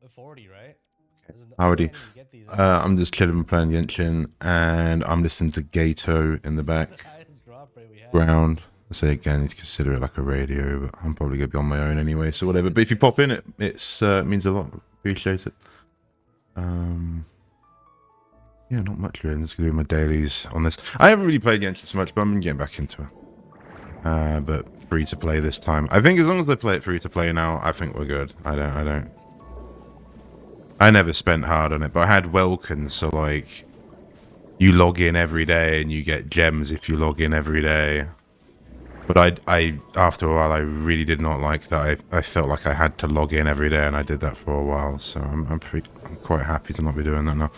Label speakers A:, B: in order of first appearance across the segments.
A: 40, right?
B: Howdy. I'm just chilling playing Genshin, and I'm listening to Gato in the background. I say again, you consider it like a radio, but I'm probably gonna be on my own anyway, so whatever. But if you pop in, it means a lot. Appreciate it. Yeah, not much really. I'm just gonna do my dailies on this. I haven't really played Genshin so much, but I'm getting back into it. But free to play this time. I think as long as I play it free to play now, I think we're good. I never spent hard on it, but I had Welkin, so like, you log in every day and you get gems if you log in every day. But I after a while, I really did not like that. I felt like I had to log in every day, and I did that for a while. So I'm quite happy to not be doing that now.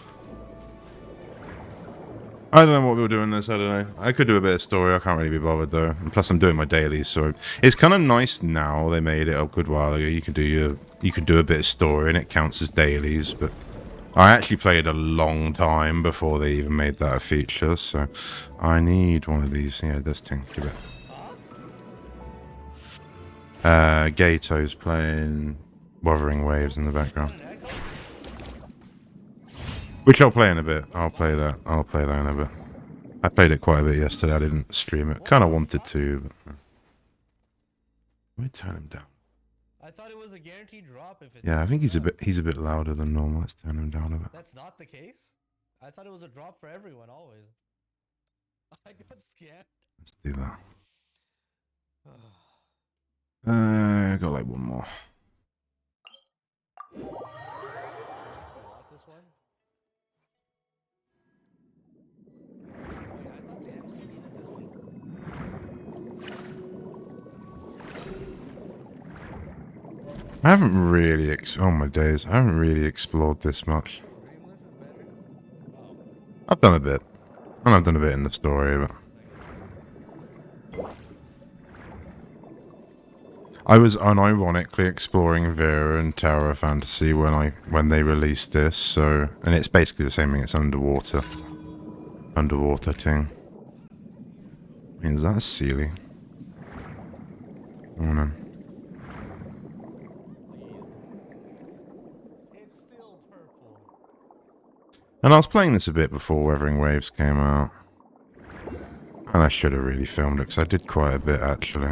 B: I don't know what we were doing this. I don't know. I could do a bit of story. I can't really be bothered though. And plus, I'm doing my dailies, so it's kind of nice now. They made it a good while ago. You can do a bit of story, and it counts as dailies. But I actually played a long time before they even made that a feature. So I need one of these. Yeah, this thing. Give it. Gato's playing Wuthering Waves in the background. Which I'll play in a bit. I'll play that in a bit. I played it quite a bit yesterday. I didn't stream it. Kind of wanted to, but... Let me turn him down.
A: I thought it was a guaranteed drop if it...
B: Yeah, I think he's a bit louder than normal. Let's turn him down a bit.
A: That's not the case? I thought it was a drop for everyone, always. I got scammed.
B: Let's do that. I got like one more. I haven't really oh my days, I haven't really explored this much. I've done a bit. And I've done a bit in the story, but... I was unironically exploring Vera and Tower of Fantasy when they released this, so... And it's basically the same thing, it's underwater. Underwater thing. I mean, is that a Sealy? Oh no. And I was playing this a bit before Wuthering Waves came out. And I should have really filmed it, because I did quite a bit, actually.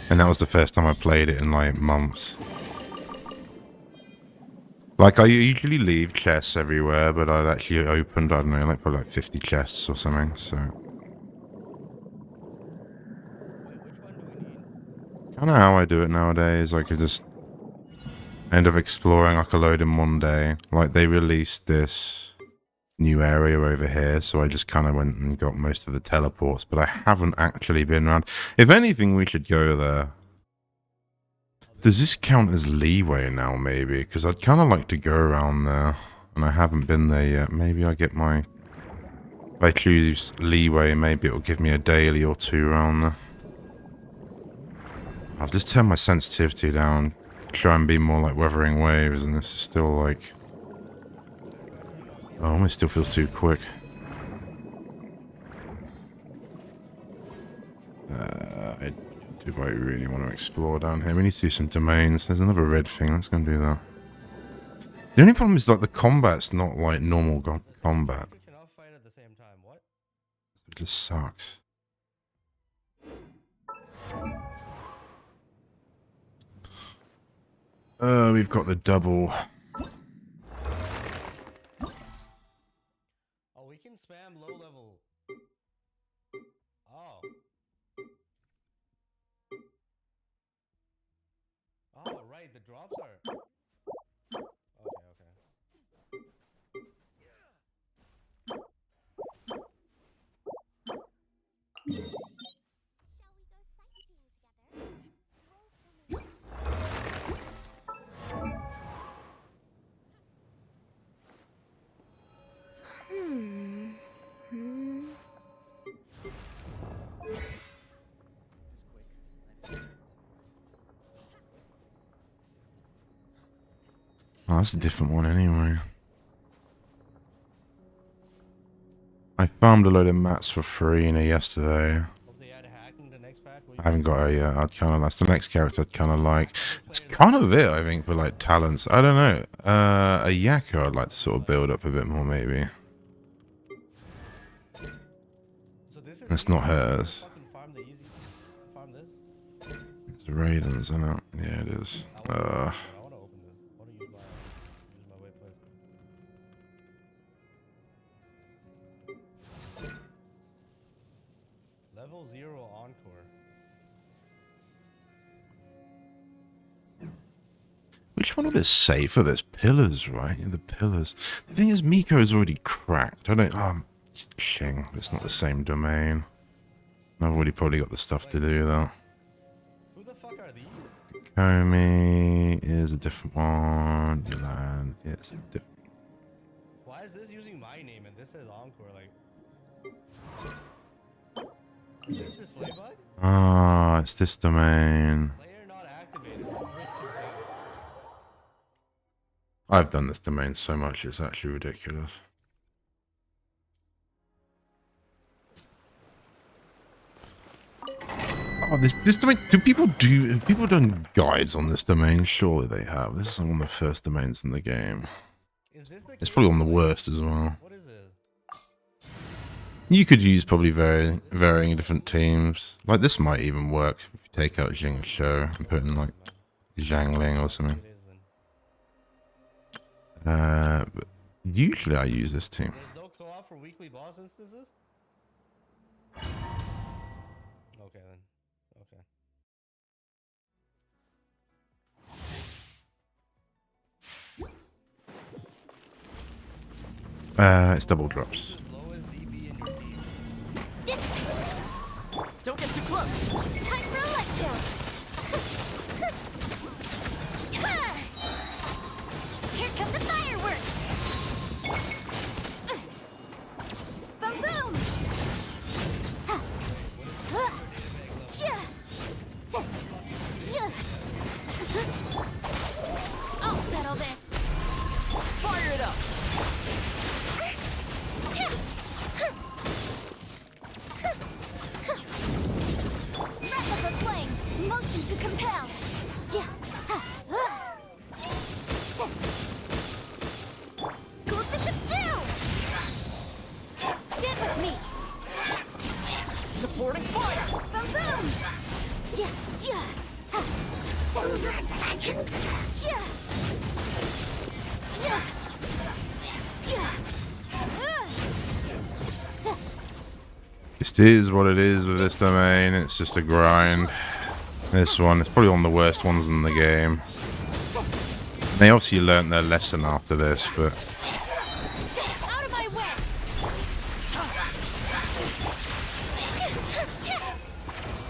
B: And that was the first time I played it in, like, months. Like, I usually leave chests everywhere, but I'd actually opened, I don't know, like, probably like 50 chests or something, so... I don't know how I do it nowadays. I could just end up exploring, like, a load in one day. Like, they released this new area over here, so I just kind of went and got most of the teleports, but I haven't actually been around. If anything, we should go there. Does this count as leeway now, maybe? Because I'd kind of like to go around there, and I haven't been there yet. Maybe I get my... If I choose leeway, maybe it'll give me a daily or two around there. I've just turned my sensitivity down, try and be more like Wuthering Waves, and this is still like... Oh, it still feels too quick. Do I really want to explore down here? We need to do some domains. There's another red thing. Let's go and do that. The only problem is like the combat's not like normal combat. It just sucks. We've got the double.
A: Oh, we can spam low level. Oh. Oh, right, the drops are...
B: Oh, that's a different one anyway. I farmed a load of mats for free yesterday. I haven't got her yet. I'd kind of, that's the next character I'd kind of like. It's kind of it, I think, for like talents. I don't know. A Yakka I'd like to sort of build up a bit more, maybe.
A: So this is
B: That's not hers.
A: farm the easy. Farm this.
B: It's Raiden's, isn't it? Yeah, it is.
A: I want to open this. I want to use my way place. Level 0 Encore.
B: Which one would it say for this? Pillars, right? Yeah, the pillars. The thing is, Miko is already cracked. I don't. Shing. It's not the same domain. I've already probably got the stuff to do though.
A: Who the fuck are these?
B: Komi is a different one. Yulan. Yeah, it's a different.
A: Why is this using my name and this says Encore? Like, is this display bug?
B: Ah, it's this domain.
A: Player not activated.
B: I've done this domain so much, it's actually ridiculous. Oh, this domain. Have people done guides on this domain? Surely they have. This is one of the first domains in the game.
A: Is this the
B: It's probably one of the worst as well.
A: What is it?
B: You could use probably varying different teams. Like this might even work if you take out Jing Show and put in like Zhangling or something.
A: It isn't.
B: But usually I use this team.
A: There's no co-op for weekly boss instances? Okay then. Okay.
B: It's double drops.
A: Lowest DB in your team.
C: Don't get too close.
D: Time for a light show. Here come the fireworks. Boom boom. I'll settle this.
C: Fire it up.
D: Replica flame. Motion to compel. Cool Bishop down. Stand with me.
C: Supporting fire.
D: Boom boom.
B: This is what it is with this domain. It's just a grind. This one, it's probably one of the worst ones in the game. They obviously learnt their lesson after this, but
D: Out of my way.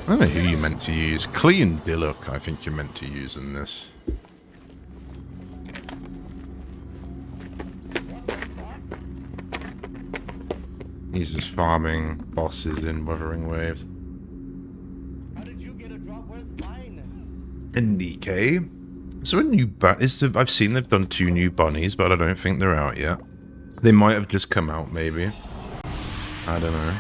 B: I don't know who you meant to use. Klee and Diluc, I think you're meant to use in this. He's just farming bosses in Wuthering Waves.
A: How did you get a drop? Where's mine?
B: In DK. So a new I've seen they've done 2 new bunnies, but I don't think they're out yet. They might have just come out, maybe. I don't know.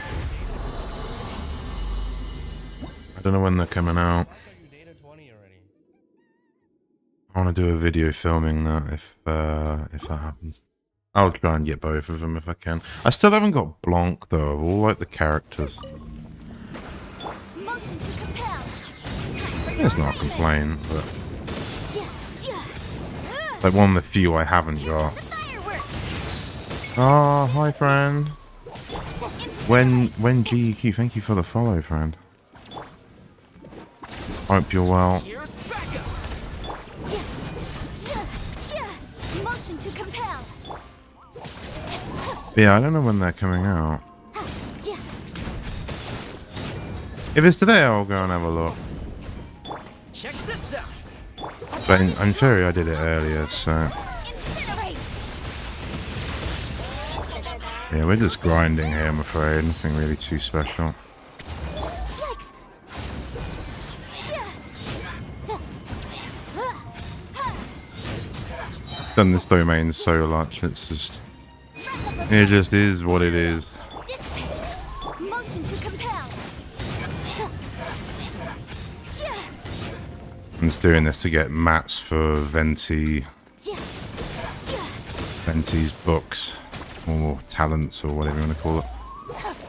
B: I don't know when they're coming out.
A: You dated 20 already.
B: I want to do a video filming that if that happens. I'll try and get both of them if I can. I still haven't got Blanc though, of all like the characters.
D: Motion to compel.
B: It's not a complaint, but like one of the few I haven't got. Oh, hi friend. When GEQ, thank you for the follow, friend. Hope you're well.
C: Here's backup.
D: Motion to compel.
B: Yeah, I don't know when they're coming out. If it's today, I'll go and have a look.
C: Check this out.
B: But in theory, I did it earlier, so...
D: Incinerate.
B: Yeah, we're just grinding here, I'm afraid. Nothing really too special.
D: Yikes.
B: Done this domain so much, it's just... It just is what it is.
D: Motion to compel.
B: Jiyan's doing this to get mats for Venti's books, or talents, or whatever you want to call it.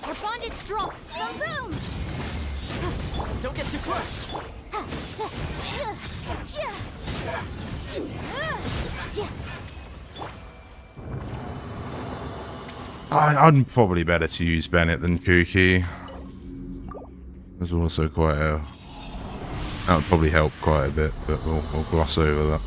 D: Our bond is strong. Boom, boom.
C: Don't get too close.
B: I'm probably better to use Bennett than Kuki. There's also quite a... That would probably help quite a bit, but we'll gloss over that.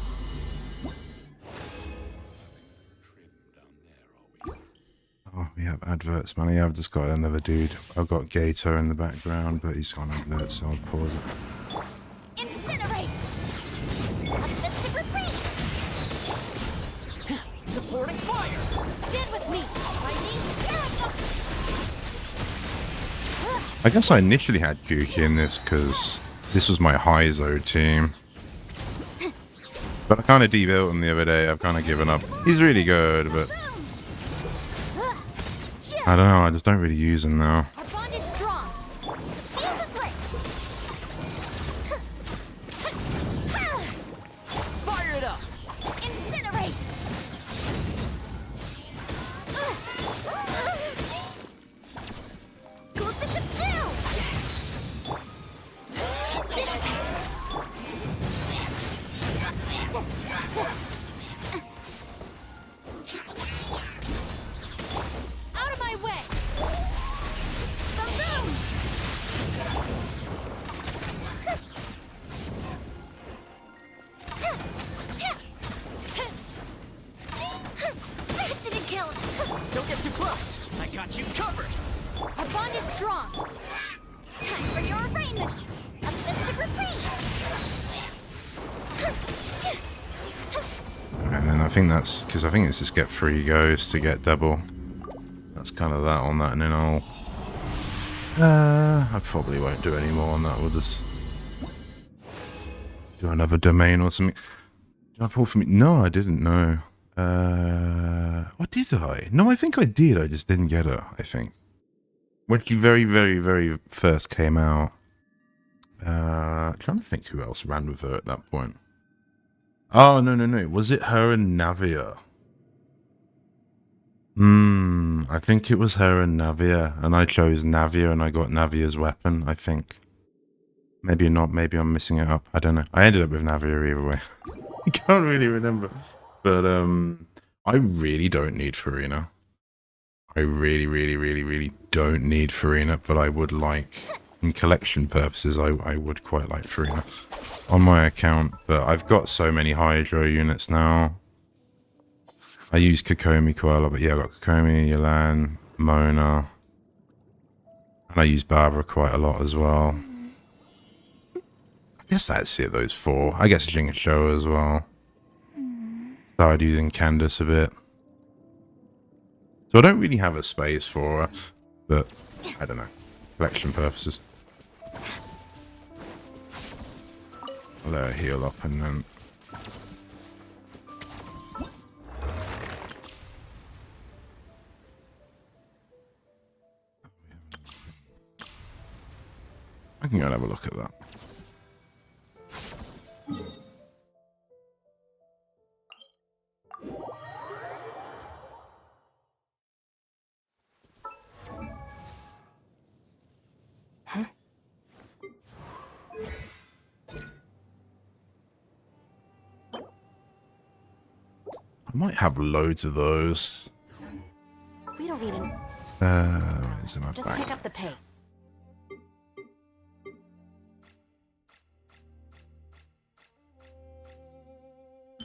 B: Oh, we have adverts, man. Yeah, I've just got another dude. I've got Gator in the background, but he's got adverts, so I'll pause it.
D: Incinerate. A mystic reprieve.
C: Supporting fire.
D: Stand with me. Lightning.
B: I guess I initially had Kuki in this because this was my Heizo team. But I kind of debuilt him the other day. I've kind of given up. He's really good, but I don't know. I just don't really use him now.
D: Our bond is strong. Fuse is lit.
C: Fire it up.
D: Incinerate. Goldfish it down. Out of my way. Boom, boom. That didn't count.
C: Don't get too close. I got you covered.
D: Our bond is strong. Time for your arraignment. A mystic reprieve.
B: And then I think that's because I think it's just get 3 goes to get double. That's kind of that on that, and then I probably won't do any more on that. We'll just do another domain or something. Did I pull from it? No, I didn't know. What did I? No, I think I did. I just didn't get her, I think. When she very, very, very first came out. Trying to think who else ran with her at that point. Oh, no. Was it her and Navia? I think it was her and Navia. And I chose Navia and I got Navia's weapon, I think. Maybe not. Maybe I'm missing it up. I don't know. I ended up with Navia either way. I can't really remember. But I really don't need Farina. I really don't need Farina, but I would like, in collection purposes, I would quite like Farina on my account. But I've got so many Hydro units now. I use Kokomi quite a lot, but yeah, I've got Kokomi, Yelan, Mona, and I use Barbara quite a lot as well. I guess that's it, those 4. I guess Jingasho as well. Started using Candace a bit. So I don't really have a space for her, but I don't know, collection purposes. I'll let her heal up and then... I can go and have a look at that. I might have loads of those.
D: We don't need an.
B: It's in my
D: Just
B: bag.
D: pick up the pay.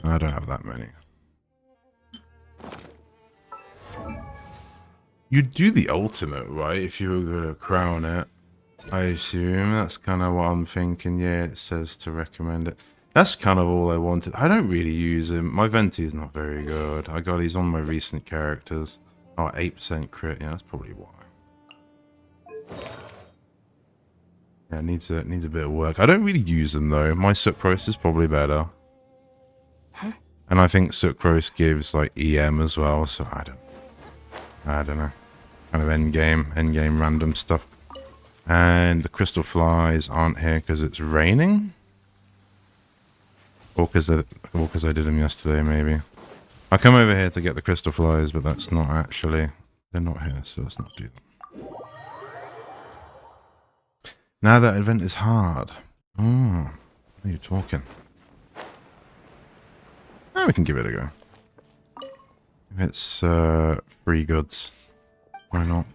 B: I don't have that many. You'd do the ultimate, right? If you were going to crown it. I assume that's kind of what I'm thinking. Yeah, it says to recommend it. That's kind of all I wanted. I don't really use him. My Venti is not very good. He's on my recent characters. Oh, 8% crit. Yeah, that's probably why. Yeah, it needs a bit of work. I don't really use them though. My Sucrose is probably better. And I think Sucrose gives like EM as well, so I don't know. Kind of end game random stuff. And the crystal flies aren't here because it's raining. Or because I did them yesterday, maybe. I come over here to get the crystal flies, but that's not actually... They're not here, so let's not do them. Now that event is hard. Oh, what are you talking? Oh, we can give it a go. If it's free goods, why not?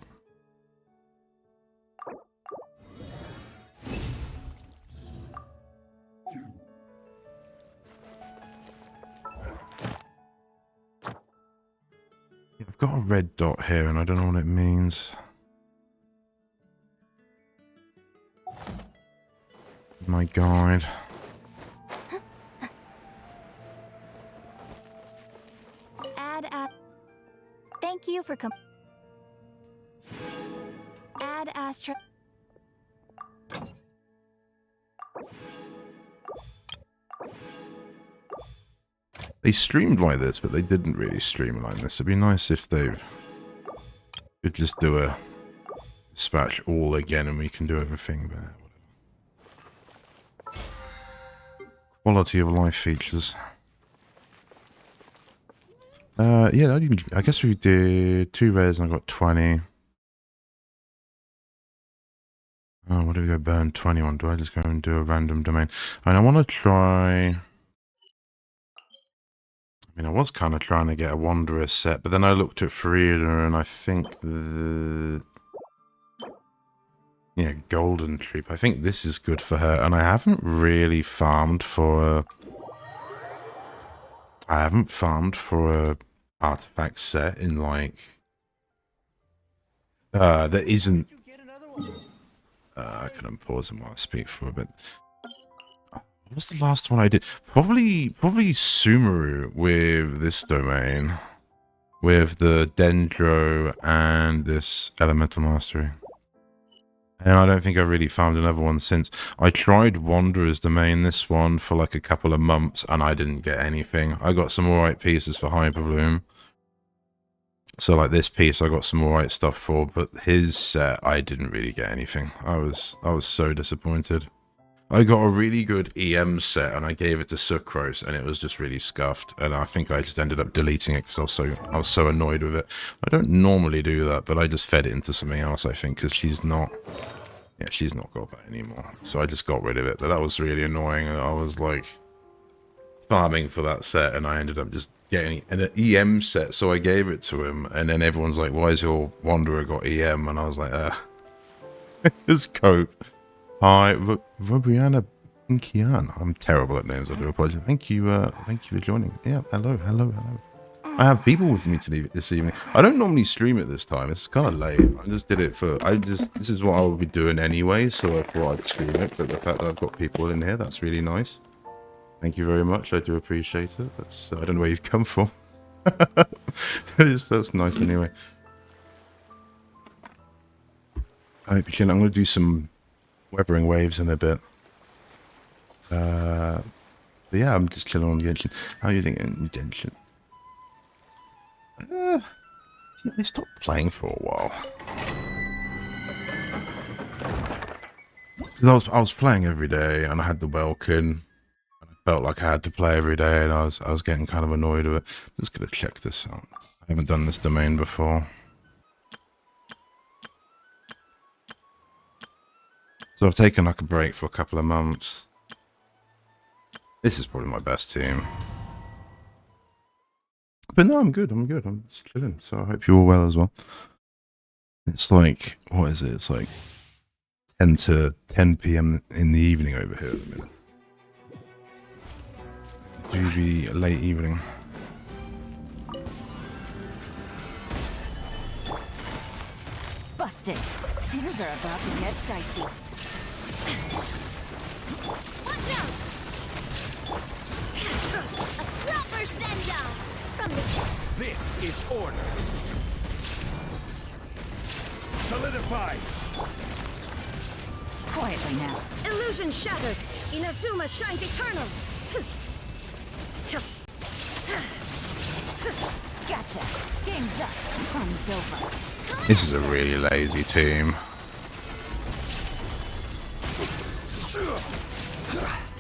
B: I've got a red dot here and I don't know what it means. My guide.
D: Thank you for Add Astra.
B: They streamed like this, but they didn't really stream like this. It'd be nice if they could just do a dispatch all again and we can do everything, but whatever. Quality of life features. Yeah, I guess we did 2 rares and I got 20. Oh, what do we go burn 20 on? Do I just go and do a random domain? And I want to try... I mean, I was kind of trying to get a Wanderer set, but then I looked at Frida and I think the... Yeah, Golden Troop. I think this is good for her, and I haven't really farmed for a... I haven't farmed for a artifact set in, like... that isn't... I can unpause him while I speak for a bit. What was the last one I did? Probably Sumeru with this domain. With the Dendro and this Elemental Mastery. And I don't think I've really found another one since. I tried Wanderer's domain, this one, for like a couple of months, and I didn't get anything. I got some alright pieces for Hyperbloom. So like this piece I got some alright stuff for, but his set I didn't really get anything. I was so disappointed. I got a really good EM set and I gave it to Sucrose and it was just really scuffed, and I think I just ended up deleting it because I was so annoyed with it. I don't normally do that, but I just fed it into something else, I think, because she's not got that anymore. So I just got rid of it, but that was really annoying. I was like farming for that set and I ended up just getting an EM set, so I gave it to him, and then everyone's like, why is your Wanderer got EM? And I was like, just cope. Hi, Robriana Pinkian. I'm terrible at names, I do apologize. Thank you for joining. Yeah, hello. I have people with me this evening. I don't normally stream at this time, it's kind of late. I just did it this is what I would be doing anyway, so I thought I'd stream it, but the fact that I've got people in here, that's really nice. Thank you very much. I do appreciate it. That's I don't know where you've come from. That's nice anyway. Alright, I'm going to do some Wuthering Waves in a bit. But yeah, I'm just chilling on Genshin. How are you doing, Genshin? I stopped playing for a while. I was playing every day, and I had the Welkin. Felt like I had to play every day, and I was getting kind of annoyed with it. I'm just gonna check this out. I haven't done this domain before. So I've taken like a break for a couple of months. This is probably my best team. But no, I'm good. I'm just chilling. So I hope you're all well as well. It's like, what is it? It's like 10 p.m. in the evening over here at the minute. Do be late evening.
D: Busted. Things are about to get dicey. Watch out! A proper send-down from the...
C: This is order. Solidified.
D: Quietly now.
E: Illusion shattered. Inazuma shines eternal.
D: Gotcha. Game's up. Fun's over.
B: This is a really lazy team.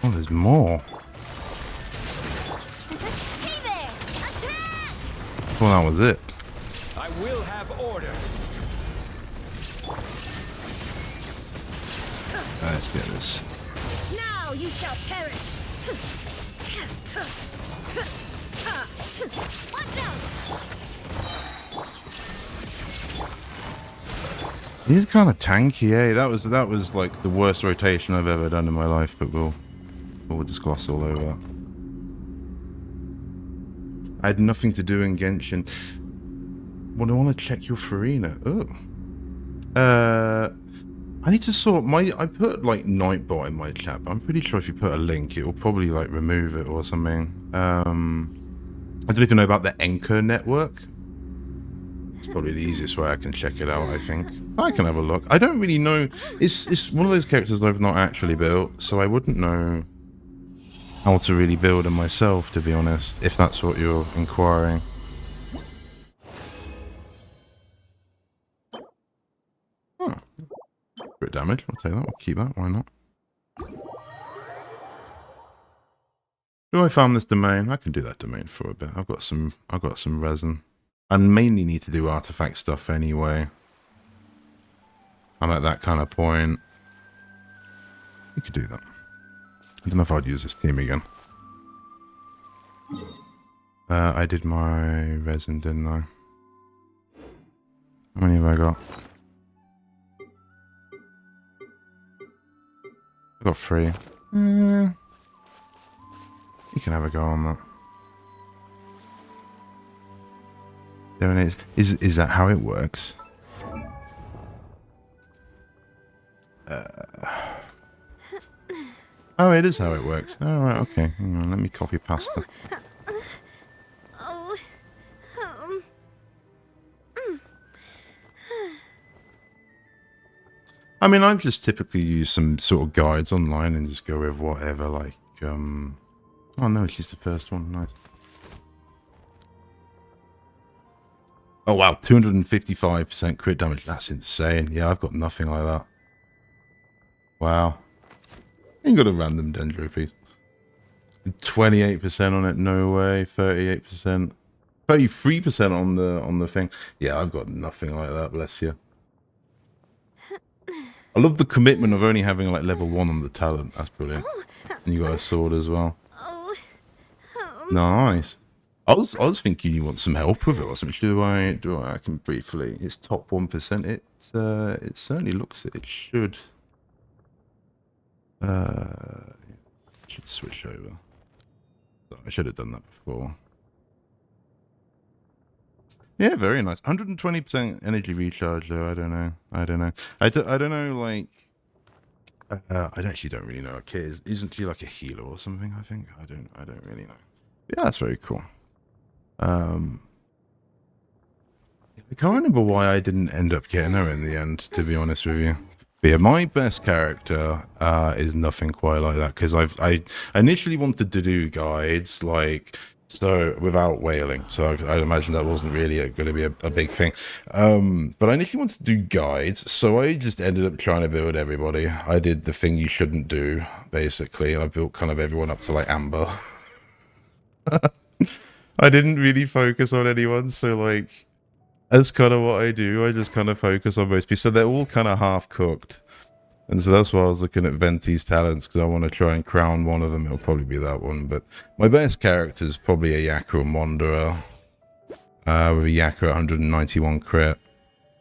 B: Oh, there's more. thought that was it.
C: I will have order.
B: Let's get this.
E: Now you shall perish.
D: Watch out!
B: He's kind of tanky, eh? That was like the worst rotation I've ever done in my life, but we'll just gloss all over that. I had nothing to do in Genshin. Well, I want to check your Farina. Oh. I need to sort my... I put, like, Nightbot in my chat, but I'm pretty sure if you put a link, it will probably, like, remove it or something. I don't even know about the Anchor network. It's probably the easiest way I can check it out, I think. I can have a look. I don't really know... It's one of those characters I've not actually built, so I wouldn't know how to really build them myself, to be honest, if that's what you're inquiring. Oh. Crit damage, I'll take that, I'll keep that, why not? Do I farm this domain? I can do that domain for a bit. I've got some resin. I mainly need to do artifact stuff anyway. I'm at that kind of point. We could do that. I don't know if I'd use this team again. I did my resin, didn't I? How many have I got? I got 3. You can have a go on that. There it is. Is that how it works? Oh, it is how it works. Oh, right, okay. Hang on, let me copy pasta.
D: Oh.
B: I mean, I've just typically used some sort of guides online and just go with whatever, like, oh no, she's the first one, nice. Oh wow, 255% crit damage, that's insane. Yeah, I've got nothing like that. Wow. Ain't got a random dendro piece. 28% on it, no way, 38%. 33% on the thing. Yeah, I've got nothing like that, bless you. I love the commitment of only having like level 1 on the talent. That's brilliant. And you got a sword as well. Nice. I was thinking you want some help with it or something. Do I can briefly. It's top 1%. It certainly looks it should. Should switch over. I should have done that before. Yeah, very nice. 120% energy recharge though. I don't know. I don't know. Like, I actually don't really know. A kid isn't she like a healer or something? I think I don't really know. Yeah, that's very cool. I can't remember why I didn't end up getting her in the end, to be honest with you. But yeah, my best character is nothing quite like that, because I initially wanted to do guides, like, so without whaling, so I'd imagine that wasn't really going to be a big thing. But I initially wanted to do guides, so I just ended up trying to build everybody. I did the thing you shouldn't do, basically, and I built kind of everyone up to like Amber. I didn't really focus on anyone, so like, that's kind of what I do. I just kind of focus on most people, so they're all kind of half cooked. And so that's why I was looking at Venti's talents, because I want to try and crown one of them. It'll probably be that one, but my best character is probably a Yakka and Wanderer. With a Yakka 191 crit.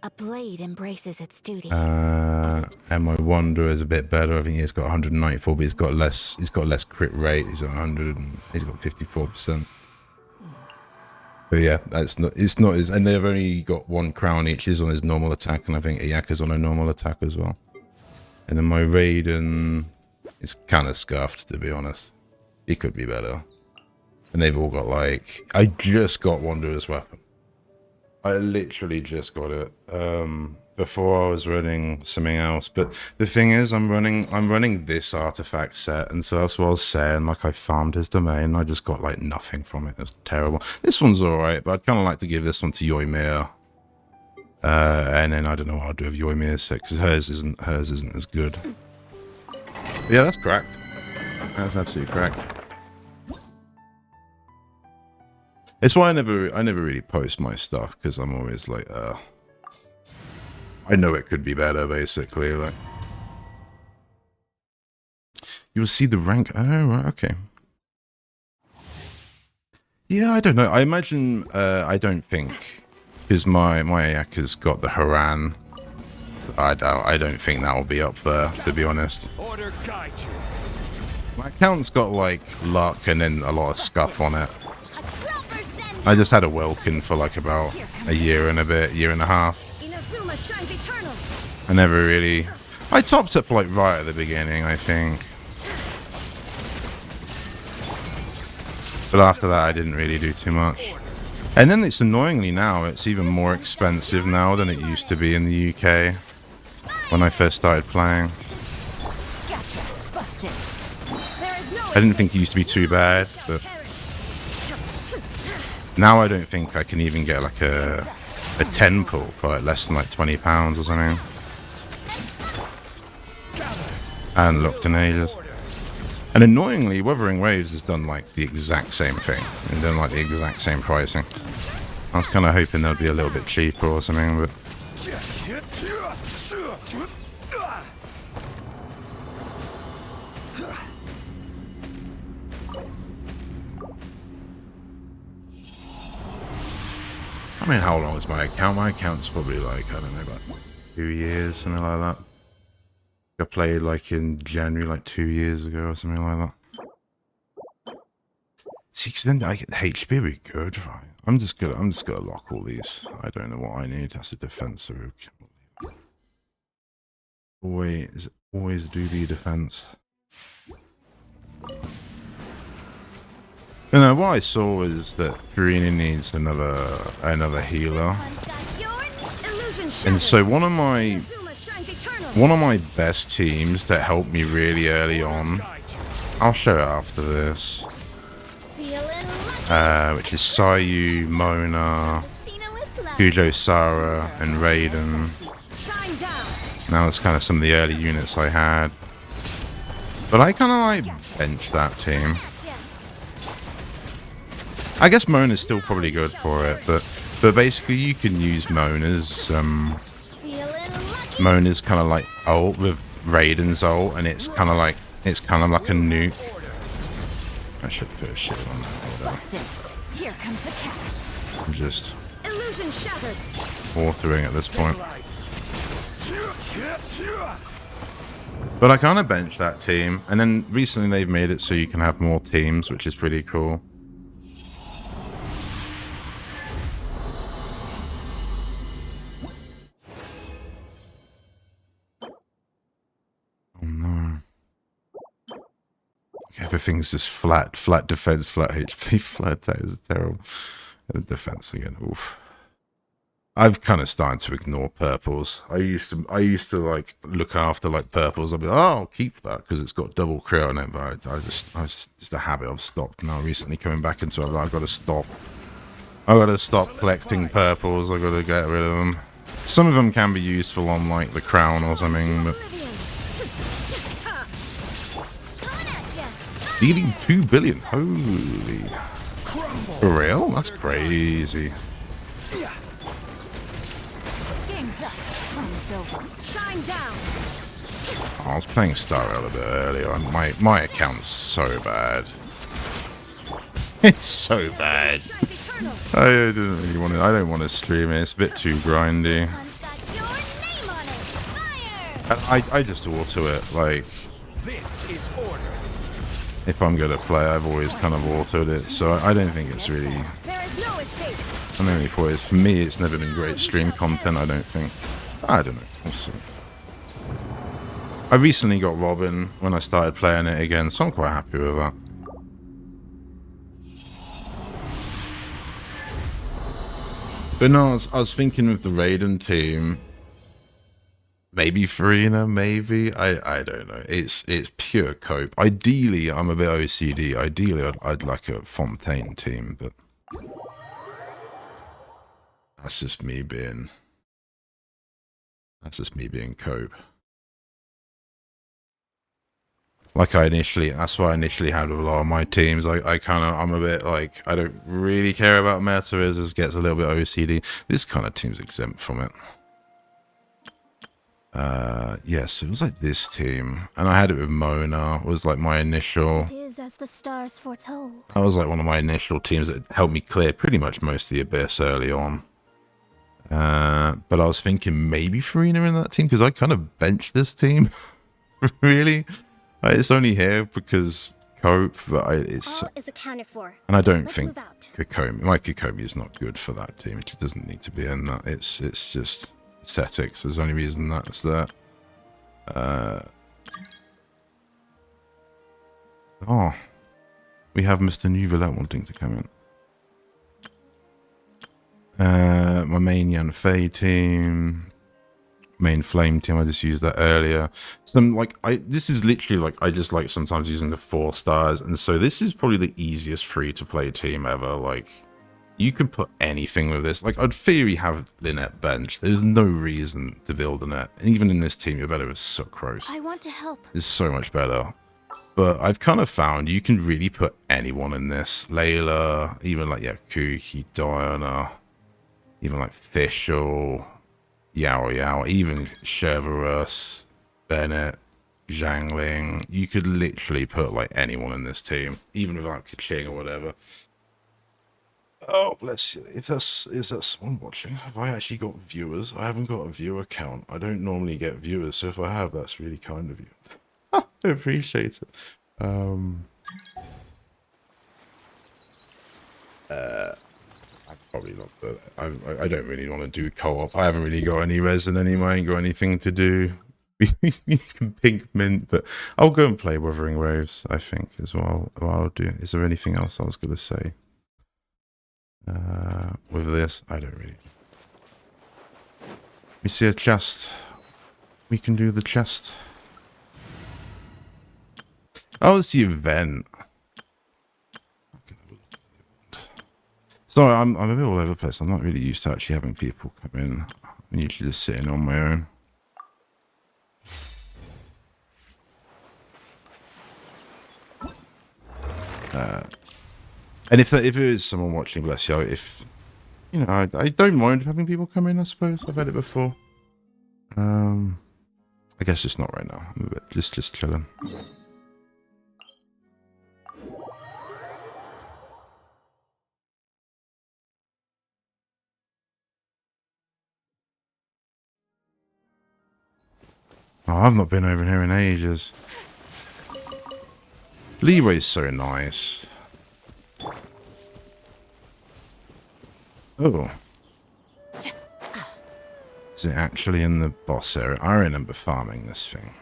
D: A blade embraces its duty.
B: And my Wanderer is a bit better. I think he's got 194, but he's got less crit rate. He's got 100 and he's got 54%. But yeah, it's not his, and they've only got 1 crown each. He's on his normal attack, and I think Ayaka's on a normal attack as well. And then my Raiden is kind of scuffed, to be honest. He could be better. And they've all got like, I just got Wanderer's weapon. I literally just got it. Before I was running something else, but the thing is, I'm running this artifact set, and so that's what I was saying. Like, I farmed his domain, I just got like nothing from it. It was terrible. This one's all right, but I'd kind of like to give this one to Yoimiya. And then I don't know what I'll do with Yoimiya's set, because hers isn't as good. But yeah, that's cracked. That's absolutely cracked. It's why I never really post my stuff, because I'm always like, I know it could be better, basically. Like, you'll see the rank. Oh, right, okay. Yeah, I don't know. I imagine. I don't think, because my Ayaka's got the Haran. I don't think that will be up there, to be honest.
C: Order guide you.
B: My account's got like luck and then a lot of scuff on it.
D: A proper send.
B: I just had a Welkin for like about a year and a bit, year and a half.
E: Inazuma shines eternal.
B: I never really... I topped it for like right at the beginning, I think. But after that, I didn't really do too much. And then it's annoyingly now, it's even more expensive now than it used to be in the UK when I first started playing.
D: Gotcha. Busted.
E: There is no
B: I didn't think it used to be too bad, but now I don't think I can even get like a 10 pull for like less than like £20 or something. I hadn't looked in ages. And annoyingly, Wuthering Waves has done like the exact same thing. And done like the exact same pricing. I was kind of hoping they'd be a little bit cheaper or something, but... I mean, how long is my account? My account's probably like, I don't know, about 2 years, something like that. I played like in January, like 2 years ago or something like that. See, because then I get HP would be good, right? I'm just gonna lock all these. I don't know what I need. That's a defensive. Always do the defense. You know, what I saw was that Karina needs another healer. And so one of my best teams that helped me really early on, I'll show it after this, which is Sayu, Mona, Kujo Sara, and Raiden. Now that's kind of some of the early units I had. But I kind of like bench that team. I guess Mona's still probably good for it, but basically you can use Mona's kind of like ult with Raiden's ult, and it's kind of like a nuke. I should put a shit on that.
D: Here comes the catch.
B: I'm just
E: illusion shattered.
B: Wuthering at this point. But I kind of bench that team, and then recently they've made it so you can have more teams, which is pretty cool. Oh no. Everything's just flat defense, flat HP, flat attack is terrible. And defense again, oof. I've kind of started to ignore purples. I used to like look after like purples. I'd be like, oh, I'll keep that because it's got double crit on it. But it's just a habit I've stopped now. Recently coming back into it, I've got to stop. I've got to stop collecting purples. I've got to get rid of them. Some of them can be useful on like the crown or something, but dealing 2 billion. Holy, for real? That's crazy.
E: Shine down.
B: I was playing Star Rail a bit earlier. My account's so bad. It's so bad. I don't want to stream it. It's a bit too grindy. I just auto it. Like,
C: This is order.
B: if I'm gonna play, I've always kind of autoed it. So I don't think it's really.
E: There is no escape.
B: I don't really for it. For me, it's never been great stream content. I don't think. I don't know. We'll see. I recently got Robin when I started playing it again, so I'm quite happy with that. But no, I was thinking with the Raiden team, maybe Farina, maybe. I don't know. It's pure cope. Ideally, I'm a bit OCD. Ideally, I'd like a Fontaine team, but that's just me being. That's just me being cope. like that's what I initially had with a lot of my teams. I'm a bit like, I don't really care about meta, it just gets a little bit OCD. This kind of team's exempt from it. Yes, it was like this team, and I had it with Mona, was like my initial.
D: It is as the stars foretold.
B: That was like one of my initial teams that helped me clear pretty much most of the Abyss early on. But I was thinking maybe Farina in that team, because I kind of benched this team. Really? It's only here because Cope, but it's...
D: All is accounted for.
B: And I don't
D: Let's
B: think
D: move out.
B: Kokomi, my Kokomi is not good for that team. It doesn't need to be in that. It's just aesthetics. There's the only reason that's there. Oh, we have Mr. Nuvelet wanting to come in. My main Yan Fei team, main Flame team. I just used that earlier. This is literally like I just like sometimes using the 4 stars, and so this is probably the easiest free to play team ever. Like, you could put anything with this. Like, I'd theory have Lynette bench. There's no reason to build a net. And even in this team, you're better with Sucrose.
D: I want to help.
B: It's so much better. But I've kind of found you can really put anyone in this. Layla, even like, yeah, Kuki, Diana, even like Fischl, Yao, even Shervarus, Bennett, Zhangling. You could literally put like anyone in this team, even without Kaching or whatever. Oh, let's see. Is that someone watching? Have I actually got viewers? I haven't got a viewer count. I don't normally get viewers, so if I have, that's really kind of you. I appreciate it. I'm probably not, but I don't really want to do co-op. I haven't really got any resin anymore. I ain't got anything to do. You can pink mint, but I'll go and play Wuthering Waves, I think, as well. I'll do. Is there anything else I was going to say? With this, I don't really. We see a chest. We can do the chest. Oh, it's the event. Sorry, I'm a bit all over the place. I'm not really used to actually having people come in. I'm usually just sitting on my own. And if it is someone watching, bless you, if you know, I don't mind having people come in. I suppose I've had it before. I guess just not right now. I'm a bit just chilling. Oh, I've not been over here in ages. Leeway's so nice. Oh. Is it actually in the boss area? I remember farming this thing.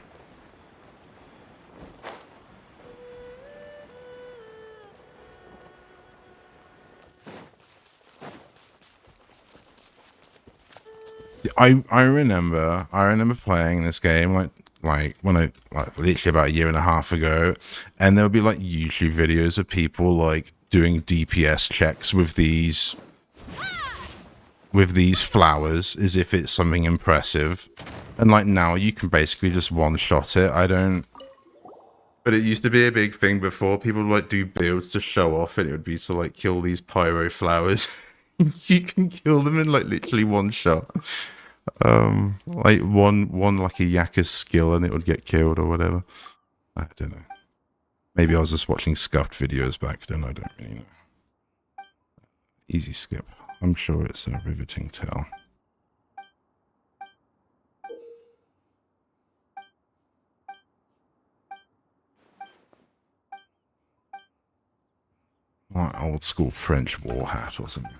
B: I remember playing this game like when I literally about a year and a half ago, and there would be like YouTube videos of people like doing DPS checks with these flowers as if it's something impressive, and like now you can basically just one shot it. But it used to be a big thing before. People would like do builds to show off, and it would be to like kill these pyro flowers. You can kill them in like literally one shot. Like one like a Yakka's skill and it would get killed or whatever. I don't know. Maybe I was just watching scuffed videos back then. I don't really know. Easy skip. I'm sure it's a riveting tale. Like old school French war hat or something.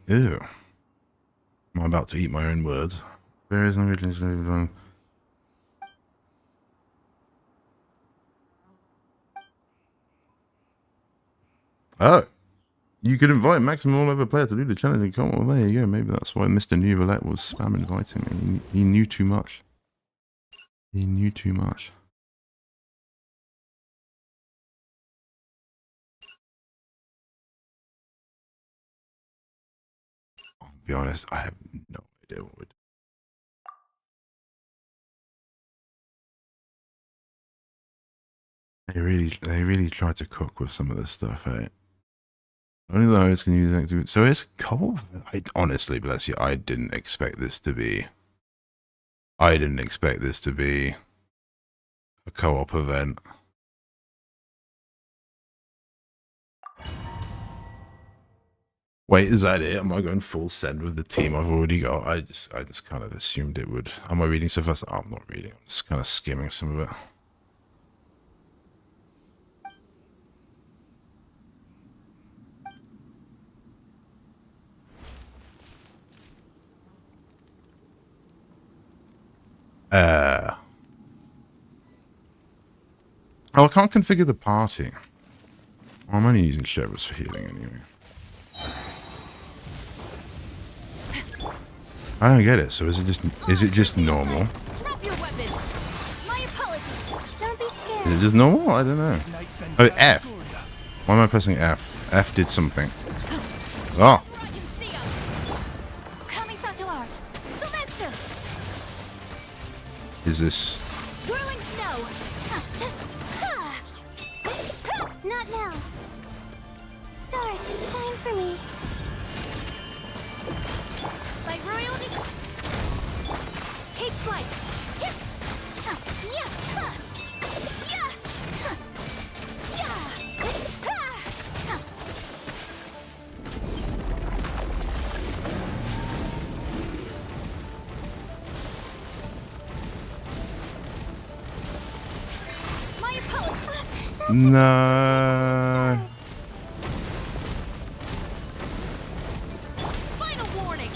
B: Ew. I'm about to eat my own words. There is no religion. Oh. You could invite maximum all-over player to do the challenge and come on. Well, there you go. Maybe that's why Mr. New Roulette was spam inviting me. He knew too much. He knew too much. I'll be honest, I have no idea what we're doing. They really tried to cook with some of this stuff, eh? Only the host can use activity. So it's co-op. Honestly, bless you, I didn't expect this to be a co-op event. Wait, is that it? Am I going full send with the team I've already got? I just kind of assumed it would. Am I reading so fast? Oh, I'm not reading. I'm just kind of skimming some of it. Oh, I can't configure the party. Well, I'm only using Shepherds for healing anyway. I don't get it. So is it just normal?
D: Drop your weapon. My apologies. Don't be scared.
B: Is it just normal? I don't know. Oh, F. Why am I pressing F? F did something. Oh. Is this...
D: Whirling snow. Not now. Stars, shine for me. By royalty. Take flight.
B: No.
D: Final warning.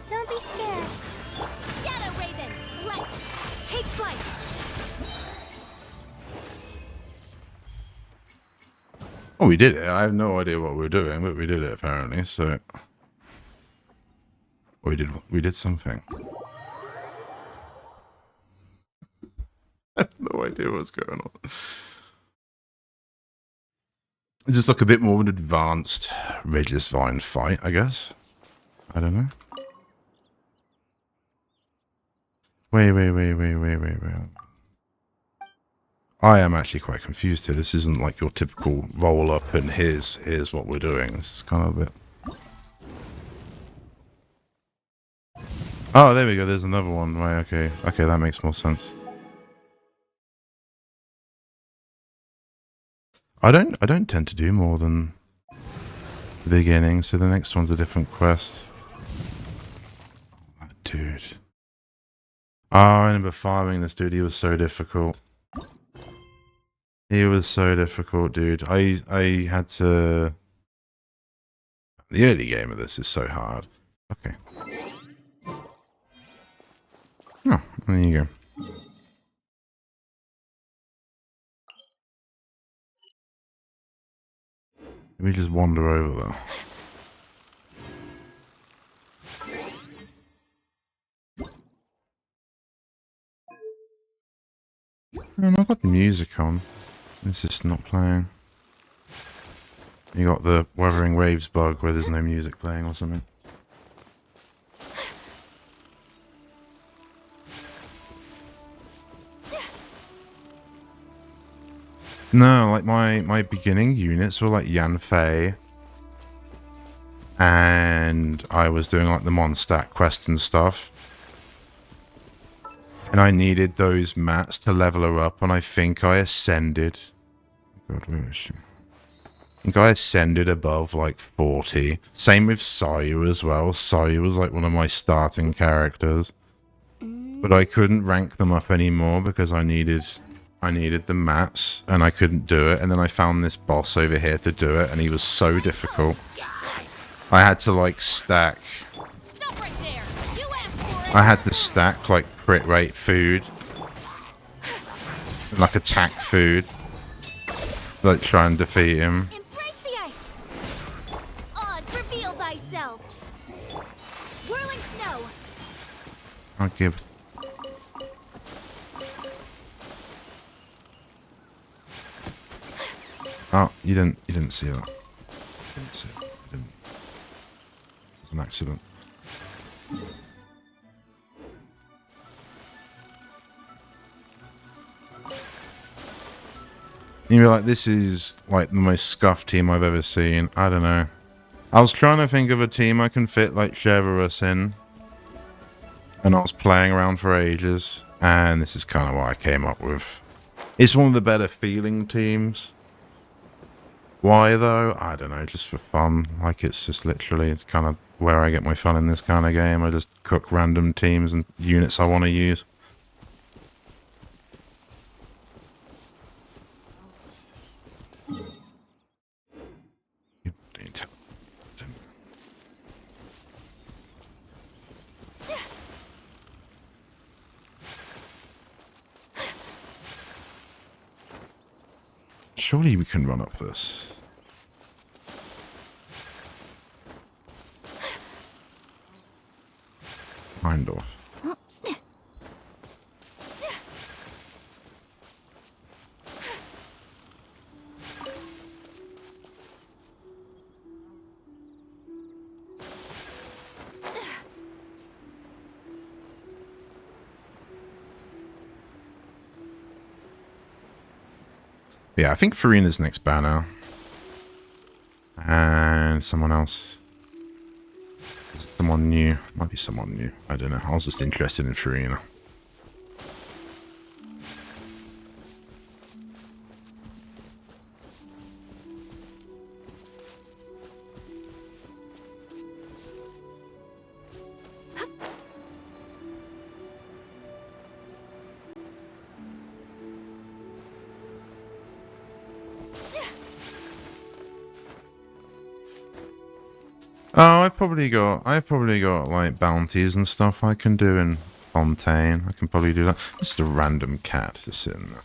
D: Don't be scared. Shadow Raven, let's take flight.
B: Oh, we did it. I have no idea what we were doing, but we did it apparently. So we did something. I have no idea what's going on. It's just like a bit more of an advanced Regis Vine fight, I guess. I don't know. Wait. I am actually quite confused here. This isn't like your typical roll up and here's what we're doing. This is kind of a bit... Oh, there we go. There's another one. Right, okay. Okay, that makes more sense. I don't tend to do more than the beginning, so the next one's a different quest. Oh, dude. Oh, I remember farming this dude. He was so difficult. He was so difficult, dude. I had to... The early game of this is so hard. Okay. Oh, there you go. Let me just wander over there. And I've got the music on. It's just not playing. You got the Wuthering Waves bug where there's no music playing or something. No, like my beginning units were like Yanfei. And I was doing like the Mondstadt quest and stuff. And I needed those mats to level her up, and I think I ascended. God, where is she? I think I ascended above like 40. Same with Sayu as well. Sayu was like one of my starting characters. But I couldn't rank them up anymore because I needed the mats, and I couldn't do it. And then I found this boss over here to do it, and he was so difficult. I had to like stack.
D: Stop right there. You asked for it.
B: I had to stack like crit rate food like attack food. To, like try and defeat him.
D: Embrace the ice. Oz, reveal thyself. Whirling snow.
B: I'll give. Oh, you didn't see that. Didn't see it. You didn't. It was an accident. You'd be like, this is like the most scuffed team I've ever seen. I don't know. I was trying to think of a team I can fit like Cheverus in. And I was playing around for ages. And this is kind of what I came up with. It's one of the better feeling teams. Why though? I don't know, just for fun. Like it's just literally, it's kind of where I get my fun in this kind of game. I just cook random teams and units I want to use. Surely we can run up this. Kind of. Yeah, I think Farina's next banner. And someone else. Is it someone new? Might be someone new. I don't know. I was just interested in Farina. Oh, I've probably got like bounties and stuff I can do in Fontaine. I can probably do that. This is a random cat just sitting there.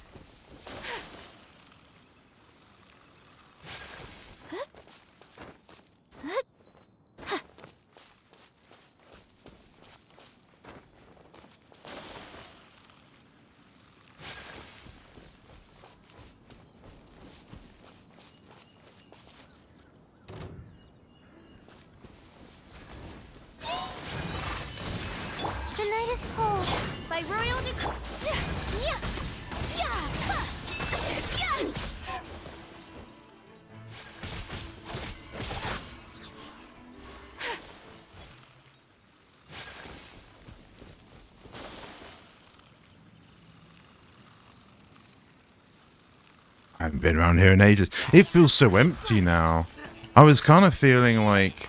D: The night is cold. By royal decree. Yeah. Yeah. Yeah.
B: I haven't been around here in ages. It feels so empty now. I was kind of feeling like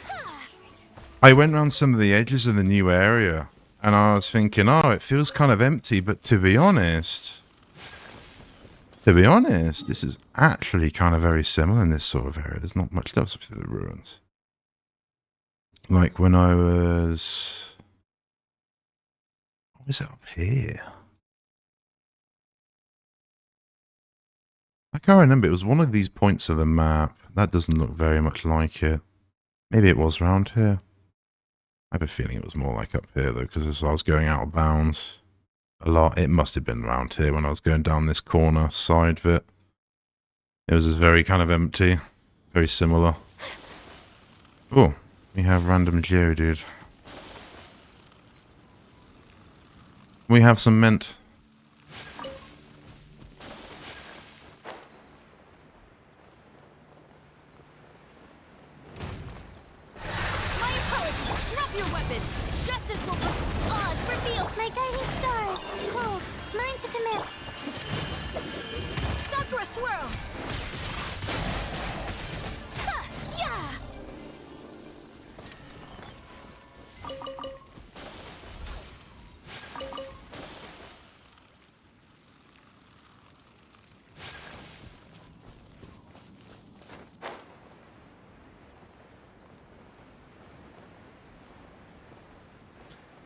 B: I went around some of the edges of the new area and I was thinking, oh, it feels kind of empty. But to be honest, this is actually kind of very similar in this sort of area. There's not much left up to the ruins. Like when I was... What was it up here? I can't remember. It was one of these points of the map. That doesn't look very much like it. Maybe it was around here. I have a feeling it was more like up here, though, because I was going out of bounds a lot. It must have been around here when I was going down this corner side bit. It was just very kind of empty. Very similar. Oh, we have random Geodude. We have some mint.
D: My apologies. Drop your weapons. Justice will Oz, reveal. My guiding stars. Cold. Mine to command. Sakura swirl. Yeah.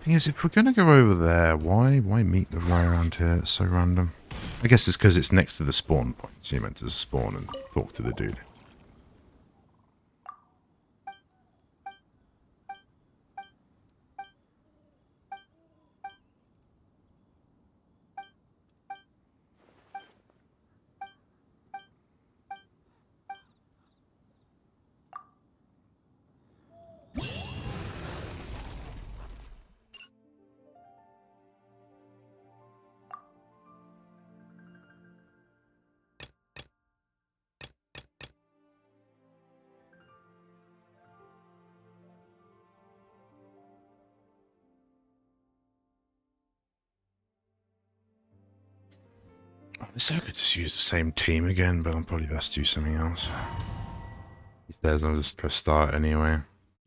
B: Thing is, if we're gonna go over there, why meet the way around here? It's so random. I guess it's because it's next to the spawn point, so you meant to spawn and talk to the dude. So I could just use the same team again, but I'm probably best to do something else. He says I'll just press start anyway.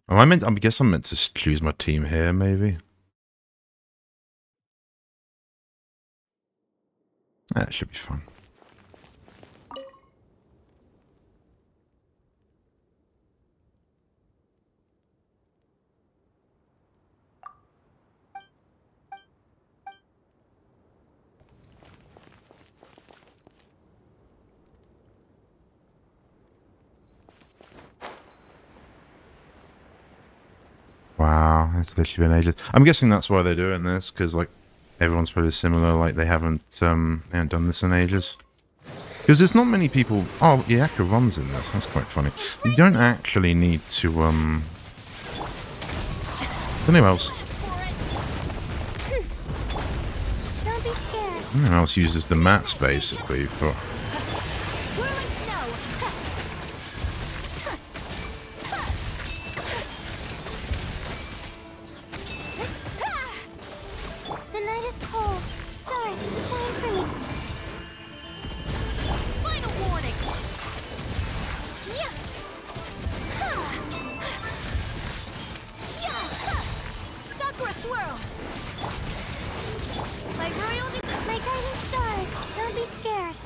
B: Oh, I guess I'm meant to choose my team here, maybe. That should be fun. Wow, it's literally been ages. I'm guessing that's why they're doing this, because like everyone's probably similar. Like they haven't done this in ages. Because there's not many people. Oh, Iaka runs in this. That's quite funny. You don't actually need to. Don't know who else.
D: Don't be scared.
B: Who else uses the mats basically for.
D: Whirling snow. The night is cold. Stars, shine for me. Final warning. Yeah. Sakura swirl. My guiding stars. Don't be scared.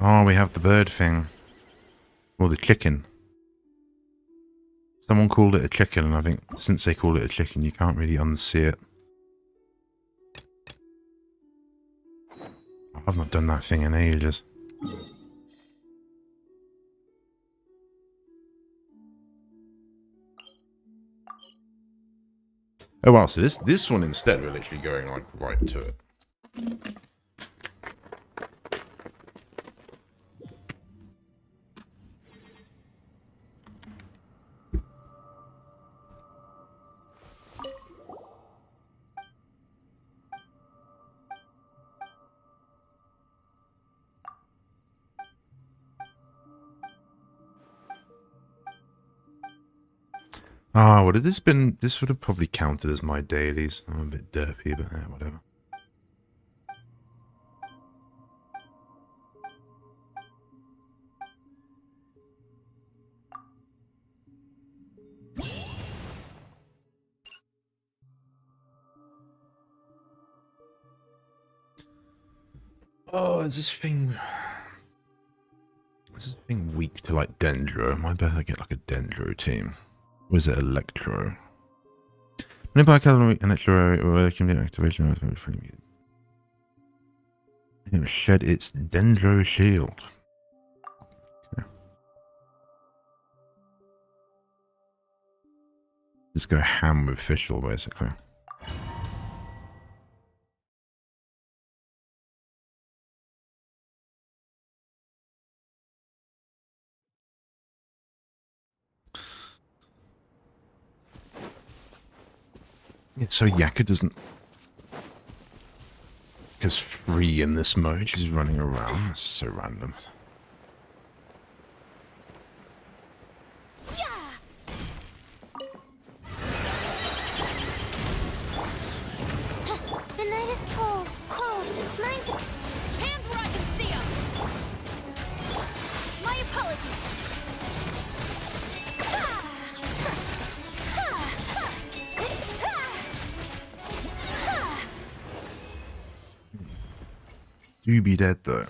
B: Oh, we have the bird thing. Or the chicken. Someone called it a chicken, and I think since they called it a chicken, you can't really unsee it. I've not done that thing in ages. Oh wow, so this one instead we're literally going like right to it. Ah, would have this been? This would have probably counted as my dailies. I'm a bit derpy, but whatever. Oh, is this thing? Is this thing weak to like Dendro? Am I better get like a Dendro team? Or is it Electro? Nearby Academy Electro or activation it shed its Dendro shield. Okay. Just go ham with Fischl basically. Yeah, so Yaka doesn't... Because free in this mode, she's running around. That's so random.
D: The night is cold. Cold. Mine's... Hands where I can see them. My apologies.
B: do be dead though.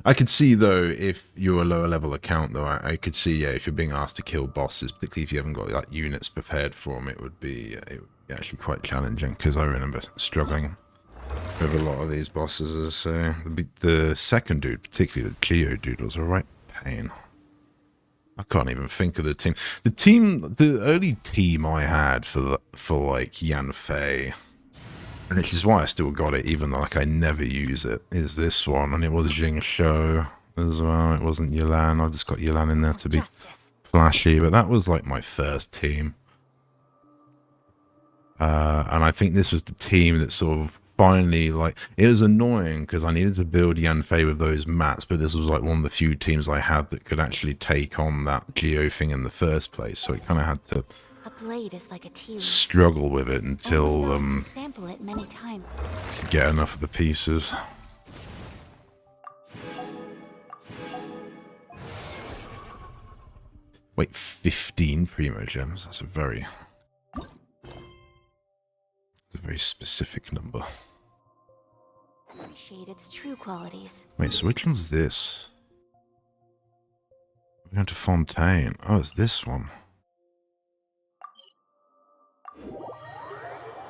B: I could see though, if you're a lower level account though, I could see, yeah, if you're being asked to kill bosses, particularly if you haven't got like units prepared for them, it would be actually quite challenging, because I remember struggling with a lot of these bosses. So the second dude, particularly the Geo dude, was a right pain. I can't even think of the team. The early team I had for like Yanfei, and which is why I still got it, even though like I never use it, is this one, and it was Jingsho as well. It wasn't Yilan. I just got Yilan in there to be flashy, but that was like my first team. And I think this was the team that sort of finally, like, it was annoying because I needed to build Yanfei with those mats, but this was like one of the few teams I had that could actually take on that Geo thing in the first place. So I kind of had to
D: A blade is like a tea leaf.
B: struggle with it until
D: Sample it many times.
B: could get enough of the pieces. Wait, 15 Primo Gems? That's a very specific number.
D: Appreciate its true qualities.
B: Wait, so which one's this? We're going to Fontaine. Oh, it's this one.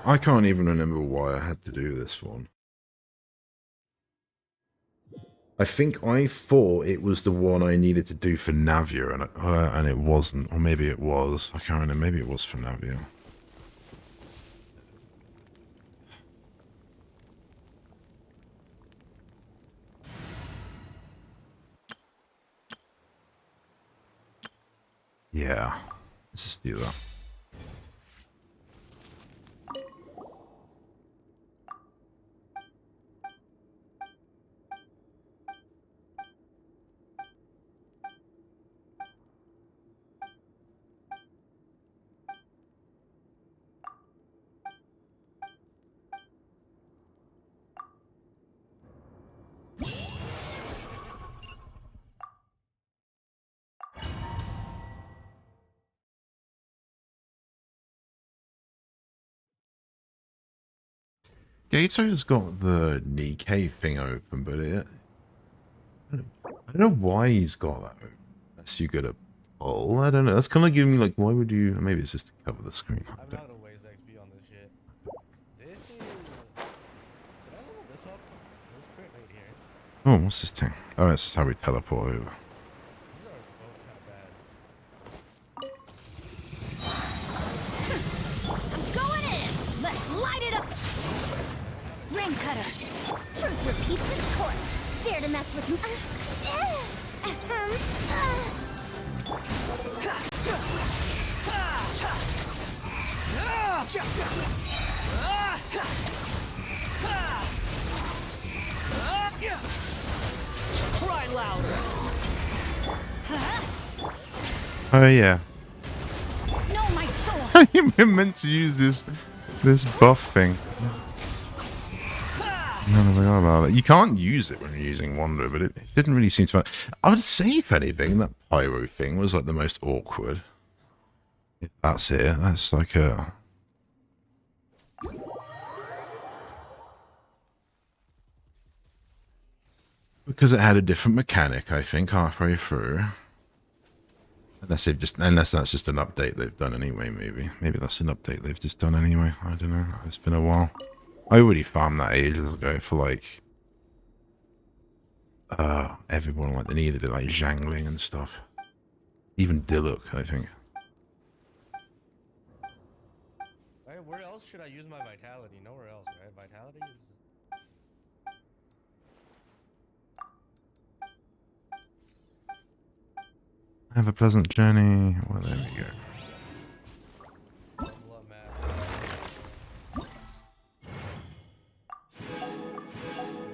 B: I can't even remember why I had to do this one. I think I thought it was the one I needed to do for Navia, and it wasn't. Or maybe it was. I can't remember. Maybe it was for Navia. Yeah. Let's just do that. Gato's got the Nikkei thing open, but I don't know why he's got that open. Unless you get a poll. I don't know. That's kind of giving me like, why would you? Maybe it's just to cover the screen.
A: I'm not gonna waste XP on this shit. This is. Did I level this up? There's a crit right here.
B: Oh, what's this thing? Oh, that's just how we teleport over.
A: These are both kind of bad.
D: I'm going in! Let's light it up! Ring cutter! Truth repeats its course! Dare to mess with me?
C: Cry louder.
B: Oh yeah.
D: Know my soul!
B: You meant to use this buff thing. No, I forgot about it. You can't use it when you're using Wander, but it didn't really seem to. I would say, if anything, that pyro thing was like the most awkward. If that's it. That's like a. Because it had a different mechanic, I think, halfway through. Unless that's just an update they've done anyway, maybe. Maybe that's an update they've just done anyway. I don't know. It's been a while. I already farmed that ages ago for like everyone like they needed it, like Zhangling and stuff. Even Diluc, I think.
A: Right, where else should I use my vitality? Nowhere else, right? Vitality is.
B: Have a pleasant journey. Well, there we go.
A: Level up, man.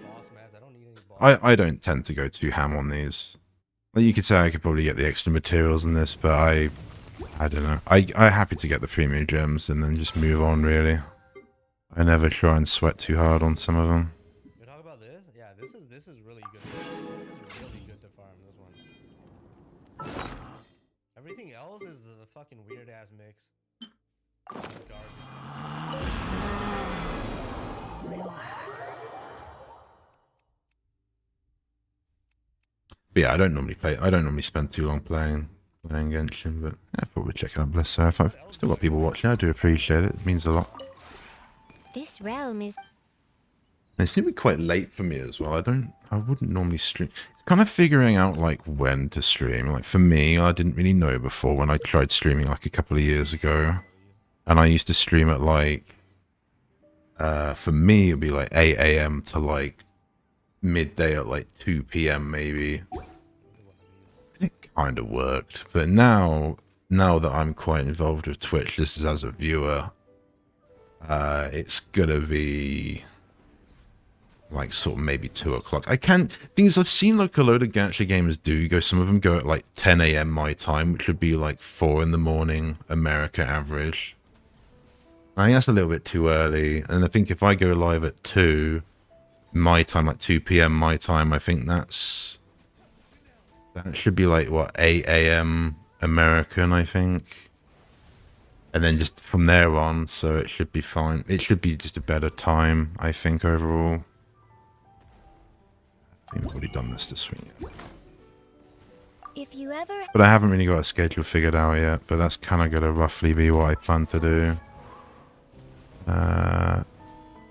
A: Boss mats. I don't need any boss.
B: I don't tend to go too ham on these. Like, you could say I could probably get the extra materials in this, but I don't know. I'm happy to get the premium gems and then just move on, really. I never try and sweat too hard on some of them.
A: You talk about this? Yeah, this is really good. This is really good to farm this one. Everything else is a fucking weird ass mix. Garbage.
B: But yeah, I don't normally spend too long playing Genshin, but yeah, I thought we'd check it out. Bless her. If I've still got people watching, I do appreciate it. It means a lot.
D: This realm is
B: It's gonna be quite late for me as well. I wouldn't normally stream. It's kind of figuring out like when to stream. Like for me, I didn't really know before when I tried streaming like a couple of years ago. And I used to stream at like, for me, it'd be like 8 a.m. to like midday at like 2 p.m. maybe. It kind of worked. But now that I'm quite involved with Twitch, this is as a viewer, it's gonna be like sort of maybe 2 o'clock. Things I've seen like a load of gacha gamers do some of them go at like 10 a.m. my time, which would be like 4 in the morning America average. I think that's a little bit too early, and I think if I go live at 2 my time, like 2 p.m. my time, I think that should be like what, 8 a.m. American, I think. And then just from there on, so it should be fine. It should be just a better time, I think, overall. I think I've already done this week.
D: if you ever
B: But I haven't really got a schedule figured out yet, but that's kind of going to roughly be what I plan to do.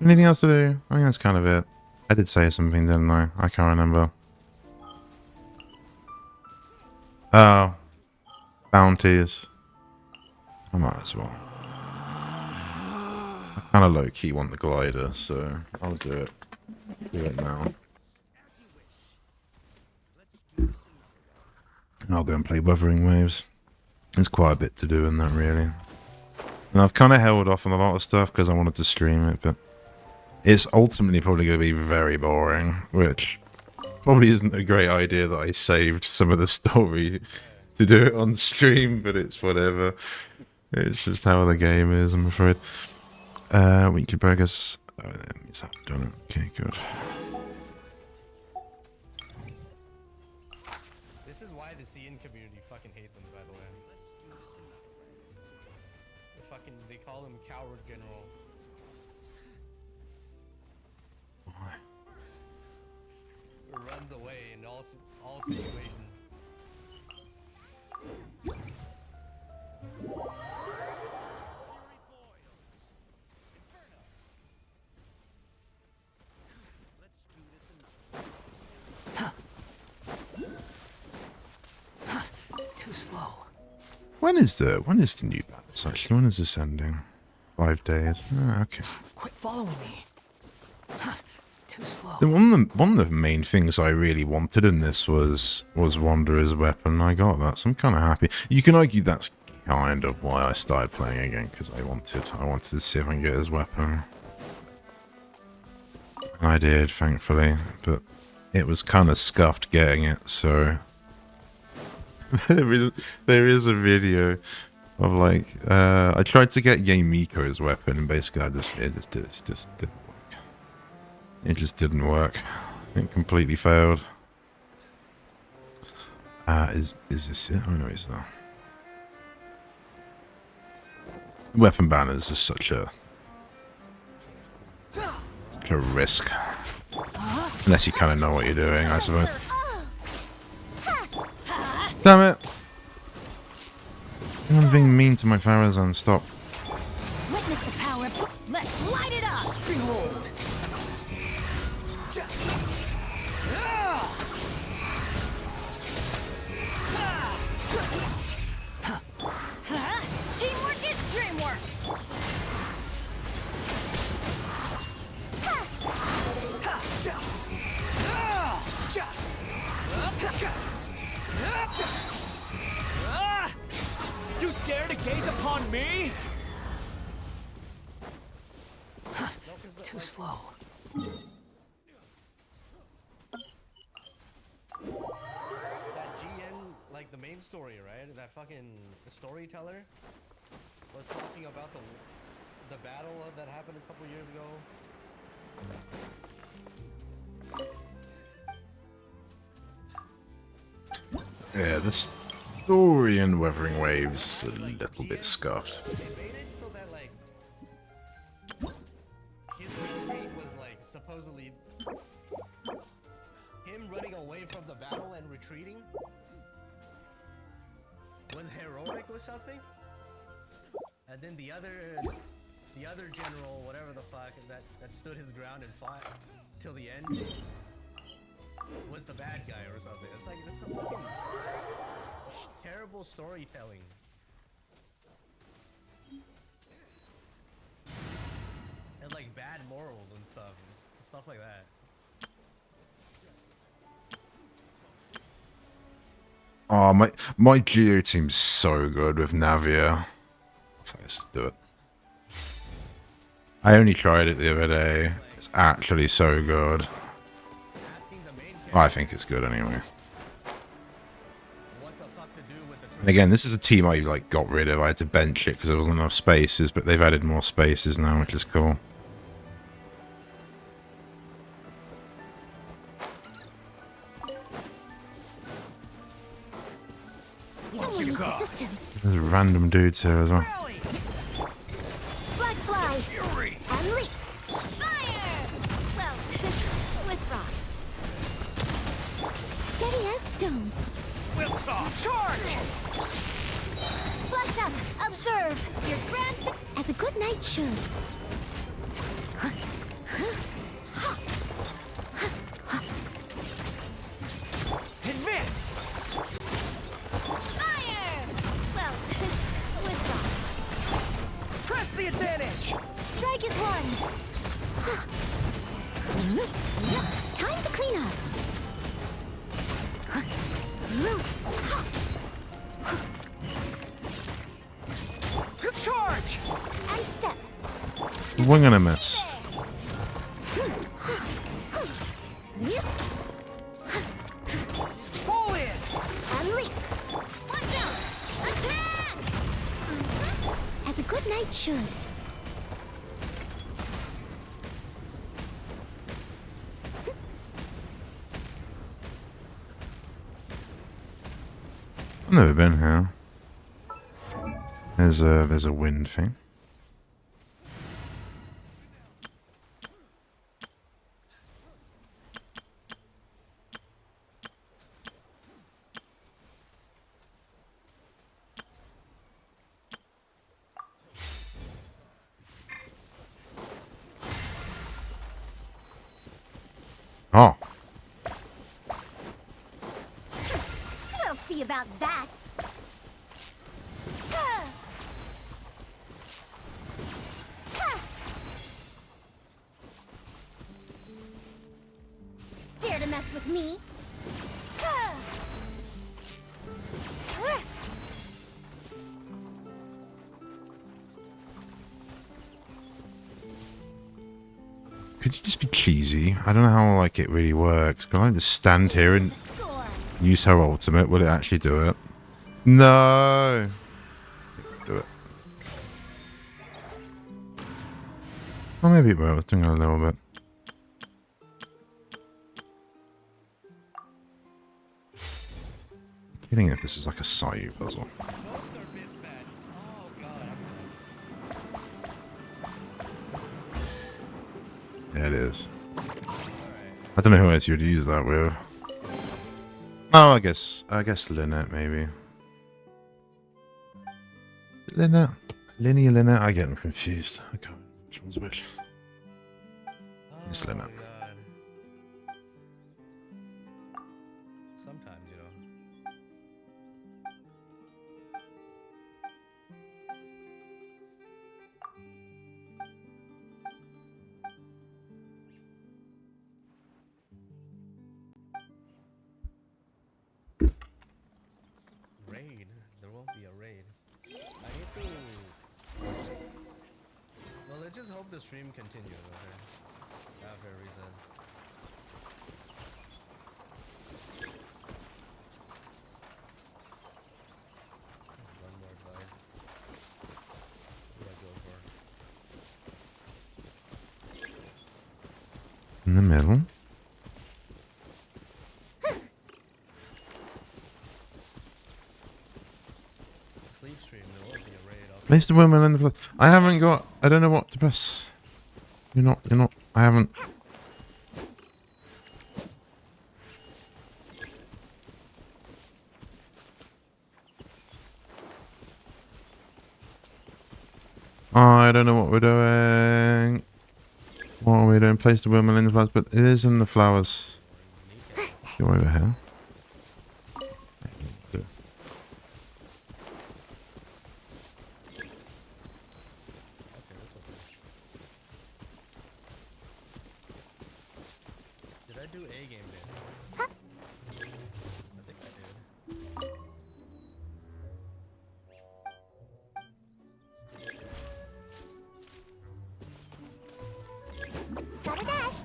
B: Anything else to do? I think that's kind of it. I did say something, didn't I? I can't remember. Oh. Bounties. I might as well. I kind of low-key want the glider, so I'll do it. Do it now. And I'll go and play Wuthering Waves. There's quite a bit to do in that, really. And I've kind of held off on a lot of stuff because I wanted to stream it, but it's ultimately probably going to be very boring, which probably isn't a great idea that I saved some of the story to do it on stream, but it's whatever. It's just how the game is, I'm afraid. Weekly progress. Oh, that means I haven't done it. Okay, good.
A: This is why the Cian community fucking hates him, by the way. They call him Coward General.
B: Why?
A: Who runs away in all situations.
C: Too slow.
B: When is the new balance actually? When is this ending? 5 days. Ah, okay.
C: Quit following me. Too slow.
B: One of the main things I really wanted in this was Wanderer's Weapon. I got that, so I'm kind of happy. You can argue that's kind of why I started playing again, because I wanted to see if I can get his weapon. I did, thankfully, but it was kind of scuffed getting it, so there is a video of like I tried to get Yamiko's weapon, and basically it just didn't work. It just didn't work. It completely failed. Is this it? Oh no, it's not. Weapon banners is such a risk. Unless you kind of know what you're doing, I suppose. Damn it! Everyone's being mean to my Farazan, stop.
D: witness the power, let's light it up.
C: Behold.
D: Teamwork is dreamwork.
C: You dare to gaze upon me? Too slow.
A: That Jiyan, like the main story, right? That fucking storyteller was talking about the battle that happened a couple years ago.
B: Yeah, Story and Wuthering Waves is a little bit scuffed.
A: They made it so that like his retreat was like supposedly him running away from the battle and retreating was heroic or something, and then the other general, whatever the fuck, that stood his ground and fought till the end was the bad guy or something. It's like, it's a fucking terrible storytelling. And like bad morals and stuff like that.
B: Oh, my Geo team's so good with Navia. Let's do it. I only tried it the other day. It's actually so good.
A: Asking the main
B: I think it's good anyway.
A: what the fuck to do with the
B: And again, this is a team I like got rid of. I had to bench it because there wasn't enough spaces, but they've added more spaces now, which is cool.
D: Someone needs assistance.
B: There's random dudes here as well.
D: Black fly. And leap. Fire! Well, with rocks. Steady as stone.
C: We'll talk. Charge!
D: Flags up. Observe. Your grand... As a good knight should.
C: Advance!
D: Fire! Well, with rocks.
C: Press the advantage!
D: Strike is one. Time to clean up.
C: Charge!
D: And step.
B: We're gonna miss.
C: Pull in!
D: And leap. Watch out! Attack! As a good knight should.
B: I've never been here. There's a wind thing. Oh,
D: We'll see about that. Dare to mess with me?
B: could you just be cheesy? I don't know how like it really works. Can I just stand here and
D: Storm.
B: use her ultimate? Will it actually do it? No. Do it. Well, maybe it will. I was doing it a little bit. I'm kidding if this is like a Sayu puzzle.
A: Both are mismatched. Oh god.
B: Yeah, it is. I don't know who else you'd use that with. Oh, I guess Lynette maybe. Lynette, Linny or Lynette? I get them confused. I can't. Which one's which? It's
A: Oh,
B: Lynette.
A: God. Sometimes, you know. Raid? There won't be a raid. I need to... Well, let's just hope the stream continues, okay? After a reason. One more guy. What do I go for?
B: In the middle. Place the woman in the flowers. I haven't got. I don't know what to press. You're not. I haven't. I don't know what we're doing. What are we doing? Place the woman in the flowers, but it is in the flowers. Go over here.
A: Did I do A game then? I think I did.
D: Gotta dash.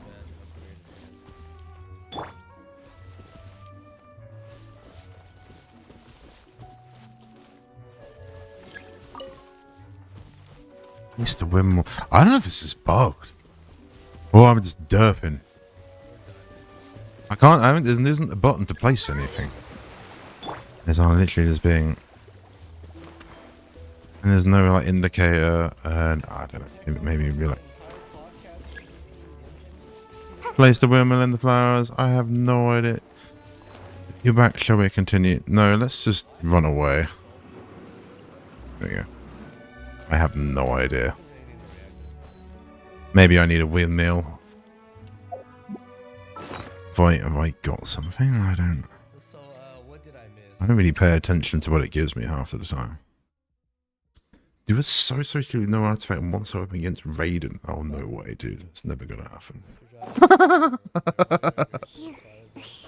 B: Used to win more. I don't know if this is bugged. Or I'm just derping. I can't. I haven't. There isn't a button to place anything. There's literally just being. And there's no like indicator. And I don't know. Maybe be like. Place the windmill in the flowers. I have no idea. You're back. Shall we continue? No. Let's just run away. There you go. I have no idea. Maybe I need a windmill. Have I got something? I don't.
A: So, what did I miss?
B: I don't really pay attention to what it gives me half of the time. There was so clearly no artifact once I went against Raiden. Oh no way, dude! It's never gonna happen.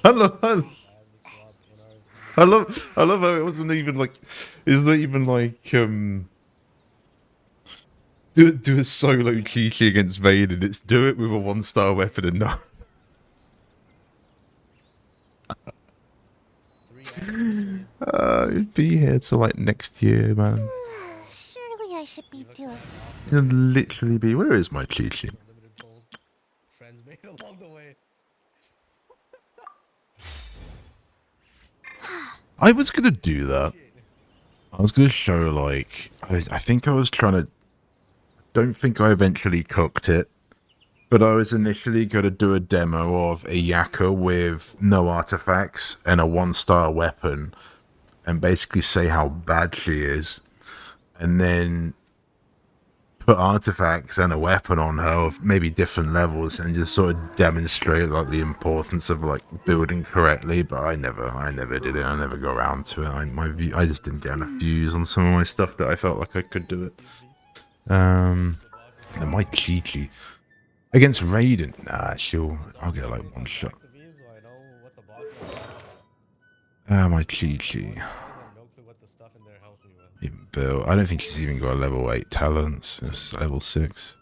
B: I love how it wasn't even like. It's not even like Do a solo Chi-Chi against Vaden. It's do it with a 1-star weapon and not. It'd be here till like next year, man.
D: Surely I should be doing.
B: It'd literally be. Where is my Chi-Chi?
A: Unlimited gold friends made along the way.
B: I was gonna do that. I was gonna show like I think I was trying to. Don't think I eventually cooked it, but I was initially gonna do a demo of a Yaka with no artifacts and a 1-star weapon, and basically say how bad she is, and then put artifacts and a weapon on her of maybe different levels and just sort of demonstrate like the importance of like building correctly. But I never did it. I never got around to it. I just didn't get enough views on some of my stuff that I felt like I could do it. And my Chi-Chi against Raiden, nah, I'll get like one shot. My Chi-Chi. Even Bill. I don't think she's even got a level 8 talents. It's level 6.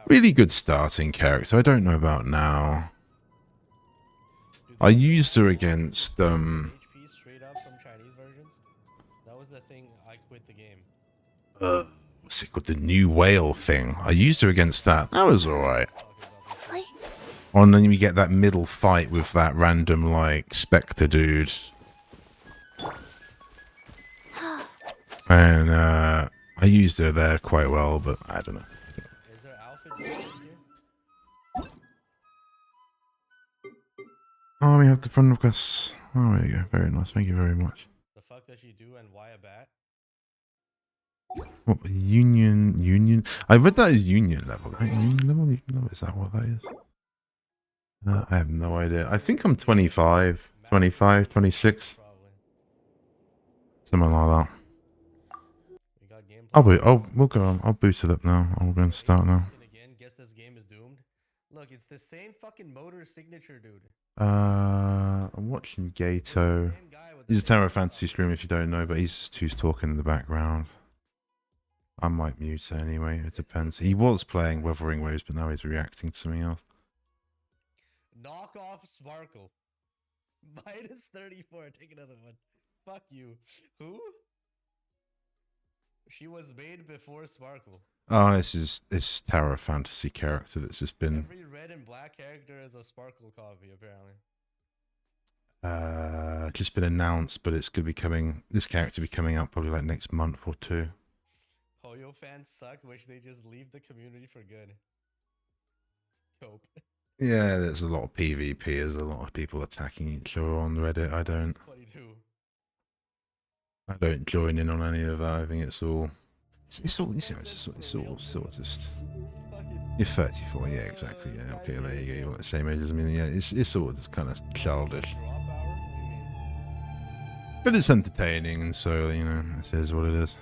B: Really good starting character. I don't know about now. I used her against
A: HP straight up from Chinese versions. That was the thing. I quit the game.
B: What's it called? The new whale thing. I used her against that. That was alright. And then you get that middle fight with that random like Spectre dude. And I used her there quite well, but I don't know.
A: Is there outfit here?
B: Oh, we have the friend requests. Oh, there you go. Very nice. Thank you very much.
A: The fuck does she do and why a bat?
B: What, Union? I read that as Union level. Union level? Is that what that is? I have no idea. I think I'm 25, 26.
A: Probably.
B: Something like that.
A: We got gameplay.
B: We'll go on. I'll boot it up now. I'll go and start now.
A: Again, guess this game is doomed. Look, it's the same fucking motor signature, dude.
B: I'm watching Gato.
A: Same guy with
B: He's a
A: the
B: Terror Fantasy streamer if you don't know, but he's just who's talking in the background. I might mute it anyway. It depends. He was playing Wuthering Waves, but now he's reacting to something else.
A: knock off Sparkle. Minus 34. Take another one. Fuck you. Who? She was made before Sparkle.
B: Oh, this Tower of Fantasy character that's just been.
A: Every red and black character is a Sparkle copy, apparently.
B: Just been announced, but it's gonna be coming. This character will be coming out probably like next month or two.
A: Poyo fans suck. Wish they just leave the community for good. Cope.
B: Yeah, there's a lot of PvP. There's a lot of people attacking each other on Reddit. I don't
A: 22.
B: join in on any of that. I think it's all. It's all. It's all sort of just. You're 34, yeah, exactly. Yeah, okay, there you go. You're like the same age as me. Yeah, it's all just kind of childish, but it's entertaining, and so you know, it is what it is.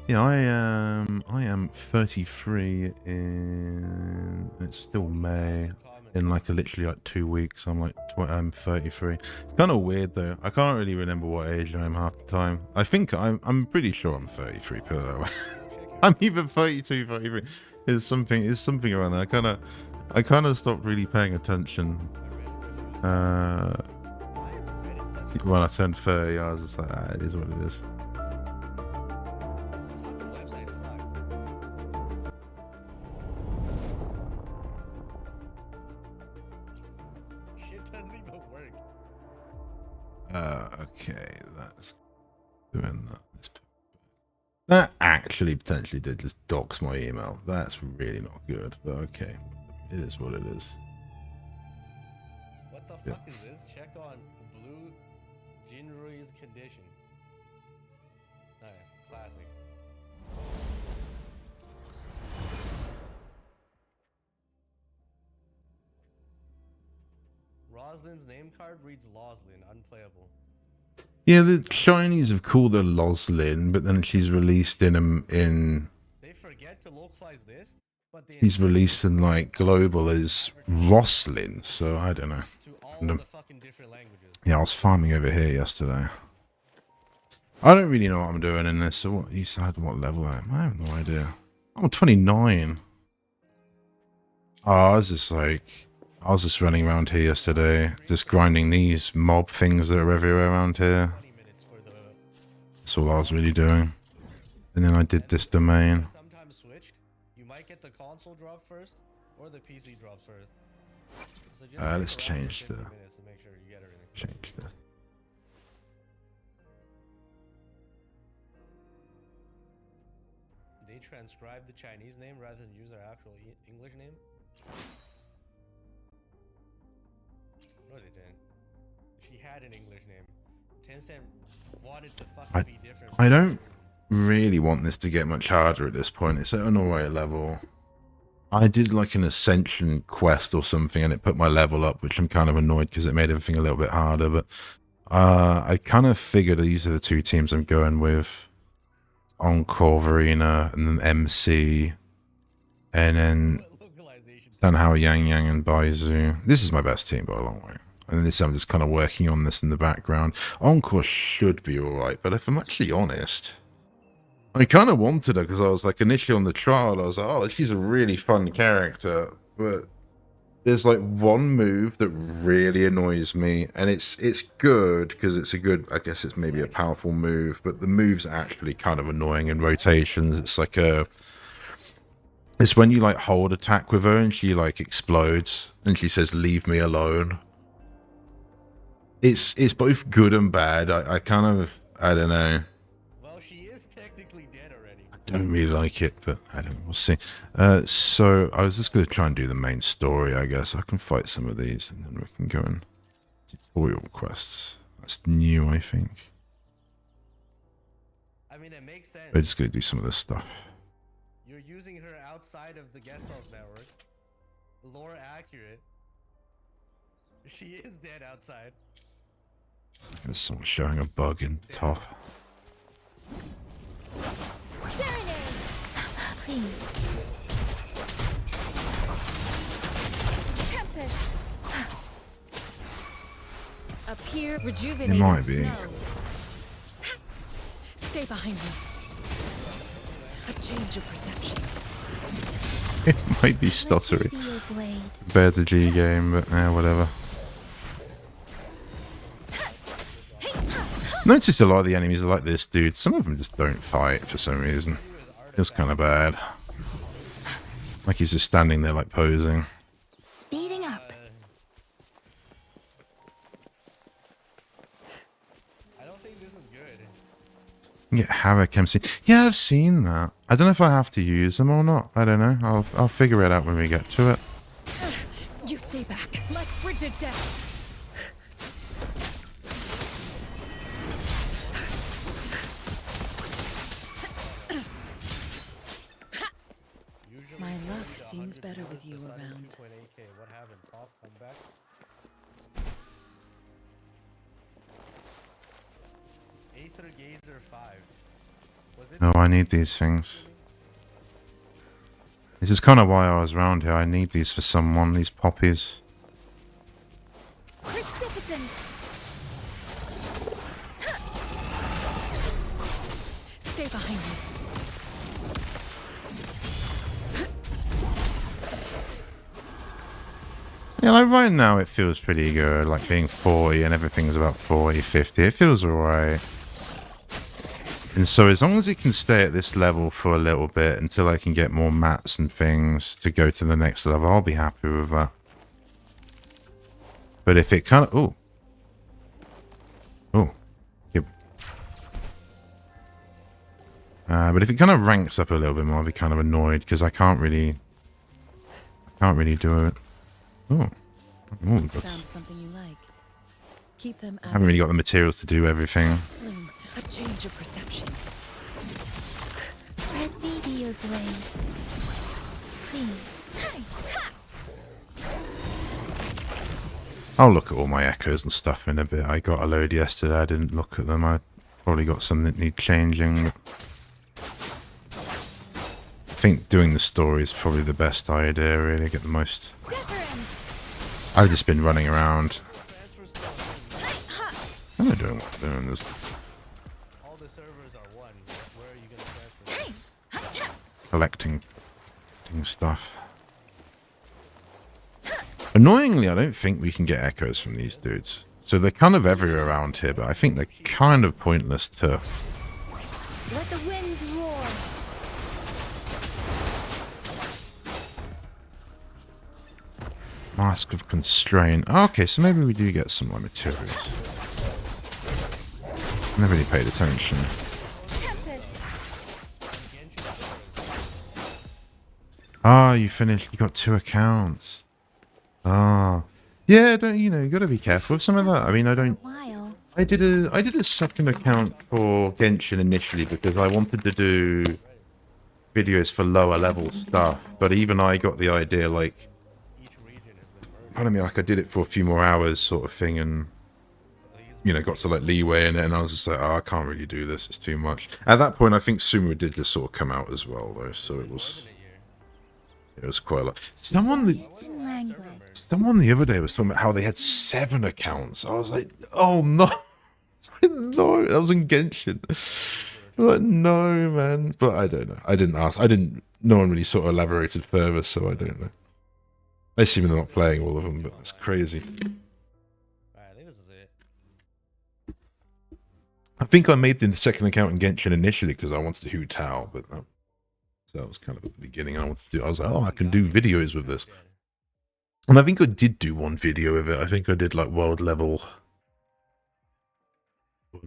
B: Yeah, I am 33 in. It's still May. In like literally like 2 weeks, I'm 33. It's kind of weird though. I can't really remember what age I am half the time. I think I'm pretty sure I'm 33. Put it that way. I'm either 32, 33. It's something around there. I kind of stopped really paying attention. When I turned 30, I was just like, it is what it is. Okay, that's doing that. That actually potentially did just dox my email. That's really not good, but okay. It is what it is.
A: What the fuck is this? Check on Blue Jinrui's condition. Nice. Classic. Roslin's name card reads Loslin, unplayable.
B: Yeah, the Chinese have called her Loslin, but then she's released in
A: They forget to localize this, but they
B: she's released in like global as Roslin, so I don't know.
A: to all the fucking different languages.
B: Yeah, I was farming over here yesterday. I don't really know what I'm doing in this, so what you said, what level I am? I have no idea. I'm 29. Oh, I was just running around here yesterday, just grinding these mob things that are everywhere around here.
A: 20 minutes for the
B: That's all I was really doing. And then I did this domain.
A: sometimes switched. You might get the console drop first or the PC drops first. So just
B: Let's
A: stick around for
B: change
A: 50
B: the-
A: minutes to make sure you get everything.
B: Change this.
A: They transcribed the Chinese name rather than use their actual English name? No, they didn't. She had an English name. Tencent wanted to fucking be different.
B: I don't really want this to get much harder at this point. It's at an alright level. I did like an ascension quest or something and it put my level up, which I'm kind of annoyed because it made everything a little bit harder, but I kind of figured these are the two teams I'm going with. Encore Arena and then MC and then Sanhao, Yang Yang and Baizu. This is my best team by a long way. And this I'm just kind of working on this in the background. Encore should be alright, but if I'm actually honest, I kind of wanted her because I was like initially on the trial, I was like, oh, she's a really fun character, but there's like one move that really annoys me, and it's good because it's a good, I guess it's maybe a powerful move, but the move's actually kind of annoying in rotations. It's like it's when you like hold attack with her and she like explodes and she says, leave me alone. It's both good and bad. I kind of, I don't know.
A: Well, she is technically dead already.
B: I don't really like it, but I don't know. We'll see. So I was just going to try and do the main story, I guess. I can fight some of these and then we can go and tutorial quests. That's new, I think.
A: I mean, it makes sense.
B: We're just going to do some of this stuff.
A: You're using her outside of the guest house network. Lore accurate. She is dead outside.
B: There's someone showing a bug in top.
D: Please.
E: Tempest.
C: Appear
B: It
C: rejuvenated
B: might be.
C: snow. Stay behind me. A change of perception.
B: It might be stuttery
D: Be your blade.
B: compared to G game, but whatever. Noticed a lot of the enemies are like this dude. Some of them just don't fight for some reason. Feels kind of bad. Like he's just standing there like posing. Yeah, Havoc MC. Yeah, I've seen that. I don't know if I have to use them or not. I don't know. I'll figure it out when we get to it.
C: You stay back, like frigid death. My luck seems better with you around.
A: What happened? Pop, I'm back. Aether Gazer 5. Was it?
B: Oh, I need these things. This is kind of why I was around here. I need these for someone, these poppies.
D: Precipitant.
C: Stay behind me.
B: Yeah, like right now it feels pretty good. Like being 40 and everything's about 40, 50. It feels alright. And so as long as it can stay at this level for a little bit until I can get more mats and things to go to the next level, I'll be happy with that. But if it kind of... Oh. Yep. But if it kind of ranks up a little bit more, I'll be kind of annoyed because I can't really do it. Oh.
C: Found something you like. Keep them
B: I haven't really got the materials to do everything.
C: a change of perception.
D: Let me be your blade. Please.
B: I'll look at all my echoes and stuff in a bit. I got a load yesterday. I didn't look at them. I probably got some that need changing. But I think doing the story is probably the best idea, really. Get the most... I've just been running around. I'm not doing what I'm doing. This.
A: All the servers are one. Where are you gonna transfer?
B: Collecting stuff. Annoyingly, I don't think we can get echoes from these dudes. So they're kind of everywhere around here, but I think they're kind of pointless to...
D: Let the winds roar.
B: Mask of Constraint. Oh, okay, so maybe we do get some more materials. Never really paid attention. Ah, you finished. You got 2 accounts. Ah, yeah. Don't you know? You got to be careful with some of that. I mean, I don't.
D: While.
B: I did a second account for Genshin initially because I wanted to do videos for lower level stuff. But even I got the idea, like, pardon me, like I did it for a few more hours, sort of thing, and you know, got to like leeway in it, and I was just like, oh, I can't really do this. It's too much. At that point, I think Sumo did just sort of come out as well, though, so it was quite a lot. Someone the other day was talking about how they had 7 accounts. I was like, oh no, no, that was in Genshin. I was like, no, man. But I don't know. I didn't ask. No one really sort of elaborated further, so I don't know. I assume they're not playing all of them, but that's crazy.
A: Alright, I think this is it.
B: I think I made the second account in Genshin initially because I wanted to Hu Tao, but that was kind of at the beginning. I was like, oh, I can do videos with this. And I think I did do one video of it. I think I did like world level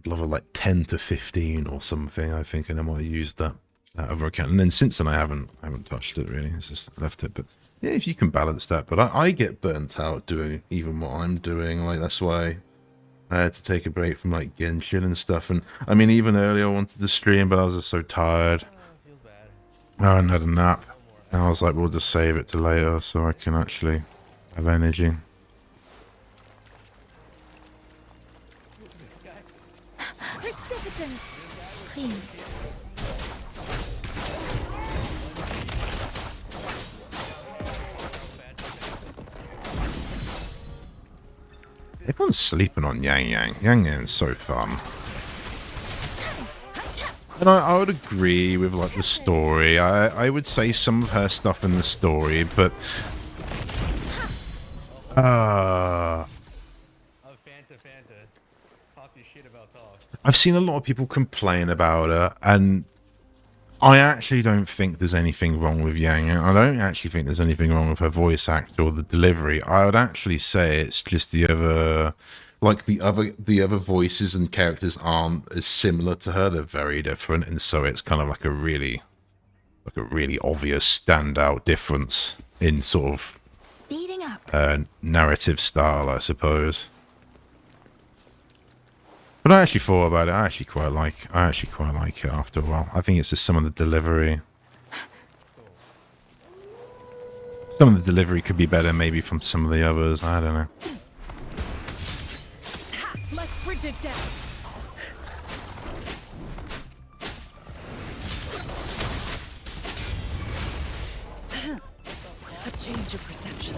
B: like 10 to 15 or something, I think, and then I used that other account. And then since then I haven't touched it really. It's just left it. But yeah, if you can balance that. But I get burnt out doing even what I'm doing. Like that's why I had to take a break from like Genshin and stuff. And I mean, even earlier I wanted to stream, but I was just so tired. I hadn't had a nap. And I was like, we'll just save it to later so I can actually have energy.
D: Precipitant. Please.
B: Everyone's sleeping on Yang Yang. Yang Yang's so fun. And I would agree with like the story. I would say some of her stuff in the story, but
A: Fanta. Talk your shit about talk.
B: I've seen a lot of people complain about her, and I actually don't think there's anything wrong with Yang. I don't actually think there's anything wrong with her voice act or the delivery. I would actually say it's just the other like the other voices and characters aren't as similar to her. They're very different, and so it's kind of like a really obvious standout difference in sort of
C: Speeding up.
B: narrative style, I suppose. But I actually thought about it. I actually quite like it after a while. I think it's just some of the delivery. Some of the delivery could be better, maybe from some of the others. I don't know.
E: Like frigid death.
C: A change of perception.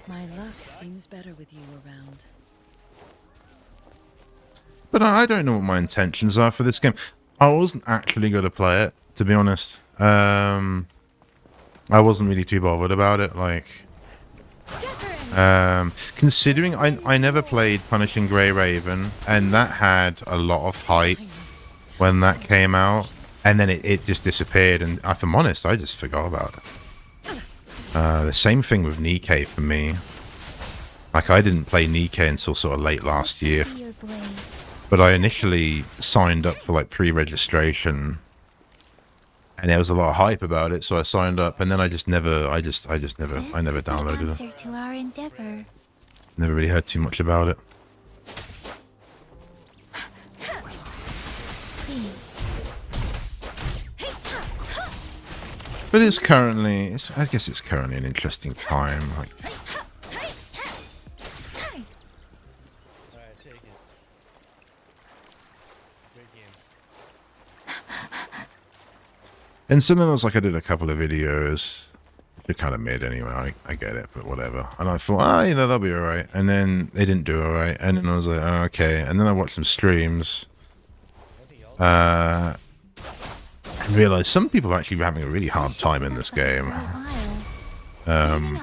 C: My luck seems better with you around.
B: But I don't know what my intentions are for this game. I wasn't actually going to play it, to be honest. I wasn't really too bothered about it. Like, considering I never played Punishing Grey Raven, and that had a lot of hype when that came out, and then it just disappeared. And if I'm honest, I just forgot about it. The same thing with Nikkei for me. Like, I didn't play Nikkei until sort of late last year.
D: Your blade.
B: But I initially signed up for like pre-registration, and there was a lot of hype about it, so I signed up, and then I never downloaded it.
D: Answer to our endeavor.
B: Never really heard too much about it. But it's currently, I guess it's currently an interesting time. Like,
A: Alright, take it. Great game.
B: and something else, like I did a couple of videos. They're kind of mid anyway. I get it, but whatever. And I thought, they'll be alright. And then they didn't do alright. And then I was like, oh, okay. And then I watched some streams. And realized some people are actually having a really hard time in this game. And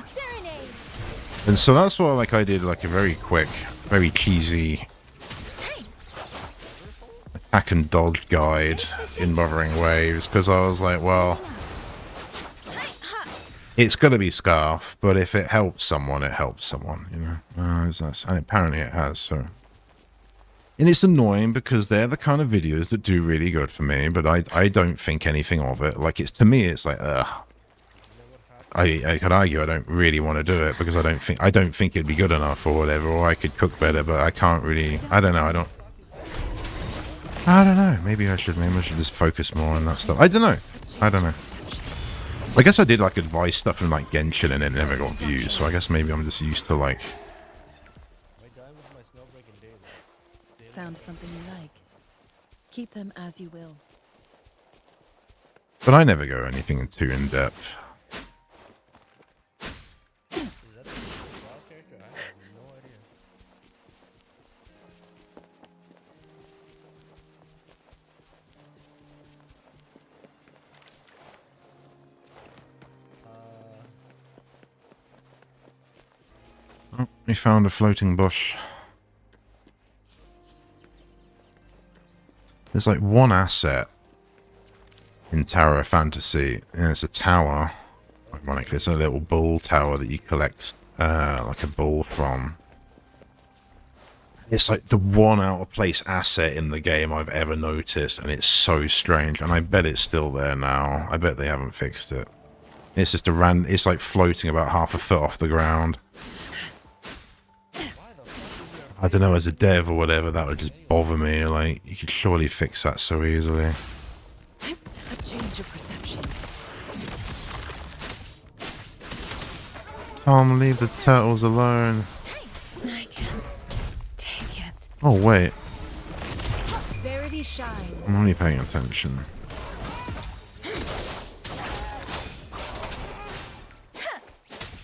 B: so that's why, like, I did like a very quick, very cheesy attack and dodge guide in Wuthering Waves, because I was like, well, it's gonna be Scarf, but if it helps someone, it helps someone, you know. And apparently it has. So, and it's annoying because they're the kind of videos that do really good for me, but I don't think anything of it. Like, to me, it's like, ugh. I could argue I don't really want to do it because I don't think it'd be good enough or whatever, or I could cook better, but I can't really. I don't know. I don't know. Maybe I should just focus more on that stuff. I don't know. I guess I did like advice stuff in like Genshin and it never got views, so I guess maybe I'm just used to like.
C: Found something you like. Keep them as you will.
B: But I never go anything too in depth. Oh, we found a floating bush. There's like one asset in Tower of Fantasy, and it's a tower. Ironically, it's a little bull tower that you collect like a bull from. It's like the one out of place asset in the game I've ever noticed, and it's so strange, and I bet it's still there now. I bet they haven't fixed it. It's just it's like floating about half a foot off the ground. I don't know, as a dev or whatever, that would just bother me. Like, you could surely fix that so easily.
C: A change of perception.
B: Tom, leave the turtles alone.
C: I can't take it.
B: Oh, wait.
E: Verity shines.
B: I'm only paying attention.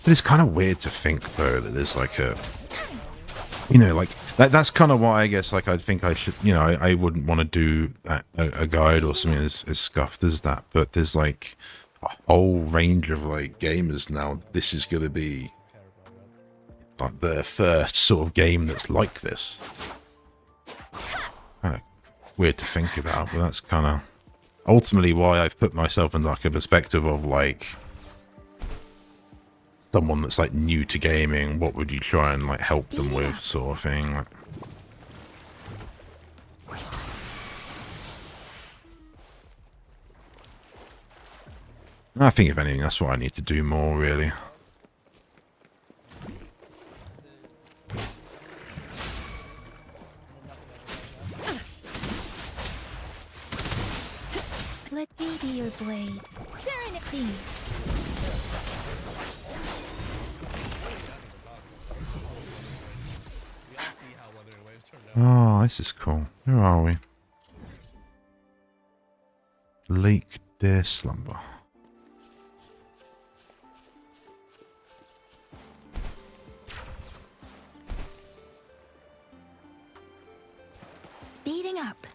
B: But it's kind of weird to think, though, that there's like a... You know, like, that's kind of why I guess, like, I think I should, you know, I wouldn't want to do a guide or something as scuffed as that, but there's, like, a whole range of, like, gamers now. This is going to be, like, their first sort of game that's like this. Kind of weird to think about, but that's kind of... ultimately why I've put myself in like a perspective of like someone that's like new to gaming. What would you try and like help them with, sort of thing. Like, I think if anything, that's what I need to do more, really.
D: Let me be your blade. Serenity.
A: We all see how Wuthering Waves turned out.
B: Oh, this is cool. Where are we? Lake Deer Slumber.
D: Speeding up.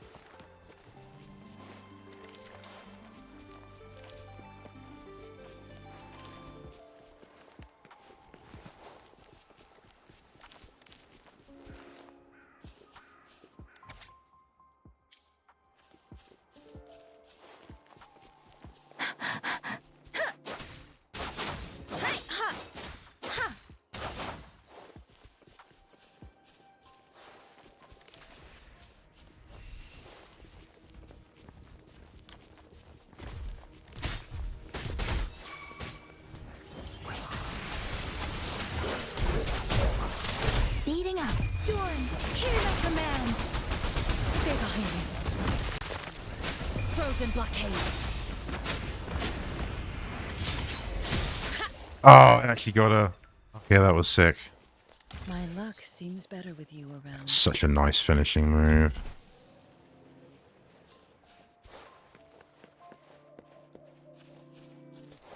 D: Speeding up.
E: Storm, hear my command. Stay behind me. Frozen blockade.
B: Oh, I actually got a... Okay, that was sick.
C: My luck seems better with you around.
B: Such a nice finishing move.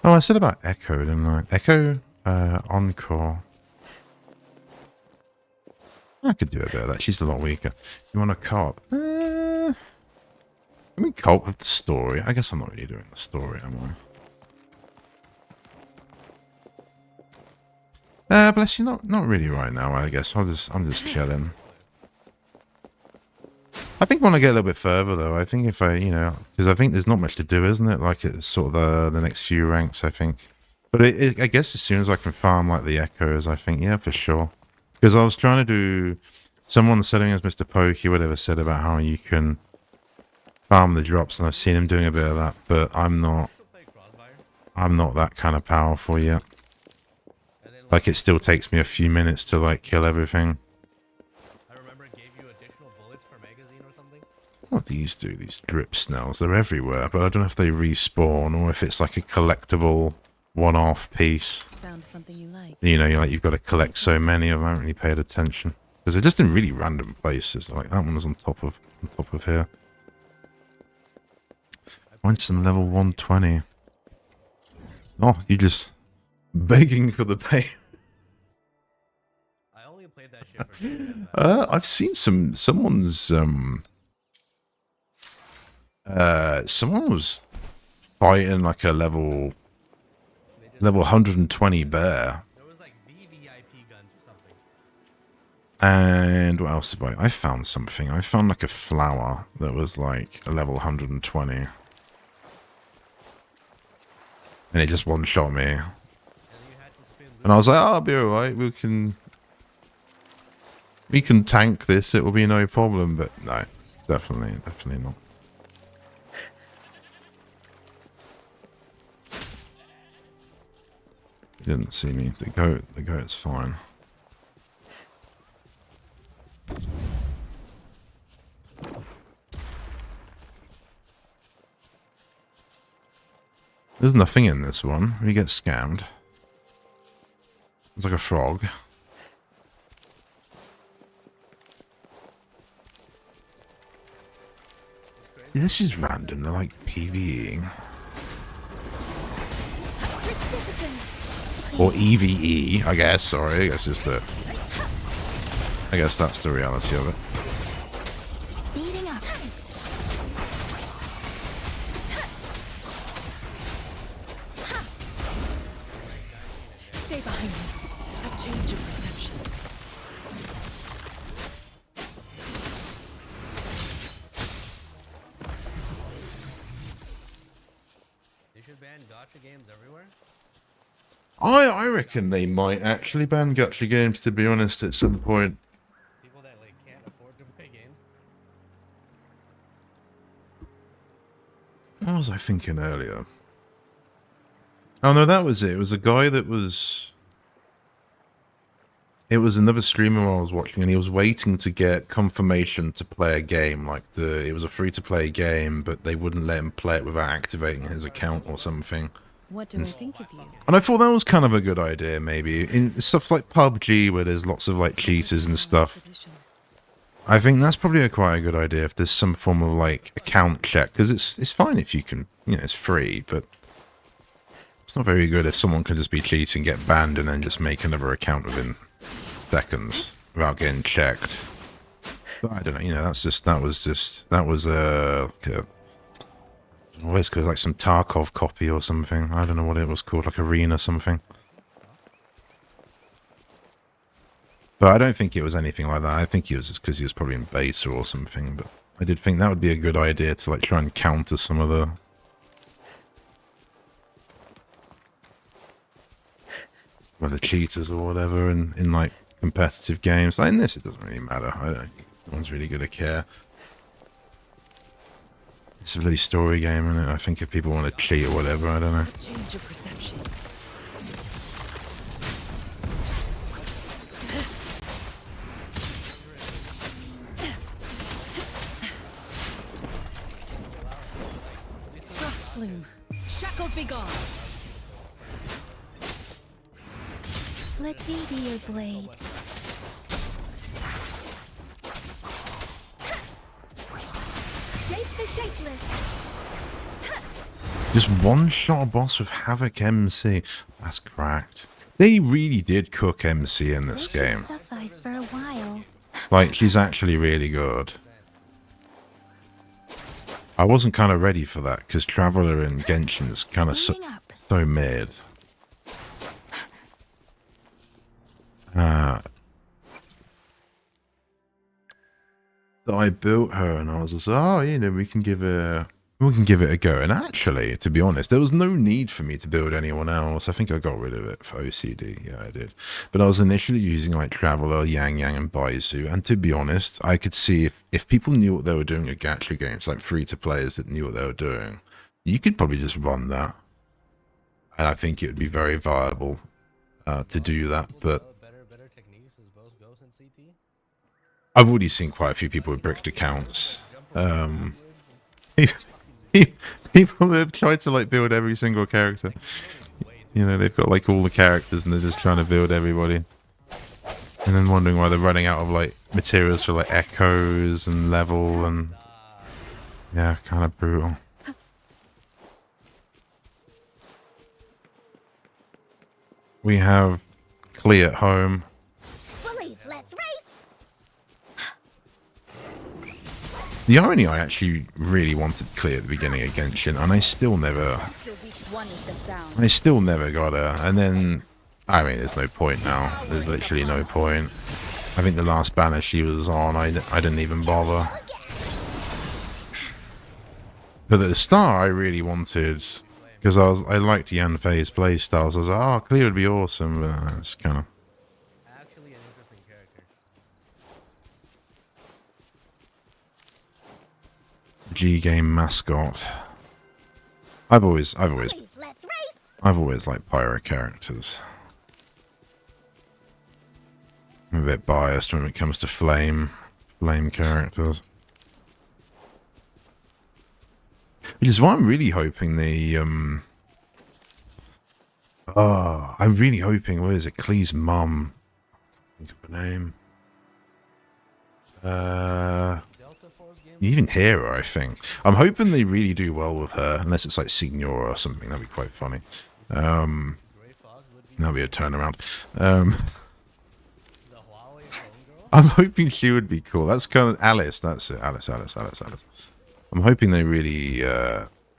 B: Oh, I said about Echo, didn't I? Echo, Encore. I could do a bit of that. She's a lot weaker. You want to co-op? Let me co-op with the story. I guess I'm not really doing the story, am I? Bless you. Not really right now. I guess I'm just chilling. I think when I get a little bit further, though, I think if because I think there's not much to do, isn't it? Like it's sort of the next few ranks, I think. But I guess as soon as I can farm like the echoes, I think yeah, for sure. Because I was trying to do, someone selling as Mr. Pokey, whatever, said about how you can farm the drops, and I've seen him doing a bit of that, but I'm not that kind of powerful yet. Like it still takes me a few minutes to like kill everything.
A: I remember it gave you additional bullets per magazine or something.
B: What these do, these drip snails, they're everywhere, but I don't know if they respawn or if it's like a collectible one-off piece.
C: Found something you like.
B: You know, you've got to collect so many of them. I haven't really paid attention because they're just in really random places. Like that one was on top of here. Find some level 120. Oh, you just begging for the pay.
A: I only played that shit for shit.
B: I've seen someone's someone was fighting like a level 120 bear.
A: There was like VVIP guns or something.
B: And what else have I found something. I found like a flower that was like a level 120. And it just one-shot me.
A: And you had to spin
B: And I was like, oh, I'll be alright, we can tank this, it will be no problem. But no, definitely not. He didn't see me. The goat's fine. There's nothing in this one. We get scammed. It's like a frog. This is random. They're like PvEing. Or EVE, I guess. Sorry, I guess that's the reality of it.
D: Speeding up.
E: Stay behind me. A change of perception.
A: gacha games everywhere?
B: I reckon they might actually ban gacha games, to be honest, at some point.
A: People that like can't afford to play games.
B: What was I thinking earlier? Oh no, that was it. It was a guy that was... It was another streamer I was watching, and he was waiting to get confirmation to play a game. Like, it was a free-to-play game, but they wouldn't let him play it without activating his account or something.
C: What do I think of you?
B: And I thought that was kind of a good idea, maybe. In stuff like PUBG, where there's lots of, like, cheaters and stuff. I think that's probably quite a good idea if there's some form of, like, account check. Because it's fine if you can, you know, it's free, but... It's not very good if someone can just be cheating, get banned, and then just make another account within seconds without getting checked. But I don't know, you know, that was what's called, like some Tarkov copy or something. I don't know what it was called, like Arena something. But I don't think it was anything like that. I think it was just because he was probably in beta or something. But I did think that would be a good idea to like try and counter some of the cheaters or whatever in like competitive games. Like in this, it doesn't really matter. I don't think no one's really gonna care. It's a bloody story game, isn't it? I think if people want to cheat or whatever, I don't know.
C: Change your perception. Frost bloom. Shackles be gone.
D: Let me be your blade. Shape the shapeless.
B: Just one shot a boss with Havoc MC. That's cracked. They really did cook MC in this game.
D: Suffice for a while.
B: Like, she's actually really good. I wasn't kind of ready for that, because Traveler in Genshin is kind of so mid. So I built her, and I was just, oh, you know, we can give it a go. And actually, to be honest, there was no need for me to build anyone else. I think I got rid of it for OCD. Yeah, I did. But I was initially using like Traveler, Yang, and Baizu. And to be honest, I could see if people knew what they were doing at gacha games, like free-to-players that knew what they were doing, you could probably just run that. And I think it would be very viable to do that. But
A: Better techniques as both Ghost and CT.
B: I've already seen quite a few people with bricked accounts. People have tried to like build every single character. You know, they've got like all the characters and they're just trying to build everybody. And then wondering why they're running out of like materials for like echoes and level and... Yeah, kind of brutal. We have Klee at home.
D: Bullies, let's race.
B: The irony, I actually really wanted Klee at the beginning of Genshin, and I still never got her. And then, I mean, there's no point now. There's literally no point. I think the last banner she was on, I didn't even bother. But at the start, I really wanted, because I liked Yan Fei's playstyle, so I was like, oh, Klee would be awesome, but it's kind of...
A: Actually, an interesting character.
B: G game mascot. I've always
D: Bullies, let's race.
B: liked pyro characters. I'm a bit biased when it comes to flame characters. Which is why I'm really hoping the I'm really hoping, what is it, Klee's mum? Think of her name. You even hear her, I think. I'm hoping they really do well with her, unless it's like Signora or something. That'd be quite funny. That'd be a turnaround. I'm hoping she would be cool. That's kind of Alice. That's it. Alice. I'm hoping they really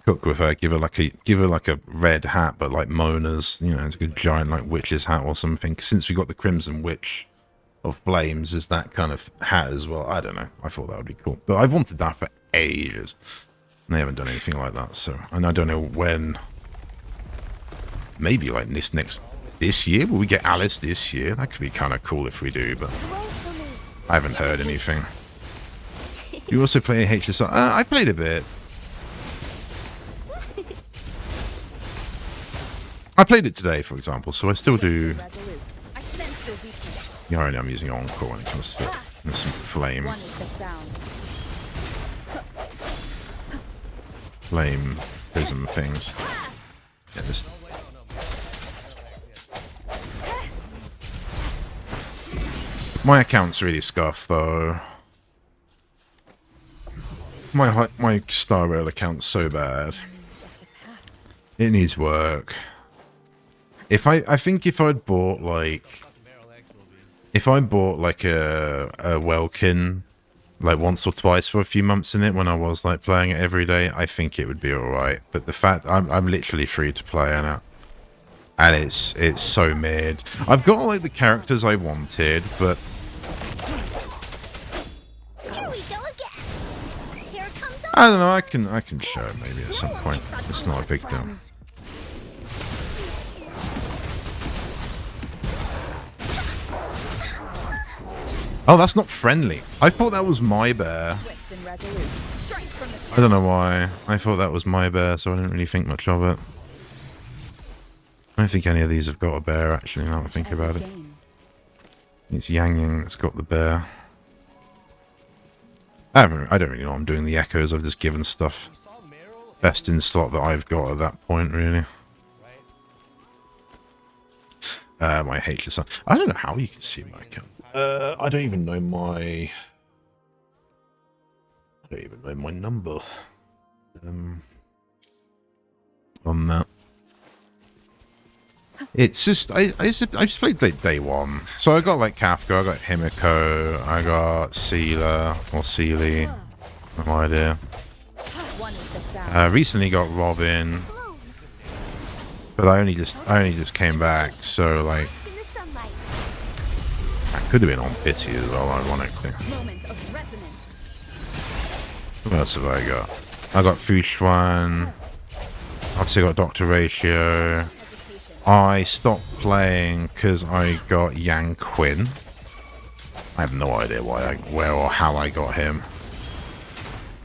B: cook with her. Give her like a red hat, but like Mona's. You know, it's a good giant like witch's hat or something. Since we got the Crimson Witch of Flames, is that kind of hat as well. I don't know. I thought that would be cool, but I've wanted that for ages. And they haven't done anything like that. So, and I don't know when maybe like this year. Will we get Alice this year? That could be kind of cool if we do, but I haven't heard anything. Do you also play HSR? I played a bit. I played it today, for example, so I still do.
E: I sense your weakness.
B: Yeah, only I'm using Encore when it comes to some flame.
E: One is the sound.
B: Flame prism things. Yeah, this. My account's really scuffed though. My Star Rail account's so bad. It needs work. I think if I'd bought like a Welkin like once or twice for a few months in it when I was like playing it every day, I think it would be alright. But the fact I'm literally free to play in it. And it's so mid. I've got like the characters I wanted, but
D: Here we go again. Here comes
B: I don't know, I can show it maybe at some point. It's not a big deal. Oh, that's not friendly. I thought that was my bear.
E: Swift and resolute. Strength from the
B: I don't know why. I thought that was my bear, so I didn't really think much of it. I don't think any of these have got a bear, actually, now that I think about it. It's Yang that's got the bear. I don't really know what I'm doing the echoes. I've just given stuff best in slot that I've got at that point, really. My HSR. I don't know how you can see my account. I don't even know my number. On that. It's just I just played day one. So I got like Kafka, I got Himiko, I got Seela or Seely. No idea.
E: one is the sound.
B: Recently got Robin. But I only just came back, so like
D: in the sunlight.
B: I could have been on Pity as well, ironically.
E: Moment of resonance.
B: What else have I got? I got Fushwan. Obviously got Dr. Ratio. I stopped playing because I got Yang Quinn. I have no idea where or how I got him.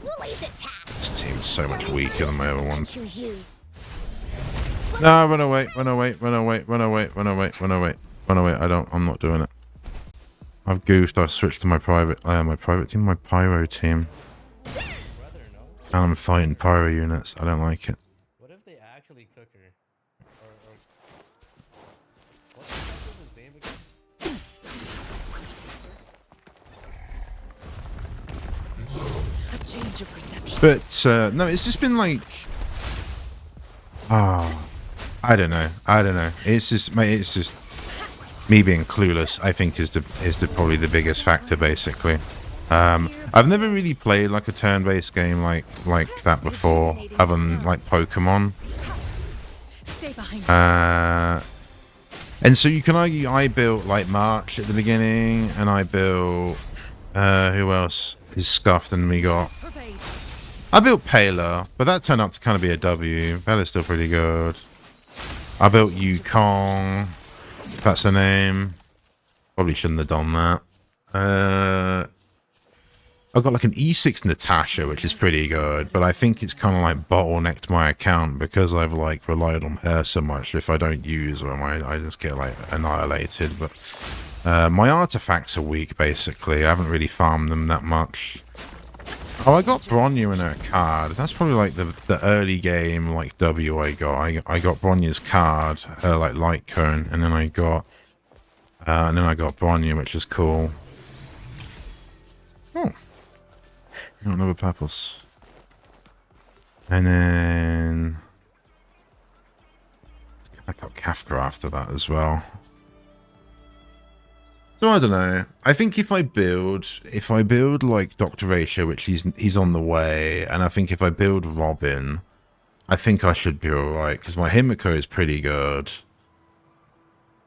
D: Woolly's attack.
B: This team's so much weaker than my other ones.
D: Choose you.
B: No, run away, run away, run away, run away, run away, run away, run away. I'm not doing it. I've goofed. I've switched to my private team, my pyro team. And I'm fighting pyro units. I don't like it.
A: What if they actually cook her? What's his name again?
E: A change of perception.
B: But no, it's just been like, I don't know. It's just me being clueless. I think is probably the biggest factor, basically. I've never really played like a turn-based game like that before, other than like Pokemon.
E: Stay behind me.
B: And so you can argue I built like March at the beginning, and I built who else is scuffed, and we got.
E: Pervade.
B: I built Paler, but that turned out to kind of be a W. Paler's still pretty good. I built Yukong. If that's the name. Probably shouldn't have done that. I've got like an E6 Natasha, which is pretty good, but I think it's kind of like bottlenecked my account because I've like relied on her so much. If I don't use her, I just get like annihilated. But my artifacts are weak, basically. I haven't really farmed them that much. Oh, I got Bronya in her card. That's probably like the early game like W I got. I got Bronya's card, her like light cone, and then I got Bronya, which is cool. Oh. Another purples. And then I got Kafka after that as well. So I don't know. I think if I build like Dr. Ratio, which he's on the way, and I think if I build Robin, I think I should be alright, because my Himiko is pretty good.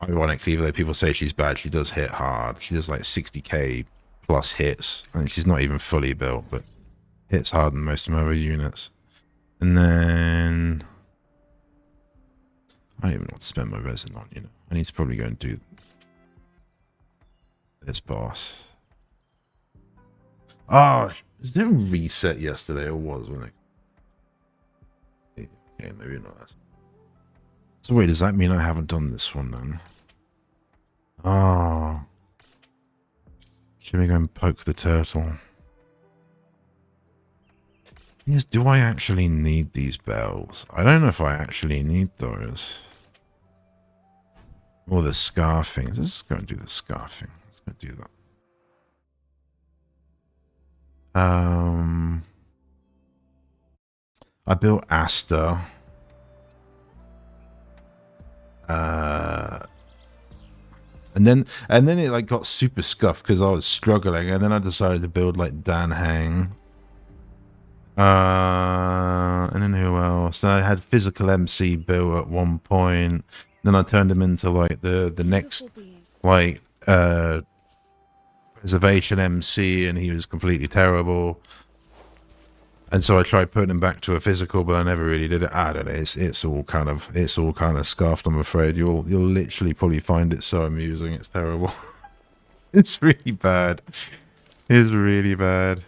B: Ironically, though people say she's bad, she does hit hard. She does like 60k plus hits. I mean, she's not even fully built, but hits hard than most of my other units. And then I don't even know what to spend my resin on, you know. I need to probably go and do this boss. Oh, is there a reset yesterday or wasn't it? Okay, maybe not. So wait, does that mean I haven't done this one then? Oh. Should we go and poke the turtle? Yes, do I actually need these bells? I don't know if I actually need those. Or the scarfing. Let's go and do the scarfing. Let's go do that. I built Asta. And then it like got super scuffed because I was struggling, and then I decided to build like Dan Hang. And then who else? Then I had Physical MC built at one point. Then I turned him into like the next like Preservation MC, and he was completely terrible. And so I tried putting him back to a physical, but I never really did it. I don't know. It's all kind of scuffed. I'm afraid you'll literally probably find it so amusing. It's terrible. It's really bad. It's really bad.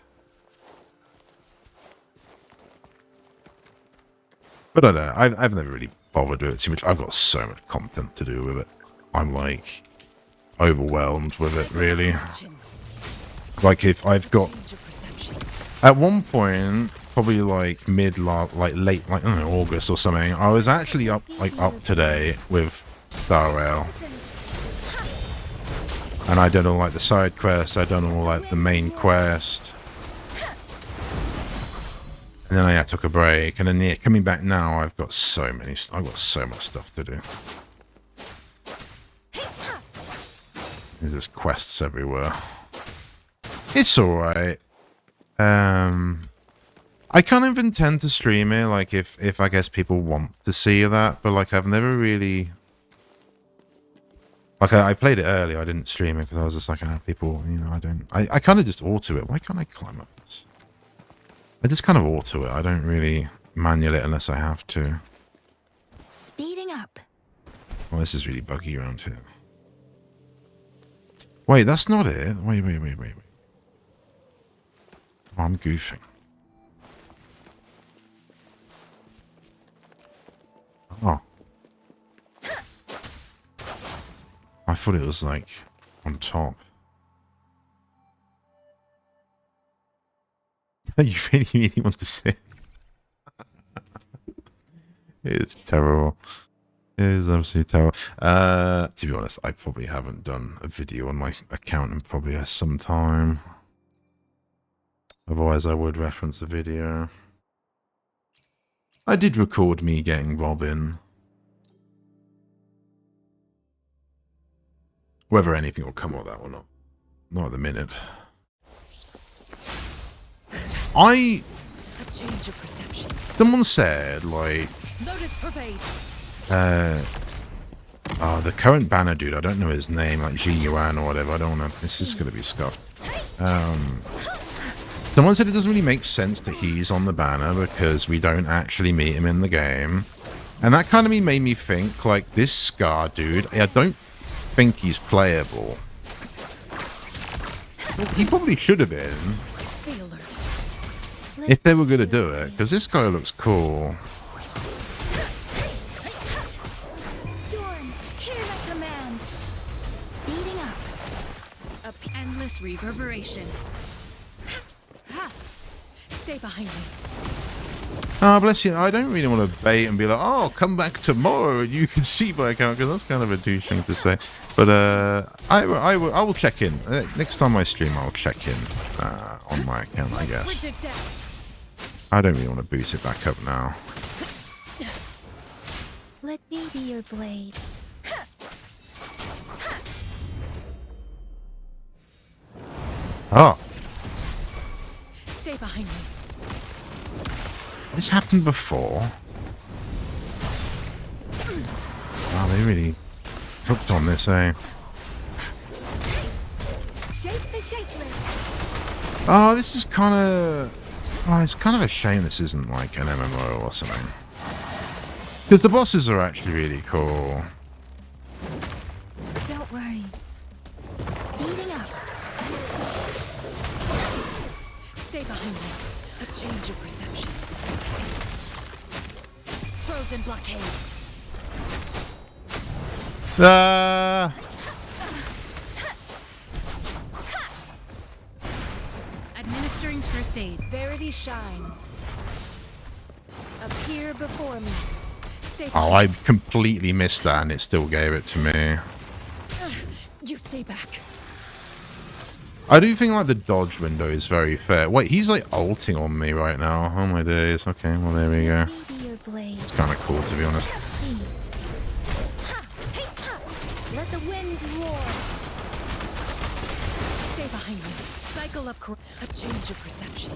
B: But I don't know. I've never really bothered with it too much. I've got so much content to do with it. I'm like overwhelmed with it, really. Like if I've got at one point, probably like late, like I don't know, August or something, I was actually up today with Star Rail. And I done all like the side quests, I done all like the main quest. And then I took a break, and then coming back now, I've got so much stuff to do. There's just quests everywhere. It's alright. I kind of intend to stream it, like if I guess people want to see that, but like I've never really, like I played it earlier, I didn't stream it because I was just like, people, you know, I kind of just auto it. Why can't I climb up this? I just kind of auto it. I don't really manual it unless I have to.
D: Speeding up.
B: Well, this is really buggy around here. Wait, that's not it. Wait. Oh, I'm goofing. Oh. I thought it was like on top. You really want to see it? It's terrible. It is absolutely terrible. To be honest, I probably haven't done a video on my account in probably some time. Otherwise, I would reference the video. I did record me getting Robin. Whether anything will come of that or not. Not at the minute.
E: A change of perception.
B: Someone said, like...
E: Notice pervade.
B: The current banner dude, I don't know his name, like Jiyan or whatever, I don't know. This is going to be scuffed. Someone said it doesn't really make sense that he's on the banner because we don't actually meet him in the game. And that kind of made me think, like, this Scar dude, I don't think he's playable. He probably should have been. If they were going to do it, because this guy looks cool.
D: Storm, hear my command. Speeding up.
E: Endless reverberation. Ha! Stay behind me.
B: Ah, bless you. I don't really want to bait and be like, oh, come back tomorrow and you can see my account, because that's kind of a douche thing to say. But I will check in. Next time I stream, I'll check in on my account, I guess. I don't really want to boost it back up now.
D: Let me be your blade.
B: Oh,
E: Stay behind me.
B: this happened before. Wow, they really hooked on this, eh?
D: Shake the shapeless.
B: Oh, this is kind of... Oh, it's kind of a shame this isn't like an MMO or something. Because the bosses are actually really cool.
C: Don't worry. Speeding up.
E: Stay behind me. A change of perception. Frozen blockade.
C: Administering first aid.
E: Verity shines. Appear before me. Stay
B: Oh,
E: behind.
B: I completely missed that and it still gave it to me.
E: You stay back.
B: I do think like the dodge window is very fair. Wait, he's like ulting on me right now. Oh my days. Okay, well there we go.
D: Maybe your blade.
B: It's kind of cool to be honest.
D: Let the winds roar.
E: Stay behind me. Cycle of a change of perception.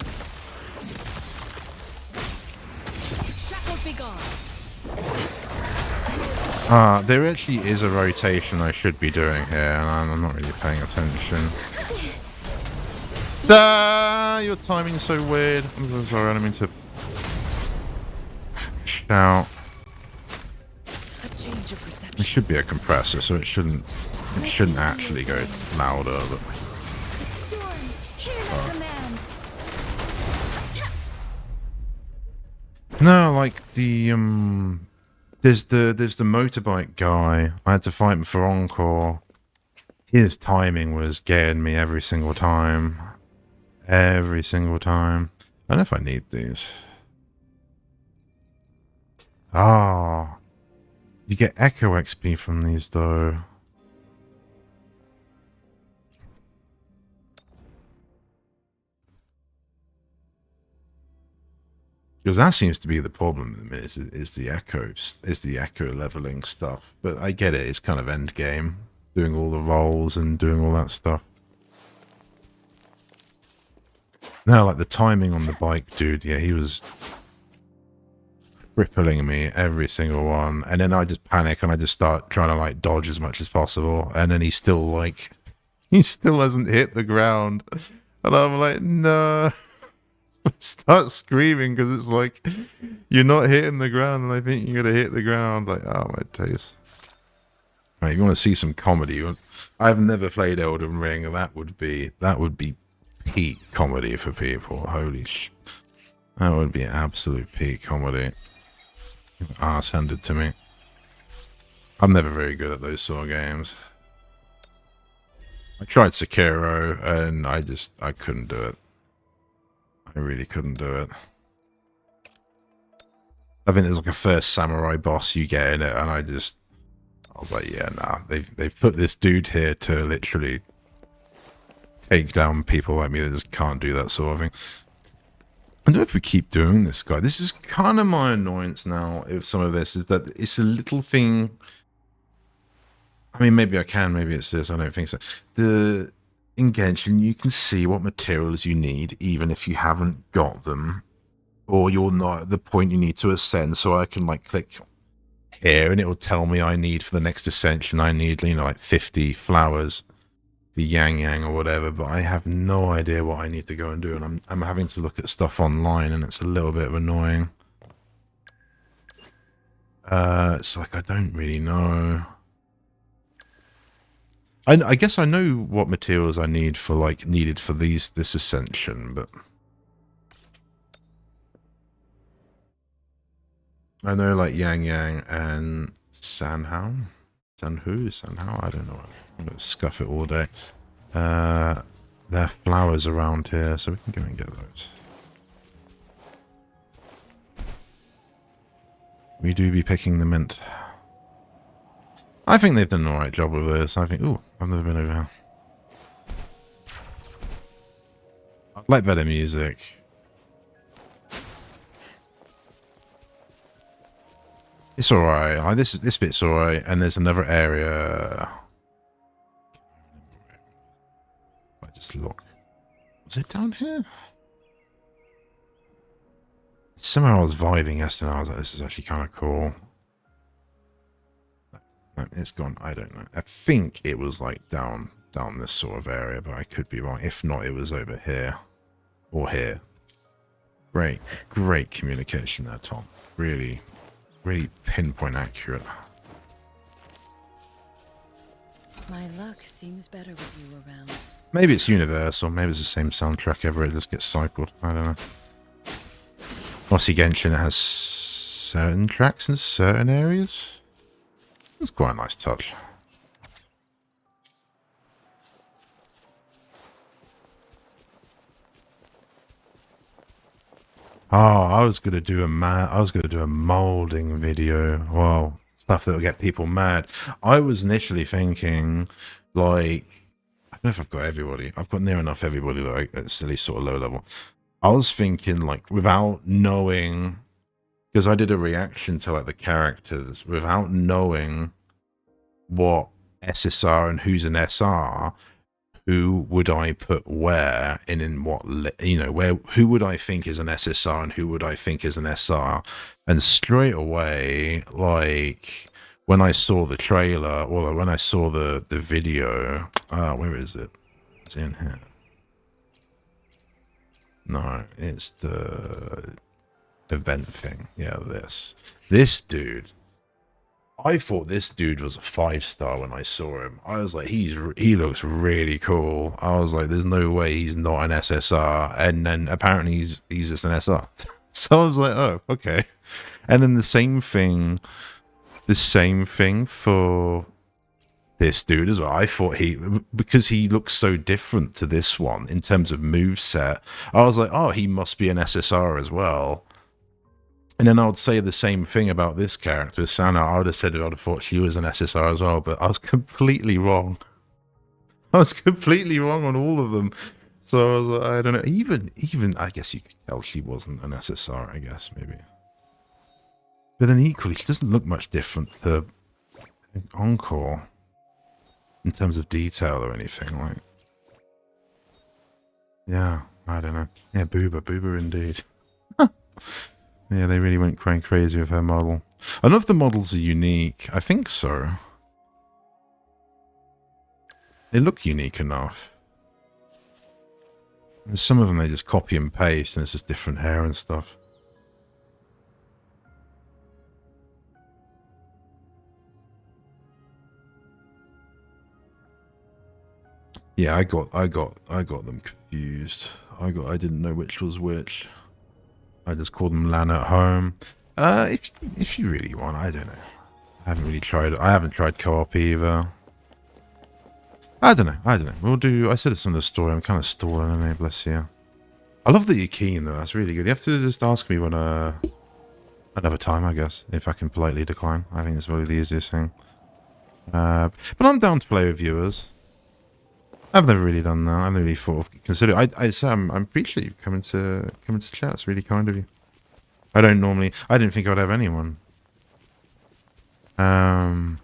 E: Shackles be gone.
B: There actually is a rotation I should be doing here, and I'm not really paying attention. Your timing's so weird. I'm so sorry, I don't mean to shout.
E: A change of perception.
B: It should be a compressor, so it shouldn't actually go louder. But
D: Storm, hear my command.
B: no, like the there's the motorbike guy. I had to fight him for Encore. His timing was getting me every single time. Every single time. I don't know if I need these. Ah, you get Echo XP from these though. Because that seems to be the problem at the minute, is the echo leveling stuff. But I get it, it's kind of end game, doing all the rolls and doing all that stuff. No, like the timing on the bike, dude, yeah, he was crippling me every single one. And then I just panic and I just start trying to like dodge as much as possible. And then he still hasn't hit the ground. And I'm like, no. Start screaming because it's like you're not hitting the ground and I think you're gonna hit the ground. Like, oh my taste. Right, if you want to see some comedy, I've never played Elden Ring. That would be peak comedy for people. Holy sh! That would be absolute peak comedy. Arse handed to me. I'm never very good at those sort of games. I tried Sekiro and I couldn't do it. I really couldn't do it. I think there's like a first samurai boss you get in it, and I was like, yeah, nah. They've put this dude here to literally take down people like me that just can't do that sort of thing. I don't know if we keep doing this, guy. This is kind of my annoyance now. If some of this is that it's a little thing. I mean, maybe I can. Maybe it's this. I don't think so. In Genshin, you can see what materials you need, even if you haven't got them, or you're not at the point you need to ascend. So I can like click here, and it will tell me I need for the next ascension. I need, like 50 flowers, the Yang or whatever. But I have no idea what I need to go and do, and I'm having to look at stuff online, and it's a little bit annoying. It's like I don't really know. I guess I know what materials I need for needed for this ascension, but I know like Yang and Sanhao, I don't know. I'm gonna scuff it all day. There are flowers around here, so we can go and get those. We do be picking the mint. I think they've done an alright job with this. I think... Ooh, I've never been over here. I'd like better music. It's alright. Like, this bit's alright. And there's another area... I just look. Is it down here? Somewhere I was vibing yesterday. I was like, this is actually kind of cool. No, it's gone. I don't know. I think it was like down this sort of area, but I could be wrong. If not, it was over here or here. Great communication there, Tom. Really really pinpoint accurate.
C: My luck seems better with you around.
B: Maybe it's universal. Maybe it's the same soundtrack ever. It just gets cycled. I don't know. Obviously, Genshin has certain tracks in certain areas. It's quite a nice touch. Oh, I was gonna do a molding video. Well, stuff that will get people mad. I was initially thinking, like, I don't know if I've got everybody. I've got near enough everybody that it's at least sort of low level. I was thinking, like, without knowing, because I did a reaction to like the characters, without knowing what SSR and who's an SR. Who would I put where and in what, who would I think is an SSR and who would I think is an SR? And straight away, like, when I saw the trailer, or when I saw the video, where is it? It's in here. No, it's the event thing. Yeah, this dude. I thought this dude was a 5-star when I saw him. I was like, he looks really cool. I was like, there's no way he's not an SSR. And then apparently he's just an SR. So I was like, oh, okay. And then the same thing for this dude as well. I thought because he looks so different to this one in terms of moveset, I was like, oh, he must be an SSR as well. And then I would say the same thing about this character, Sana. I would have said it, I would have thought she was an SSR as well, but I was completely wrong. I was completely wrong on all of them. So I was like, I don't know. Even I guess you could tell she wasn't an SSR, I guess, maybe. But then equally, she doesn't look much different to Encore in terms of detail or anything. Like, yeah, I don't know. Yeah, Booba indeed. Yeah, they really went crazy with her model. I don't know if the models are unique. I think so. They look unique enough. And some of them they just copy and paste, and it's just different hair and stuff. Yeah, I got them confused. I didn't know which was which. I just called them LAN at home. If you really want, I don't know. I haven't really tried. I haven't tried co-op either. I don't know. We'll do. I said it's in the story. I'm kind of stalling in it. Bless you. I love that you're keen though. That's really good. You have to just ask me when another time, I guess, if I can politely decline. I think it's really the easiest thing. But I'm down to play with viewers. I've never really done that. I've never really thought of consider. I'm appreciate you coming to chat. It's really kind of you. I didn't think I'd have anyone. I'm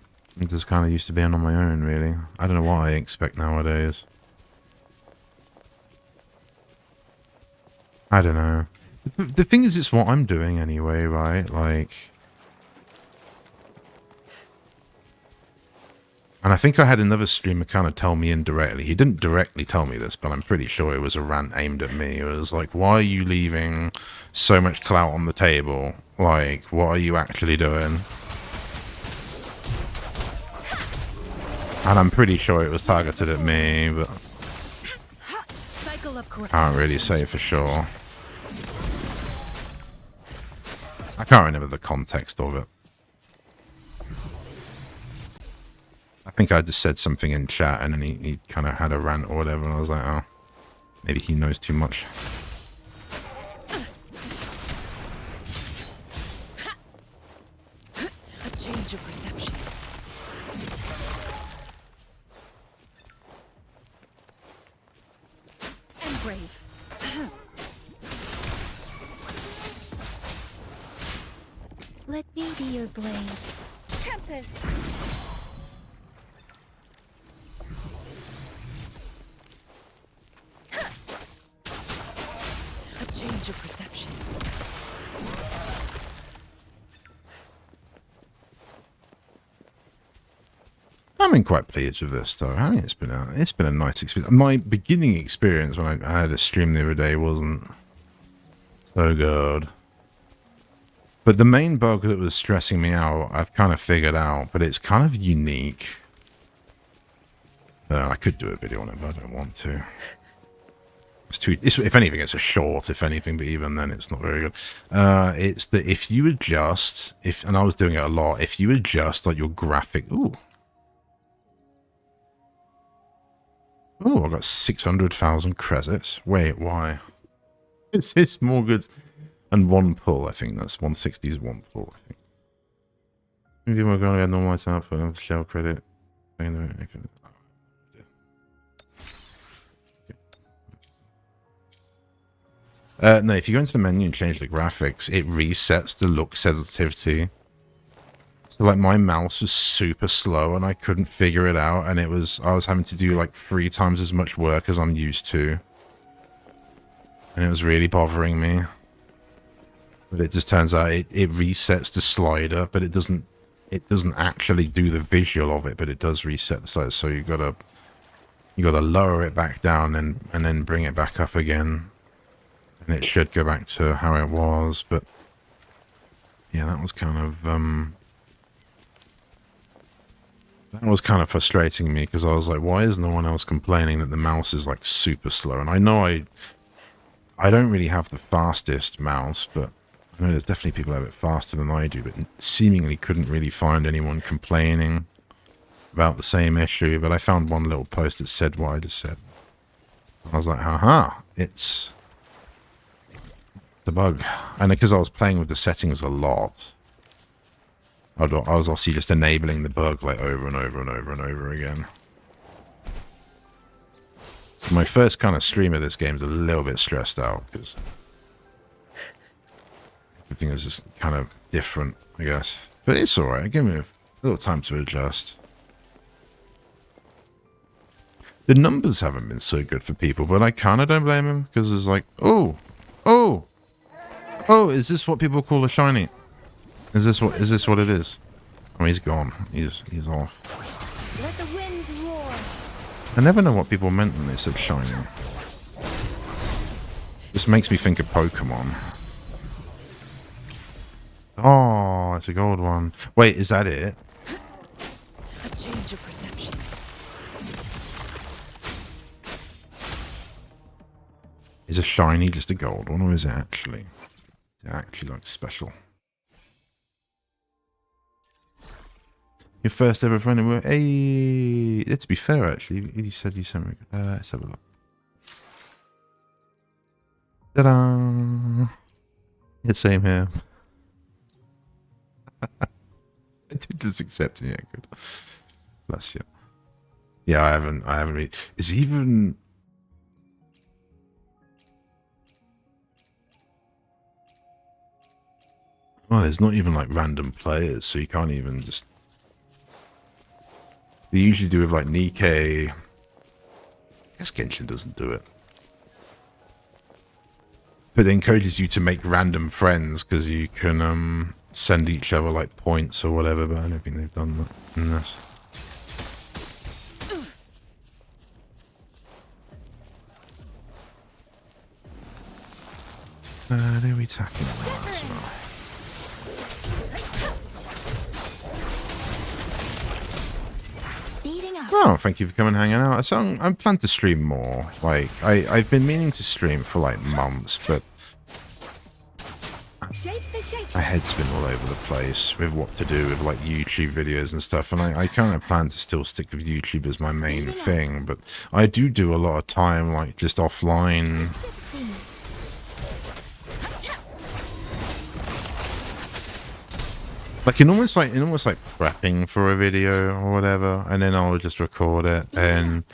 B: just kind of used to being on my own, really. I don't know what I expect nowadays. I don't know. The thing is, it's what I'm doing anyway, right? Like, and I think I had another streamer kind of tell me indirectly. He didn't directly tell me this, but I'm pretty sure it was a rant aimed at me. It was like, why are you leaving so much clout on the table? Like, what are you actually doing? And I'm pretty sure it was targeted at me, but I can't really say for sure. I can't remember the context of it. I think I just said something in chat and then he kind of had a rant or whatever, and I was like, oh, maybe he knows too much.
E: A change of perception. And brave.
D: Let me be your blade. Tempest!
E: A change of perception.
B: I've been quite pleased with this though. I mean, it's been a nice experience. My beginning experience when I had a stream the other day wasn't so good. But the main bug that was stressing me out, I've kind of figured out, but it's kind of unique. I could do a video on it, but I don't want to. If anything, it's a short, if anything, but even then it's not very good. It's that if you adjust, and I was doing it a lot, if you adjust like your graphic, ooh, I got 600,000 credits. Wait, why? It's this more good, and one pull. I think that's 160 is one pull. I think. Maybe we're going to get normal time for shell credit. No, if you go into the menu and change the graphics, it resets the look sensitivity. So like my mouse was super slow and I couldn't figure it out, and I was having to do like 3 times as much work as I'm used to. And it was really bothering me. But it just turns out it resets the slider, but it doesn't actually do the visual of it, but it does reset the slider. So you gotta lower it back down and then bring it back up again. And it should go back to how it was, but yeah, that was kind of frustrating me, because I was like, why is no one else complaining that the mouse is like super slow? And I know I don't really have the fastest mouse, but I know there's definitely people that have it faster than I do, but seemingly couldn't really find anyone complaining about the same issue. But I found one little post that said what I just said. I was like, haha, it's the bug. And because I was playing with the settings a lot, I was obviously just enabling the bug like over and over and over and over again. So my first kind of stream of this game is a little bit stressed out because everything is just kind of different, I guess. But it's alright, give me a little time to adjust. The numbers haven't been so good for people, but I kind of don't blame them, because it's like, oh, is this what people call a shiny? Is this what it is? Oh, he's gone. He's off.
D: Let the winds roar.
B: I never know what people meant when they said shiny. This makes me think of Pokemon. Oh, it's a gold one. Wait, is that it?
E: A change of perception.
B: Is a shiny just a gold one, or is it actually like special? Your first ever friend were hey. Let's be fair, actually. You said you sent me. Let's have a look. Ta-da! Yeah, same here. I did just accept it. Yeah, good. Bless you. Yeah, I haven't really. Is even. Oh, there's not even like random players, so you can't even just. They usually do with like Nikkei. I guess Genshin doesn't do it. But it encourages you to make random friends because you can send each other like points or whatever, but I don't think they've done that in this. They're attacking that as well. Oh, thank you for coming and hanging out. So I plan to stream more. Like, I've been meaning to stream for like months, but my head's been all over the place with what to do with like YouTube videos and stuff. And I kind of plan to still stick with YouTube as my main thing, but I do a lot of time like just offline. Like in almost like prepping for a video or whatever, and then I'll just record it. And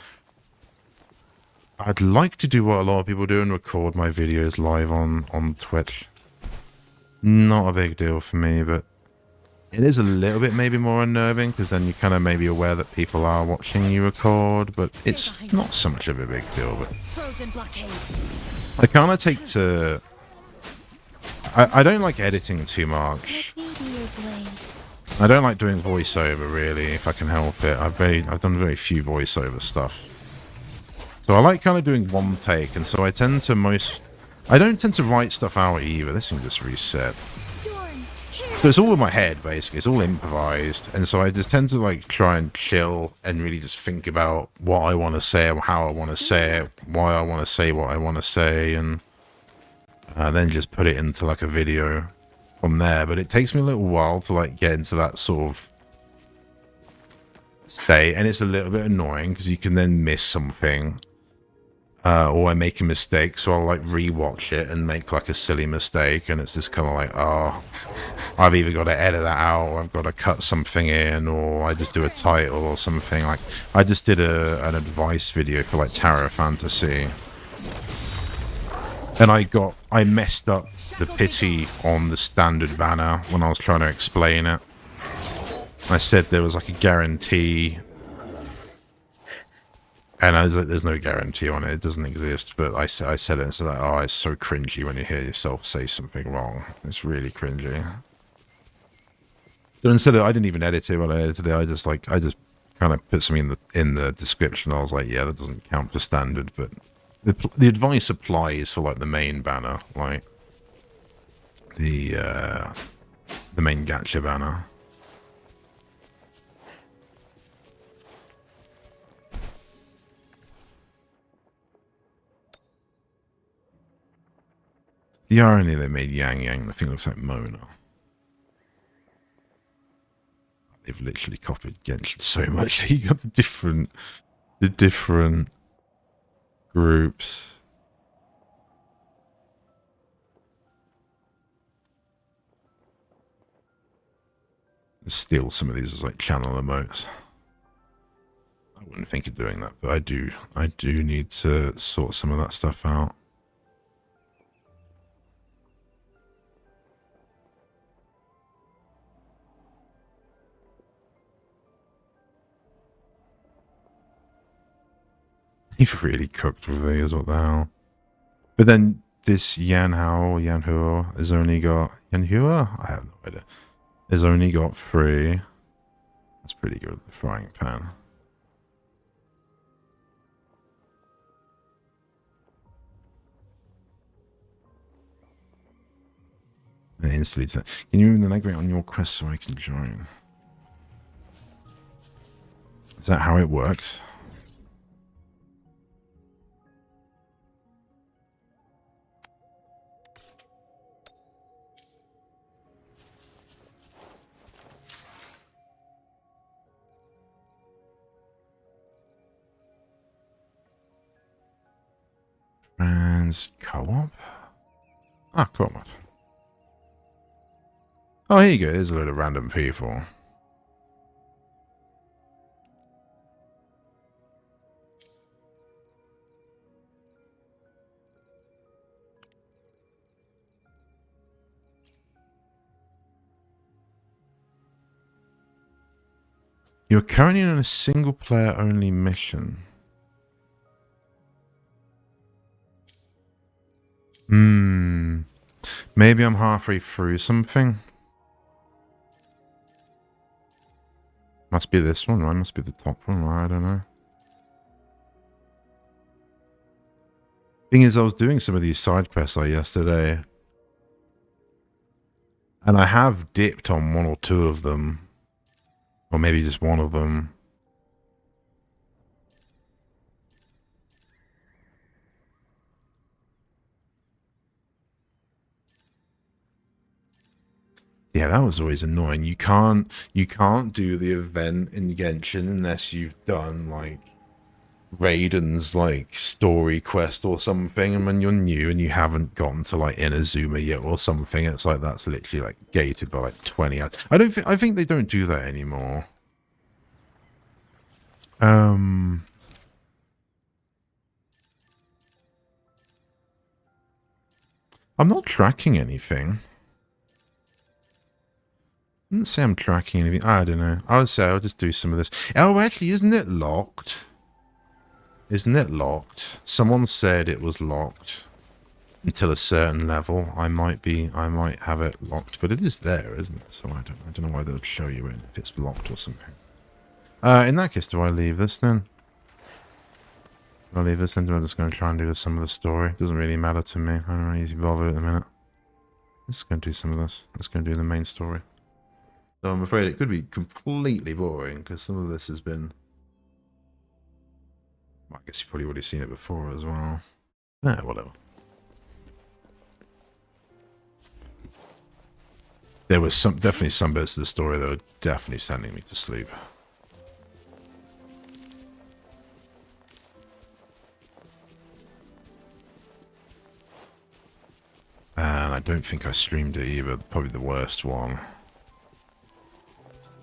B: I'd like to do what a lot of people do and record my videos live on Twitch. Not a big deal for me, but it is a little bit maybe more unnerving because then you're kind of maybe aware that people are watching you record, but it's not so much of a big deal. But I kind of take to. I don't like editing too much. I don't like doing voiceover really, if I can help it. I've done very few voiceover stuff. So I like kind of doing one take, and so I don't tend to write stuff out either. This thing just reset. So it's all in my head, basically. It's all improvised. And so I just tend to, like, try and chill and really just think about what I want to say, how I want to say it, why I want to say what I want to say, and then just put it into, like, a video from there. But it takes me a little while to, like, get into that sort of state. And it's a little bit annoying because you can then miss something. Or I make a mistake, so I'll like rewatch it and make like a silly mistake, and it's just kind of like, oh, I've either got to edit that out, or I've got to cut something in, or I just do a title or something. Like I just did an advice video for like Tarot Fantasy, and I messed up the pity on the standard banner when I was trying to explain it. I said there was like a guarantee. And I was like, there's no guarantee on it. It doesn't exist. But I said it. And it's like, oh, it's so cringy when you hear yourself say something wrong. It's really cringy. So instead of, I didn't even edit it when I edited it. I just kind of put something in the description. I was like, yeah, that doesn't count for standard. But the advice applies for like the main banner, like the main gacha banner. The irony they made Yang, the thing looks like Mona. They've literally copied Genshin so much. You got the different groups. Steal some of these as like channel emotes. I wouldn't think of doing that, but I do need to sort some of that stuff out. You've really cooked with these, what the hell? But then this Yanhua has only got... Yanhua? I have no idea. Has only got 3. That's pretty good, the frying pan. And instantly, can you move the leg rate on your quest so I can join? Is that how it works? Friends co-op? Ah, co-op. Oh, here you go. There's a load of random people. You're currently on a single player only mission. Maybe I'm halfway through something. Must be this one, right? Must be the top one, right? I don't know. Thing is, I was doing some of these side quests like yesterday. And I have dipped on 1 or 2 of them. Or maybe just 1 of them. Yeah, that was always annoying. You can't do the event in Genshin unless you've done like Raiden's like story quest or something, and when you're new and you haven't gotten to like Inazuma yet or something, it's like that's literally like gated by like 20 hours. I think they don't do that anymore. I'm not tracking anything. I didn't say I'm tracking anything. I don't know. I would say I'll just do some of this. Oh, actually, isn't it locked? Isn't it locked? Someone said it was locked until a certain level. I might have it locked, but it is there, isn't it? So I don't know why they would show you it if it's locked or something. In that case, do I leave this then? Do I leave this then? I'm just going to try and do some of the story. Doesn't really matter to me. I don't really bother at the minute. let's go and do some of this. Let's go and do the main story. So I'm afraid it could be completely boring because some of this has been. I guess you've probably already seen it before as well. Yeah, whatever. There was definitely some bits of the story that were definitely sending me to sleep. And I don't think I streamed it either. Probably the worst one.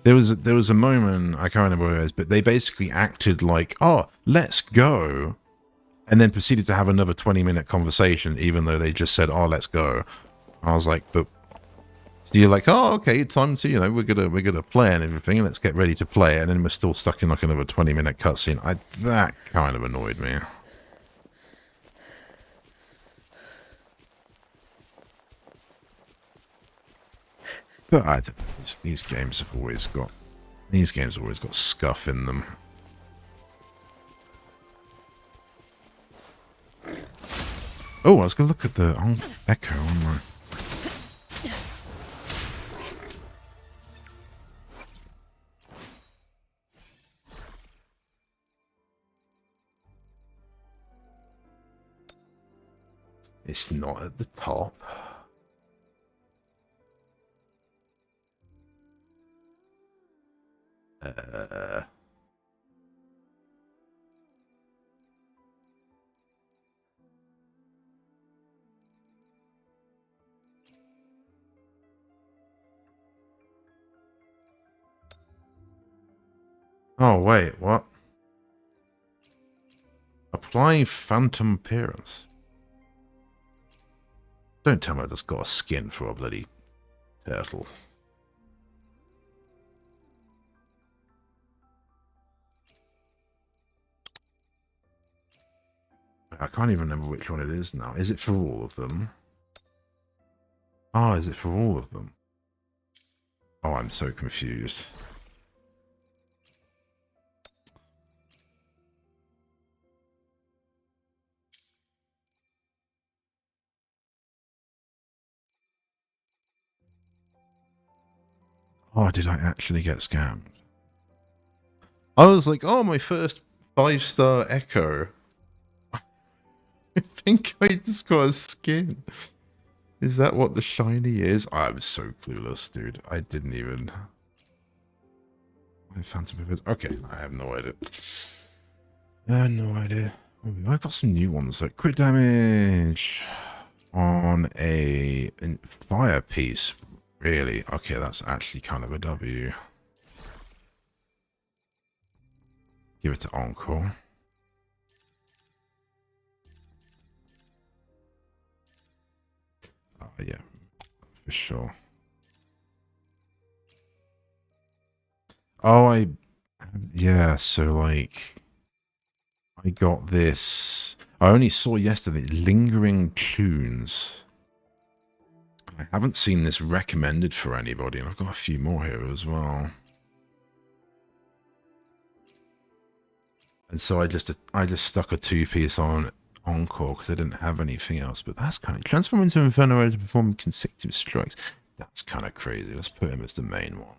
B: There was a moment, I can't remember what it was, but they basically acted like, oh, let's go, and then proceeded to have another 20-minute conversation, even though they just said, oh, let's go. I was like, but so you're like, oh, okay, it's time to, we're gonna play and everything, let's get ready to play, and then we're still stuck in like another 20-minute cutscene. That kind of annoyed me. But I don't know, these games have always got scuff in them. Oh, I was gonna look at the echo on my. It's not at the top. Oh, wait, what? Apply phantom appearance. Don't tell me I just got a skin for a bloody turtle. I can't even remember which one it is now. Is it for all of them? Oh, is it for all of them? Oh, I'm so confused. Oh, did I actually get scammed? I was like, oh, my first 5-star echo. I think I just got a skin. Is that what the shiny is? I'm so clueless, dude. I didn't even. My phantom appearance. Okay, I have no idea. No idea. I've got some new ones. Like crit damage on a fire piece. Really? Okay, that's actually kind of a W. Give it to Encore. Oh, yeah, for sure. Oh, yeah, so like, I got this. I only saw yesterday, Lingering Tunes. I haven't seen this recommended for anybody, and I've got a few more here as well. And so I just stuck a 2-piece on Encore because I didn't have anything else. But that's kind of transform into Inferno to perform consecutive strikes. That's kind of crazy. Let's put him as the main one.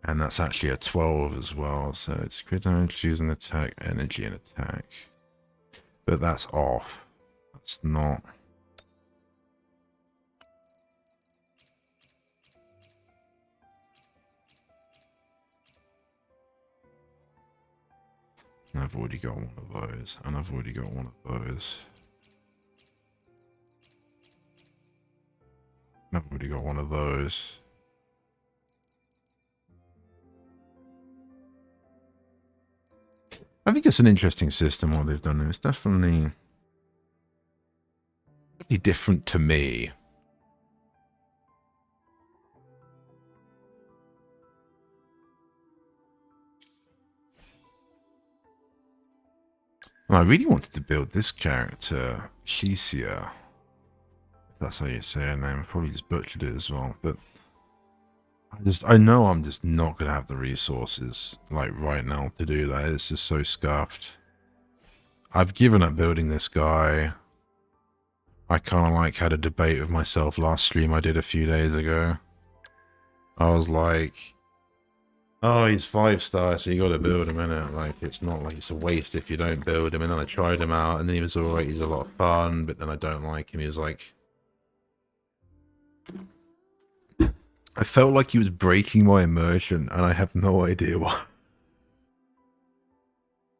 B: And that's actually a 12 as well. So it's crit damage, choose an attack, energy, and attack. But that's off. That's not. And I've already got one of those, and I've already got one of those. And I've already got one of those. I think it's an interesting system what they've done. It's definitely different to me. I really wanted to build this character, Shisia. If that's how you say her name. I probably just butchered it as well. But I know I'm just not going to have the resources, like, right now to do that. It's just so scuffed. I've given up building this guy. I kind of like had a debate with myself last stream I did a few days ago. I was like, oh, he's 5-star, so you got to build him, innit? Like, it's not like it's a waste if you don't build him. And then I tried him out, and then he was alright, he's a lot of fun, but then I don't like him. He was like, I felt like he was breaking my immersion, and I have no idea why.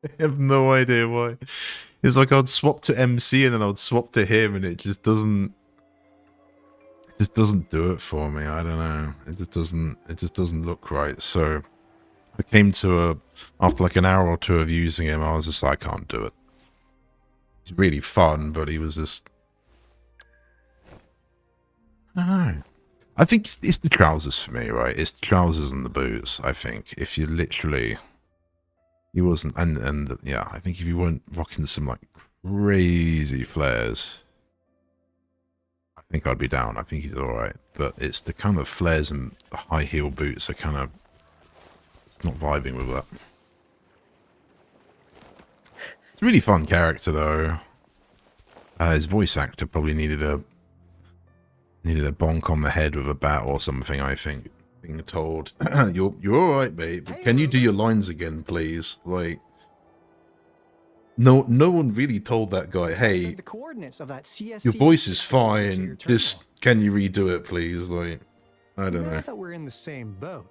B: I have no idea why. It's like I'd swap to MC and then I'd swap to him, and it just doesn't do it for me. I don't know. It just doesn't look right. So I came to after like an hour or two of using him, I was just like, I can't do it. He's really fun, but he was just, I don't know. I think it's the trousers for me, right? It's the trousers and the boots. I think if you literally, he wasn't, and yeah, I think if you weren't rocking some like crazy flares, I think I'd be down. I think he's all right, but it's the kind of flares and the high heel boots are kind of not vibing with that. It's a really fun character though. His voice actor probably needed a bonk on the head with a bat or something, I think. Being told, you're alright, mate, but can you do your lines again, please? Like, no one really told that guy, hey,
F: the coordinates of that CSC
B: your voice is fine, just, can you redo it, please? Like, I don't know.
F: Now that we're in the same boat,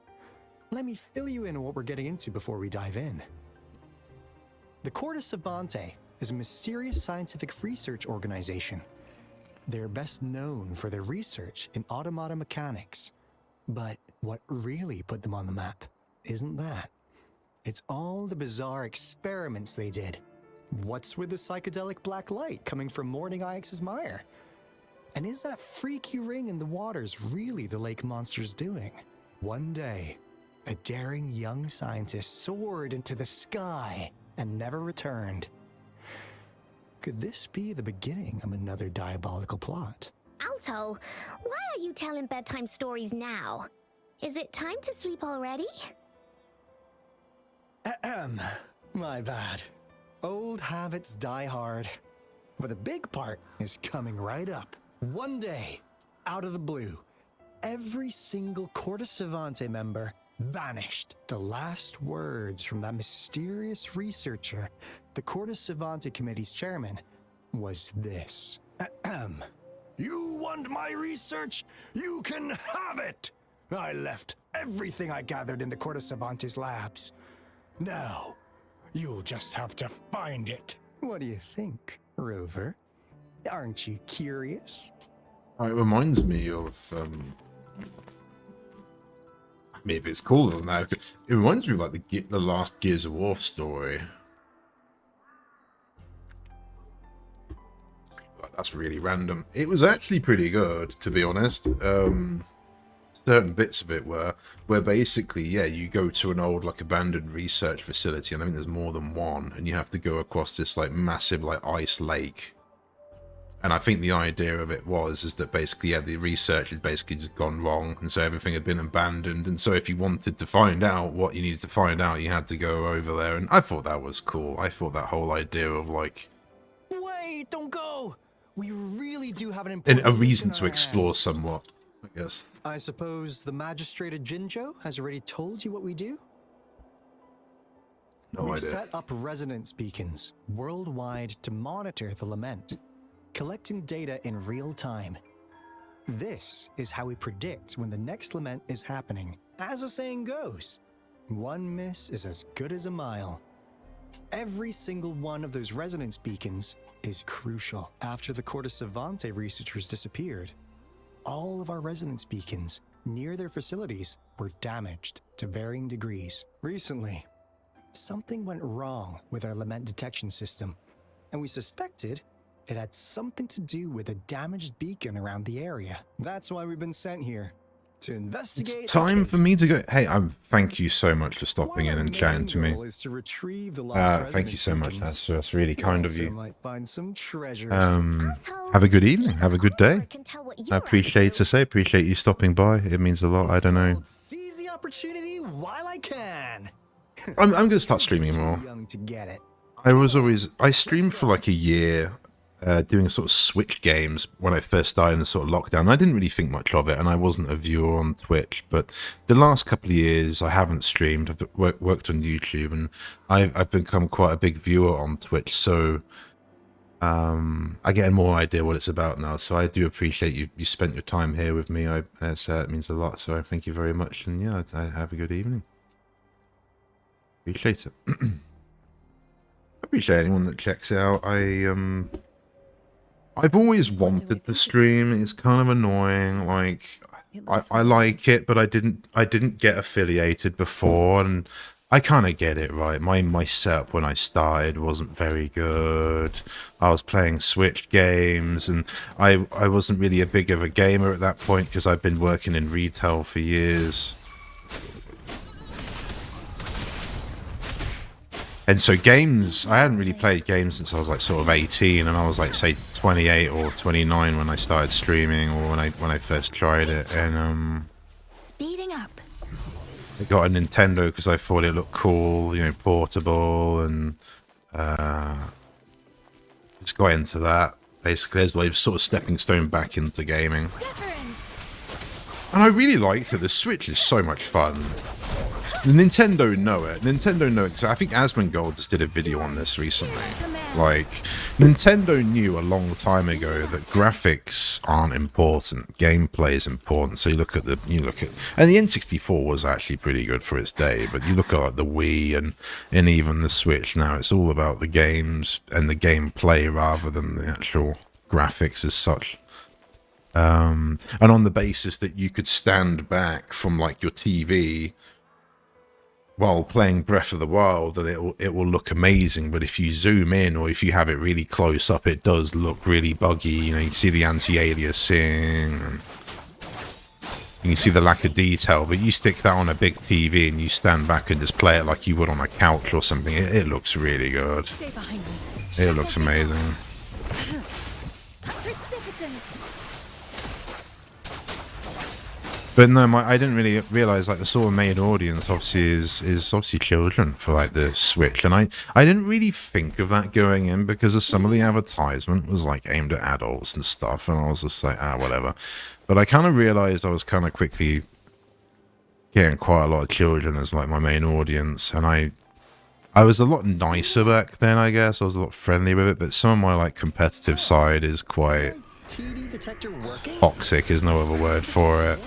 F: let me fill you in on what we're getting into before we dive in. The Corte Savante is a mysterious scientific research organization. They're best known for their research in automata mechanics. But what really put them on the map isn't that. It's all the bizarre experiments they did. What's with the psychedelic black light coming from Morning Ix's mire? And is that freaky ring in the waters really the lake monster's doing? One day, a daring young scientist soared into the sky and never returned. Could this be the beginning of another diabolical plot?
D: Alto, why are you telling bedtime stories now? Is it time to sleep already?
F: Ahem. My bad. Old habits die hard. But the big part is coming right up. One day, out of the blue, every single Corte Savante member vanished. The last words from that mysterious researcher, the Corte Savante Committee's chairman, was this. Ahem. You want my research? You can have it! I left everything I gathered in the Corte Savante's labs. Now, you'll just have to find it. What do you think, Rover? Aren't you curious?
B: It reminds me of, I mean, if it's cooler than that, it reminds me of like the last Gears of War story. That's really random. It was actually pretty good, to be honest. Certain bits of it were where basically, yeah, you go to an old like abandoned research facility, and I think there's more than one, and you have to go across this like massive like ice lake. And I think the idea of it is that basically, yeah, the research had basically just gone wrong, and so everything had been abandoned, and so if you wanted to find out what you needed to find out, you had to go over there, and I thought that was cool. I thought that whole idea of like,
F: Wait, don't go! We really do have an
B: and
F: important
B: a reason
F: mission
B: to
F: on our
B: explore
F: hands.
B: somewhat, I guess.
F: I suppose the magistrate of Jinzhou has already told you what we do?
B: No
F: We've
B: idea.
F: set up resonance beacons worldwide to monitor the lament, collecting data in real time. This is how we predict when the next lament is happening. As the saying goes, one miss is as good as a mile. Every single one of those resonance beacons is crucial. After the Corte Savante researchers disappeared, all of our resonance beacons near their facilities were damaged to varying degrees. Recently, something went wrong with our lament detection system, and we suspected it had something to do with a damaged beacon around the area. That's why we've been sent here, to investigate.
B: It's time for me to go. Hey, thank you so much for stopping in and chatting to me.
F: Is to retrieve the lost
B: Thank you so much. That's really kind of you.
F: Might find some treasures.
B: Have a good evening. Have a good day. I appreciate you stopping by. It means a lot. I don't know.
F: Seize the opportunity while I can.
B: I'm gonna start streaming more.
F: Too young to get it.
B: I streamed for like a year, doing sort of Switch games when I first started in the sort of lockdown. I didn't really think much of it, and I wasn't a viewer on Twitch. But the last couple of years, I haven't streamed. I've worked on YouTube, and I've become quite a big viewer on Twitch. So I get a more idea what it's about now. So I do appreciate you spent your time here with me. It means a lot. So thank you very much, and yeah, have a good evening. Appreciate it. I appreciate anyone that checks it out. I've always wanted the stream. It's kind of annoying. Like, I like it, but I didn't get affiliated before, and I kind of get it, right? My setup when I started wasn't very good. I was playing Switch games, and I wasn't really a big of a gamer at that point because I've been working in retail for years. And so games, I hadn't really played games since I was like sort of 18, and I was like, say, 28 or 29 when I started streaming, or when I first tried it. And
D: Speeding up.
B: I got a Nintendo because I thought it looked cool, you know, portable, and just got into that. Basically, as a sort of stepping stone back into gaming. And I really liked it. The Switch is so much fun. The Nintendo know it. Nintendo know it. I think Asmongold just did a video on this recently. Like, Nintendo knew a long time ago that graphics aren't important. Gameplay is important. So you look at and the N64 was actually pretty good for its day. But you look at like, the Wii and even the Switch now, it's all about the games and the gameplay rather than the actual graphics as such. And on the basis that you could stand back from like your TV while playing Breath of the Wild, and it will look amazing, but if you zoom in or if you have it really close up, it does look really buggy. You know, you see the anti-aliasing, and you can see the lack of detail, but you stick that on a big TV and you stand back and just play it like you would on a couch or something, it looks really good.
E: Stay behind me.
B: It looks amazing. But no, I didn't really realize like the sort of main audience obviously is obviously children for like the Switch, and I didn't really think of that going in because of some of the advertisement was like aimed at adults and stuff, and I was just like whatever. But I kind of realized I was kind of quickly getting quite a lot of children as like my main audience, and I was a lot nicer back then, I guess. I was a lot friendly with it, but some of my like competitive side is quite
F: TD detector working?
B: toxic, is no other word for it.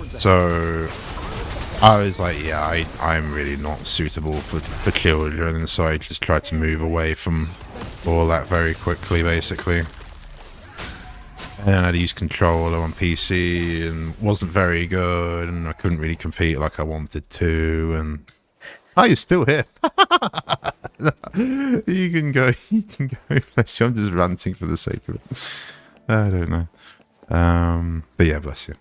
B: So I was like, yeah, I'm really not suitable for children, and so I just tried to move away from all that very quickly, basically. And I'd use controller on PC and wasn't very good, and I couldn't really compete like I wanted to, and you're still here. You can go. Bless you. I'm just ranting for the sake of it. I don't know. But yeah, bless you.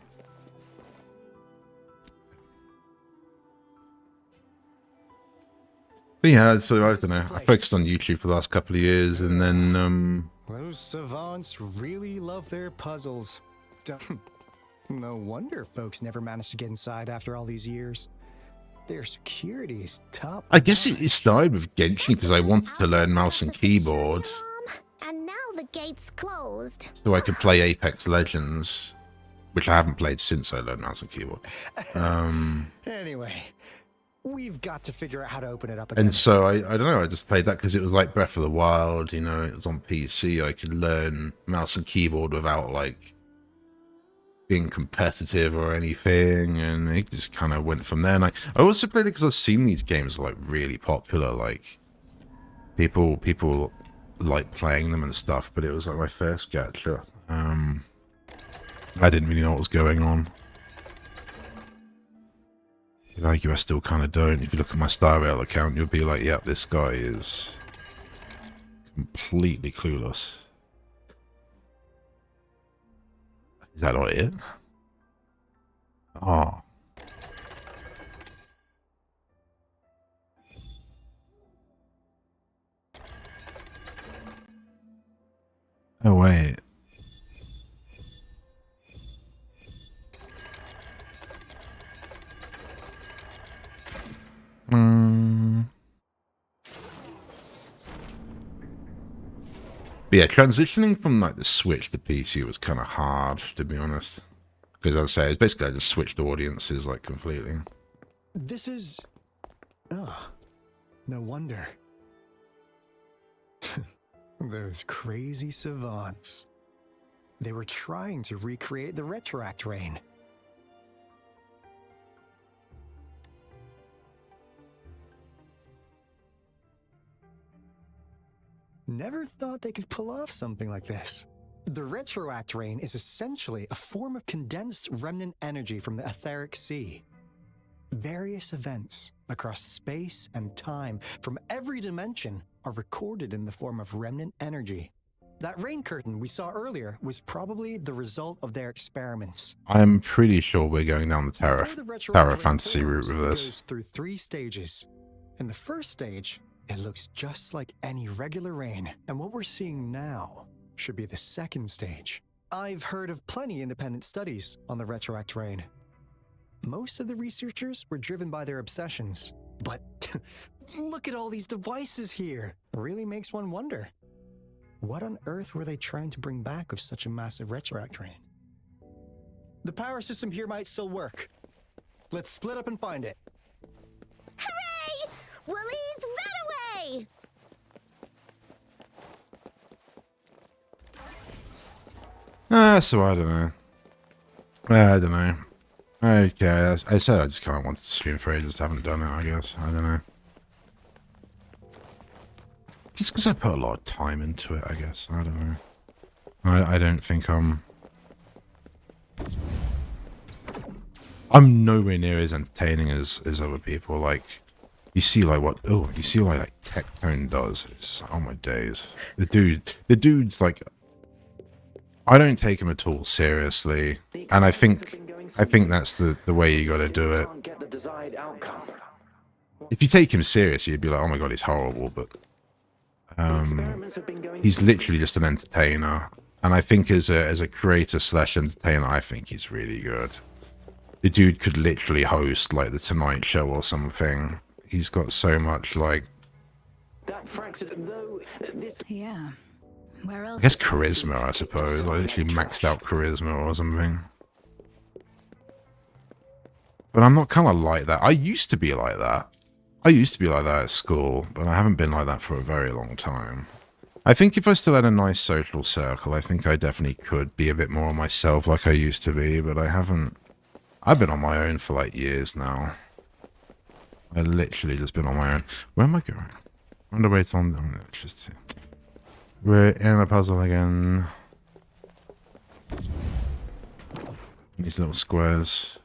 B: But yeah, so I don't know. I focused on YouTube for the last couple of years, and then
F: Those savants really love their puzzles. No wonder folks never managed to get inside after all these years. Their security is top.
B: I guess it started with Genshin because I wanted to learn mouse and keyboard,
D: And now the gate's closed.
B: so I could play Apex Legends, which I haven't played since I learned mouse and keyboard.
F: Anyway, we've got to figure out how to open it up again.
B: And so I don't know, I just played that because it was like Breath of the Wild, you know, it was on PC. I could learn mouse and keyboard without like being competitive or anything, and it just kind of went from there. And I also played it because I've seen these games like really popular, like people like playing them and stuff, but it was like my first gacha. I didn't really know what was going on. Like you, I still kind of don't. If you look at my Star Rail account, you'll be like, yep, this guy is completely clueless. Is that not it? Oh. Oh, wait. But yeah, transitioning from like the Switch to PC was kind of hard, to be honest. Because as I say, it's basically I just switched audiences like completely.
F: This is... Oh, no wonder. Those crazy savants. They were trying to recreate the Retroact rain. Never thought they could pull off something like this. The Retroact rain is essentially a form of condensed remnant energy from the etheric sea. Various events across space and time from every dimension are recorded in the form of remnant energy. That rain curtain we saw earlier was probably the result of their experiments.
B: I'm pretty sure we're going down the Terra
F: Before the Retroact rain
B: Fantasy route
F: forms,
B: with
F: it
B: this.
F: goes through 3 stages. In the first stage, it looks just like any regular rain, and what we're seeing now should be the second stage. I've heard of plenty independent studies on the Retroact rain. Most of the researchers were driven by their obsessions, but look at all these devices here. It really makes one wonder. What on earth were they trying to bring back with such a massive Retroact rain? The power system here might still work. Let's split up and find it.
D: Hooray! Woolies, run away!
B: So I don't know. I don't know. Okay, I said I just kind of wanted to stream for ages, haven't done it, I guess. I don't know. Just because I put a lot of time into it, I guess. I don't know. I don't think I'm nowhere near as entertaining as other people. Like, you see like what, you see like Tectone does. It's, oh my days. The dude's like, I don't take him at all seriously. And I think that's the way you gotta do it. If you take him seriously, you'd be like, oh my god, he's horrible, but he's literally just an entertainer. And I think as a creator / entertainer, I think he's really good. The dude could literally host like the Tonight Show or something. He's got so much like,
C: Yeah. Where
B: I
C: else?
B: guess charisma, I suppose. Like literally maxed out charisma or something. But I'm not kind of like that. I used to be like that. I used to be like that at school, but I haven't been like that for a very long time. I think if I still had a nice social circle, I think I definitely could be a bit more myself like I used to be, but I haven't. I've been on my own for like years now. I literally just been on my own. Where am I going? I wonder where it's on. Let's just see. We're in a puzzle again. These little squares.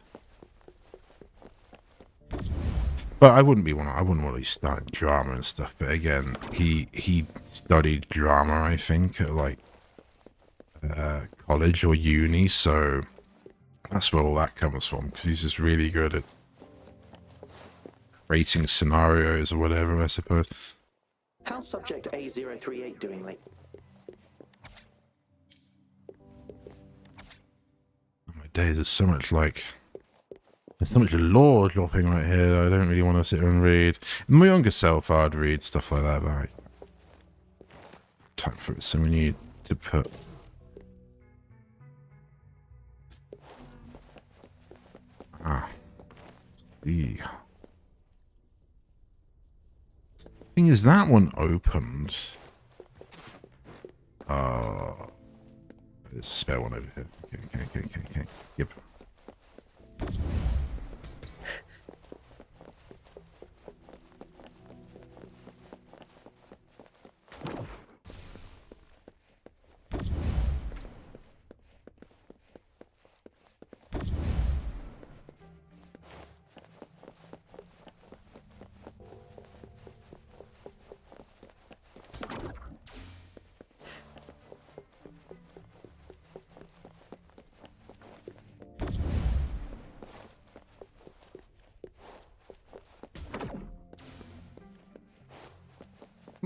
B: But I wouldn't want to be starting drama and stuff. But again, he studied drama, I think, at like college or uni. So that's where all that comes from. Because he's just really good at creating scenarios or whatever, I suppose.
G: How's subject A038 doing lately?
B: Oh my days, there's so much like... There's so much lore dropping right here that I don't really want to sit and read. In my younger self, I'd read stuff like that, but time for it, so we need to put... The thing is, that one opened. There's a spare one over here. Okay. Yep.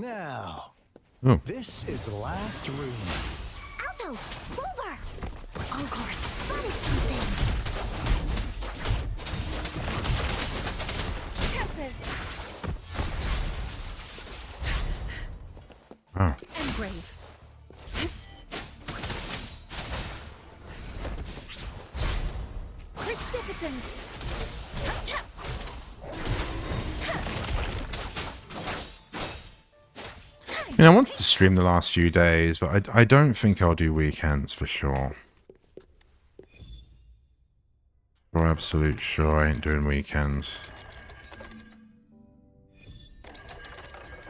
F: Now, this is the last room.
D: Alto! Clover! Encore spotted something! Tempest!
B: Oh.
C: Engrave.
D: presence.
B: You know, I wanted to stream the last few days, but I don't think I'll do weekends for sure. For absolute sure, I ain't doing weekends.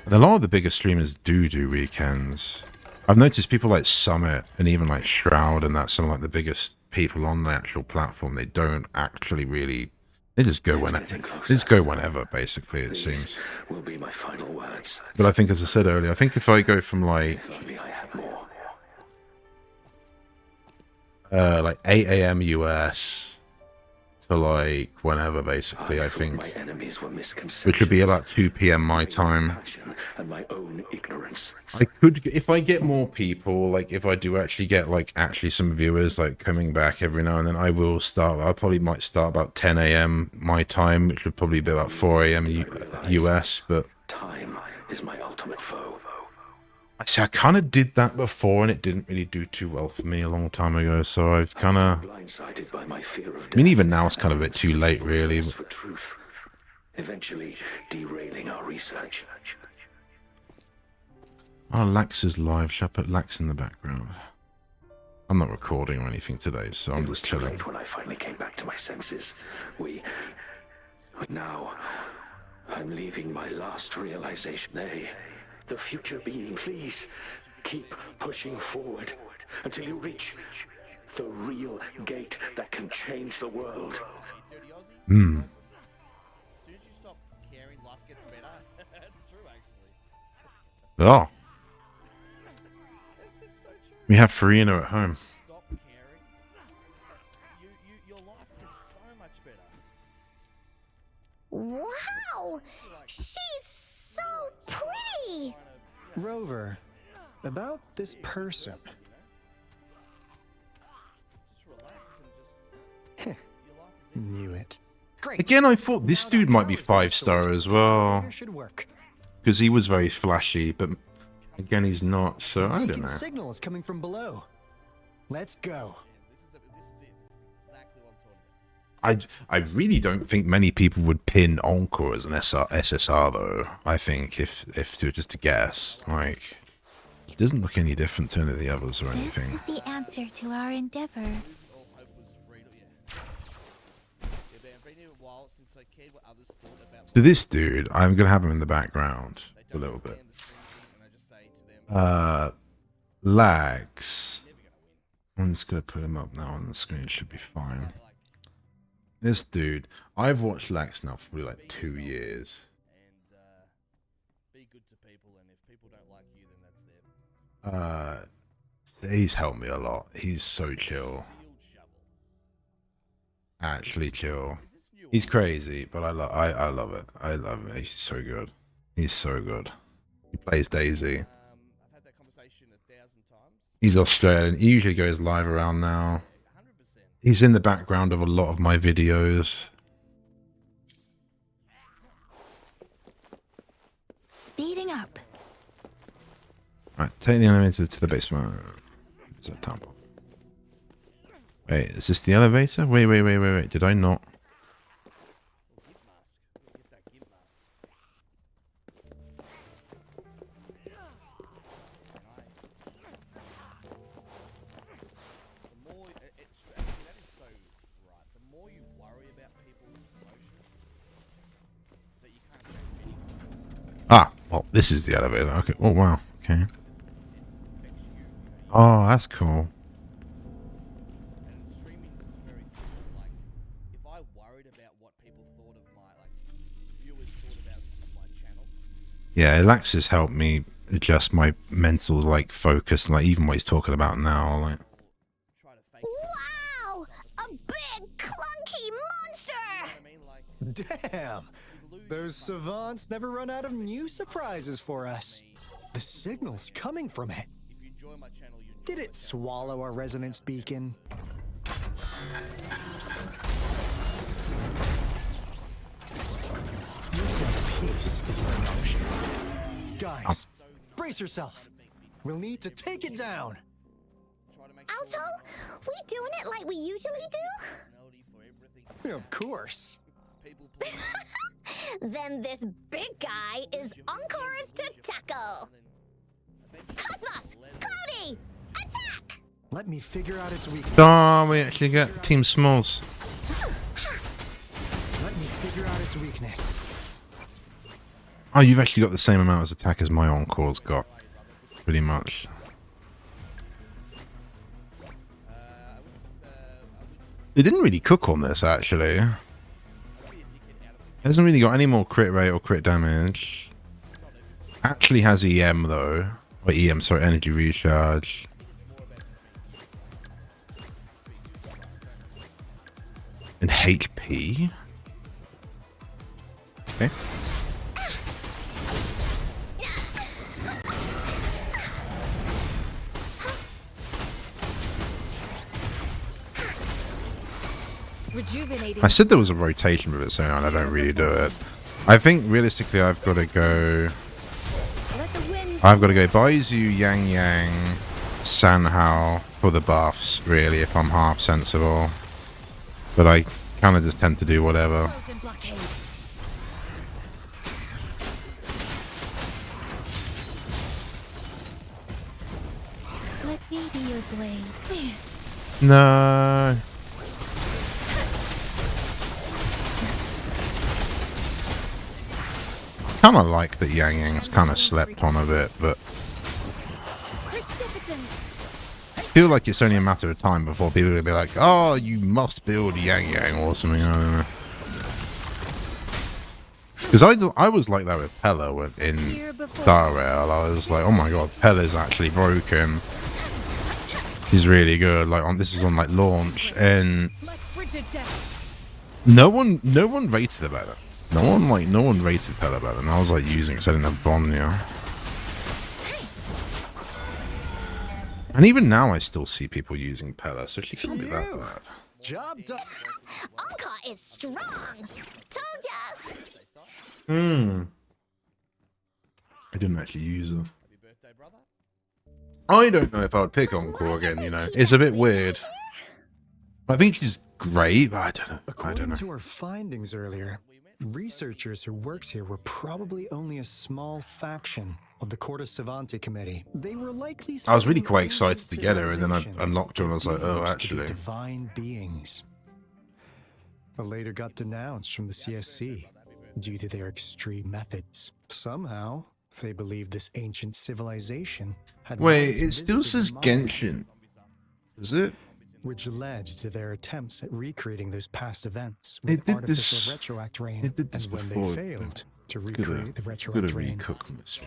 B: And a lot of the bigger streamers do weekends. I've noticed people like Summit and even like Shroud and that, some of like the biggest people on the actual platform, they don't actually really. They just go whenever, basically, it seems.
H: Will be my final words.
B: But I think, as I said earlier, I think if I go from like
H: If only I had more.
B: 8 a.m. US to like whenever, basically, I think,
H: My enemies were misconceptions.
B: which would be about 2 p.m. my time.
H: Passion and my own ignorance.
B: I could, if I get more people, like if I do actually get like actually some viewers like coming back every now and then, I will start. I probably might start about 10 a.m. my time, which would probably be about 4 a.m. US. But
H: Time is my ultimate foe.
B: I see, I kind of did that before, and it didn't really do too well for me a long time ago. So I've kind of,
H: Blindsided by my fear of death.
B: I mean, even now it's kind of a bit too late, really.
H: For truth, eventually derailing our research.
B: Oh, Lax is live. Shall I put Lax in the background? I'm not recording or anything today, so I'm
H: It was
B: just
H: too
B: chilling.
H: late when I finally came back to my senses. Now, I'm leaving my last realization. The future being, please keep pushing forward until you reach the real gate that can change the world.
B: Hmm.
I: As soon as you stop caring, life gets better. It's true, actually.
B: Oh,
I: This is so true.
B: we have Farina at home.
I: Stop caring. Your life gets so much better.
D: Wow! She's so pretty!
F: Rover, about this person.
I: Just relax and just. Your life is
F: Knew it. Great.
B: Again, I thought this dude might be 5-star as well,
F: Should work.
B: because he was very flashy, but again, he's not, so I don't
F: Beacon
B: know.
F: signal is coming from below. Let's go.
I: This is it. This is exactly what I'm talking about.
B: I really don't think many people would pin Encore as an SSR, though. I think, if to just to guess, like, it doesn't look any different to any of the others or
D: This
B: anything.
D: is the answer to our endeavor.
I: All hope was freedom. Yeah, but I've been here a while since I cared what others thought about.
B: So this dude, I'm gonna have him in the background
I: They
B: a
I: don't
B: little bit.
I: understand the stream thing, and I just say to them,
B: Lags.
I: never gonna win.
B: I'm just gonna put him up now on the screen. It should be fine. This dude, I've watched Lax now for probably like 2 years.
I: And be good to people, and if people don't like you, then that's them.
B: He's helped me a lot. He's so chill.
I: Field shovel.
B: Actually chill.
I: Is this new?
B: He's crazy, but I love it. I love it. He's so good. He's so good. He plays Daisy.
I: I've had that conversation 1,000 times.
B: He's Australian. He usually goes live around now.
I: 100%.
B: He's in the background of a lot of my videos.
D: Speeding up.
B: Right, take the elevator to the basement. Is that temple? Wait, is this the elevator? Wait. Did I not?
I: Gimp mask. Get that gimp mask. The more it's actually that is so right. The more you worry about people's emotions, that you can't change anything.
B: Ah, well, this is the elevator. Okay. Oh wow. Okay.
I: It just affects you.
B: Oh, that's cool.
I: And streaming is very similar. Like, if I worried about what people thought of my viewers thought about my channel,
B: Yeah, Alexis helped me adjust my mental like focus, like even what he's talking about now. Like,
I: try to fake.
D: Wow! A big, clunky monster!
I: I mean, like,
F: Damn. Those savants never run out of new surprises for us. The signal's coming from it.
I: if you enjoy my channel, you enjoy
F: Did it swallow our resonance beacon? Looks like peace is an option. Guys, brace yourself. We'll need to take it down.
I: try to make
D: Alto, we doing it like we usually do?
I: personality for everything.
F: Of course.
I: People please.
D: Then this big guy is Encore's to tackle. Cosmos! Cloudy! Attack!
F: Let me figure out its weakness.
B: Oh, we actually get Team Smalls.
F: Let me figure out its weakness.
B: Oh, you've actually got the same amount as attack as my Encore's got. Pretty much. They didn't really cook on this, actually. Hasn't really got any more crit rate or crit damage. Actually has EM, though. Or EM, sorry, energy recharge. And HP. Okay.
C: Rejuvenating.
B: I said there was a rotation with it, so I don't really do it. I think realistically I've got to go...
C: Let the winds
B: I've got to go Baizu, Yang Yang, Sanhao for the buffs, really, if I'm half sensible. But I kind of just tend to do whatever.
C: close in blockade.
D: Let me be your blade.
B: No. Kind of like that Yang Yang's kind of slept on a bit, but
D: Precipitant!
B: I feel like it's only a matter of time before people will be like, oh, you must build Yang Yang or something, I don't know. Because I was like that with Pella in Star Rail. I was like, oh my god, Pella's actually broken. He's really good. Like this is on like launch, and
C: Like frigid death.
B: no one rated about it. No one rated Pella about it, and I was like using it because I didn't have Bonya. And even now I still see people using Pella, so she can't be that bad.
F: Job done.
D: Encore is strong! Told ya!
B: I didn't actually use her.
I: Happy birthday, brother.
B: I don't know if I would pick Encore again, you know. It's a bit weird. I think she's great, but I don't know.
F: According to our findings earlier, researchers who worked here were probably only a small faction of the Corte Savante Committee. They were likely.
B: I was really
F: studying
B: quite
F: ancient
B: excited to get her, and then I
F: civilization
B: unlocked her and I was like, oh,
F: believed to be
B: actually.
F: divine beings. But later got denounced from the CSC due to their extreme methods. Somehow, they believed this ancient civilization had
B: Wait,
F: once
B: it still
F: visited
B: says
F: Mars,
B: Genshin. Is it?
F: which led to their attempts at recreating those past events
B: They
F: with
B: did
F: artificial
B: this-
F: retroact rain.
B: they did this
F: and when
B: before.
F: they failed to
B: Good
F: recreate the retroact rain,
B: recook mystery.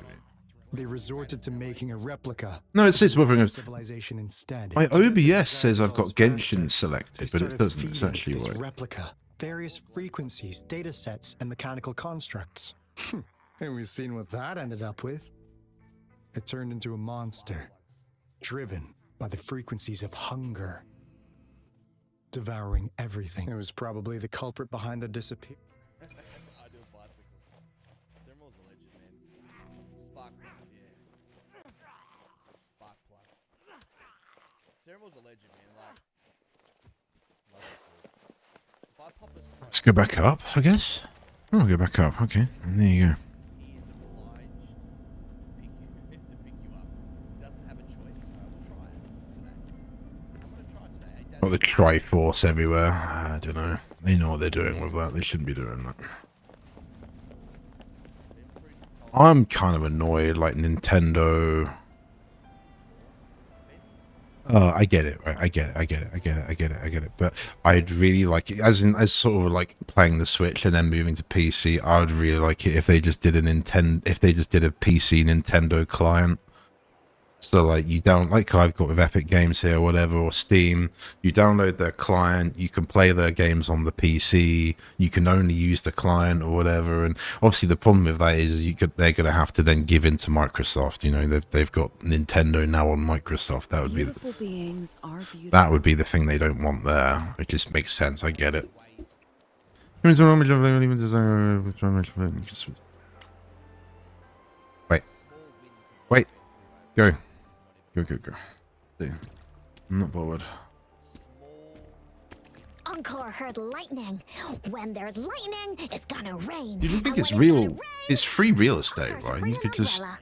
F: they resorted to making a replica.
B: No, it says
F: of the
B: Wuthering.
F: civilization instead.
B: My
F: To get the
B: OBS says I've got
F: results faster,
B: Genshin
F: they
B: selected, but it
F: started
B: doesn't. It's
F: feeding
B: actually
F: this
B: right.
F: replica various frequencies, data sets, and mechanical constructs. And we've seen what that ended up with. It turned into a monster, driven by the frequencies of hunger, devouring everything. It was probably the culprit behind the disappearance.
I: I do a bicycle. Cinemal's a legend, man. Spark plugs, yeah. Spark plug. Cinemal's a legend, man. Like, love it, dude. If I pop a smoke,
B: Let's go back up, I guess. Oh, I'll go back up. Okay, and there you go.
I: he is obliged to pick you up. He doesn't have a choice. I will try it today. I'm gonna try it today. Hey, Dad,
B: Got the Triforce everywhere. I don't know. They know what they're doing with that. They shouldn't be doing that. I'm kind of annoyed, like Nintendo. I get it, right? I get it. But I'd really like it, as sort of like playing the Switch and then moving to PC. I would really like it if they just did a PC Nintendo client. So like you like I've got with Epic Games here, or whatever, or Steam. You download their client, you can play their games on the PC. You can only use the client or whatever. And obviously the problem with that is they're going to have to then give in to Microsoft. You know, they've got Nintendo now on Microsoft. That would be
C: Beautiful beings are beautiful.
B: that would be the thing they don't want there. It just makes sense. I get it. Wait, go. See, I'm not bothered.
D: Encore heard lightning. When there's lightning, it's gonna rain.
B: You don't think
D: And
B: it's
D: when
B: real?
D: gonna rain,
B: It's free real estate,
D: Encore's
B: right?
D: bring
B: You
D: an
B: could just
D: umbrella.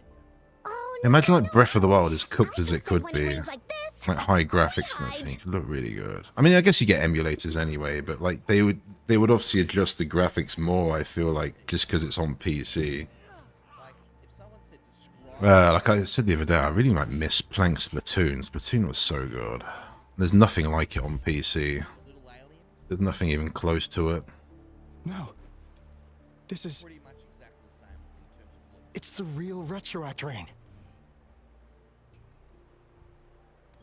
D: Oh,
B: imagine
D: no,
B: like Breath of the Wild as cooked
D: I
B: as it
D: just said
B: could
D: when it
B: be.
D: rains like this,
B: Like high graphics and
D: hide.
B: everything. It could look really good. I mean, I guess you get emulators anyway, but like they would obviously adjust the graphics more, I feel like, just because it's on PC.
I: Like, if someone said describe
B: Like I said the other day, I really like miss playing Splatoon. Splatoon was so good. There's nothing like it on PC.
I: a little alien,
B: There's nothing even close to it.
F: No. This is...
I: pretty much exactly the same in terms of look.
F: It's the real Retroact rain.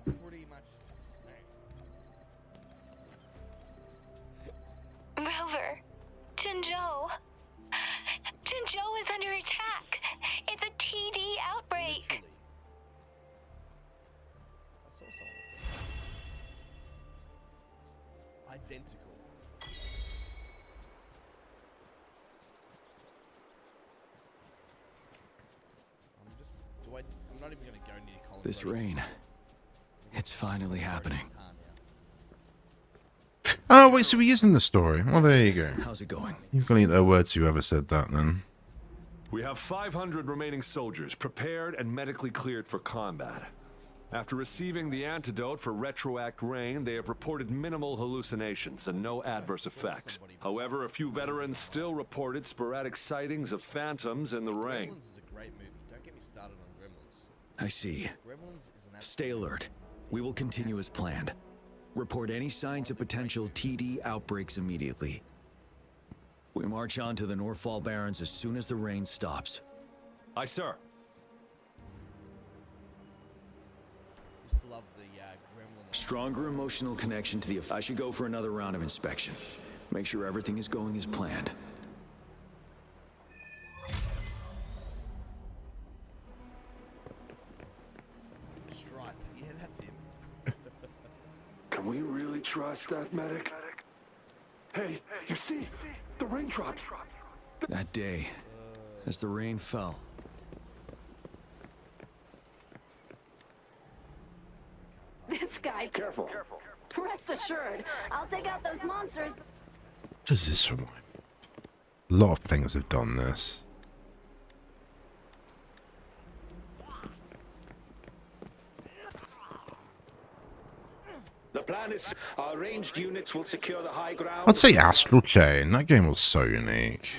I: Pretty much the same.
J: Rover, Jinzhou. Jinzhou is under attack. It's a TD outbreak.
I: Literally. I saw something. Identical. I'm not even gonna go near Colin.
K: This
I: Brody.
K: rain, it's finally happening.
B: Oh, wait, so he is in the story. Well, there you go.
K: How's it going?
B: You've got to eat their words, whoever said that, then.
L: We have 500 remaining soldiers prepared and medically cleared for combat. After receiving the antidote for Retroact Rain, they have reported minimal hallucinations and no adverse effects. However, a few veterans still reported sporadic sightings of phantoms in the rain.
I: Gremlins is a great movie. Don't get me started on Gremlins.
K: I see.
I: Gremlins is an
K: Stay alert. We will continue as planned. Report any signs of potential TD outbreaks immediately. We march on to the Northfall Barrens as soon as the rain stops.
L: Aye, sir.
I: Just love the Gremlin.
K: Stronger emotional connection to the... I should go for another round of inspection. Make sure everything is going as planned.
I: Stripe. Yeah, that's him.
H: Can we really trust that medic? Hey, you see? The raindrops.
K: That day, as the rain fell,
D: This guy.
H: Careful.
D: Rest assured, I'll take out those monsters.
B: What does this remind me? A lot of things have done this.
H: The plan is our ranged units will secure the high ground.
B: I'd say Astral Chain. That game was so unique.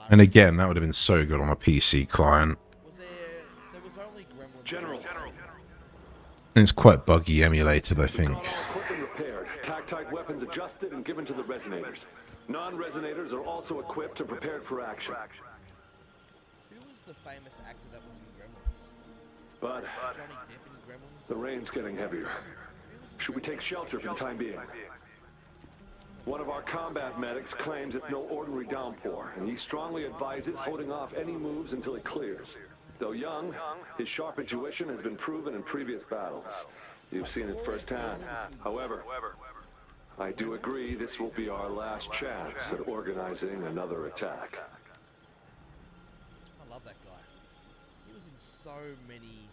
B: And again, that would have been so good on a PC client.
I: There was only Gremlins.
L: General.
B: And it's quite buggy emulated, I think.
L: Equipment repaired, tactite weapons adjusted and given to the resonators. Non-resonators are also equipped and prepared for action.
I: Who was the famous actor that was in Gremlins?
L: But
I: Johnny Depp in Gremlins?
L: the rain's getting heavier. Should we take shelter for the time being? One of our combat medics claims it's no ordinary downpour, and he strongly advises holding off any moves until it clears. Though young, his sharp intuition has been proven in previous battles. You've seen it firsthand. However, I do agree this will be our last chance at organizing another attack.
I: I love that guy. He was in so many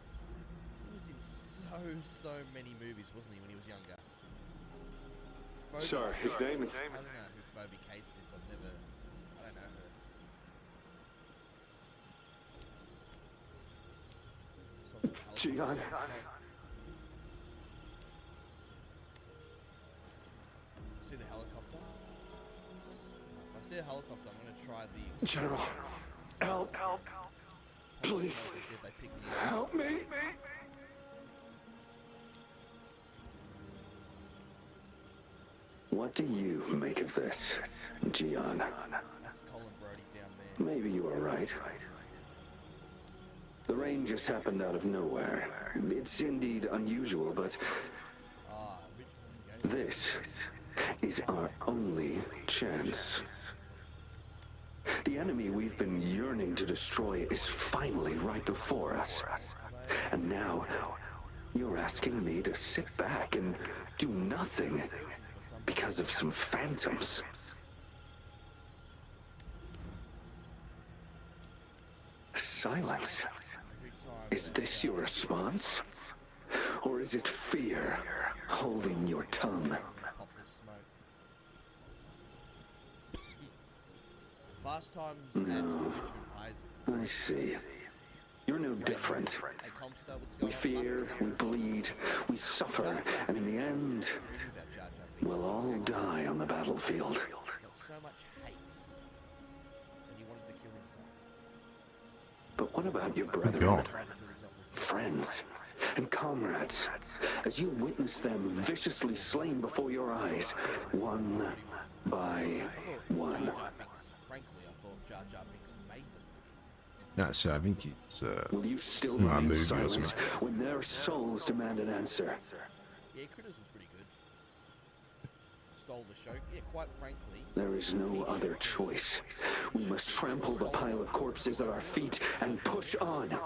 I: movies, wasn't he, when he was younger? Phoebe
L: Sir, his
I: Cates.
L: name is...
I: I don't know who Phoebe Cates is. I don't know her.
L: Jiyan.
I: See the helicopter? If I see a helicopter, I'm gonna try the...
H: General, help. Please,
I: See if they pick me up.
H: help me. What do you make of this, Jiyan?
I: That's Colin Brody down there.
H: Maybe you are right. The rain just happened out of nowhere. It's indeed unusual, but this is our only chance. The enemy we've been yearning to destroy is finally right before us. And now, you're asking me to sit back and do nothing because of some phantoms. Silence. Is this your response? Or is it fear holding your tongue?
I: Pop this smoke. Fast times and enrichment highs.
H: I see. You're no different.
I: Hey, Comstar, what's
H: We
I: going on?
H: fear, we bleed, we suffer, and in the end, we'll all die on the battlefield.
I: Got so much hate, and he wanted to kill himself.
H: But what about your brethren,
B: God.
H: friends, and comrades, as you witness them viciously slain before your eyes, one by one?
I: Frankly, I thought Jar Jar Binks made them.
B: Yeah, so I think it's
H: Will you still
B: a
H: remain
B: movie or
H: silent
B: something.
H: when their souls demand an answer?
I: Yeah, Critters was pretty good. Stole the show. Yeah, quite frankly.
H: There is no other choice. We must trample the pile of corpses at our feet and push on.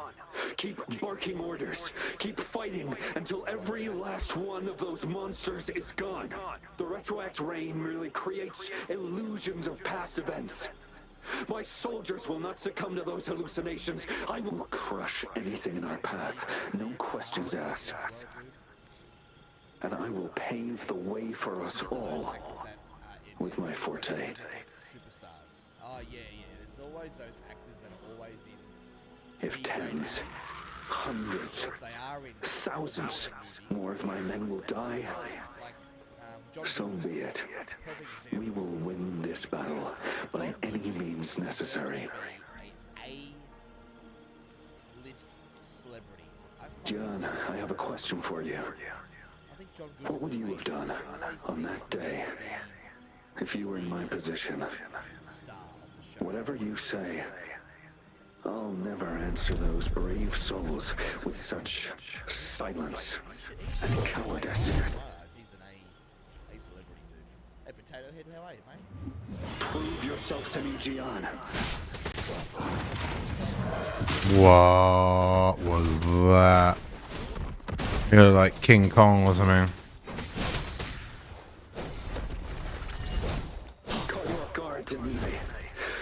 H: Keep barking orders. Keep fighting until every last one of those monsters is gone. The retroact rain merely creates illusions of past events. My soldiers will not succumb to those hallucinations. I will crush anything in our path, no questions asked. And I will pave the way for us all with my forte.
I: Superstars. Oh, yeah. There's always those actors that are always in.
H: If tens, hundreds, thousands more of my men will die, so be it. We will win this battle by any means necessary.
I: A-list celebrity.
H: Jiyan, I have a question for you. What would you have done on that day if you were in my position? Whatever you say, I'll never answer those brave souls with such silence and cowardice.
I: He's an A celebrity dude. Hey, Potato Head, how are you, mate?
H: Prove yourself to me, Jiyan.
B: What was that? You know, like King Kong or something.
H: Caught you off guard, didn't they?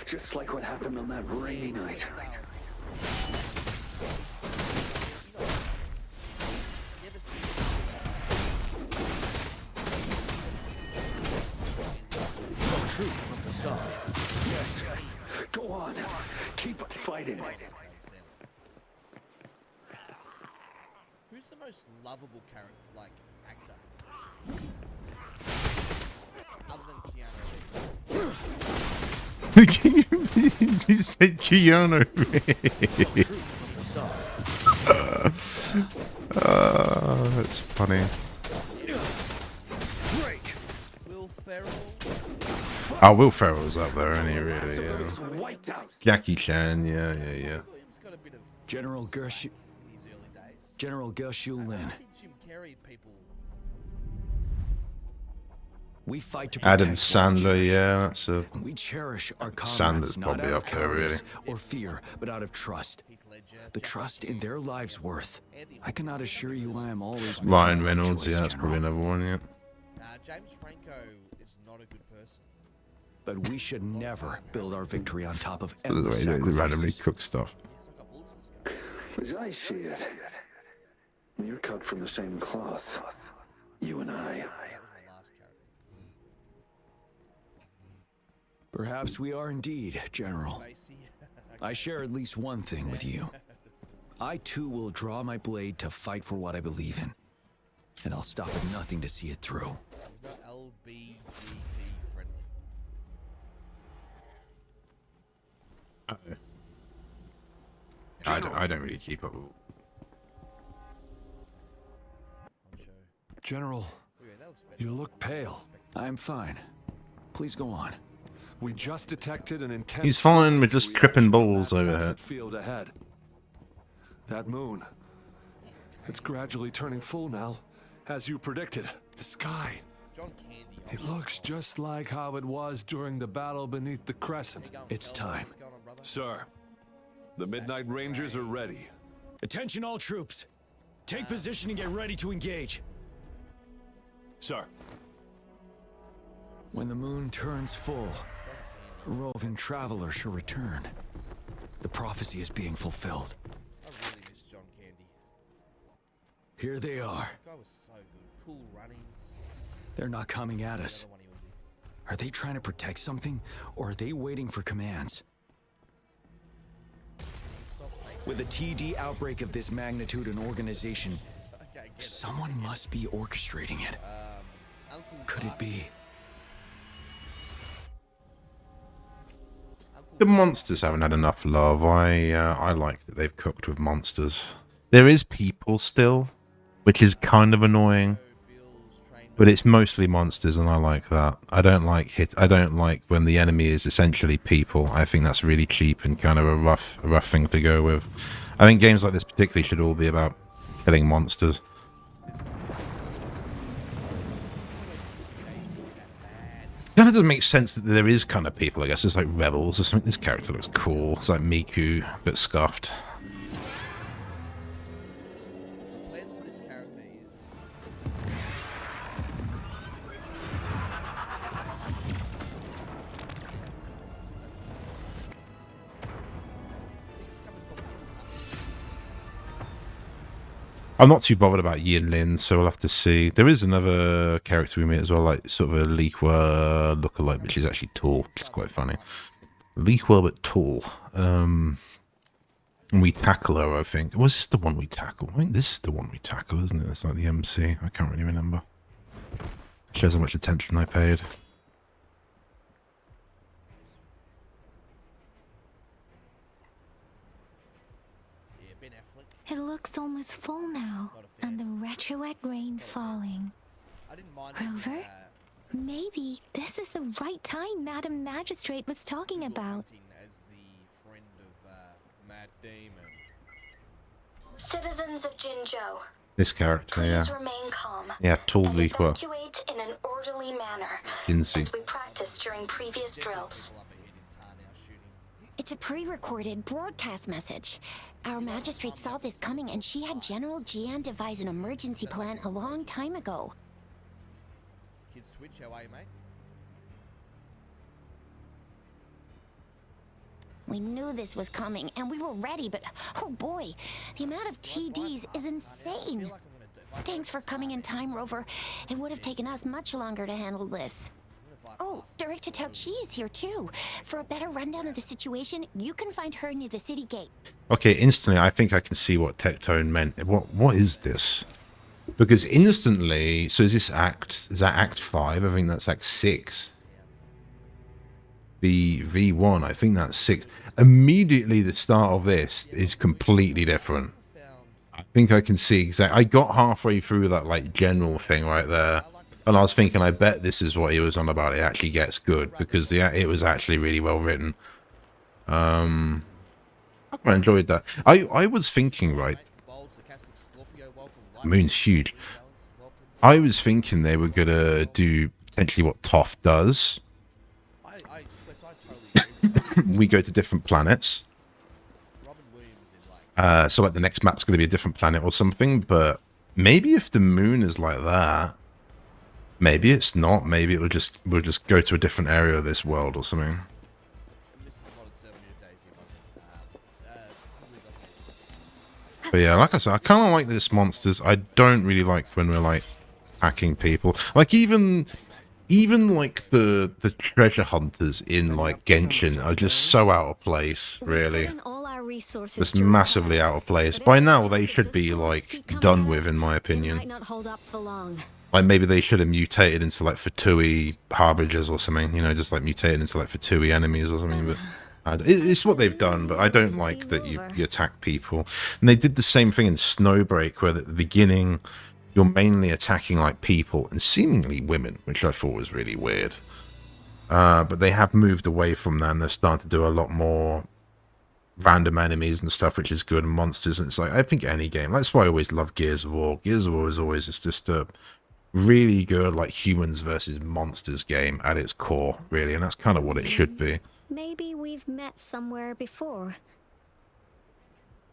H: Just like what happened on that rainy night.
K: So true from the sun.
H: Yes. Go on. Keep fighting.
I: Who's the most lovable character, like, actor? Other than Keanu Reeves.
B: You said Keanu. That's funny.
I: Will Ferrell.
B: Oh, Will Ferrell's up there, isn't he? Really? Yeah. Jackie Chan. Yeah.
K: General Gersh. General Gershul Lin.
I: Jim Carrey people.
K: We fight to
B: Adam
K: protect
B: Sandler. Yeah, that's a.
K: We cherish our
B: Sandler's
K: comrades not
B: probably
K: out
B: up
K: of
B: there, really.
K: cowardice or fear, but out of trust. The trust in their lives' worth. I cannot assure you I am always making
B: Ryan
K: the
B: Reynolds.
K: choice,
B: Yeah, that's
K: General.
B: probably another one. Yeah.
I: James Franco is not a good person.
K: But we should never build our victory on top of
B: The
K: endless
B: way they randomly
K: sacrifices.
B: cook stuff.
H: As I see it, you're cut from the same cloth. You and I.
K: Perhaps we are indeed, General. I share at least one thing with you. I too will draw my blade to fight for what I believe in. And I'll stop at nothing to see it through.
I: He's not LGBT friendly.
B: I don't really keep up with.
L: General, you look pale.
K: I'm fine. Please go on.
L: We just detected an intense.
B: He's fine with just tripping balls over
L: Tacit
B: here.
L: field ahead. That moon. It's gradually turning full now, as you predicted. The sky. It looks just like how it was during the battle beneath the crescent.
K: It's time.
L: Sir, the Midnight Rangers are ready.
K: Attention all troops. Take position and get ready to engage.
L: Sir.
K: When the moon turns full, a roving traveler shall return. The prophecy is being fulfilled.
I: I really miss John Candy.
K: Here they are.
I: That guy was so good. Cool runnings.
K: They're not coming at us. Are they trying to protect something, or are they waiting for commands? With a TD outbreak of this magnitude and organization, someone must be orchestrating it. Could it be?
B: The monsters haven't had enough love. I like that they've cooked with monsters. There is people still, which is kind of annoying, but it's mostly monsters, and I like that. I don't like when the enemy is essentially people. I think that's really cheap and kind of a rough thing to go with. I think games like this particularly should all be about killing monsters. Yeah, that doesn't make sense that there is kind of people, I guess. It's like rebels or something. This character looks cool. It's like Miku, a bit scuffed. I'm not too bothered about Jiyan, so we'll have to see. There is another character we meet as well, like sort of a Liqua lookalike, which is actually tall. It's quite funny. Liqua but tall. And we tackle her, I think. Was this the one we tackle? I think this is the one we tackle, isn't it? It's like the MC. I can't really remember. Shows how much attention I paid.
D: It looks almost full now, and the retroact rain falling. Rover, maybe this is the right time Madam Magistrate was talking about.
J: Citizens of Jinzhou,
B: This character, yeah.
J: please remain calm.
B: Yeah, tall
J: and
B: Liqua.
J: evacuate in an orderly manner,
B: Jinsei.
J: as we practiced during previous drills.
M: It's a pre-recorded broadcast message. Our magistrate saw this coming, and she had General Jiyan devise an emergency plan a long time ago.
I: Kids Twitch, how are you, mate?
M: We knew this was coming, and we were ready, but oh boy, the amount of TDs is insane. Thanks for coming in time, Rover. It would have taken us much longer to handle this. Oh, Director Tao Chi is here too. For a better rundown of the situation, you can find her near the city gate.
B: Okay, instantly I think I can see what Tectone meant. What is this? Because instantly, so is this is that Act 5? I think that's Act 6. The V1, I think that's 6. Immediately the start of this is completely different. I think I can see exactly. I got halfway through that like general thing right there, and I was thinking, I bet this is what he was on about. It actually gets good because it was actually really well written. I enjoyed that. I was thinking, right, Moon's huge. I was thinking they were gonna do potentially what Toph does. We go to different planets. So like the next map's going to be a different planet or something, but maybe if the moon is like that, maybe it's not. Maybe we'll just go to a different area of this world or something. But yeah, like I said, I kind of like this monsters. I don't really like when we're like hacking people. Like even like the treasure hunters in like Genshin are just so out of place, really. Just massively out of place. By now they should be like done with, in my opinion. Like maybe they should have mutated into like Fatui harbingers or something, you know, just like mutated into like Fatui enemies or something. But it's what they've done, but I don't like that you attack people. And they did the same thing in Snowbreak, where at the beginning you're mainly attacking like people and seemingly women, which I thought was really weird. But they have moved away from that, and they're starting to do a lot more random enemies and stuff, which is good, and monsters. And it's like, I think any game, that's why I always love Gears of War. Gears of War is always just a really good like humans versus monsters game at its core, really, and that's kind of what it should be.
D: Maybe we've met somewhere before.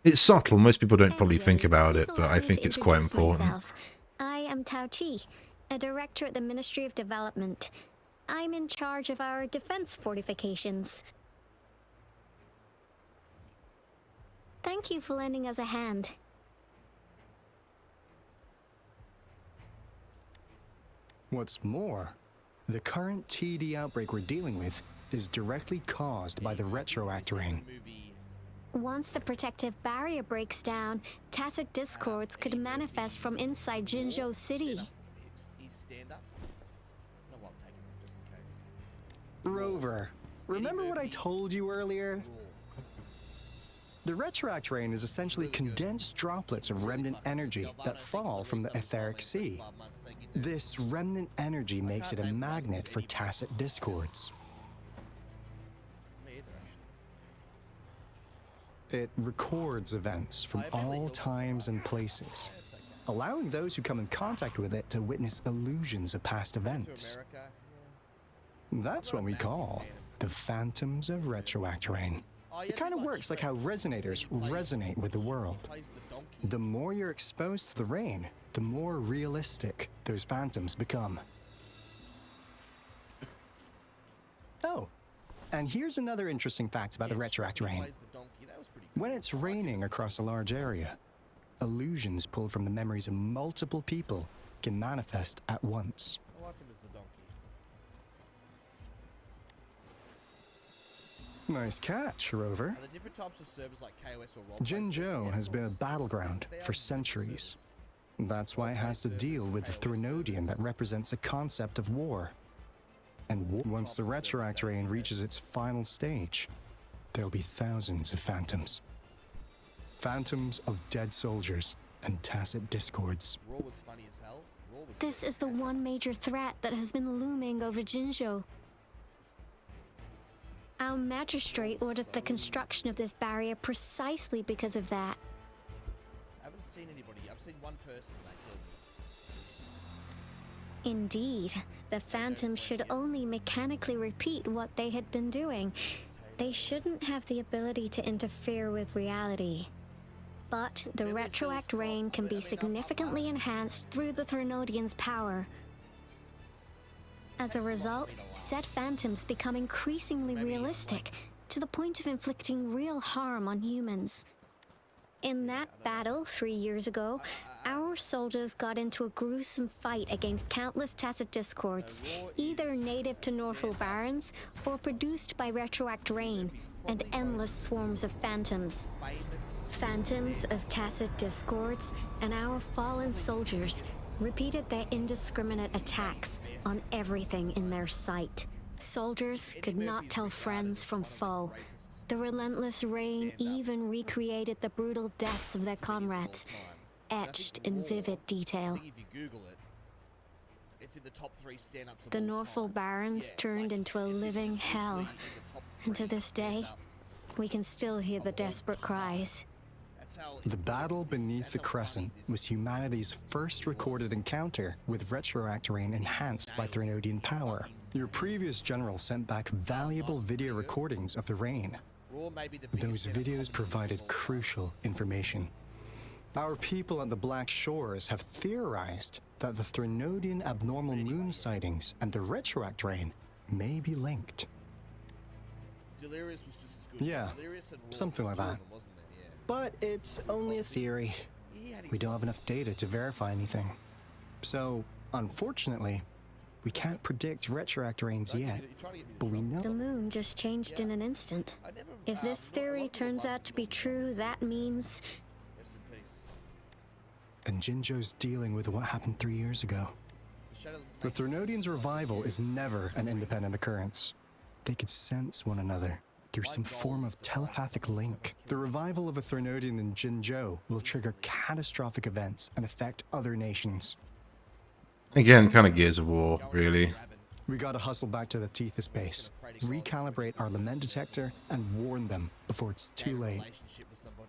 B: It's subtle. Most people don't probably think about it, but I think it's quite important.
D: I am Tao Chi, a director at the Ministry of Development. I'm in charge of our defense fortifications. Thank you for lending us a hand.
F: What's more, The current TD outbreak we're dealing with is directly caused by the retroact rain.
D: Once the protective barrier breaks down, tacit discords could manifest from inside Jinzhou City.
F: Rover, remember what I told you earlier? The retroact rain is essentially condensed droplets of remnant energy that fall from the etheric sea. This remnant energy makes it a magnet for tacit discords. It records events from all times and places, allowing those who come in contact with it to witness illusions of past events. That's what we call the phantoms of retroact rain. It kind of works like how resonators resonate with the world. The more you're exposed to the rain, the more realistic those phantoms become. Oh, and here's another interesting fact about the retroact rain. When it's raining across a large area, illusions pulled from the memories of multiple people can manifest at once. Nice catch, Rover. Jinzhou has been a battleground for centuries. That's why it has to deal with the Threnodian that represents a concept of war. And once the retroact rain reaches its final stage, there'll be thousands of phantoms. Phantoms of dead soldiers and tacit discords.
D: This is the one major threat that has been looming over Jinzhou. Our magistrate ordered the construction of this barrier precisely because of that.
I: I haven't seen anybody. I've seen one person that killed me.
D: Indeed, the phantoms should only mechanically repeat what they had been doing. They shouldn't have the ability to interfere with reality. But the retroact rain can be significantly enhanced through the Threnodian's power. As a result, said phantoms become increasingly realistic, to the point of inflicting real harm on humans. In that battle 3 years ago, our soldiers got into a gruesome fight against countless tacit discords, either native to Northwell Barrens or produced by retroact rain and endless swarms of phantoms. Phantoms of tacit discords and our fallen soldiers repeated their indiscriminate attacks on everything in their sight. Soldiers could not tell friends from foe. The relentless rain even recreated the brutal deaths of their comrades, etched in vivid detail. The Northwell Barrens turned into a living hell, and to this day, we can still hear the desperate cries.
F: The battle beneath the Crescent was humanity's first recorded encounter with retroact rain enhanced by Threnodian power. Your previous general sent back valuable video recordings of the rain. Those videos provided crucial information. Our people at the Black Shores have theorized that the Threnodian abnormal moon sightings and the retroact rain may be linked. Yeah, something like that. But it's only a theory. We don't have enough data to verify anything. So, unfortunately, we can't predict retroact rains yet, but we know...
D: The moon just changed in an instant. If this theory turns out to be true, that means...
F: And Jinzhou's dealing with what happened 3 years ago. The Threnodians' revival is never an independent occurrence. They could sense one another through some form of telepathic link. The revival of a Threnodian in Jinzhou will trigger catastrophic events and affect other nations.
B: Again, kind of Gears of War, really.
F: We gotta hustle back to the Tethys base, recalibrate our lament detector, and warn them before it's too late.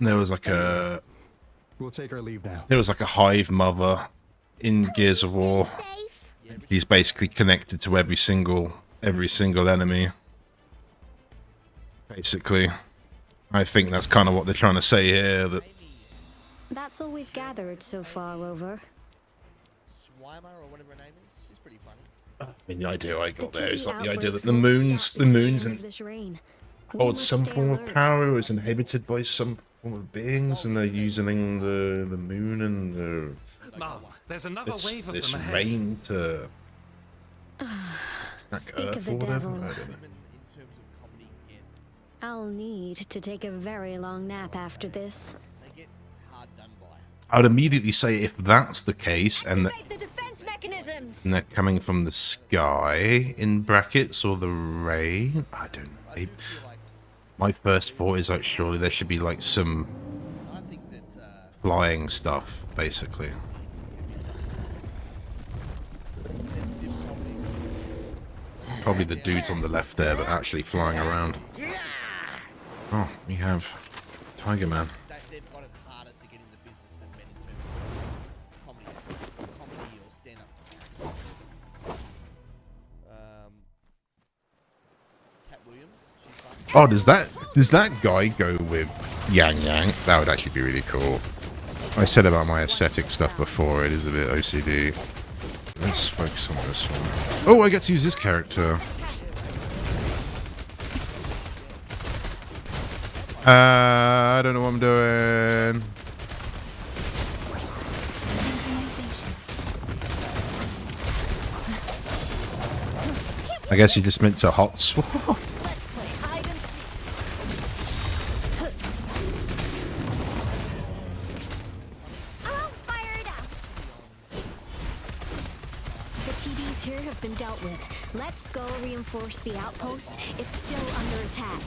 B: There was like a...
F: We'll take our leave now.
B: There was like a hive mother in Gears of War. He's basically connected to every single enemy. Basically. I think that's kind of what they're trying to say here.
D: That's all we've gathered so far, Rover.
I: Or whatever her name is. She's pretty funny.
B: I mean, the idea I got there is like the idea that the moons and hold some form of power, or is inhibited by some form of beings, and they're using the moon and
N: Mom, there's another wave of
B: this
N: them ahead.
B: rain to
D: Speak of the devil. I'll need to take a very long nap after this.
B: I would immediately say if that's the case, and
D: the defense mechanisms.
B: they're coming from the sky in brackets or the rain, I don't know. My first thought is like surely there should be like some flying stuff, basically. Probably the dudes on the left there, but actually flying around. Oh, we have Tiger Man.
I: They've got it harder to get into business than men in terms of comedy or stand-up. Cat Williams, she's fun.
B: Oh, does that guy go with Yang? That would actually be really cool. I said about my aesthetic stuff before, it is a bit OCD. Let's focus on this one. Oh, I get to use this character. I don't know what I'm doing. I guess you just meant to hot swap.
D: Been dealt with. Let's go reinforce the outpost. It's still under attack.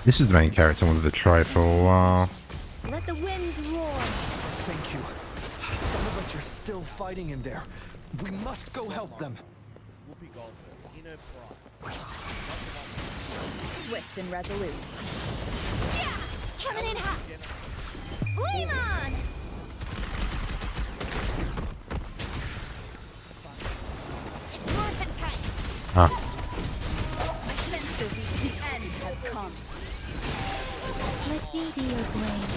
B: This is the main character I wanted to try for a while.
D: Let the winds roar.
K: Thank you. Some of us are still fighting in there. We must go help them.
E: Swift and resolute.
M: Yeah! Coming in hot. Flame on!
B: Huh.
E: I sense the end has come.
D: Let me be your blade.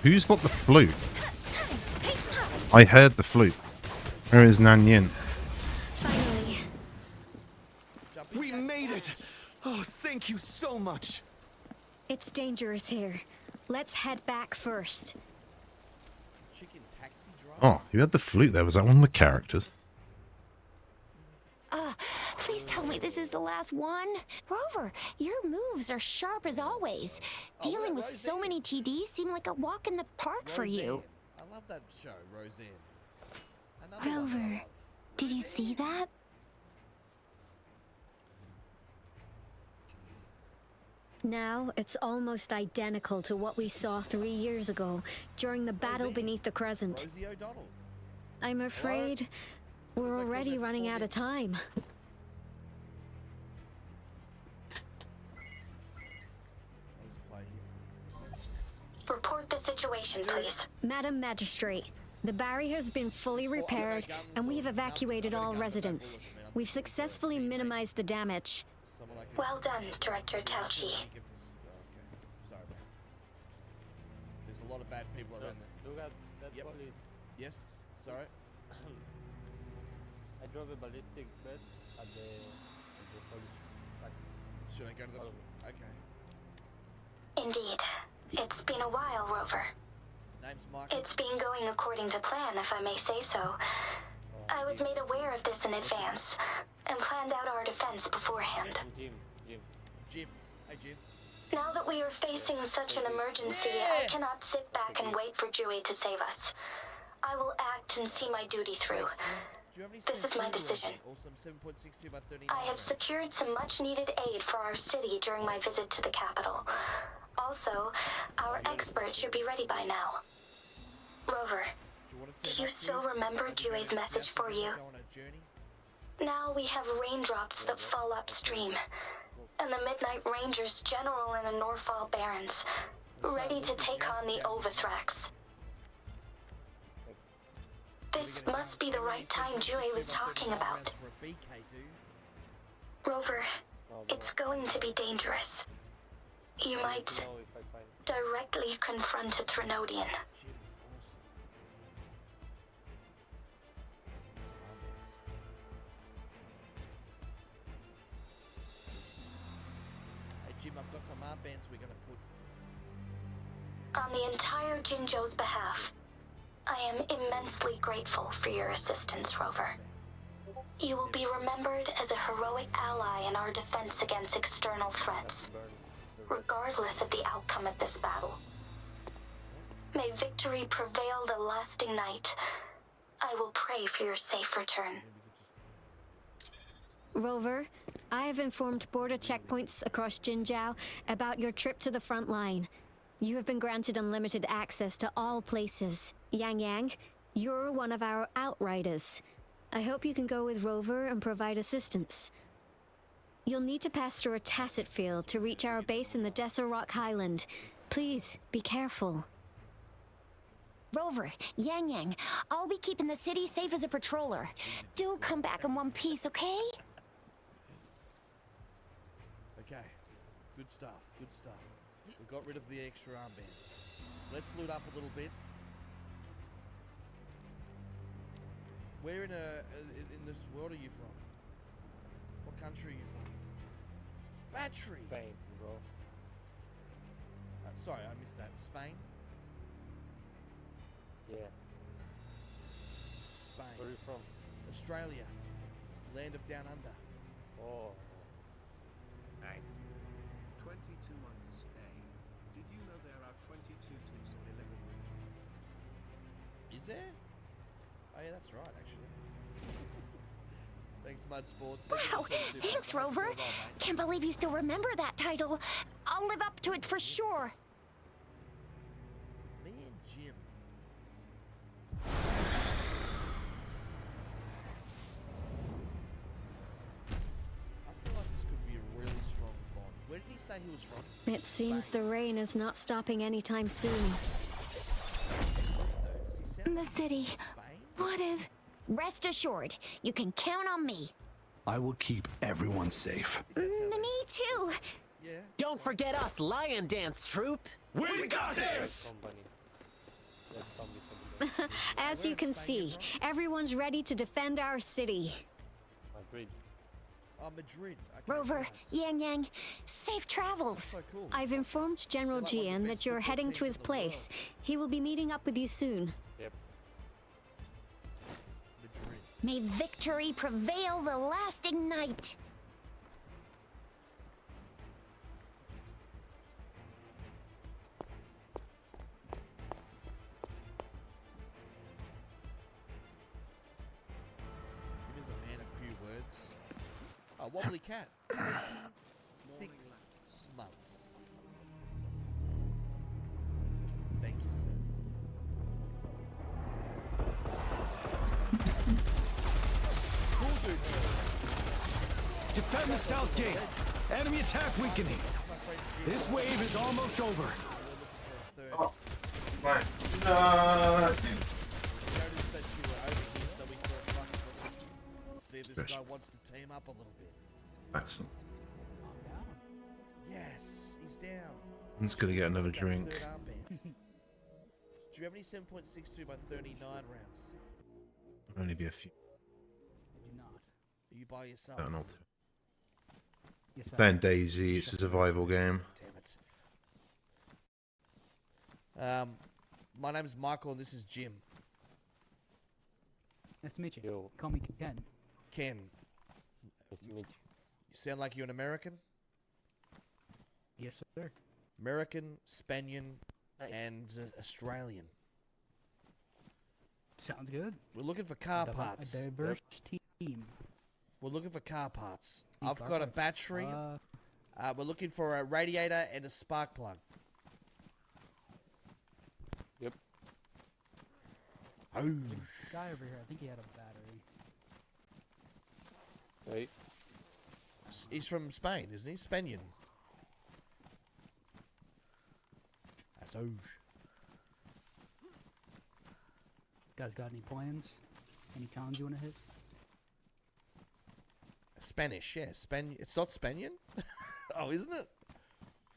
B: Who's got the flute? I heard the flute. Where is Nan Yin?
D: Finally.
K: We made it! Oh, thank you so much.
D: It's dangerous here. Let's head back first.
B: Oh, you had the flute there. Was that one of the characters?
M: Please tell me this is the last one. Rover, your moves are sharp as always. Dealing with so many TDs seemed like a walk in the park for you.
I: I love that show, Roseanne.
D: Rover, did you see that? Now, it's almost identical to what we saw 3 years ago, during the battle beneath the Crescent. I'm afraid we're already running out of time.
J: Report the situation, please.
D: Madam Magistrate, the barrier has been fully repaired, and we've evacuated all residents. We've successfully minimized the damage.
J: Well done, Director Tauchi.
I: Sorry, man. There's a lot of bad people around there.
N: Look at that
I: Yep.
N: police.
I: Yes, sorry.
N: I drove a ballistic vest at the police track.
I: Should I go to the... Okay.
J: Indeed. It's been a while, Rover.
I: Name's Michael.
J: It's been going according to plan, if I may say so. I was made aware of this in advance, and planned out our defense beforehand.
N: Jim.
I: Hey, Jim.
J: Now that we are facing such an emergency, I cannot sit back and wait for Jiyan to save us. I will act and see my duty through. This is my decision. I have secured some much-needed aid for our city during my visit to the capital. Also, our experts should be ready by now. Rover, do you still remember Jiyan's message for you? Now we have raindrops that fall upstream, and the Midnight Rangers General in the Norfall Barrens, ready to take on the Overthrax. This must be the right time Jiyan was talking about. Rover, it's going to be dangerous. You might directly confront a Trinodian.
I: Hey Jim, I've got some armbands we're gonna put.
J: On the entire Jinzhou's behalf, I am immensely grateful for your assistance, Rover. You will be remembered as a heroic ally in our defense against external threats, regardless of the outcome of this battle. May victory prevail the lasting night. I will pray for your safe return.
D: Rover, I have informed border checkpoints across Jinzhou about your trip to the front line. You have been granted unlimited access to all places. Yang, you're one of our outriders. I hope you can go with Rover and provide assistance. You'll need to pass through a tacit field to reach our base in the Desert Rock Highland. Please, be careful.
M: Rover, Yang, I'll be keeping the city safe as a patroller. Do come back in one piece, okay?
I: Okay, good stuff, good stuff. We got rid of the extra armbands. Let's loot up a little bit. Where in this world are you from? What country are you from? Battery!
N: Spain, bro.
I: Sorry, I missed that. Spain?
N: Yeah.
I: Spain.
N: Where are you from?
I: Australia. Land of Down Under.
N: Oh. Nice.
O: 22 months A. Did you know there are 22 teams of 11?
I: Is there? Oh yeah, that's right, actually. Thanks, Mud Sports.
M: Wow, thanks, Rover. Can't believe you still remember that title. I'll live up to it for sure.
I: Me and Jim. I feel like this could be a really strong bond. Where did he say he was from?
D: It seems the rain is not stopping anytime soon.
M: The city. What if... Rest assured, you can count on me.
K: I will keep everyone safe.
M: Me too.
I: Yeah.
P: Don't forget us, Lion Dance Troupe.
K: We got this!
D: As you can see, everyone's ready to defend our city.
N: Madrid.
I: Oh, Madrid. Okay,
M: Rover,
I: nice.
M: Yang, safe travels.
I: So cool.
D: I've informed General
I: They're like one of
D: Jiyan
I: the
D: that
I: best
D: you're
I: football
D: heading
I: teams
D: to his
I: in the
D: place.
I: world.
D: He will be meeting up with you soon.
N: Yep.
I: Madrid.
M: May victory prevail the lasting night.
I: Give us a man a few words. Oh, Wobbly Cat. 26 months. Thank you, sir. Cool dude.
K: Defend the south gate. Enemy attack weakening. This wave is almost over.
B: Oh, my God.
I: Noticed that you were over here, so we thought, fuck it, let's just see if this guy wants to team up a little bit.
B: Excellent.
I: Yes, he's down.
B: I'm just gonna get another
I: That
B: drink.
I: third armband. Do you have any 7.62 by 39 rounds?
B: There'll only be a few.
I: Are you by yourself?
B: No, not.
Q: Yes,
B: Playing Daisy. It's a survival game.
I: Damn it. My name's Michael and this is Jim.
Q: Nice to meet you.
N: Yo.
Q: Call me Ken.
I: Ken,
N: Nice to meet you.
I: you sound like you're an American?
Q: Yes, sir.
I: American, Spanian,
N: Nice.
I: and Australian.
Q: Sounds good.
I: We're looking for car parts.
Q: A diverse team.
I: We're looking for car parts.
Q: Need
I: I've
Q: car
I: got a
Q: parts.
I: battery. We're looking for a radiator and a spark plug.
N: Yep.
I: Oh.
Q: The guy over here, I think he had a battery.
N: Hey.
I: He's from Spain, isn't he? Spanian. That's Ouge.
Q: Guys got any plans? Any towns you want to hit?
I: Spanish, yeah. It's not Spanian? Oh, isn't it?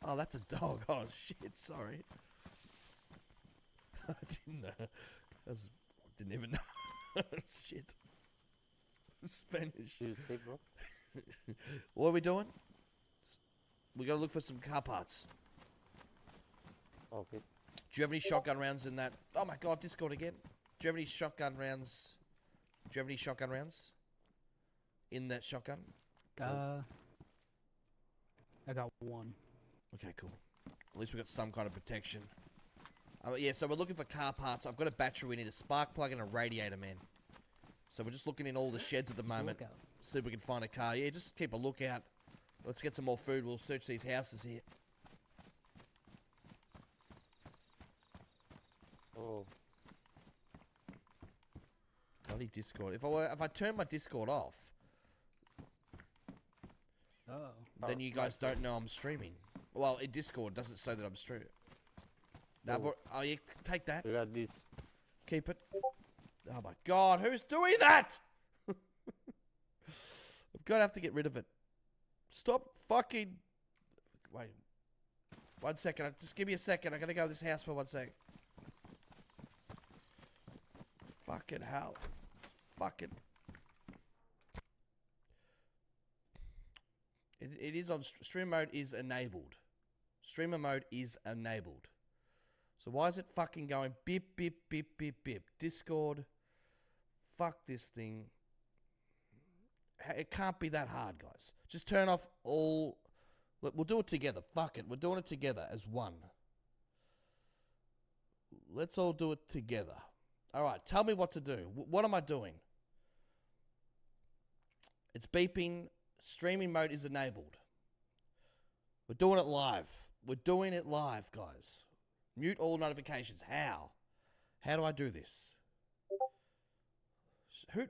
I: Oh, that's a dog. Oh, shit. Sorry. I didn't know. Didn't even know. Shit. Spanish.
N: You say, bro?
I: What are we doing? We gotta look for some car parts.
N: Okay.
I: Do you have any shotgun rounds in that? Oh my god, Discord again. Do you have any shotgun rounds? Do you have any shotgun rounds in that shotgun?
Q: I got one.
I: Okay, cool. At least we got some kind of protection. Yeah, so we're looking for car parts. I've got a battery. We need a spark plug and a radiator, man. So we're just looking in all the sheds at the moment. See if we can find a car. Yeah, just keep a lookout. Let's get some more food. We'll search these houses here.
N: Oh.
I: Bloody Discord. If I turn my Discord off, then you guys don't know I'm streaming. Well, in Discord, doesn't say that I'm streaming. No, oh, yeah, take that.
N: We got this.
I: Keep it. Oh my god, who's doing that? I'm gonna have to get rid of it. Stop fucking... Wait. 1 second. Just give me a second. I gotta go to this house for 1 sec. Fucking hell. Fucking... It is on... Stream mode is enabled. Streamer mode is enabled. So why is it fucking going beep, beep, beep, beep, beep? Discord. Fuck this thing. It can't be that hard, guys. Just turn off all... Look, we'll do it together. Fuck it. We're doing it together as one. Let's all do it together. Alright, tell me what to do. What am I doing? It's beeping. Streaming mode is enabled. We're doing it live. We're doing it live, guys. Mute all notifications. How? How do I do this?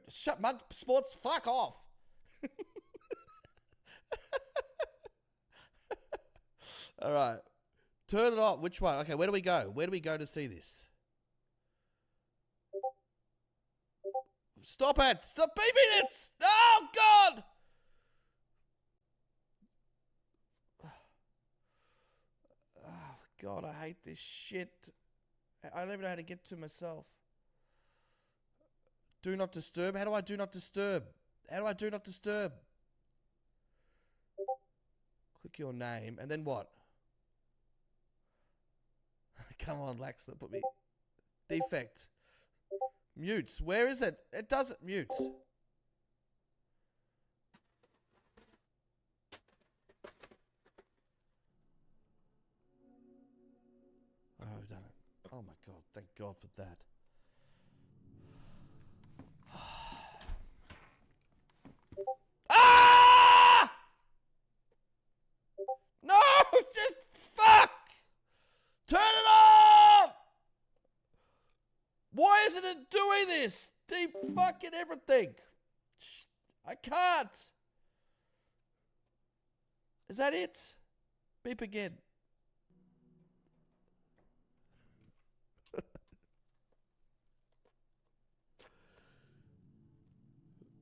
I: Shut Mud Sports. Fuck off. All right. Turn it off. Which one? Okay, where do we go? Where do we go to see this? Stop it. Stop beeping it. Oh, God. Oh, God, I hate this shit. I don't even know how to get to myself. Do not disturb. How do I do not disturb? How do I do not disturb? Click your name. And then what? Come on, Lax. Put me. Defect. Mute. Where is it? It doesn't mute. Oh, I've done it. Oh my God. Thank God for that. Ah! No! Just fuck! Turn it off! Why isn't it doing this? Deep fucking everything. I can't. Is that it? Beep again.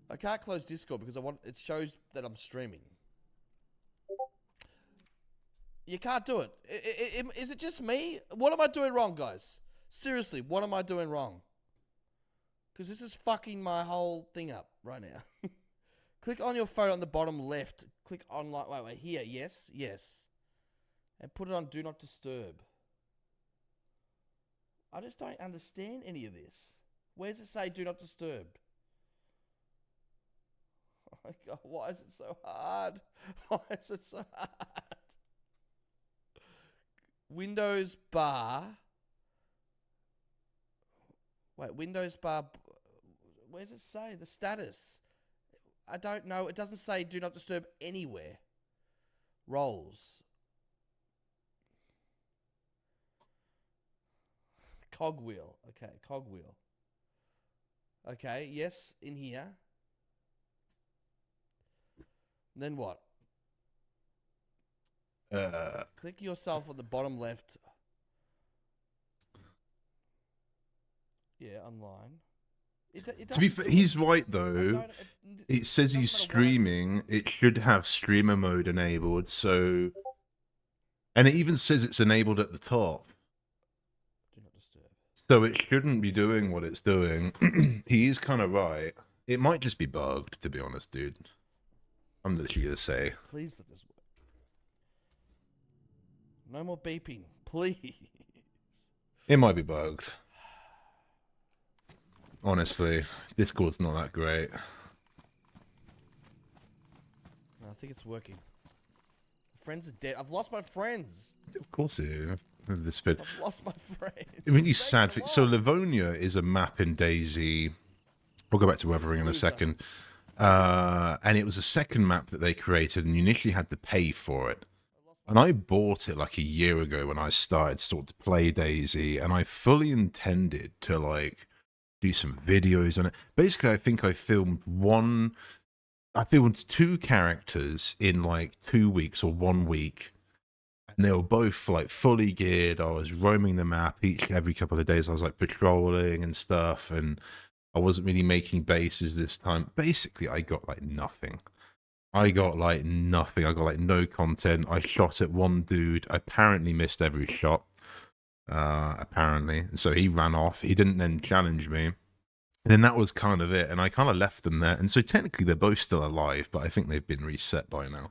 I: I can't close Discord because it shows that I'm streaming. You can't do it. Is it just me? What am I doing wrong, guys? Seriously, what am I doing wrong? Because this is fucking my whole thing up right now. Click on your photo on the bottom left. Click on wait, here, yes. And put it on Do Not Disturb. I just don't understand any of this. Where does it say Do Not Disturb? Oh my God, why is it so hard? Why is it so hard? Windows bar. Wait, Windows bar. Where does it say? The status. I don't know. It doesn't say Do Not Disturb anywhere. Roles. Cogwheel. Okay, cogwheel. Okay, yes, in here. Then what? Click yourself on the bottom left. Yeah, online.
B: To be fair, he's right though. It says he's streaming. It should have streamer mode enabled. So, and it even says it's enabled at the top.
I: Do not disturb.
B: So it shouldn't be doing what it's doing. He is kind of right. It might just be bugged, to be honest, dude. I'm literally gonna say.
I: Please let this work. No more beeping, please.
B: It might be bugged. Honestly, Discord's not that great.
I: No, I think it's working. Friends are dead. I've lost my friends.
B: Of course it is. This bit.
I: I've lost my friends.
B: I mean, it's sad. So Livonia is a map in DayZ. We'll go back to Wuthering in a second. And it was a second map that they created, and you initially had to pay for it. And I bought it like a year ago when I started sort of to play DayZ, and I fully intended to like do some videos on it. Basically, I think I filmed 2 characters in like 2 weeks or 1 week, and they were both like fully geared. I was roaming the map every couple of days. I was like patrolling and stuff, and I wasn't really making bases this time. Basically, I got like nothing. I got like no content. I shot at one dude, apparently missed every shot. Apparently. So he ran off. He didn't then challenge me. And then that was kind of it. And I kind of left them there. And so technically they're both still alive, but I think they've been reset by now.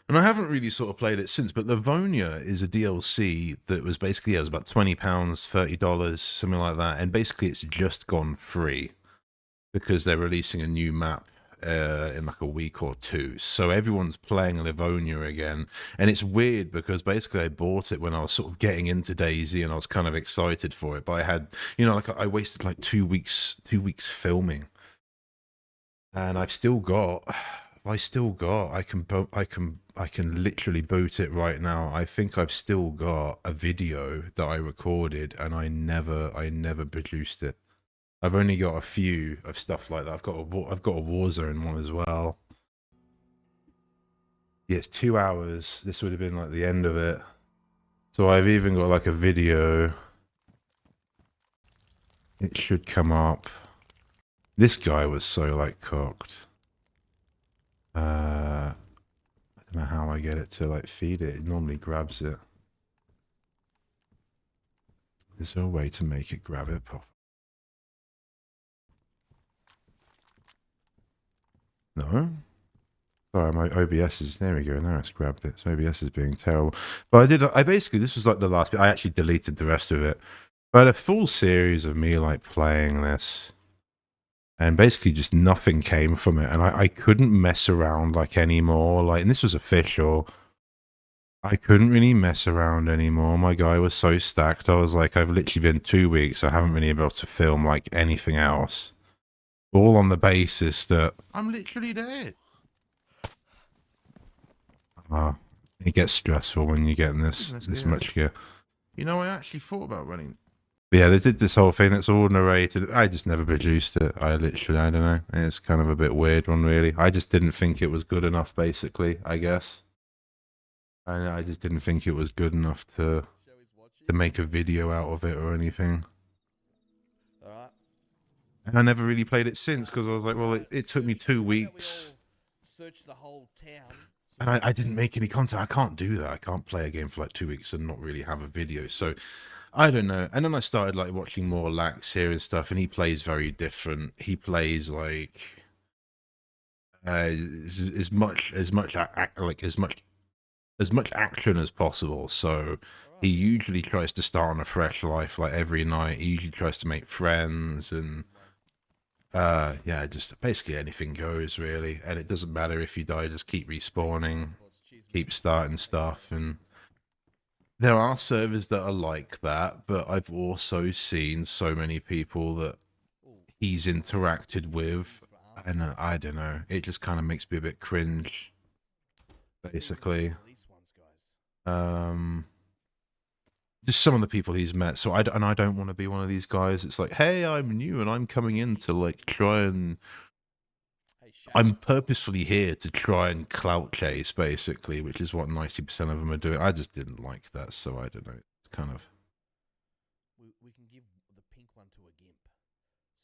B: And I haven't really sort of played it since, but Livonia is a DLC that was basically, it was about £20, $30, something like that. And basically it's just gone free because they're releasing a new map in like a week or 2. So everyone's playing Livonia again. And it's weird because basically I bought it when I was sort of getting into DayZ and I was kind of excited for it. But I had, you know, like I wasted like 2 weeks filming. And I can literally boot it right now. I think I've still got a video that I recorded and I never produced it. I've only got a few of stuff like that. I've got a Warzone one as well. Yeah, it's 2 hours. This would have been like the end of it. So I've even got like a video. It should come up. This guy was so like cocked. I don't know how I get it to like feed it. It normally grabs it. Is there a way to make it grab it? No? Sorry, my OBS is, there we go, now it's grabbed it. So OBS is being terrible. But I basically, this was like the last bit. I actually deleted the rest of it. But I had a full series of me like playing this. And basically just nothing came from it. And I couldn't mess around like anymore. Like, and this was official. I couldn't really mess around anymore. My guy was so stacked. I was like, I've literally been 2 weeks. I haven't really been able to film like anything else. All on the basis that I'm literally dead. It gets stressful when you're getting this much gear. You know, I actually thought about running. But yeah, they did this whole thing. It's all narrated. I just never produced it. I don't know. It's kind of a bit weird one, really. I just didn't think it was good enough, basically, I guess. I just didn't think it was good enough to make a video out of it or anything. And I never really played it since because I was like, well, it took me 2 weeks.
I: Search the whole town.
B: And I didn't make any content. I can't do that. I can't play a game for like 2 weeks and not really have a video. So I don't know. And then I started like watching more Lax here and stuff, and he plays very different. He plays like as much action as possible. So he usually tries to start on a fresh life like every night. He usually tries to make friends and yeah, just basically anything goes really. And it doesn't matter if you die, just keep respawning, keep starting stuff. And there are servers that are like that, but I've also seen so many people that he's interacted with, and I don't know, it just kind of makes me a bit cringe, basically. Just some of the people he's met. So I don't want to be one of these guys. It's like, hey, I'm new and I'm coming in to like try and I'm purposefully here to try and clout chase, basically, which is what 90% of them are doing. I just didn't like that, so I don't know. It's kind of.
I: We can give the pink one to a gimp.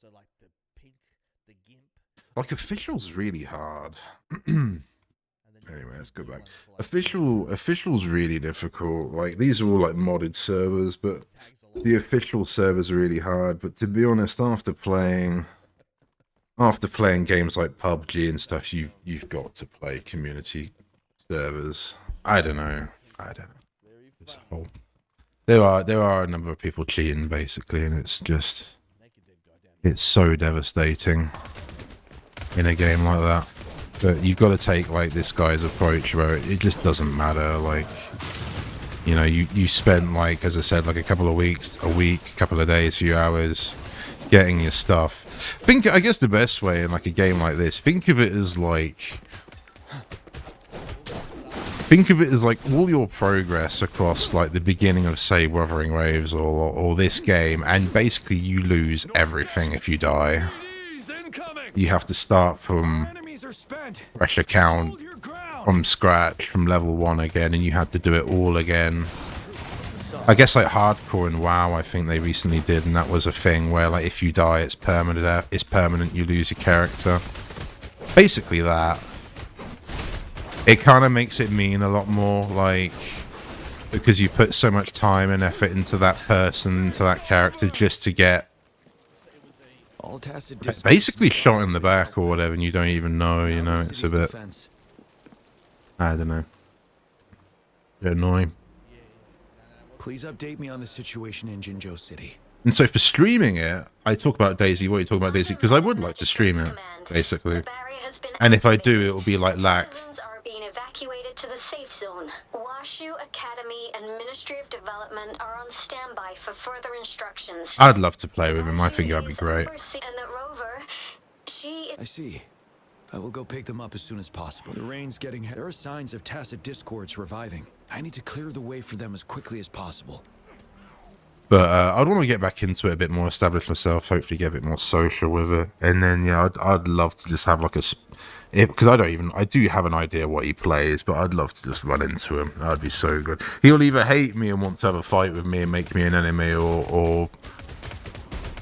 I: So like the gimp.
B: Like official's really hard. Anyway, let's go back. Official's really difficult. Like these are all like modded servers, but the official servers are really hard. But to be honest, after playing games like PUBG and stuff, you've got to play community servers. I don't know. This There are a number of people cheating basically, and it's so devastating in a game like that. But you've got to take like this guy's approach where it just doesn't matter. Like, you know, you spent, like, as I said, like a couple of weeks, a week, a couple of days, a few hours getting your stuff. I guess the best way in like a game like this, think of it as like all your progress across like the beginning of, say, Wuthering Waves or this game, and basically you lose everything if you die. You have to start from fresh account, from scratch, from level 1 again, and you have to do it all again. I guess like hardcore and WoW, I think they recently did, and that was a thing where like if you die, it's permanent. You lose your character. Basically that. It kind of makes it mean a lot more, like, because you put so much time and effort into that person, into that character, just to get basically shot in the back or whatever, and you don't even know, you know. It's a bit, I don't know, a bit annoying.
K: Please update me on the situation in Jinzhou City.
B: And so for streaming it, I talk about Daisy. What are you talking about, Daisy? Because I would like to stream it, basically. And if I do, it will be like lax.
J: Being evacuated to the safe zone. Washu Academy and Ministry of Development are on standby for further instructions.
B: I'd love to play with him. I think that'd be great.
J: And the rover,
K: I see. I will go pick them up as soon as possible. The rain's getting heavy. There are signs of tacit discords reviving. I need to clear the way for them as quickly as possible.
B: But I'd want to get back into it a bit more, establish myself, hopefully get a bit more social with it. And then, yeah, I'd love to just have like a... Because I do have an idea what he plays, but I'd love to just run into him. That'd be so good. He'll either hate me and want to have a fight with me and make me an enemy, or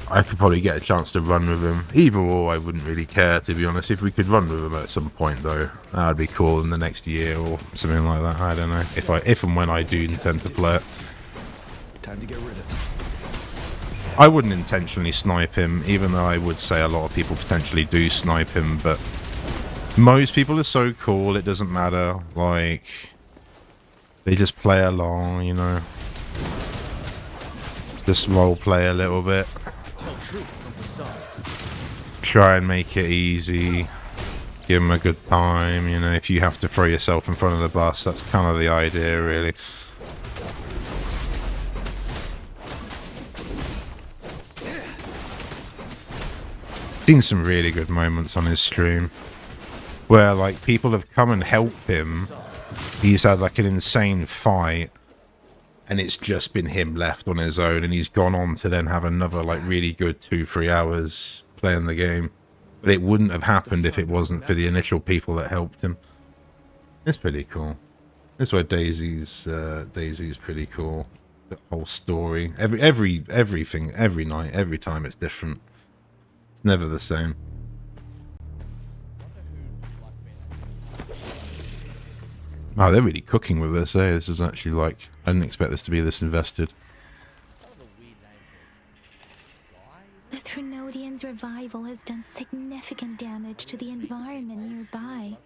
B: I could probably get a chance to run with him. Either or, I wouldn't really care, to be honest. If we could run with him at some point, though, that'd be cool in the next year or something like that. I don't know. If and when I do intend to play it.
K: Time to get rid of him.
B: I wouldn't intentionally snipe him, even though I would say a lot of people potentially do snipe him, but most people are so cool, it doesn't matter. Like, they just play along, you know. Just role play a little bit. Try and make it easy. Give them a good time, you know. If you have to throw yourself in front of the bus, that's kind of the idea, really. Seen some really good moments on his stream where like people have come and helped him. He's had like an insane fight and it's just been him left on his own, and he's gone on to then have another like really good 2-3 hours playing the game. But it wouldn't have happened if it wasn't for the initial people that helped him. It's pretty cool. That's why Daisy's pretty cool. The whole story, everything, every night, every time it's different. It's never the same. Wow, they're really cooking with this, eh? This is actually like, I didn't expect this to be this invested.
D: The Threnodian's revival has done significant damage to the environment nearby.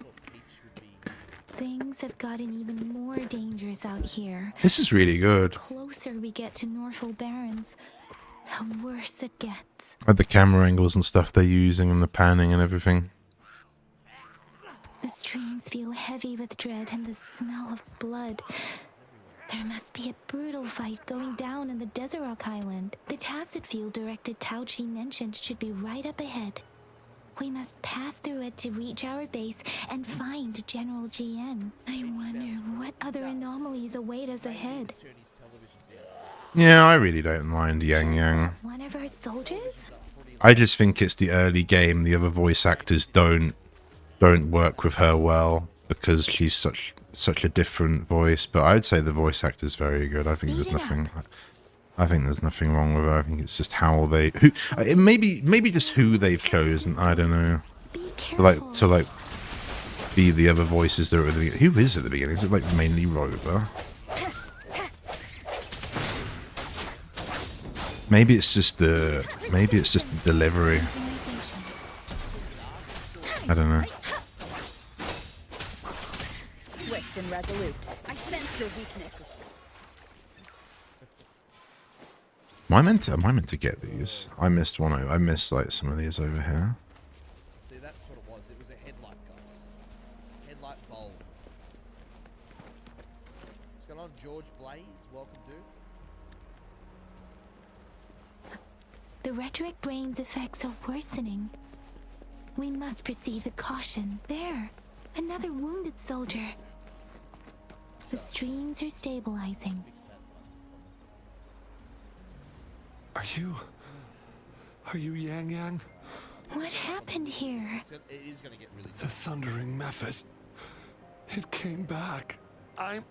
D: Things have gotten even more dangerous out here.
B: This is really good.
D: The closer we get to Norfolk Barrens, the worse it gets.
B: Like the camera angles and stuff they're using and the panning and everything.
D: The streams feel heavy with dread and the smell of blood. There must be a brutal fight going down in the Desert Island. The tacit field-directed Tauchi mentioned should be right up ahead. We must pass through it to reach our base and find General Jiyan. I wonder what other anomalies await us ahead.
B: Yeah, I really don't mind Yang.
D: One of our soldiers?
B: I just think it's the early game. The other voice actors don't work with her well because she's such a different voice. But I'd say the voice actor's very good. I think there's nothing wrong with her. I think it's just how maybe just who they've chosen. I don't know. To be the other voices that are at the beginning. Who is at the beginning? Is it like mainly Rover? Maybe it's just the delivery. I don't know.
E: Swift and resolute. I sense your weakness.
B: Am I meant to get these? I missed one. I missed like some of these over here.
I: See, that's what it was. It was a headlight, guys. Headlight bulb. What's going on, George Blaze? Welcome, dude.
R: The rhetoric brain's effects are worsening. We must proceed with caution. There, another wounded soldier. The streams are stabilizing.
L: Are you Yang Yang?
R: What happened here?
I: It is going to get really
L: The thundering Memphis. It came back. I'm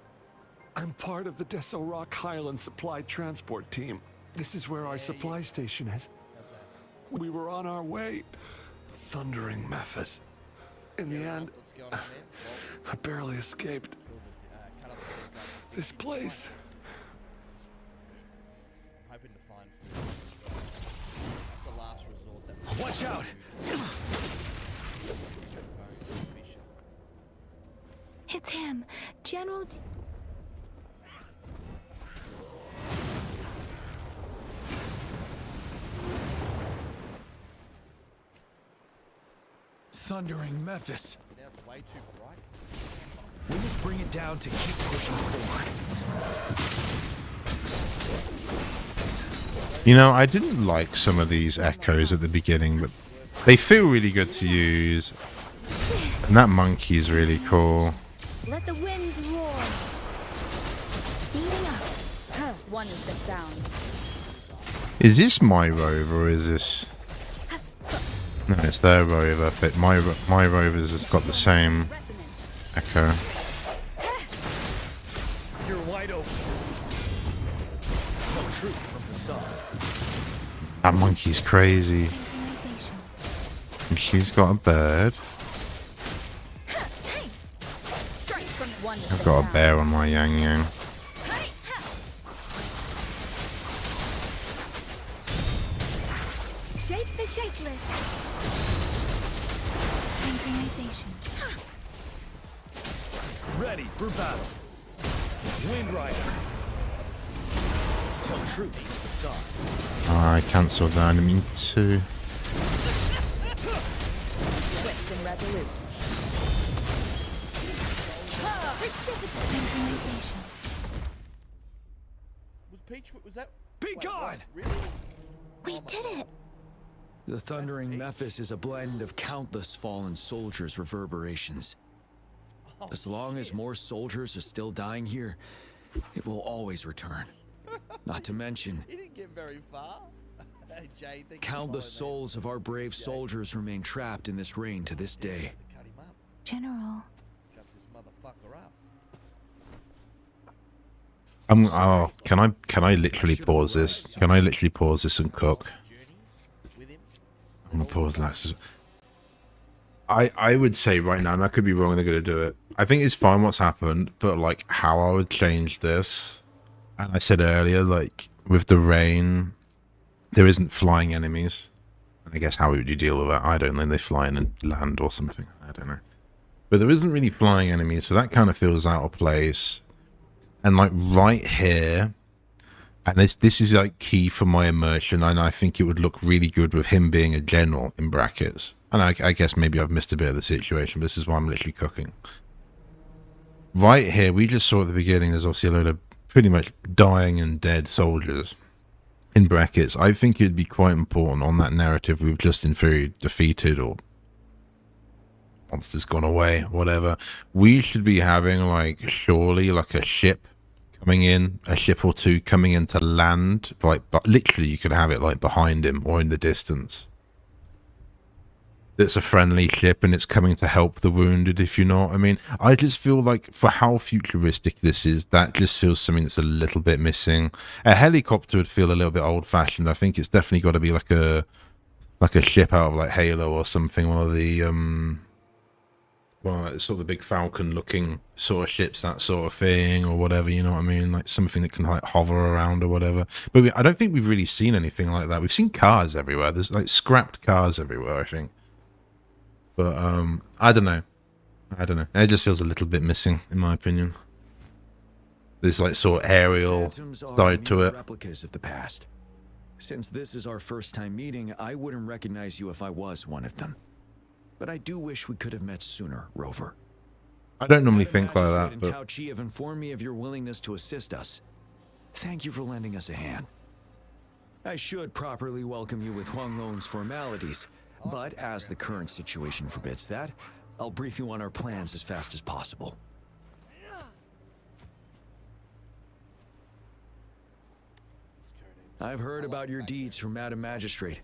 L: part of the Deso Rock Highland Supply Transport Team. This is where our supply station is. We were on our way. Thundering Memphis. In the end, I barely escaped. This place.
I: Hoping to find food. That's a last resort.
K: Watch out!
R: It's him, General.
K: Thundering Memphis.
I: Now it's way too bright.
K: We must bring it down to keep pushing forward.
B: You know, I didn't like some of these echoes at the beginning, but they feel really good to use. And that monkey is really cool.
C: Let the winds roar. Speeding up. One with the sound.
B: Is this my rover or is this... No, it's their rover, but my rover's has got the same echo.
K: You're wide open. Tell truth from the sun.
B: That monkey's crazy. And she's got a bird. I've got a bear on my Yang Yang.
R: Shake the shakeless. Synchronization.
K: Ready for battle. Wind Rider. Tell truth with the sun.
B: Oh, I cancelled that. I didn't mean to.
C: Swift and resolute.
R: Synchronization.
I: Was Peach? Was that?
K: Be gone!
I: Really?
R: We did it.
K: The thundering Memphis is a blend of countless fallen soldiers' reverberations. As long as more soldiers are still dying here, it will always return. Not to mention,
I: He didn't get very far. Hey, Jay, thank you for
K: countless
I: following,
K: souls of our brave soldiers remain trapped in this rain to this day.
I: man. Cut him up.
R: General.
I: Cut this motherfucker up.
B: Oh, can I literally pause this? Can I literally pause this and cook? I'm gonna pause that. I would say right now, and I could be wrong, they're gonna do it. I think it's fine what's happened, but like how I would change this, and I said earlier, like with the rain, there isn't flying enemies. And I guess how would you deal with that? I don't know. They fly in and land or something. I don't know. But there isn't really flying enemies, so that kind of feels out of place. And like right here, and this is like key for my immersion, and I think it would look really good with him being a general in brackets. And I guess maybe I've missed a bit of the situation, but this is why I'm literally cooking. Right here, we just saw at the beginning, there's obviously a load of pretty much dying and dead soldiers in brackets. I think it'd be quite important on that narrative we've just in theory defeated or monster's gone away, whatever. We should be having like surely like a ship coming in, a ship or two coming into land, right? But literally you could have it like behind him or in the distance. It's a friendly ship and it's coming to help the wounded, if you know what I mean. I just feel like for how futuristic this is, that just feels something that's a little bit missing. A helicopter would feel a little bit old-fashioned. I think it's definitely got to be like a ship out of like Halo or something, one of the well, it's sort of the big Falcon looking sort of ships, that sort of thing, or whatever, you know what I mean? Like something that can like hover around or whatever. But I don't think we've really seen anything like that. We've seen cars everywhere. There's like scrapped cars everywhere, I think. But I don't know. It just feels a little bit missing, in my opinion. There's like sort of aerial
K: Phantoms are
B: side to
K: mere
B: it.
K: replicas of the past. Since this is our first time meeting, I wouldn't recognize you if I was one of them. But I do wish we could have met sooner, Rover.
B: I don't normally think like
K: Magistrate
B: that,
K: and
B: but
K: Tao Chi have informed me of your willingness to assist us. Thank you for lending us a hand. I should properly welcome you with Huang Long's formalities, but as the current situation forbids that, I'll brief you on our plans as fast as possible. I've heard about your deeds from Madam Magistrate.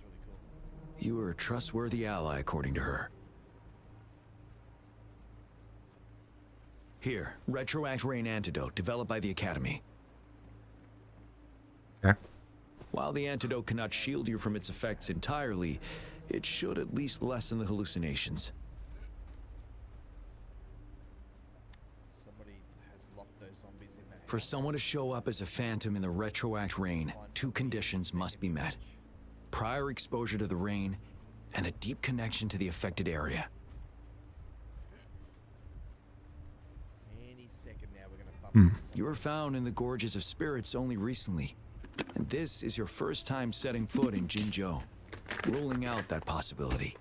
K: You are a trustworthy ally, according to her. Here, Retroact Rain Antidote, developed by the Academy.
B: Okay.
K: While the antidote cannot shield you from its effects entirely, it should at least lessen the hallucinations.
I: Somebody has locked those zombies in there.
K: For someone to show up as a phantom in the Retroact Rain, 2 conditions must be met. Prior exposure to the rain, and a deep connection to the affected area.
I: Any second now we're gonna bump
K: You were found in the Gorges of Spirits only recently, and this is your first time setting foot in Jinzhou, ruling out that possibility.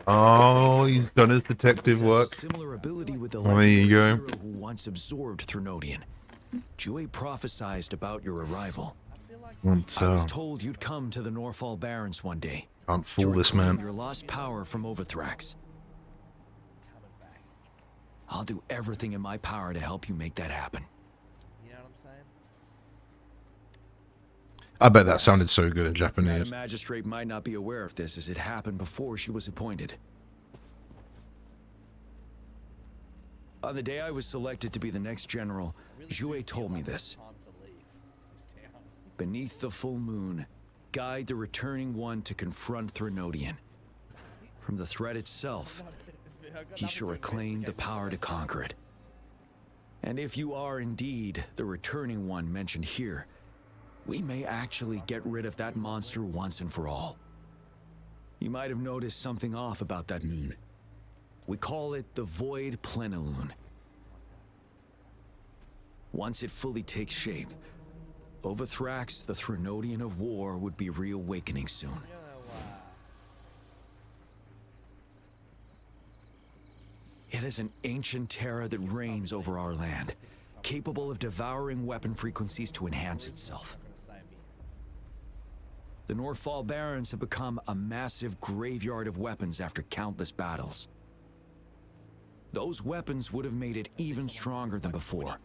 B: oh, he's done his detective work.
K: Similar ability with the
B: Well, there you go.
K: hero who once absorbed Threnodian. Jue prophesied about your arrival. I was told you'd come to the Norfall Barrens one day.
B: Can't fool
K: to
B: this
K: reclaim
B: man.
K: Your lost power from Overthrax. I'll do everything in my power to help you make that happen.
I: You know what I'm saying?
B: I bet that sounded so good in
K: Madam
B: Japanese.
K: Magistrate might not be aware of this as it happened before she was appointed. On the day I was selected to be the next general, Jue told me this. Beneath the full moon, guide the returning one to confront Threnodian. From the threat itself, he shall reclaim the power to conquer it. And if you are indeed the returning one mentioned here, we may actually get rid of that monster once and for all. You might have noticed something off about that moon. We call it the Void Plenilune. Once it fully takes shape, Overthrax, the Threnodian of War, would be reawakening soon. It is an ancient terror that reigns over our land, capable of devouring weapon frequencies to enhance itself. The Norfall Barrens have become a massive graveyard of weapons after countless battles. Those weapons would have made it even stronger than before.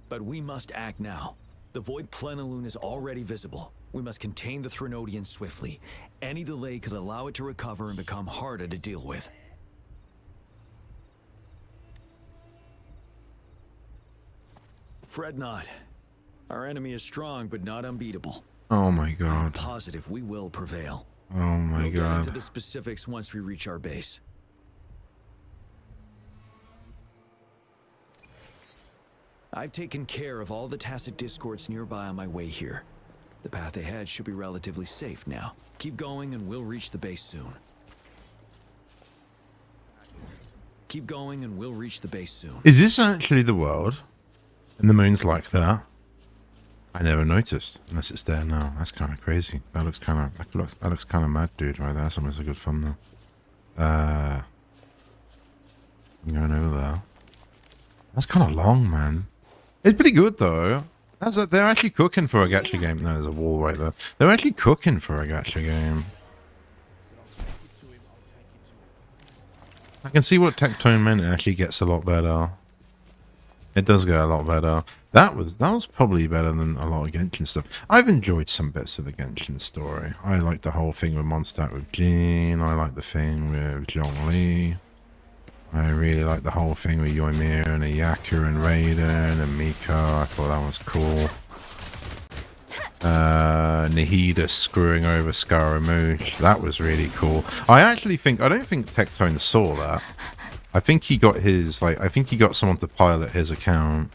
K: But we must act now. The Void Plenilune is already visible. We must contain the Threnodian swiftly. Any delay could allow it to recover and become harder to deal with. Fret not. Our enemy is strong, but not unbeatable.
B: Oh my
K: I'm
B: god.
K: positive we will prevail.
B: Oh my
K: We'll get
B: god.
K: into the specifics once we reach our base. I've taken care of all the tacit discords nearby on my way here. The path ahead should be relatively safe now. Keep going and we'll reach the base soon. Keep going and we'll reach the base soon.
B: Is this actually the world? And the moon's like that? I never noticed, unless it's there now. That's kind of crazy. That looks kind of mad, dude. Right, that's almost a good fun though. I'm going over there. That's kind of long, man. It's pretty good though. They're actually cooking for a gacha game. No, there's a wall right there. They're actually cooking for a gacha game. I can see what Tectone meant. It actually gets a lot better. It does get a lot better. That was probably better than a lot of Genshin stuff. I've enjoyed some bits of the Genshin story. I like the whole thing with Mondstadt with Jiyan. I like the thing with Zhongli. I really like the whole thing with Yoimiya and Ayaka and Raiden and Miko. I thought that was cool. Nahida screwing over Scaramouche. That was really cool. I don't think Tectone saw that. I think he got someone to pilot his account.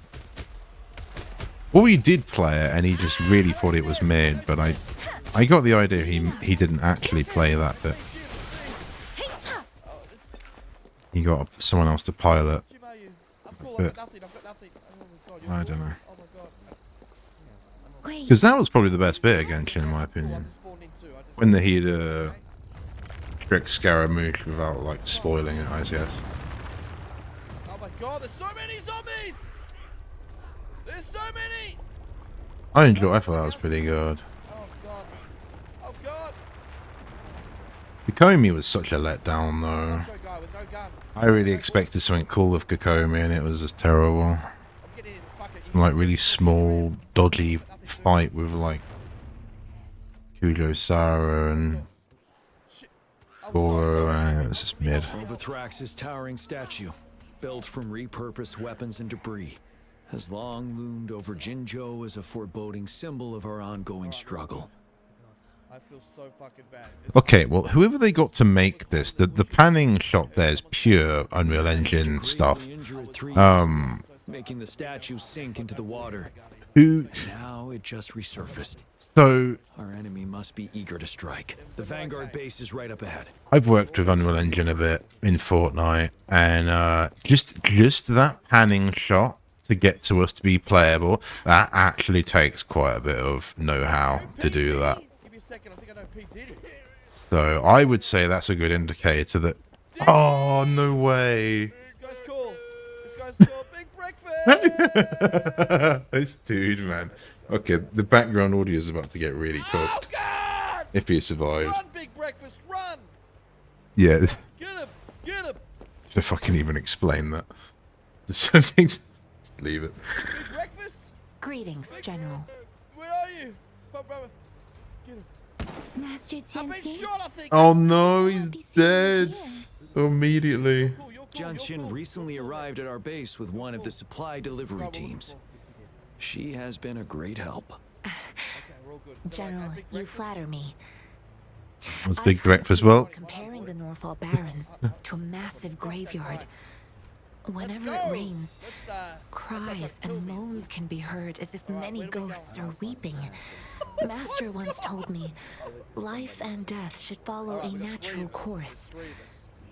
B: Or he did play it and he just really thought it was mid, but I got the idea he didn't actually play that bit. He got someone else to pilot. But I don't know.
R: Wait.
B: Because that was probably the best bit of Genshin, in my opinion. When he'd trick Scaramouche without, like, spoiling it, I guess.
I: Oh my god, there's so many zombies! There's so many!
B: I thought that was pretty good.
I: Oh god. Oh god.
B: Kokomi was such a letdown, though. I really expected something cool with Kokomi, and it was just terrible. Some, like, really small, dodgy fight with, like, Kujo Sara and Goro, and it was just mid.
K: Overthrax's towering statue, built from repurposed weapons and debris, has long loomed over Jinzhou as a foreboding symbol of our ongoing struggle.
I: I feel so fucking bad.
B: Okay, well, whoever they got to make this, the panning shot there is pure Unreal Engine stuff.
K: Making the statue sink into the water.
B: Who?
K: Now it just resurfaced.
B: So
K: our enemy must be eager to strike. The Vanguard base is right up ahead.
B: I've worked with Unreal Engine a bit in Fortnite, and just that panning shot to get to us to be playable, that actually takes quite a bit of know-how to do that. So I would say that's a good indicator that. Oh, no way.
I: This guy's cool. This guy's cool. Big breakfast.
B: This dude, man. Okay, the background audio is about to get really cooked.
I: God!
B: If he survives.
I: Run, big breakfast, run!
B: Yeah.
I: Get him! Get him!
B: If I can even explain that. Just something. Just leave it.
I: Big breakfast?
R: Greetings, General.
I: Where are you? Get him.
R: Master Jiyan.
B: Oh no, he's dead. Immediately.
K: Genshin recently arrived at our base with one of the supply delivery teams. She has been a great help.
R: General, you flatter me.
B: Was big breakfast well?
R: Comparing the Northall Barrens to a massive graveyard. Whenever it rains, cries and moans can be heard as if many ghosts are weeping. Master once told me, life and death should follow a natural course.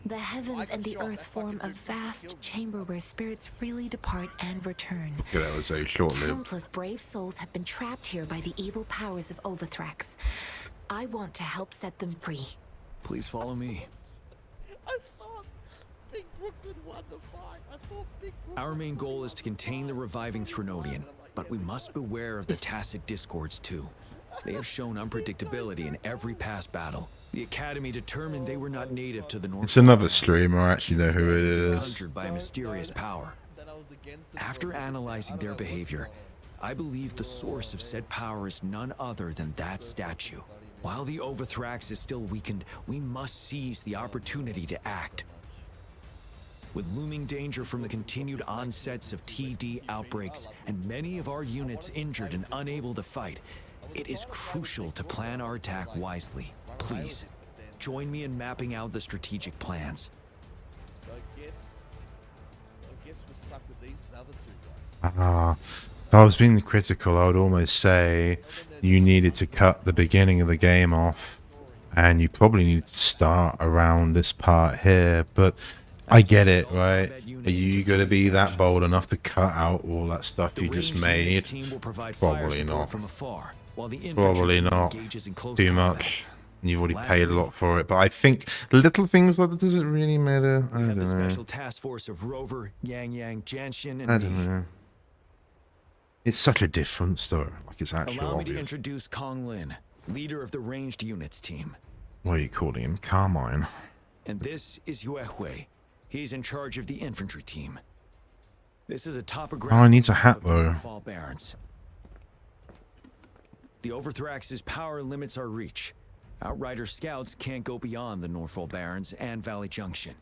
R: The heavens and the earth form a vast chamber where spirits freely depart and return.
B: Yeah, that was so short-lived.
R: Countless brave souls have been trapped here by the evil powers of Overthrax. I want to help set them free.
K: Please follow me.
I: I thought Big Brooklyn won the fight. I thought Big Brooklyn.
K: Our main goal is to contain the reviving Threnodian, but we must beware of the tacit discords too. They have shown unpredictability in every past battle. The Academy determined they were not native to the North.
B: It's another streamer, I actually know who it is.
K: Conjured by a mysterious power. After analyzing their behavior, I believe the source of said power is none other than that statue. While the Overthrax is still weakened, we must seize the opportunity to act. With looming danger from the continued onsets of TD outbreaks and many of our units injured and unable to fight, it is crucial to plan our attack wisely. Please, join me in mapping out the strategic plans.
I: So I guess we're stuck with these other two guys.
B: If I was being critical, I would almost say you needed to cut the beginning of the game off, and you probably need to start around this part here, but I get it, right? Are you going to be that bold enough to cut out all that stuff you just made? Probably not. Probably not. Too much. You've already paid a lot for it, but I think little things like that doesn't really matter. I don't know.
K: The special task force of Rover, Yang, Genshin, and
B: I don't know. It's such a difference, though. Like, it's actually
K: Allow me to
B: obvious.
K: introduce Kong Lin, leader of the ranged units team.
B: What are you calling him? Carmine.
K: And this is Yue Hui. He's in charge of the infantry team. This is a topographic.
B: Oh, he needs a hat, though.
K: Northall Barrens. The Overthrax's power limits our reach. Outrider scouts can't go beyond the Northall Barrens and Valley Junction.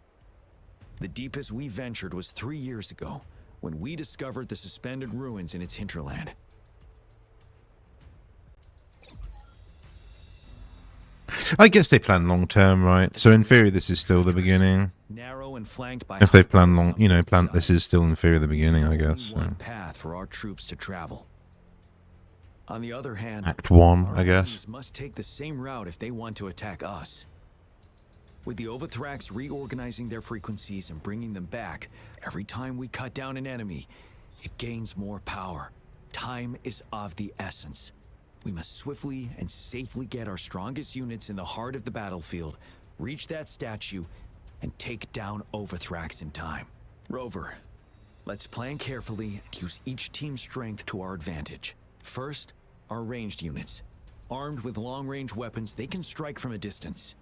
K: The deepest we ventured was 3 years ago, when we discovered the suspended ruins in its hinterland.
B: I guess they plan long term, right? So in theory, this is still the beginning.
K: Narrow and flanked by
B: If they plan long, you know, this is still in theory the beginning, I guess. So.
K: one path for our troops to travel. On the other hand,
B: Act 1,
K: our
B: I guess.
K: enemies must take the same route if they want to attack us. With the Overthrax reorganizing their frequencies and bringing them back, every time we cut down an enemy, it gains more power. Time is of the essence. we must swiftly and safely get our strongest units in the heart of the battlefield, reach that statue, and take down Overthrax in time. Rover, let's plan carefully and use each team's strength to our advantage. First, our ranged units. Armed with long-range weapons, they can strike from a distance.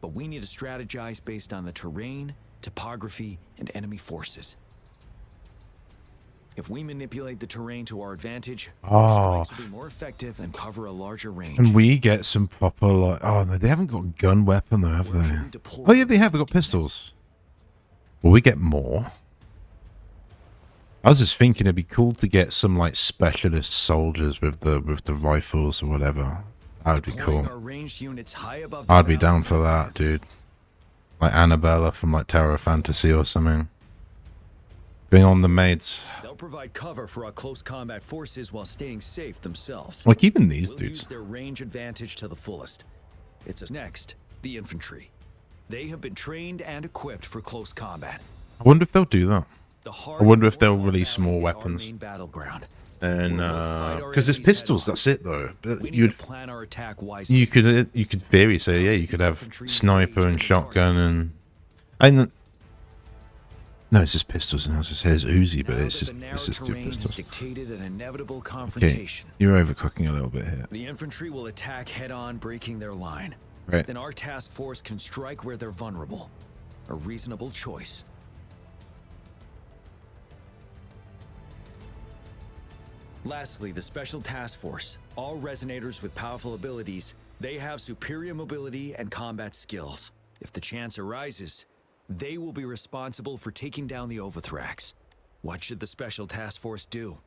K: But we need to strategize based on the terrain, topography, and enemy forces. If we manipulate the terrain to our advantage, our strikes will be more effective and cover a larger range.
B: And we get some proper, like, oh no, they haven't got a gun weapon though, have they? Oh yeah, they have. They've got pistols. Will we get more? I was just thinking it'd be cool to get some like specialist soldiers with the rifles or whatever. That would be cool. I'd be down for that, dude. Like Annabella from like Terror Fantasy or something. Bring on the maids.
K: They'll provide cover for our close combat forces while staying safe themselves.
B: Like even these
K: we'll
B: dudes.
K: Use their range advantage to the fullest. It's next, the infantry. They have been trained and equipped for close combat.
B: I wonder if they'll do that. I wonder if they'll release more weapons. And because there's pistols, that's it though. But you could theory say, yeah, you could have sniper and shotgun and no, it's just pistols. And I was gonna say it's Uzi, but it's just two pistols. Okay, you're overcooking a little bit here.
K: The infantry will attack head-on, breaking their line.
B: Right.
K: Then our task force can strike where they're vulnerable. A reasonable choice. Lastly, the Special Task Force. All resonators with powerful abilities, they have superior mobility and combat skills. If the chance arises, they will be responsible for taking down the Overthrax. What should the Special Task Force do?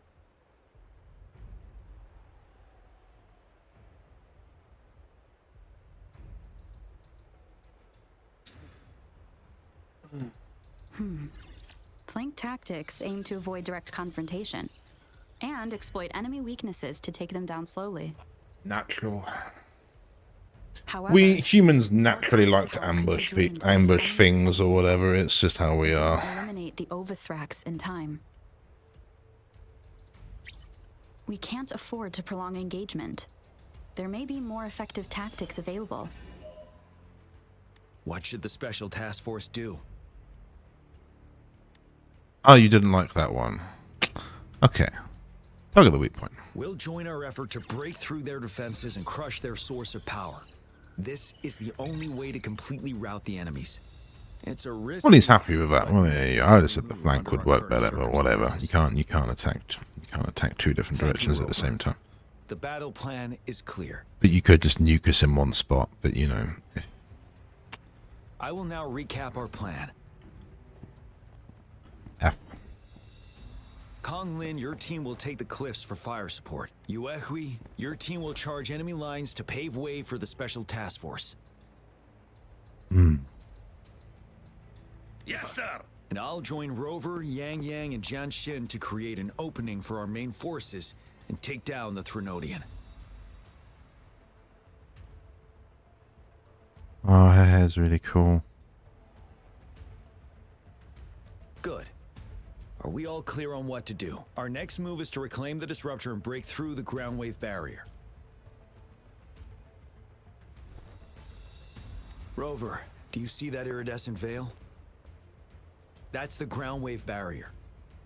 S: Flank tactics aim to avoid direct confrontation and exploit enemy weaknesses to take them down slowly.
B: Natural.
S: However,
B: We humans naturally like to ambush things or whatever. It's just how we are.
S: eliminate the Overthrax in time. We can't afford to prolong engagement. There may be more effective tactics available.
K: What should the Special Task Force do?
B: Oh, you didn't like that one. Okay. I'll get the weak point.
K: We'll join our effort to break through their defenses and crush their source of power. This is the only way to completely rout the enemies. It's a risk.
B: Well, he's happy with that. Well, yeah, I just said the flank would work better, but whatever. You can't attack two different directions at the same time.
K: The battle plan is clear.
B: But you could just nuke us in one spot. But you know,
K: I will now recap our plan. Kong Lin, your team will take the cliffs for fire support. Yuehui, your team will charge enemy lines to pave way for the Special Task Force.
H: Yes, sir.
K: And I'll join Rover, Yang, and Genshin to create an opening for our main forces and take down the Threnodian.
B: oh, her hair's really cool.
K: Good. Are we all clear on what to do? Our next move is to reclaim the disruptor and break through the ground wave barrier. Rover, do you see that iridescent veil? That's the ground wave barrier.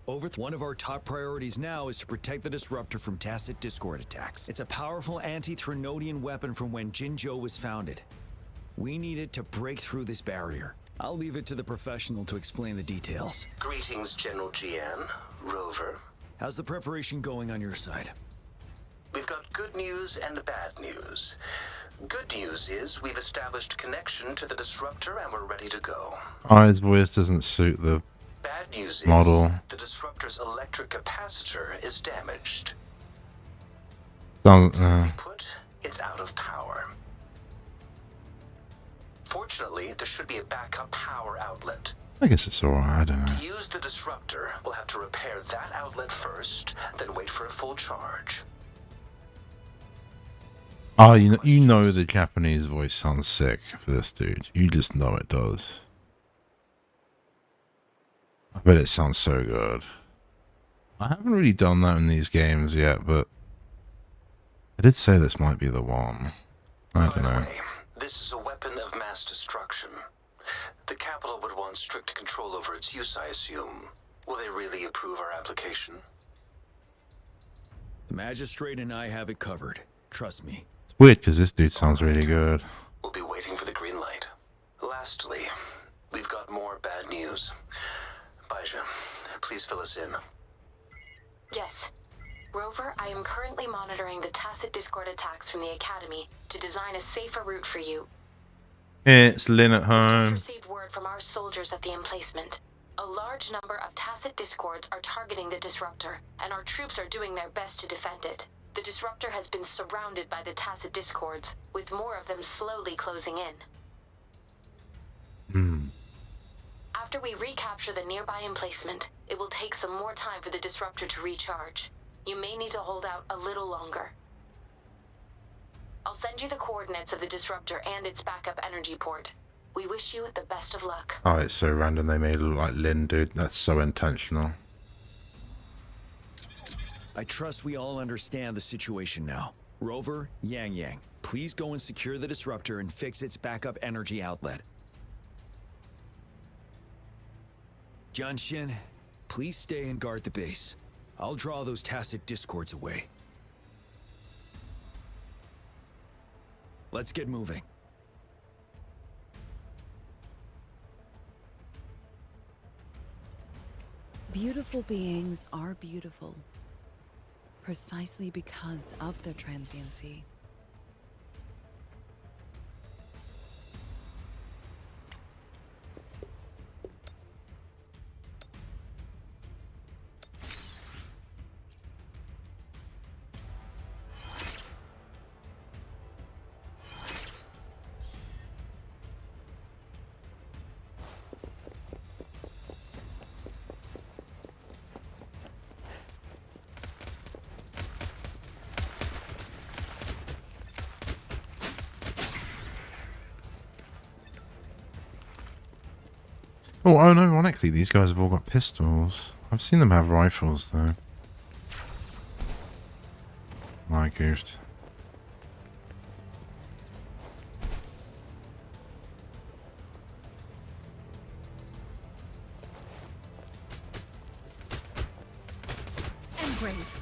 K: One of our top priorities now is to protect the disruptor from tacit Discord attacks. It's a powerful anti-Threnodian weapon from when Jinzhou was founded. We need it to break through this barrier. I'll leave it to the professional to explain the details.
T: Greetings, General Jiyan, Rover.
K: How's the preparation going on your side?
T: We've got good news and bad news. Good news is we've established connection to the disruptor and we're ready to go.
B: His voice doesn't suit the
T: Bad news
B: model.
T: is the disruptor's electric capacitor is damaged. It's out of power. Fortunately, there should be a backup power outlet.
B: I guess it's alright, I don't know.
T: To use the disruptor, we'll have to repair that outlet first, then wait for a full charge.
B: Oh, you know the Japanese voice sounds sick for this dude. You just know it does. I bet it sounds so good. I haven't really done that in these games yet, but did say this might be the one. I don't know.
T: This is a weapon of mass destruction. The capital would want strict control over its use, I assume. Will they really approve our application?
K: The magistrate and I have it covered. Trust me.
B: It's weird because this dude sounds really good.
T: We'll be waiting for the green light. Lastly, we've got more bad news. Baija, please fill us in.
J: Yes. Rover, I am currently monitoring the tacit discord attacks from the Academy to design a safer route for you.
B: It's Lynn at home.
J: Received word from our soldiers at the emplacement. A large number of tacit discords are targeting the disruptor, and our troops are doing their best to defend it. The disruptor has been surrounded by the tacit discords, with more of them slowly closing in. After we recapture the nearby emplacement, it will take some more time for the disruptor to recharge. You may need to hold out a little longer. I'll send you the coordinates of the disruptor and its backup energy port. We wish you the best of luck.
B: Oh, it's so random they made it look like Lynn, dude. That's so intentional.
K: I trust we all understand the situation now. Rover, Yang, please go and secure the disruptor and fix its backup energy outlet. Genshin, please stay and guard the base. I'll draw those tacit discords away. Let's get moving.
C: Beautiful beings are beautiful, precisely because of their transiency.
B: Oh, ironically, these guys have all got pistols. I've seen them have rifles, though. I goofed.
C: And brave.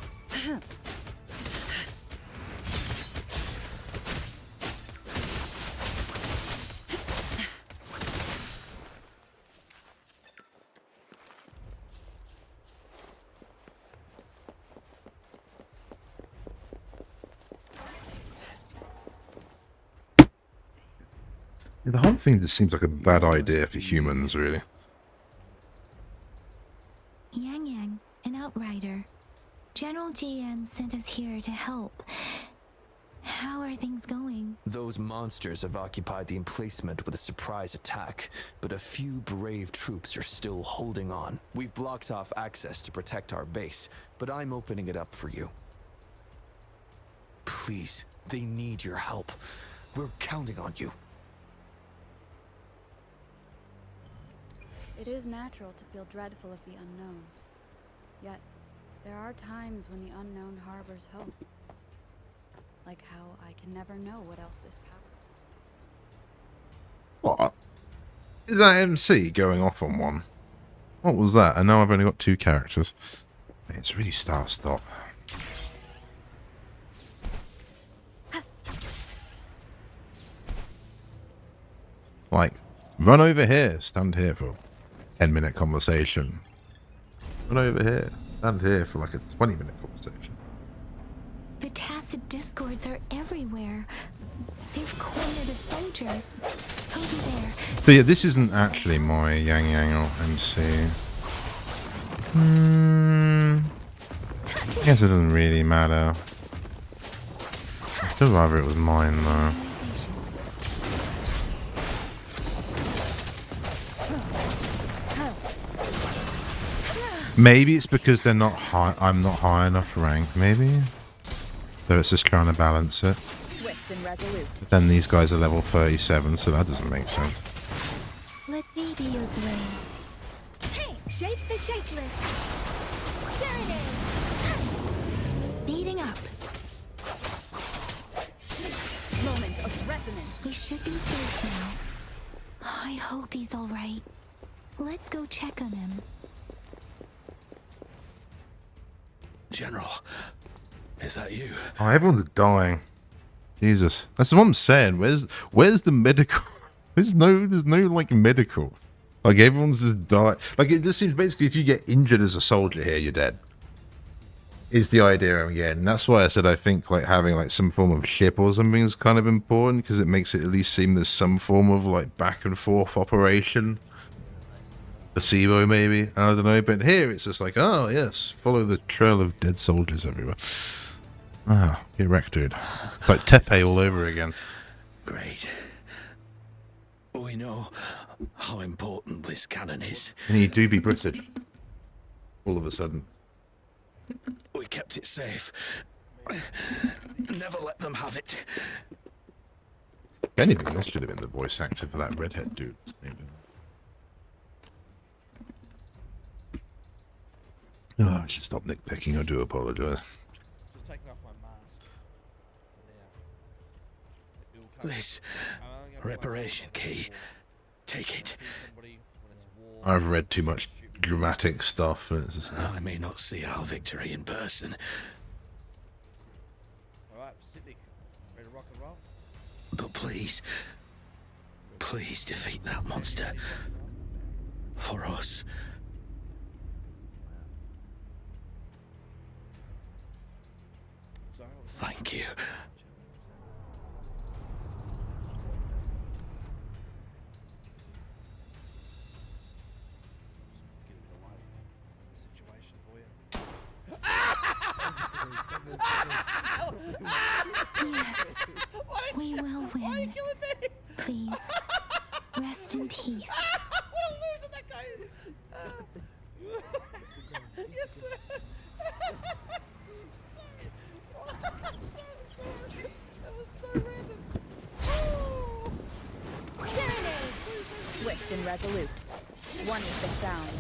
B: The whole thing just seems like a bad idea for humans, really.
R: Yang, an outrider. General Jiyan sent us here to help. How are things going?
K: Those monsters have occupied the emplacement with a surprise attack, but a few brave troops are still holding on. We've blocked off access to protect our base, but I'm opening it up for you. Please, they need your help. We're counting on you.
S: It is natural to feel dreadful of the unknown. Yet, there are times when the unknown harbors hope. Like how I can never know what else this power...
B: What? Is that MC going off on one? What was that? And now I've only got 2 characters. It's really start-stop. Like, run over here, stand here for 10-minute conversation. Run over here, stand here for like a 20-minute conversation.
R: The tacit discords are everywhere. They've cornered a soldier. Over there.
B: But yeah, this isn't actually my Yang or MC. I guess it doesn't really matter. I'd still rather it was mine though. Maybe it's because they're not high. I'm not high enough rank. Maybe. So it's just trying to balance it.
S: Swift and resolute.
B: But then these guys are level 37, so that doesn't make sense.
R: Let me be your blade. Hey, shape the shapeless. There it is. Speeding up. should be safe now. I hope he's alright. Let's go check on him.
K: General, is that you?
B: Oh, everyone's dying. Jesus, that's what I'm saying. Where's the medical? There's no like medical. Like everyone's just dying. Like it just seems basically if you get injured as a soldier here, you're dead. Is the idea again? And that's why I said I think like having like some form of ship or something is kind of important because it makes it at least seem there's some form of like back and forth operation. Placebo maybe, I don't know, but here it's just like, oh yes, follow the trail of dead soldiers everywhere. Ah, get wrecked, dude. It's like Tepe all over again.
K: Great. We know how important this cannon is.
B: And you do be British. All of a sudden.
K: We kept it safe. Never let them have it.
B: If anything, this should have been the voice actor for that redhead dude. Maybe. Oh, I should stop nitpicking. I do apologize.
I: Just taking off my mask.
K: This reparation key. Take it.
B: I've read too much dramatic stuff. And it's just,
K: I may not see our victory in person.
I: Alright, Pacific. Ready to rock and roll?
K: But please, please defeat that monster. For us. Thank you.
I: Situation for you.
R: Yes, we will win.
I: Why are you killing me?
R: Please, rest in peace.
I: What a loser that guy is! Yes, sir! Sorry. That was so random. Oh.
S: Swift and resolute. One with the sound.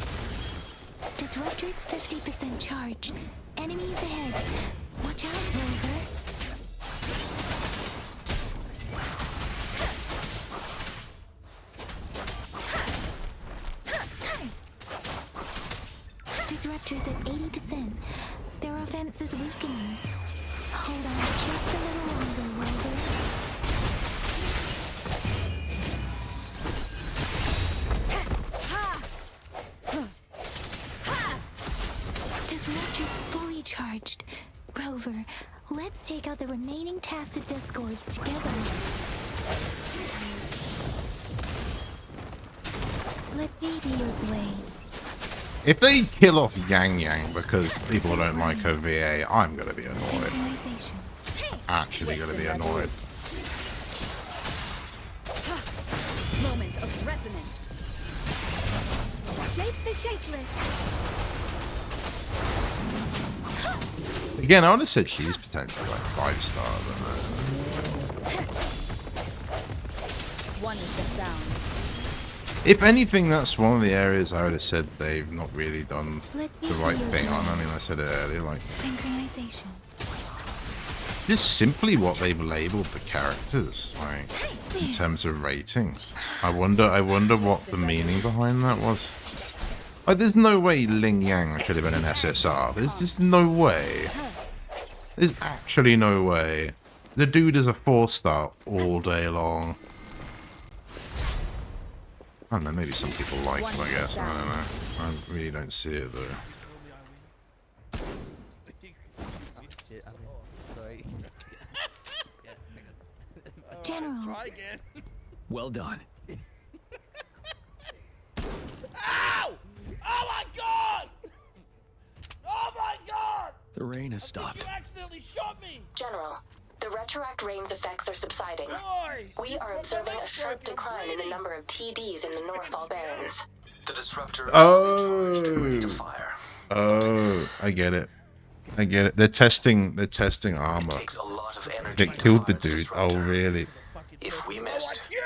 R: Disruptor's 50% charged. Enemies ahead. Watch out, Rover. Disruptor's at 80%. Their offense is weakening. Hold on just a little longer, Rover. Disruptor's fully charged. Rover, let's take out the remaining tacit discords together. Let me be your blade.
B: if they kill off Yang because people don't like her VA, I'm gonna be annoyed. Actually gonna be annoyed.
S: Moment of resonance. Shape the shapeless.
B: Again, I would have said she's potentially like 5-star, but
S: One with the sound.
B: if anything, that's one of the areas I would have said they've not really done the right thing on. I mean, I said it earlier, like
R: Synchronization.
B: just simply what they've labeled the characters, like in terms of ratings. I wonder what the meaning behind that was. Like, there's no way Ling Yang should have been an SSR. There's just no way. There's actually no way. The dude is a 4-star all day long. I don't know, maybe some people like him, I guess. I don't know. I really don't see it, though.
N: Sorry.
R: General.
I: Try again.
K: Well done.
I: Ow! Oh my god! Oh my god!
K: The rain has stopped.
I: You accidentally shot me!
J: General, the retroact rain's effects are subsiding.
I: Boy!
J: We are observing a sharp decline in the number of TDs in the Northall Barrens.
T: The disruptor
B: Oh,
T: ready to fire.
B: oh, I get it. I get it. They're testing armor.
T: Takes a lot of energy
B: They
T: to
B: killed the
T: fire
B: dude.
T: disruptor.
B: Oh, really?
T: If we missed,
I: You!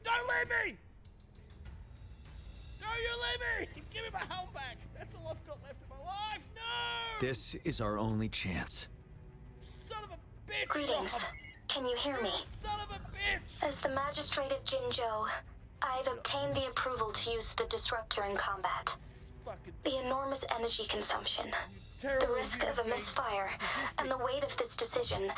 I: Don't leave me! Don't you leave me! Give me my helm back! That's all I've got left of my life! No!
K: This is our only chance.
I: Son of a bitch!
J: Greetings. Can you hear me? As the magistrate of Jinzhou, I've obtained the approval to use the disruptor in combat. The enormous energy consumption, the risk of a misfire, and the weight of this decision,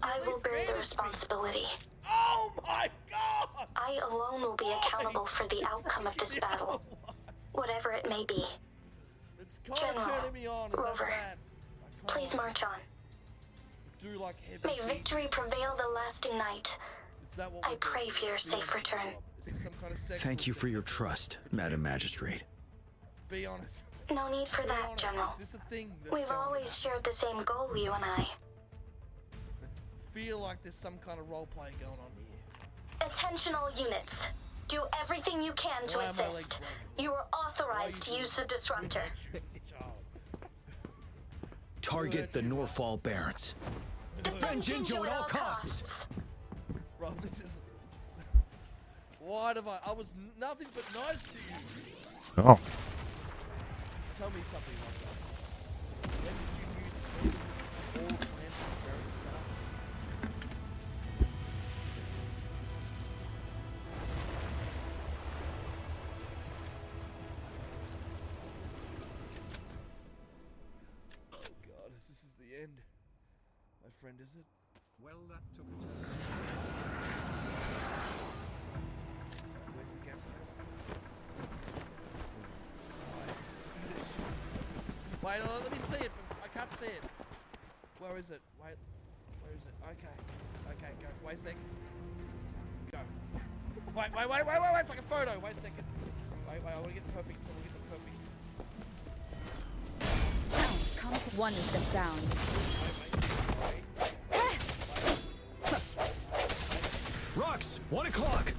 J: I will bear the responsibility.
I: Oh my god!
J: I alone will be accountable for the outcome of this battle, whatever it may be. General, Rover, please march on. May victory prevail the lasting night. I pray for your safe return.
K: Thank you for your trust, Madam Magistrate.
I: Be honest.
J: No need for that, General. We've always shared the same goal, you and I.
I: Feel like there's some kind of role play going on here.
J: Attention all units. Do everything you can to assist. You are authorized to use the disruptor.
K: Target the Norfall Barrens. Defend Jinzhou at all costs.
I: Bro, this is... Why have I was nothing but nice to you.
B: Oh.
I: Tell me something like that. When did this all planned from the very start? Oh god, this is the end. My friend, is it?
O: Well, that took a turn.
I: Where's the gas mask? Wait, let me see it. I can't see it. Where is it? Wait, where is it? Okay, go. Wait a second. Go. Wait. It's like a photo. Wait a second. Wait. I want to get the perfect.
S: Sounds come. One is the sound.
K: Rux, 1 o'clock.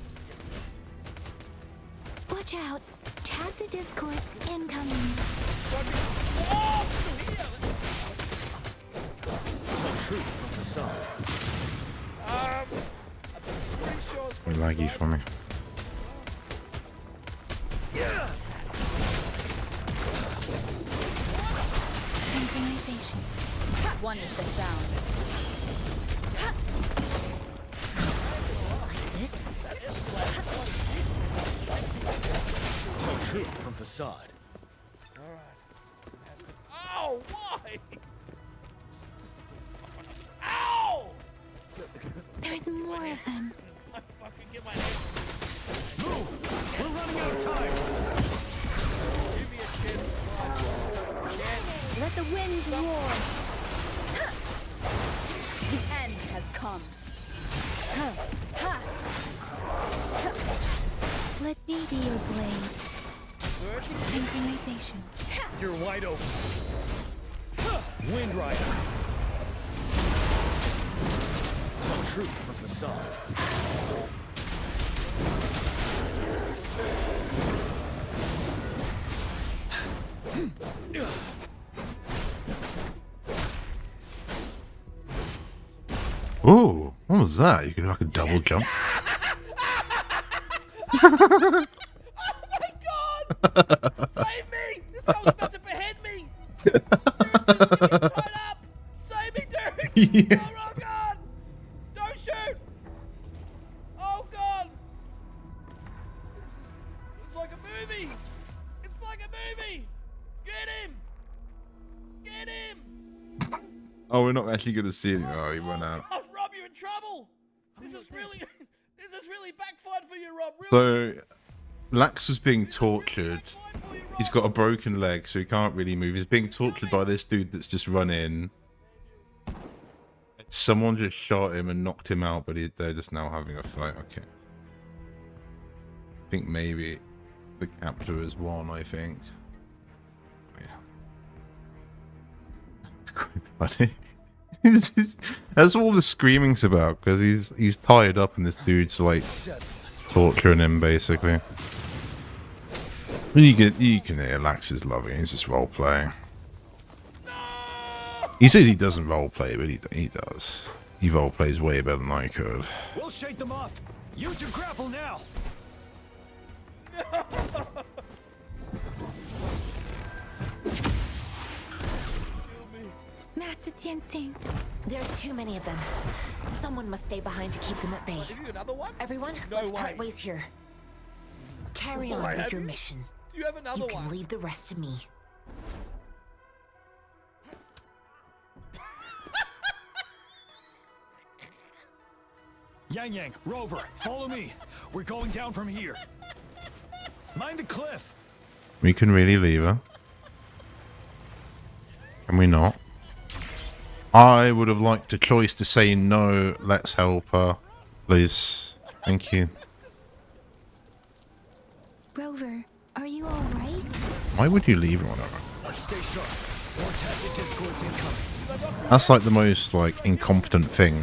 R: Watch out. Chassa discourse incoming.
K: Tell truth from the sun.
I: I'm pretty sure it's
B: Laggy for me.
K: Yeah.
R: Synchronization.
S: One is the sound.
R: Like this?
K: Tell truth from facade.
I: Ow! Why? Ow!
R: There's more of them.
I: I fucking get my head.
K: Move! We're running out of time.
I: Give me a chance.
S: Let the winds roar. The end has come.
R: Let me be your blade. Synchronization.
K: You're wide open. Wind Rider. Tell truth from facade.
B: Ooh, what was that? You could do like a double jump.
I: Oh my god! Save me! This guy's about to behead me! Seriously, look at me tied up! Save me, dude!
B: Yeah.
I: Oh god! Don't shoot! Oh god! It's like a movie! It's like a movie! Get him! Get him!
B: Oh, we're not actually going to see it. Oh, he went out.
I: Oh, Rob, you're in trouble! This is really backfired for you, Rob. Really?
B: So, Lax is being tortured. He's got a broken leg, so he can't really move. He's being tortured by this dude that's just run in. Someone just shot him and knocked him out, but they're just now having a fight. Okay. I think maybe the captor has won, I think. Yeah. It's quite funny. That's all the screaming's about, because he's tied up and this dude's like torturing him basically. You can hear Lax is loving it. He's just role playing. He says he doesn't role play, but he does. He role plays way better than I could.
K: We'll shake them off. Use your grapple now.
R: Master Jian,
E: There's too many of them. Someone must stay behind to keep them at bay.
I: Another one?
E: Everyone,
I: No
E: let's
I: way.
E: part ways here. Carry
I: Oh,
E: on with
I: have
E: your
I: you?
E: mission.
I: Do you have another
E: You can
I: one?
E: leave the rest to me.
K: Yang, Rover, follow me. We're going down from here. Mind the cliff.
B: We can really leave her. Can we not? I would have liked a choice to say no, let's help her. Please. Thank you.
R: Rover, are you alright?
B: Why would you leave her on her?
K: Stay sharp. More tacit discords incoming.
B: That's like the most like incompetent thing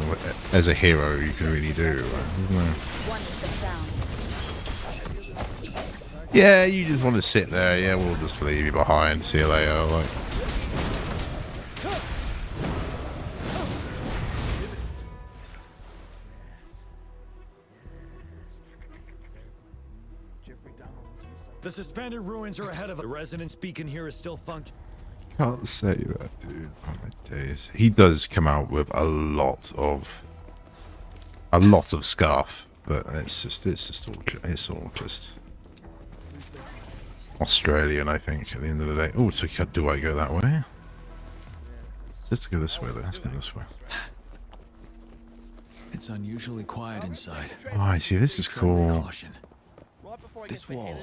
B: as a hero you can really do, right? Isn't it?
S: One with the sound.
B: Yeah, you just want to sit there. Yeah, we'll just leave you behind. See you later. Like,
K: The suspended ruins are ahead of us. The resonance beacon here is still functioning.
B: can't say that, dude. Oh my days. He does come out with a lot of scarf, but it's all just Australian, I think, at the end of the day. Oh, so do I go that way? Let's go this way then. Let's go this way.
K: It's unusually quiet inside.
B: Oh, I see. This is cool.
K: Caution. This wall.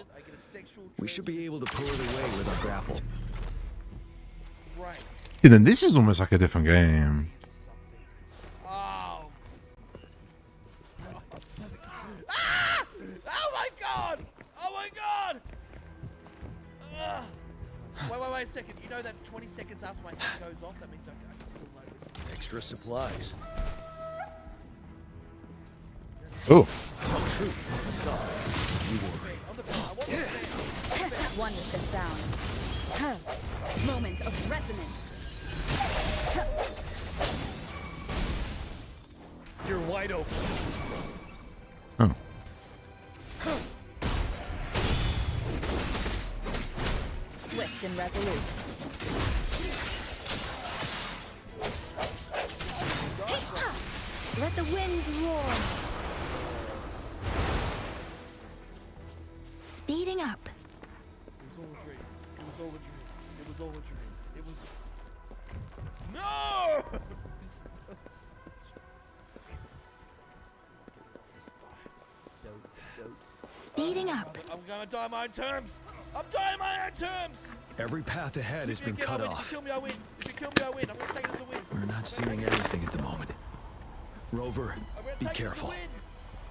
K: We should be able to pull it away with our grapple.
B: Yeah, then this is almost like a different game.
I: Oh. Ah! Oh my god! Oh my god! Ugh. Wait a second. You know that 20 seconds after my head goes off, that means I can still load this.
K: Extra supplies.
B: Oh.
K: Tell truth on the side. You worry.
S: One with the sound. Moment of resonance.
K: You're wide open.
B: Oh.
S: Swift and resolute.
D: Let the winds roar.
R: Speeding up.
I: It was all a dream. It was all a dream. It was all a dream. It was... No!
R: Speeding up.
I: I'm gonna die on my own terms. I'm dying on my own terms.
K: Every path ahead has been cut off.
I: If you kill me, I win. If you kill me, I win. I'm gonna take it as a win.
K: We're not seeing anything at the moment. Rover, be careful.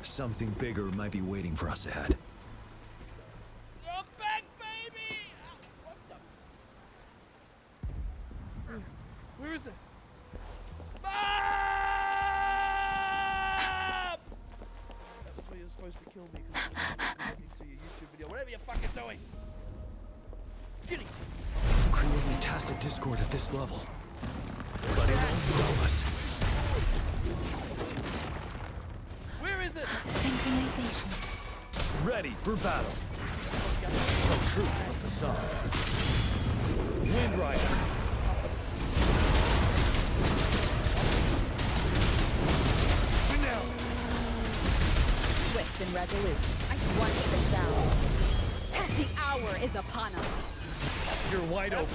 K: Something bigger might be waiting for us ahead.
I: I'm back, baby! What the? Where is it? Mom! That was where you're supposed to kill me because I'm looking to your YouTube video. Whatever you're fucking doing. Get it.
K: Creating tacit discord at this level. But it won't stop us.
I: Where is it?
R: Synchronization.
K: Ready for battle. Tell truth of the sun. Wind Rider.
S: Swift and resolute. One with the sound. The hour is upon us.
K: You're wide open.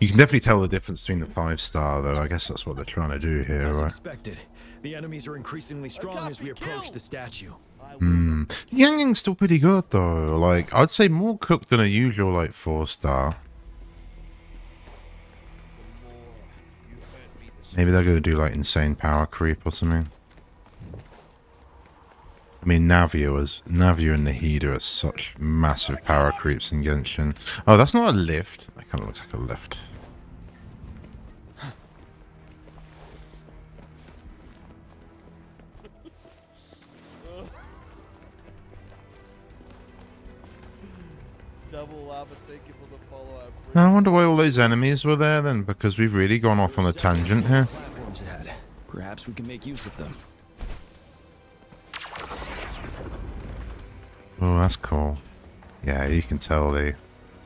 B: You can definitely tell the difference between the 5-star, though. I guess that's what they're trying to do here,
K: As
B: right?
K: expected, the enemies are increasingly strong as we approach the statue.
B: Yang's still pretty good, though. Like, I'd say more cooked than a usual, like, 4-star. Maybe they're going to do, like, insane power creep or something. I mean, Navia and Nahida are such massive power creeps in Genshin. Oh, that's not a lift. That kind of looks like a lift.
I: Double up and thank you for the follow-up.
B: I wonder why all those enemies were there then, because we've really gone off on a tangent here.
K: Platforms ahead. Perhaps we can make use of them.
B: Oh, that's cool. Yeah, you can tell they...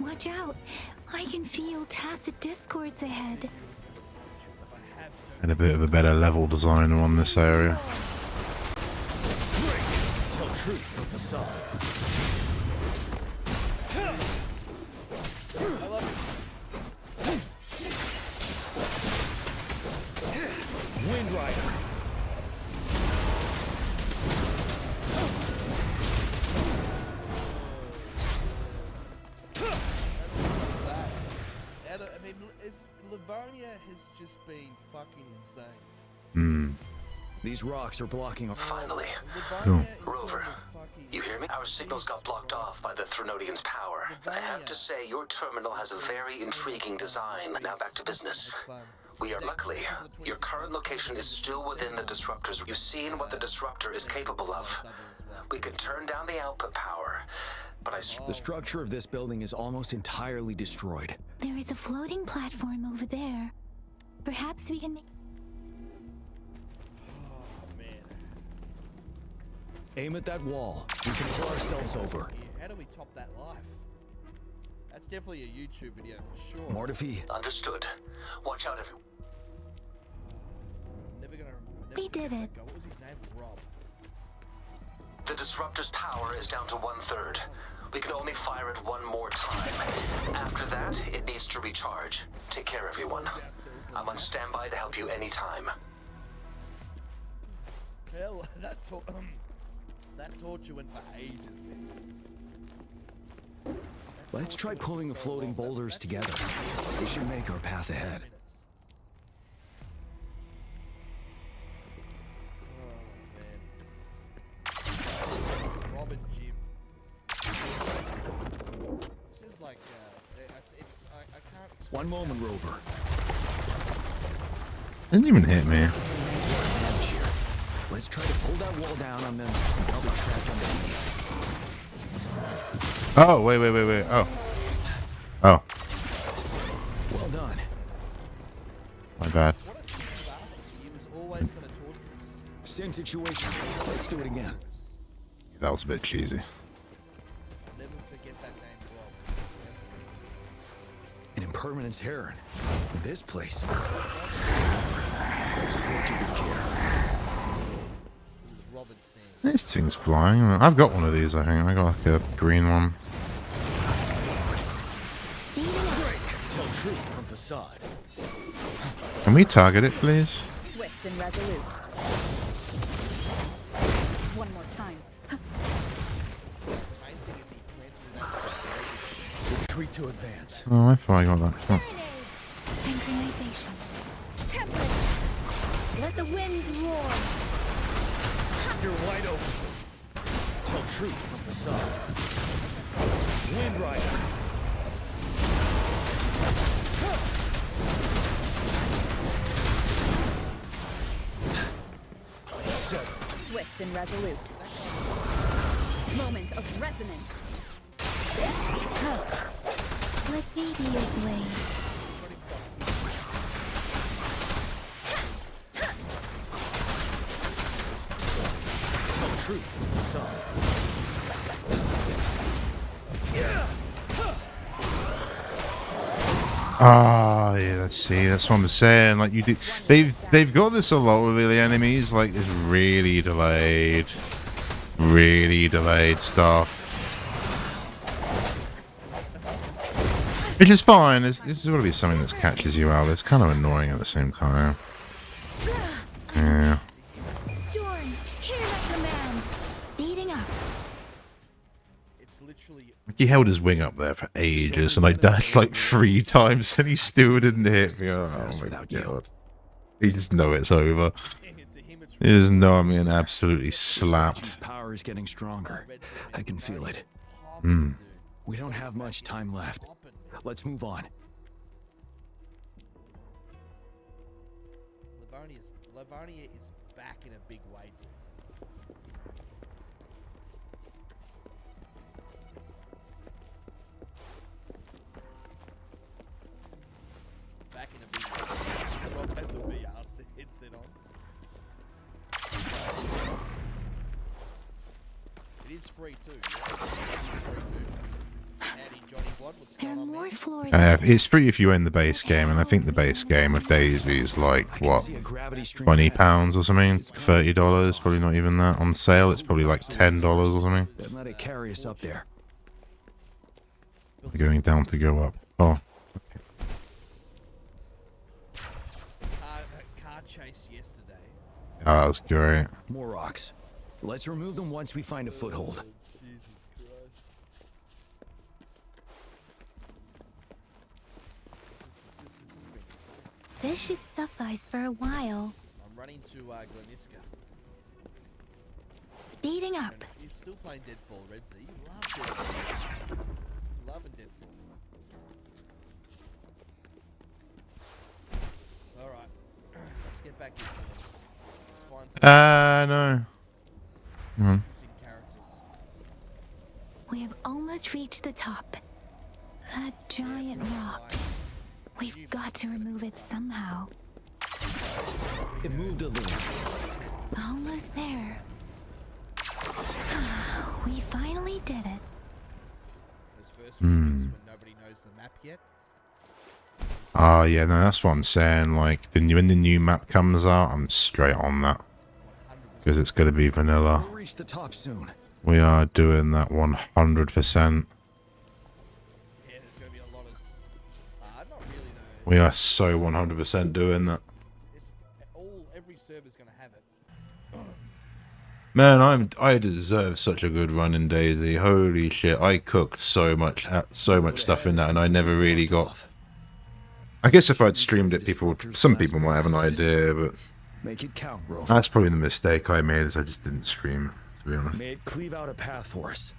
R: Watch out. I can feel tacit discords ahead.
B: And a bit of a better level design on this area.
K: Tell truth from facade. Wind Rider.
I: I mean, Livonia has just been fucking insane.
B: Hmm.
K: These rocks are blocking our...
T: Finally.
B: Cool.
T: Rover, you hear me? Our signals got blocked off by the Threnodian's power. I have to say, your terminal has a very intriguing design. Now back to business. We are luckily. Your current location is still within the Disruptor's. You've seen what the Disruptor is capable of. We can turn down the output power, but
K: The structure of this building is almost entirely destroyed.
R: There is a floating platform over there. Perhaps we can make...
K: Aim at that wall. We can throw ourselves over.
I: How do we top that life? That's definitely a YouTube video for sure.
K: Mortifi.
T: Understood. Watch out, everyone.
I: Never gonna remember.
R: We did it.
I: What was his name? Rob.
T: The Disruptor's power is down to 1/3. We can only fire it one more time. After that, it needs to recharge. Take care, everyone. I'm on standby to help you anytime.
I: Hell, that torture went for ages, man.
K: Let's try pulling the floating boulders together. They should make our path ahead.
I: Rob and Jim. This is like, it's, I can't explain.
K: One moment, Rover.
B: Didn't even hit me.
K: Let's try to pull that wall down on them. They'll be trapped underneath.
B: Oh, wait. Oh. Oh.
K: Well done.
B: My bad.
I: He was always gonna torture us.
K: Same situation. Let's do it again.
B: That was a bit cheesy.
I: I'll never forget that name, Rob.
K: An impermanence heron. This place. Let's approach it with care.
B: This thing's flying. I've got one of these, I think. I got like a green one.
K: Tell truth from facade.
B: Can we target it, please?
S: Swift and resolute. One more time.
K: Retreat to advance.
B: Oh, I thought I got that. Oh.
R: Synchronization. Template. Let the winds roar.
K: You're wide open. Tell truth from facade. Wind Rider.
S: Swift and resolute. Moment of resonance.
R: Let me be your blade.
K: Tell truth from facade.
B: Ah, yeah, let's see. That's what I'm saying. Like you do, they've got this a lot with the enemies. Like it's really delayed stuff, which is fine. This has got to be something that catches you out. It's kind of annoying at the same time. Yeah.
R: Storm, hear my command. Speeding up.
B: He held his wing up there for ages, and I dashed like 3 times, and he still didn't hit me. Oh my god! He just know it's over. He just know I'm getting absolutely slapped.
K: His power is getting stronger. I can feel it.
B: Hmm.
K: We don't have much time left. Let's move on.
I: Livonia is back in a big way, dude. Back in a big way. Rob has a VR headset on. It is free too. Yeah? It is free too. Howdy, Johnny.
R: There are more floors.
B: It's free if you own the base game, and I think the base game of Daisy is like, what, £20 or something? $30? Probably not even that. On sale, it's probably like $10 or something.
K: Then let it carry us up there.
B: We're going down to go up. Oh.
I: Car chase yesterday.
B: Oh, that was great.
K: More rocks. Let's remove them once we find a foothold.
I: Jesus Christ.
R: This should suffice for a while.
I: I'm running to Gleniska.
R: Speeding up.
I: You're still playing Deadfall, Red Z. You love Deadfall. You love Deadfall. Alright. Let's get back into it. Let's find some
B: No.
I: interesting characters.
R: We have almost reached the top. That giant rock. We've got to remove it somehow.
K: It moved a little.
R: Almost there. We finally did it.
I: Those first few weeks when nobody knows the map yet.
B: Oh, yeah, no, that's what I'm saying. Like, when the new map comes out, I'm straight on that. Because it's going to be vanilla.
K: We'll reach the top soon.
B: We are doing that 100%.
I: Yeah, there's going to be a lot of... not really though.
B: We are so 100% doing that.
I: Every server's going to have it.
B: Man, I deserve such a good run in Daisy. Holy shit, I cooked so much stuff in that, and I never really got... I guess if I'd streamed it, some people might have an idea, but
K: Make it count, Rover.
B: that's probably the mistake I made, is I just didn't stream, to be honest.
K: May it cleave out a path for us.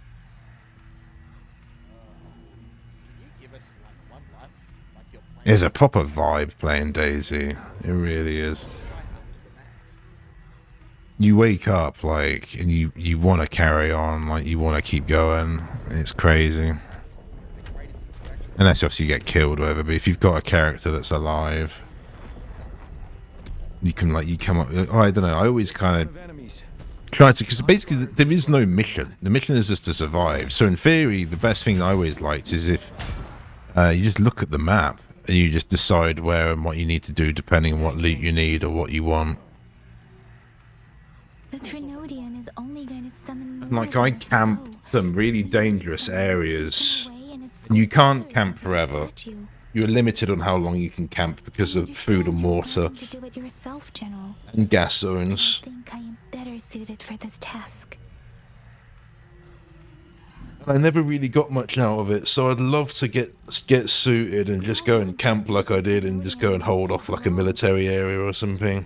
I: Can you give us like one life? Like your plan?
B: It's a proper vibe playing Daisy. It really is. You wake up, like, and you want to carry on, like, you want to keep going. It's crazy. Unless, obviously, you get killed or whatever, but if you've got a character that's alive, you can, like, you come up... Oh, I don't know, I always kind of try to... Because basically, there is no mission. The mission is just to survive. So, in theory, the best thing I always liked is if you just look at the map, and you just decide where and what you need to do, depending on what loot you need or what you want.
R: The Threnodian is only going to summon more.
B: And, like, I camp some really dangerous areas, and you can't camp forever. You're limited on how long you can camp because of food and water
R: To do it yourself, General.
B: and gas zones.
R: I think I am better suited for this task.
B: And I never really got much out of it, so I'd love to get suited and just go and camp like I did, and just go and hold off like a military area or something.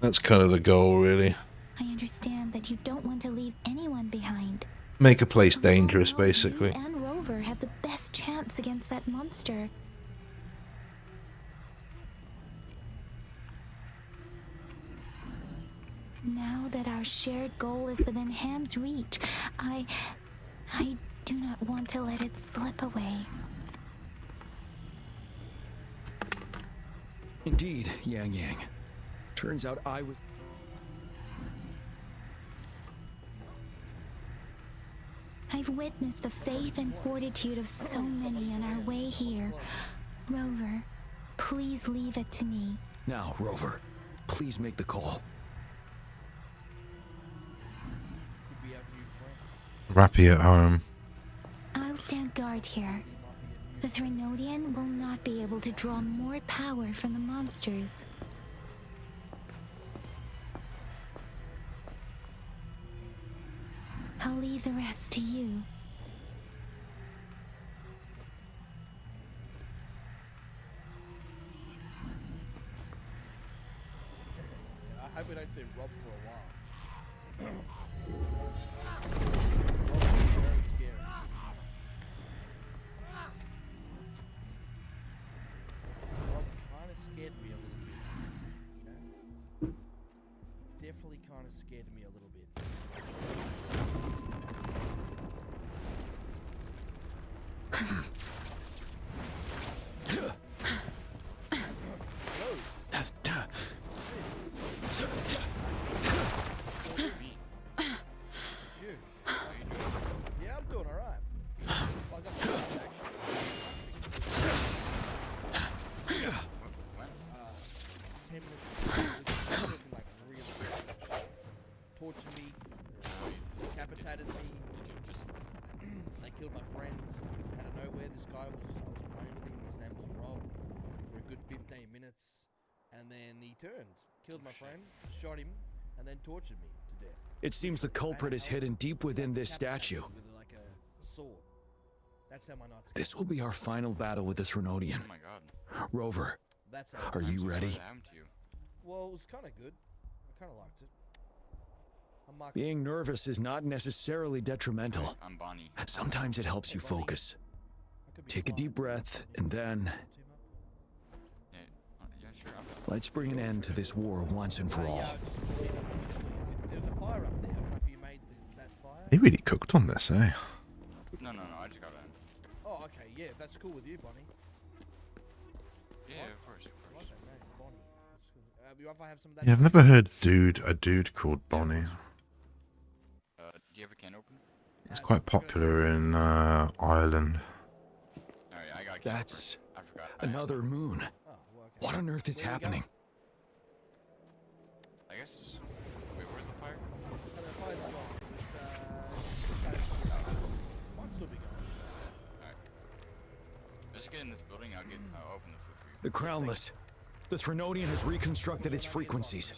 B: That's kind of the goal, really.
R: I understand that you don't want to leave anyone behind.
B: Make a place dangerous, basically.
R: You and Rover have the best chance against that monster. Now that our shared goal is within hand's reach, I do not want to let it slip away.
K: Indeed, Yang Yang. Turns out I was...
R: I've witnessed the faith and fortitude of so many on our way here. Rover, please leave it to me.
K: Now, Rover, please make the call.
B: Rappy at home.
R: I'll stand guard here. The Threnodian will not be able to draw more power from the monsters. I'll leave the rest to you.
I: I hope we don't see Rob for a while. Very scary. Rob kind of scared me a little bit. You know? Definitely kind of scared me a little bit. Yeah, I'm doing alright. Like, I'm actually. 15 minutes, and then he turned, killed my friend, shot him, and then tortured me to death.
K: It seems the culprit is hidden deep within this statue.
I: With like a sword. That's how my nights go.
K: This will be our final battle with this Renodian.
U: Oh my god.
K: Rover,
I: That's how
K: are you ready?
I: Well, it was kind of good. I kind of liked it.
K: Being nervous is not necessarily detrimental.
U: I'm Bonnie.
K: Sometimes it helps you focus. Take a deep breath, and then...
U: Yeah, sure.
K: Let's bring an end to this war once and for all.
I: There's a fire up there. I don't know if you made that fire.
B: They really cooked on this, eh?
U: No, I just got in.
I: Oh, okay, yeah, that's cool with you, Bonnie.
U: Yeah, of course.
I: I like that name, Bonnie. That's cool. If I have some of that
B: Yeah, I've never heard a dude called Bonnie.
U: Do you have a can open?
B: It's quite popular in Ireland.
K: That's another moon. What on earth is happening?
U: I guess. Wait, where's the fire?
I: The fire's gone. Might still be going.
U: Alright. Let's get in this building. I'll open the food for you.
K: The Crownless. The Threnodian has reconstructed its frequencies.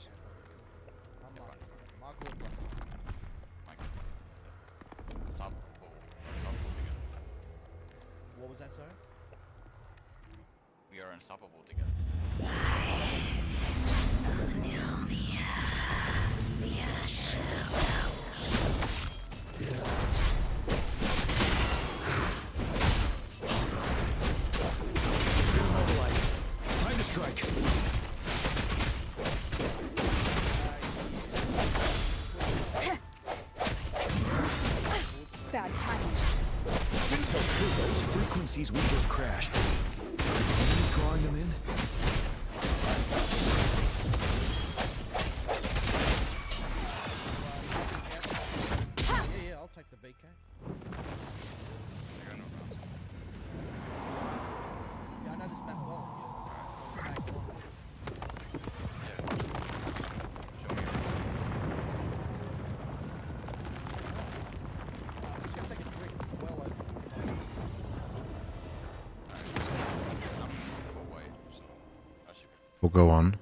I: What was that, sir?
U: We are unstoppable together.
K: Time to strike.
S: Bad timing.
K: Didn't tell true, those frequencies we just crashed. Who's drawing them in?
I: Yeah, I'll take the BK. Yeah, I know this map well.
B: We'll go on.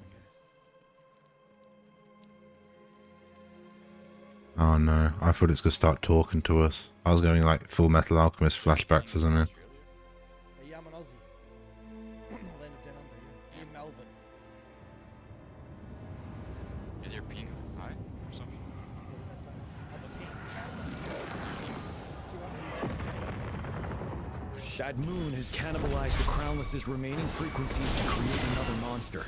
B: Oh no, I thought it's gonna start talking to us. I was going like Full Metal Alchemist flashbacks or something.
I: Yeah, I'm an Aussie. Land of Down Under, yeah. In Melbourne.
U: Is your ping high or something?
I: What was that say?
K: That moon has cannibalized the Crownless's remaining frequencies to create another monster.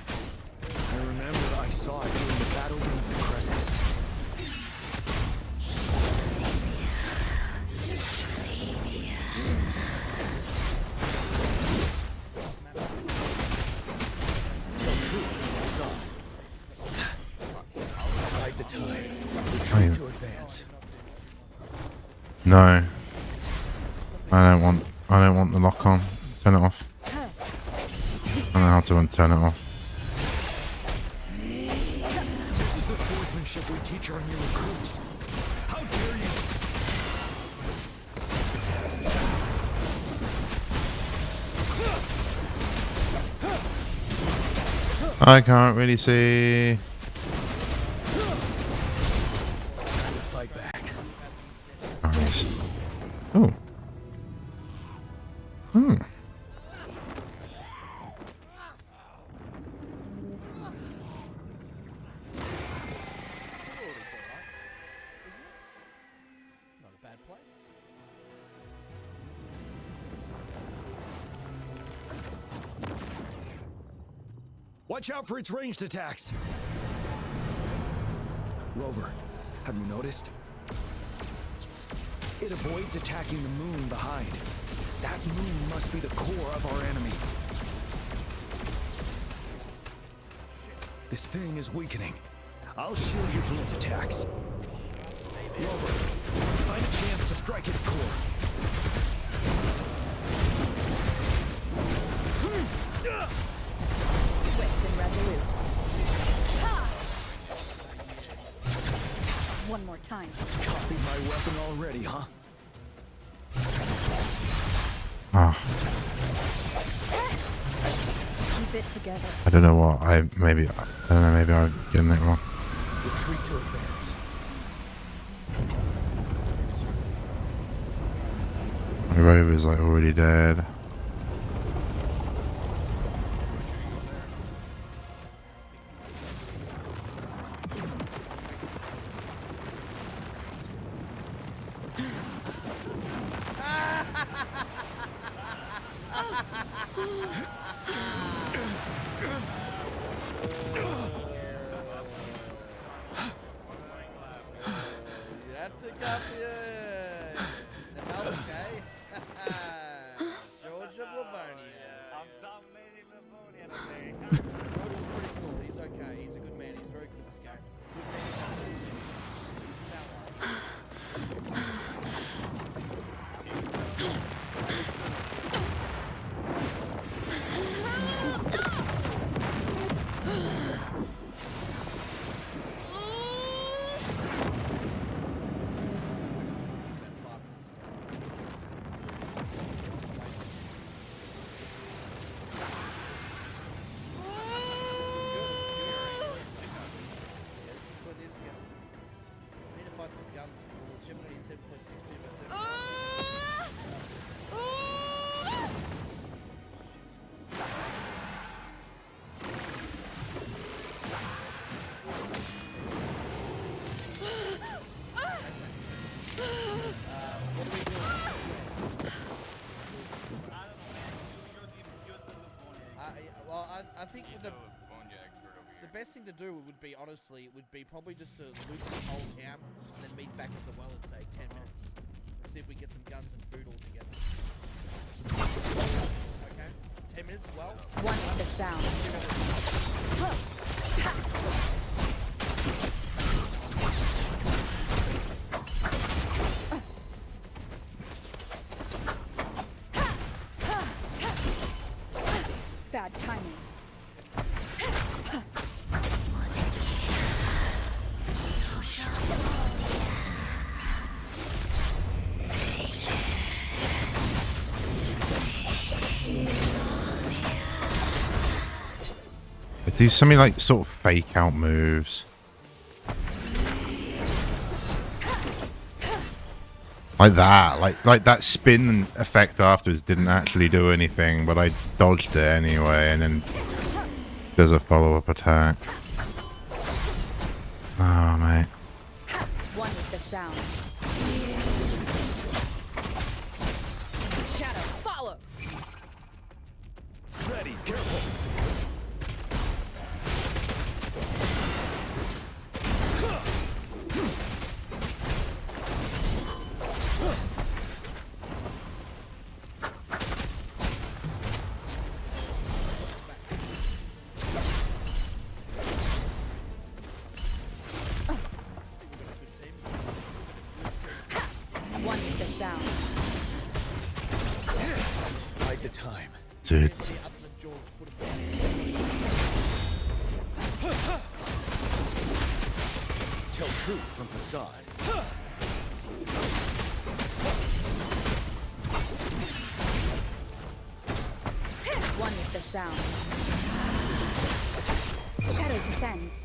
K: I remember I saw it during the battle beneath the Crescent. Tell true, I saw it. Bide the time. Retreat to advance.
B: No. I don't want the lock on. Turn it off. I don't know how to turn it off.
K: This is the swordsmanship we teach our new recruits. How dare you!
B: I can't really see.
K: Fight back.
B: Nice. Oh. Hmm.
I: Not a bad place.
K: Watch out for its ranged attacks! Rover, have you noticed? It avoids attacking the moon behind. That moon must be the core of our enemy. This thing is weakening. I'll shield you from its attacks. Rover, find a chance to strike its core.
S: Swift and resolute. One more time.
K: Copied my weapon already, huh?
B: Ah.
S: fit together.
B: I don't know what I don't know, maybe I'm getting it wrong.
K: Retreat to advance.
B: My rover's like already dead.
I: George of Livonia. George is pretty cool. He's okay. He's a good man. He's very good at this game. Good man. Some guns. Well, the chimney is 7.62, but well, I think with the best thing to do would be, honestly, would be probably just to loot this whole town and then meet back at the well in, say, 10 minutes. And see if we get some guns and food all together. Okay? 10 minutes, well.
S: One with the sound. Bad timing.
B: Do something like sort of fake out moves. Like that. Like that spin effect afterwards didn't actually do anything, but I dodged it anyway, and then there's a follow-up attack. Oh, mate.
S: One with the sound. Shadow, follow.
K: Ready, careful.
S: One with the sound.
K: Bide the time.
B: Dude.
K: Tell truth from facade.
S: One with the sound. Shadow descends.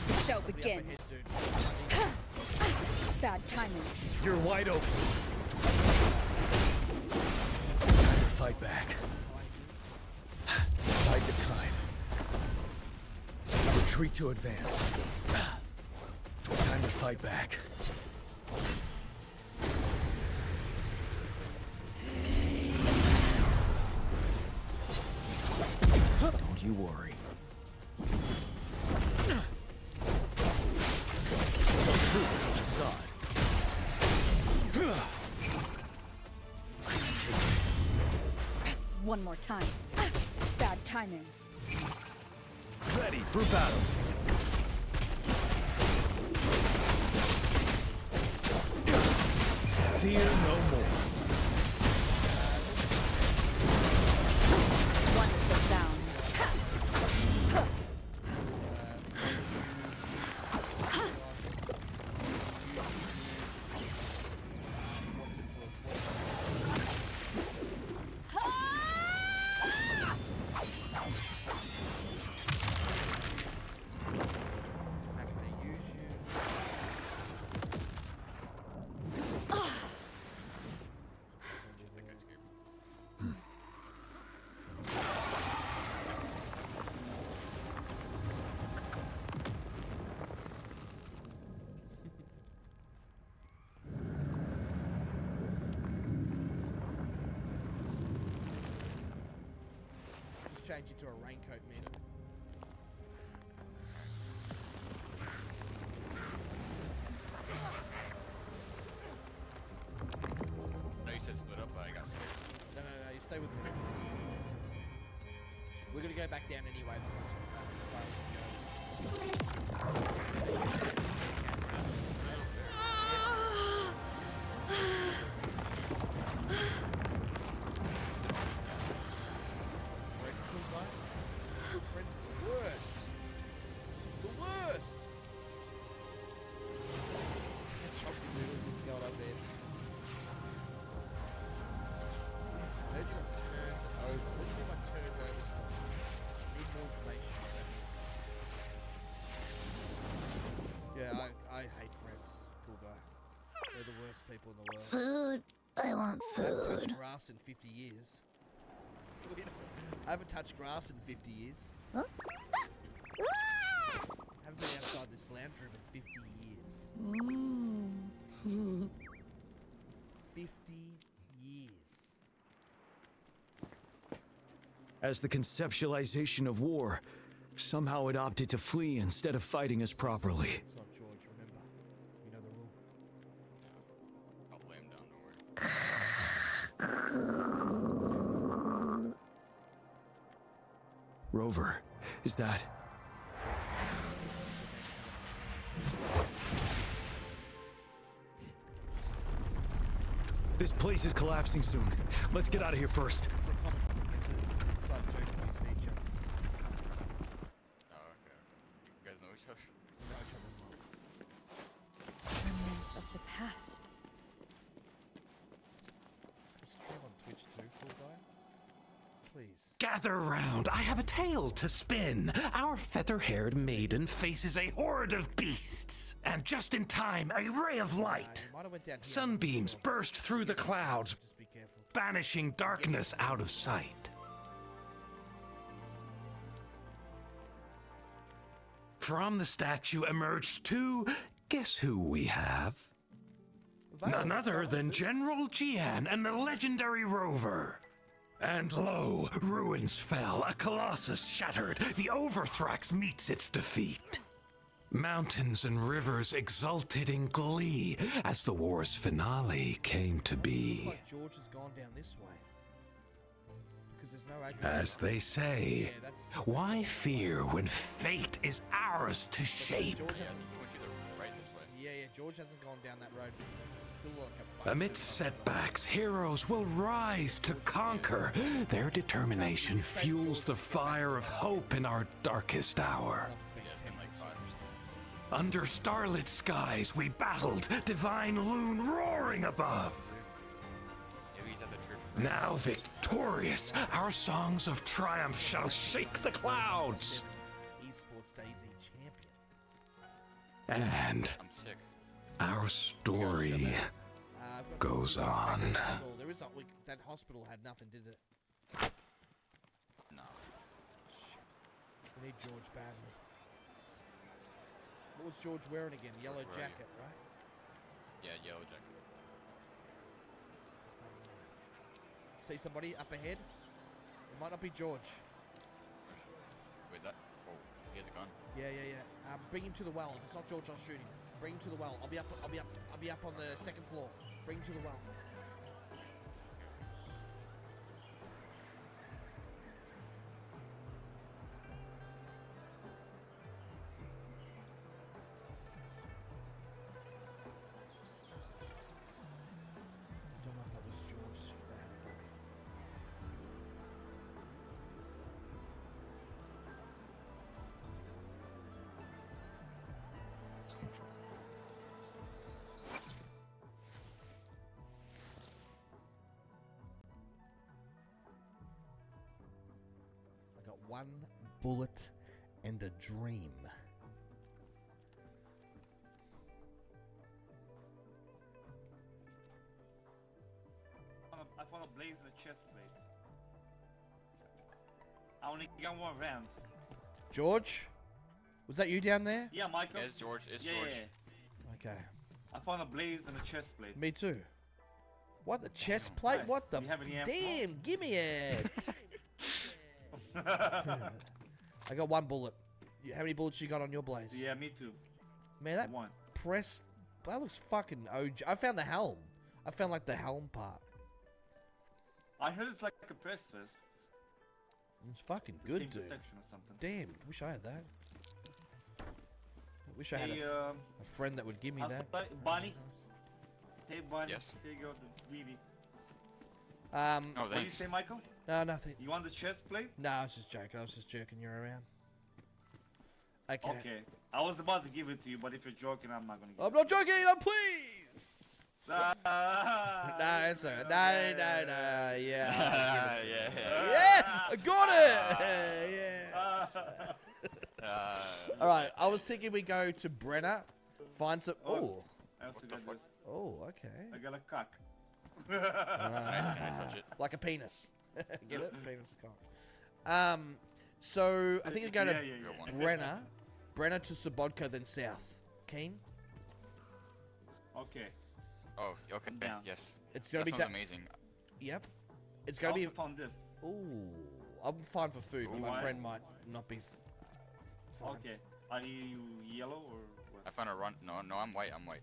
S: The show begins. Bad timing.
K: You're wide open. Time to fight back. Bide the time. Retreat to advance. Time to fight back. Don't you worry. Tell truth from facade.
S: One more time. Bad timing.
K: Ready for battle. Fear no more.
S: One with the sound.
I: change into a raincoat, man.
U: No, you said split up, but I got scared.
I: No, you stay with me. We're gonna go back down anyway. This is as far as it goes. Fred's the worst. The worst. That chocolate noodles that's going up there. I heard you got turned over. What do you mean by turned over? Need more information on that. Yeah, I hate Fred's. Cool guy. They're the worst people in the world.
R: Food. I want
I: I haven't
R: food.
I: touched grass in 50 years. I haven't touched grass in 50 years.
R: Huh?
I: Haven't been outside this lounge room in 50 years. 50 years.
K: As the conceptualization of war, somehow it opted to flee instead of fighting us properly.
I: It's not George, remember. You know the rule.
U: I'll lay him down, don't worry.
K: Rover, is that... This place is collapsing soon. Let's get out of here first.
I: It's a common. It's an inside joke when you see each other.
U: Oh, okay. You guys know each other?
I: You know each other well.
S: Remnants of the past.
I: Is Trev on Twitch too, cool guy? Please.
A: Gather round, I have a tale to spin. Our feather-haired maiden faces a horde of beasts. And just in time, a ray of light. Sunbeams burst through the clouds, banishing darkness out of sight. From the statue emerged two, guess who we have? None other than General Jiyan and the legendary Rover. And lo, ruins fell, a colossus shattered, the Overthrax meets its defeat. Mountains and rivers exulted in glee as the war's finale came to be.
I: Like George has gone down this way. Because there's no
A: As they say, why fear when fate is ours to shape?
I: George hasn't, yeah, George hasn't gone down that road because it's still like a
A: Amidst setbacks, heroes will rise to conquer. Their determination fuels the fire of hope in our darkest hour. Under starlit skies we battled, divine loon roaring above. Now victorious, our songs of triumph shall shake the clouds.
I: Esports Daisy champion.
A: And our story goes on.
I: There is that hospital had nothing, did it?
U: No.
I: Shit. We need George badly. What was George wearing again? Yellow jacket, right?
U: Yeah, yellow jacket.
I: See somebody up ahead? It might not be George.
U: Wait, that... Oh, he has a gun?
I: Yeah. Bring him to the well. If it's not George, I'll shoot him. Bring him to the well. I'll be up on the second floor. Bring him to the well. I don't know if that was George. They had a gun. I got one bullet and a dream.
V: I found a blaze in the chest plate. I only got one round.
I: George? Was that you down there?
V: Yeah, Michael.
U: Yeah, it's George. It's
V: yeah,
U: George.
V: Yeah.
I: Okay.
V: I found a blaze in the chest plate.
I: Me too. What, the chest plate?
V: Nice.
I: What the?
V: You have any ammo?
I: Damn, give me it. I got 1 bullet. How many bullets you got on your blaze?
V: Yeah, me too.
I: Man, that
V: one.
I: Press... That looks fucking OG. I found the helm. I found, like, the helm part.
V: I heard it's like a press vest.
I: It's fucking good, dude. Damn, wish I had that. I wish I had a friend that would give me that.
V: Bonnie. Hey, Bonnie. Yes. Here you go, the Weeby.
I: What
V: do you say, Michael?
I: No, nothing.
V: You want the chest plate?
I: No, I was just joking. I was just jerking you around. Okay.
V: Okay. I was about to give it to you, but if you're joking, I'm not gonna give
I: I'm not joking, I'm pleased! No, it's alright. No, yeah. Yeah, I got it! Yes. Alright, I was thinking we go to Brenner, find some... Oh. Oh, okay.
V: I got a cock.
I: Like a penis. Get it? Penis cock. So, I think we go to Brenner to Sobodka, then south. Keen?
V: Okay.
U: Oh, okay. Yes.
I: It's gonna
U: that
I: be
U: sounds amazing.
I: Yep. It's gonna be.
V: Found this.
I: Ooh, I'm fine for food, but my friend might not be. Fine.
V: Okay. Are you yellow or what?
U: I found a run. No, I'm white. I'm white.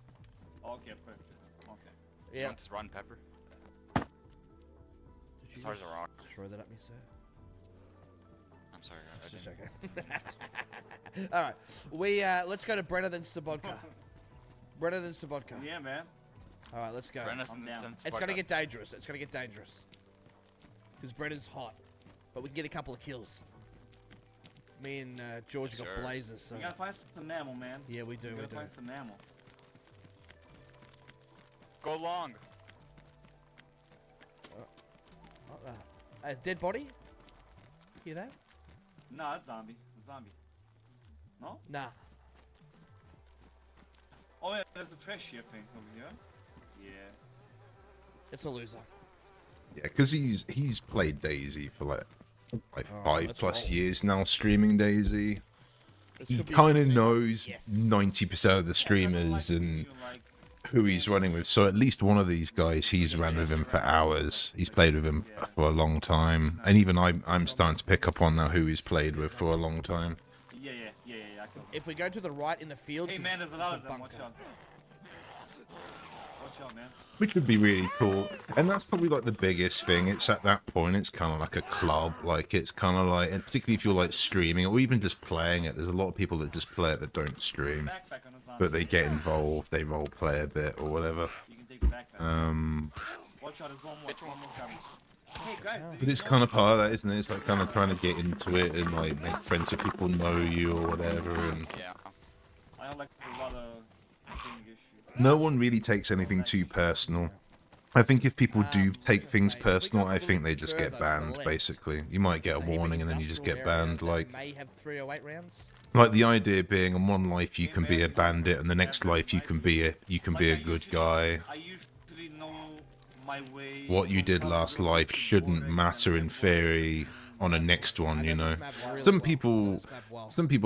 V: Okay, perfect. Okay.
U: Yeah. You want this rotten pepper?
I: Did you
U: as hard as a rock.
I: Throw that at me, sir?
U: I'm sorry.
I: Just okay. All right. We let's go to Brenner then Sobodka. Brenner then Sobodka.
V: Yeah, man.
I: All right, let's go.
V: I'm down.
I: It's gonna get dangerous. It's gonna get dangerous. Because Brenner's hot, but we can get a couple of kills. Me and George got blazers. So
V: we gotta find some ammo, man.
I: Yeah, we do.
V: We gotta find some ammo.
U: Go long.
I: A dead body? Hear that?
V: Nah, it's zombie. It's zombie. No?
I: Nah.
V: Oh yeah, there's a fresh ship thing over here. Yeah.
I: It's a loser.
B: Yeah, because he's played Daisy for like 5+ years now, streaming Daisy. He kind of knows 90% of the streamers and who he's running with. So at least one of these guys, he's ran with him for hours. He's played with him for a long time. And even I'm starting to pick up on now who he's played with for a long time.
V: Yeah.
I: If we go to the right in the field,
V: hey man, there's a lot of them. Watch out. Watch out, man.
B: Which would be really cool. And that's probably like the biggest thing. It's at that point, it's kind of like a club. Like, it's kind of like, and particularly if you're like streaming or even just playing it, there's a lot of people that just play it that don't stream. But they get involved, they role play a bit or whatever.
V: Watch out, there's one more coming. Hey, guys,
B: but it's kind of part of that, isn't it? It's like kind of trying to get into it and like make friends with people know you or whatever. And
V: I have like a lot of issues.
B: No one really takes anything too personal. I think if people do take things personal, I think they just get banned. Basically, you might get a warning and then you just get banned. Like,
I: may have 308 rounds.
B: Like the idea being, in one life you can be a bandit, and the next life you can be a good guy.
V: I usually know my way.
B: What you did last life shouldn't matter in theory on a next one, you know. Some people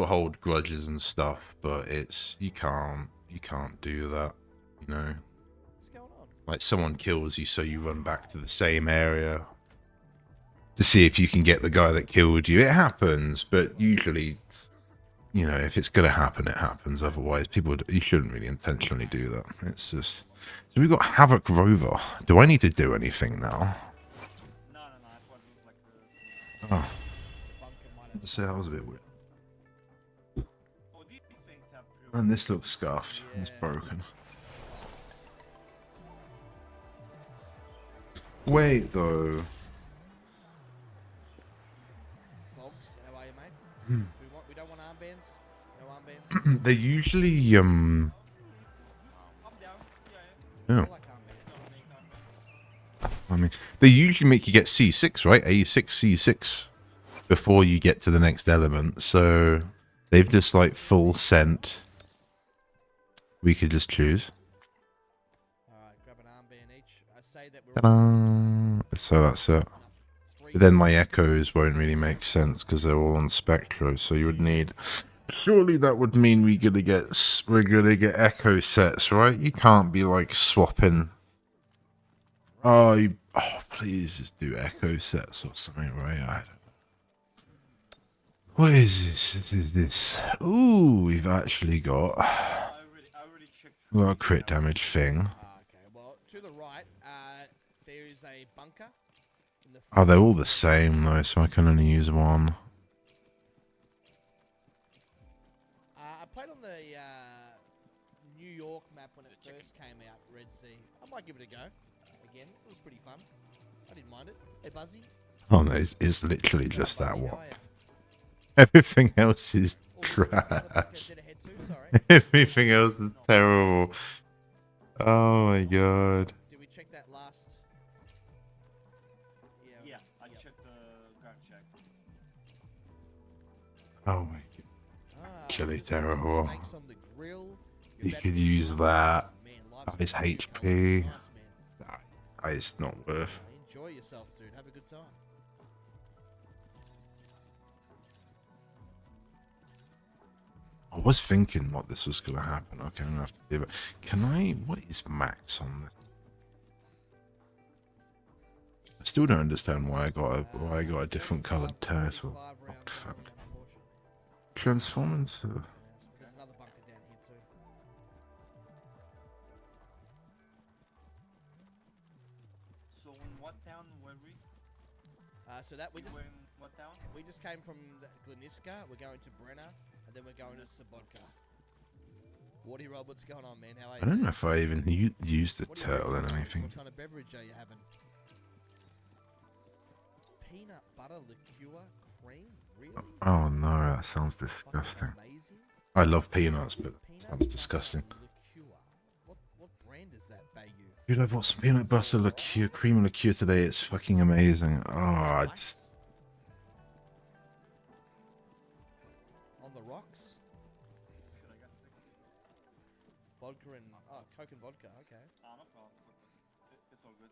B: hold grudges and stuff, but you can't do that, you know. Like, someone kills you, so you run back to the same area to see if you can get the guy that killed you. It happens, but usually, you know, if it's gonna happen, it happens. Otherwise, you shouldn't really intentionally do that. It's just... So we've got Havoc Rover. Do I need to do anything now?
V: No.
B: Oh. So that was a bit weird. And this looks scuffed. It's broken. Wait, though.
I: Fox, how are you, mate? We don't want armbands? No armbands?
B: They usually, Oh. I mean, they usually make you get C6, right? A6, C6 before you get to the next element. So they've just like full sent. We could just choose. So that's it. But then my echoes won't really make sense because they're all on Spectro. So you would need. Surely that would mean we're gonna get echo sets, right? You can't be like swapping. Oh, please just do echo sets or something, right? What is this? What is this? Ooh, we've actually got... We've got a crit damage thing.
I: Okay, well, to the right, there is a bunker.
B: Oh, they're all the same though, so I can only use one.
I: I played on the New York map when it first came out, Red Sea. I might give it a go. Again, it was pretty fun. I didn't mind it. Hey, Buzzy.
B: Oh no, it's literally just that one. Everything else is trash. Everything else is terrible. Oh my god.
I: Did we check that last?
V: Yeah, I checked the guard check.
B: Oh my god. Actually terrible. You could use that. That is HP. That is not worth.
I: Enjoy yourself, dude. Have a good time.
B: I was thinking what this was going to happen. Okay, I'm going to have to do it. Can I... What is max on this? I still don't understand why I got a different coloured turtle. What the fuck? Transform into...
I: There's another bunker down here too.
V: So in what town were we?
I: So that we just...
V: We're in what town?
I: We just came from Gleniska. We're going to Brenner. And then we're going to Sobodka. Wardy Rob, what's going on, man? How are you?
B: I don't know if I even used the turtle in anything.
I: What kind of beverage are you having? Peanut butter liqueur cream? Really?
B: Oh no, that sounds disgusting. I love peanuts, but it sounds disgusting.
I: What brand is that, Bayou?
B: Dude, I bought some peanut butter liqueur, cream liqueur today. It's fucking amazing. Oh, I just...
I: On the rocks? Vodka and... Oh, Coke and vodka, okay.
V: No problem. It's all good.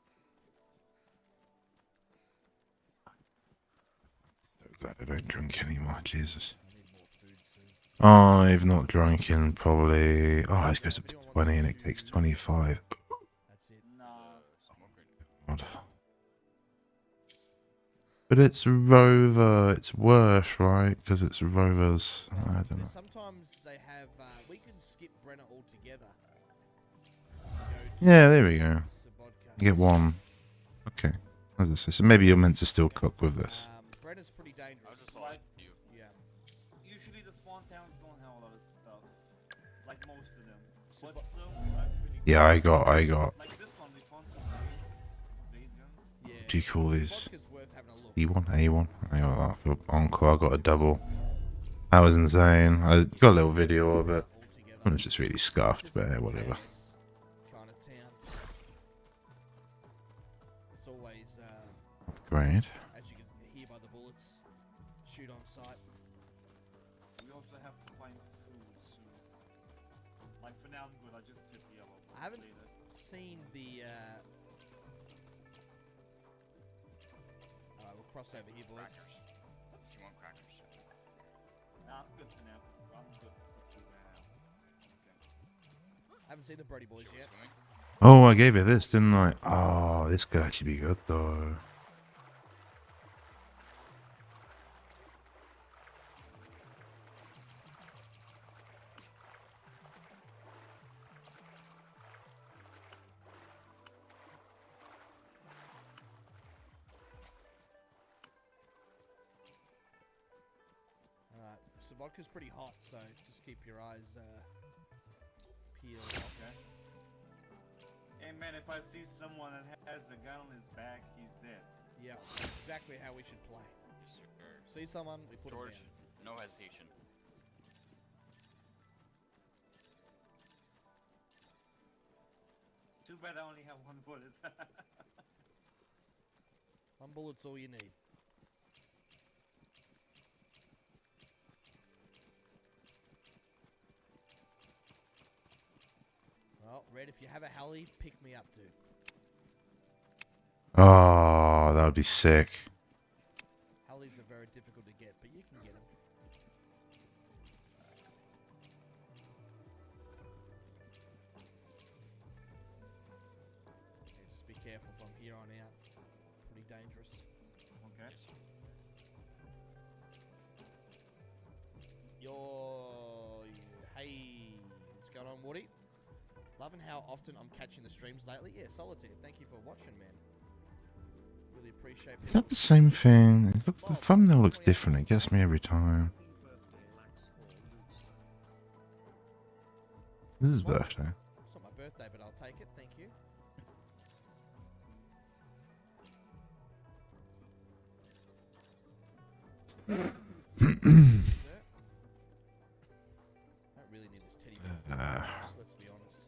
B: So glad I don't drink anymore, Jesus. I've not drunk in probably... Oh, it goes up to 20 and it takes 25.
I: That's it.
B: God. But it's Rover. It's worse, right? Because it's Rovers. I don't know.
I: Sometimes they have... we can skip Brenner altogether.
B: Yeah, there we go. You get one. Okay. As I say, so maybe you're meant to still cook with this.
I: Brenner's pretty dangerous.
V: Like,
I: yeah.
V: Usually the spawn towns don't have a lot of stuff. Like most of them. But
B: Yeah, I got.
V: like this one, we found some blade guns.
B: What do you call these? E1, A1. I got that for Encore. I got a double. That was insane. I got a little video of it. It was just really scuffed, but yeah, whatever.
I: Kind of town. It's always...
B: Great.
I: As you can hear by the bullets, shoot on sight.
V: We also have to find food soon. Like for now I'm good, I just hit yellow.
I: I haven't seen the... Alright, we'll cross over here, boys.
U: Crackers. You want crackers?
V: Nah, I'm good for now. I'm good for food right now.
I: I haven't seen the Brody boys yet.
B: Oh, I gave it this, didn't I? Oh, this could actually be good, though.
I: Alright, so vodka's pretty hot, so just keep your eyes peeled.
V: Okay. Hey man, if I see someone that has a gun on his back, he's dead.
I: Yeah, exactly how we should play. See someone, we put
U: George,
I: him
U: no hesitation.
V: Too bad I only have one bullet.
I: One bullet's all you need. Well, Red, if you have a heli, pick me up, dude.
B: Oh, that would be sick.
I: Helis are very difficult to get, but you can get them. Yeah, just be careful from here on out. Pretty dangerous.
V: Okay.
I: Hey, what's going on, Woody? Loving how often I'm catching the streams lately. Yeah, Solitaire, thank you for watching, man. Really appreciate
B: Is that the same thing? It looks, the thumbnail looks different. It gets me every time. This is birthday.
I: It's not my birthday, but I'll take it. Thank you. I don't really need this teddy bear. Let's be honest.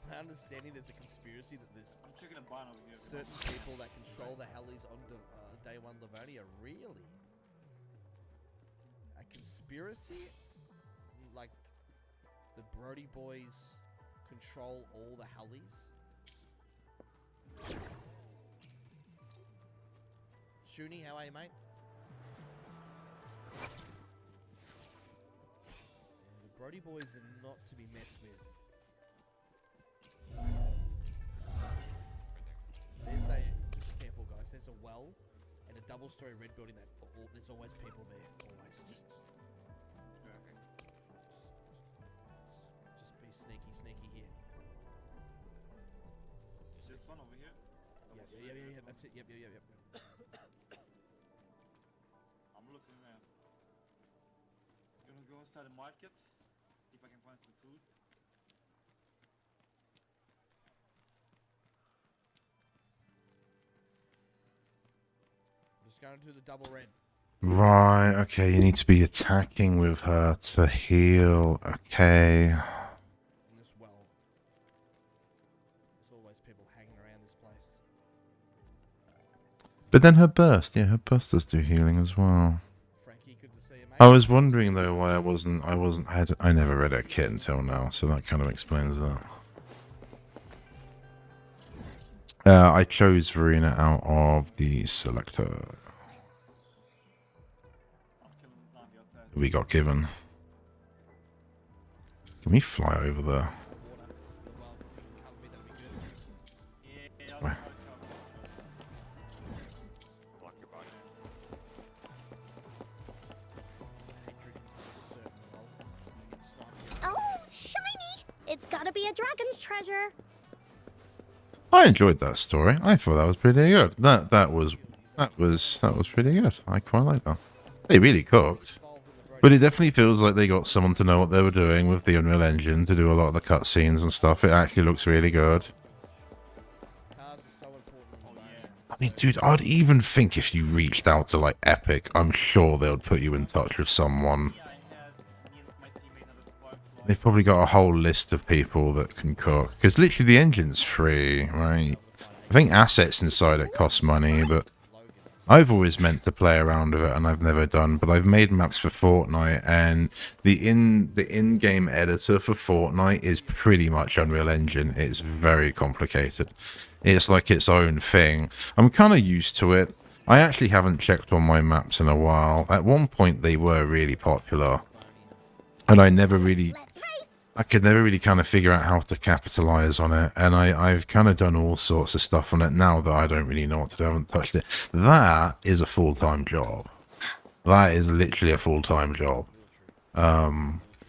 I: My understanding there's a conspiracy that there's certain people that control the Hellies on Day 1 Livonia. Really? A conspiracy? Like the Brody boys control all the Hellies? Shuni, how are you, mate? The Brody boys are not to be messed with. There's a, just careful guys, there's a well and a double-story red building that there's always people there. Always, just be sneaky here.
V: Is this one over here?
I: Yeah, that's it, yep.
V: I'm looking there. Gonna go inside the market, see if I can find some food.
I: Just going to the double red.
B: Right, okay, you need to be attacking with her to heal. Okay.
I: In this well. There's always people hanging around this place.
B: But then her burst, yeah, her burst does do healing as well.
I: Frankie, good to see you, mate.
B: I was wondering though why I never read her kit until now, so that kind of explains that. I chose Verena out of the selector we got given. Can we fly over there? Where?
D: Oh, shiny! It's gotta be a dragon's treasure.
B: I enjoyed that story. I thought that was pretty good. That was pretty good. I quite like that. They really cooked. But it definitely feels like they got someone to know what they were doing with the Unreal Engine to do a lot of the cutscenes and stuff. It actually looks really good. I mean, dude, I'd even think if you reached out to, like, Epic, I'm sure they would put you in touch with someone. They've probably got a whole list of people that can cook. Because literally the engine's free, right? I think assets inside it cost money, but I've always meant to play around with it, and I've never done. But I've made maps for Fortnite, and the in-game editor for Fortnite is pretty much Unreal Engine. It's very complicated. It's like its own thing. I'm kind of used to it. I actually haven't checked on my maps in a while. At one point, they were really popular, and I could never really kind of figure out how to capitalize on it, and I've kind of done all sorts of stuff on it now that I don't really know what to do. I haven't touched it. That is a full-time job. That is literally a full-time job.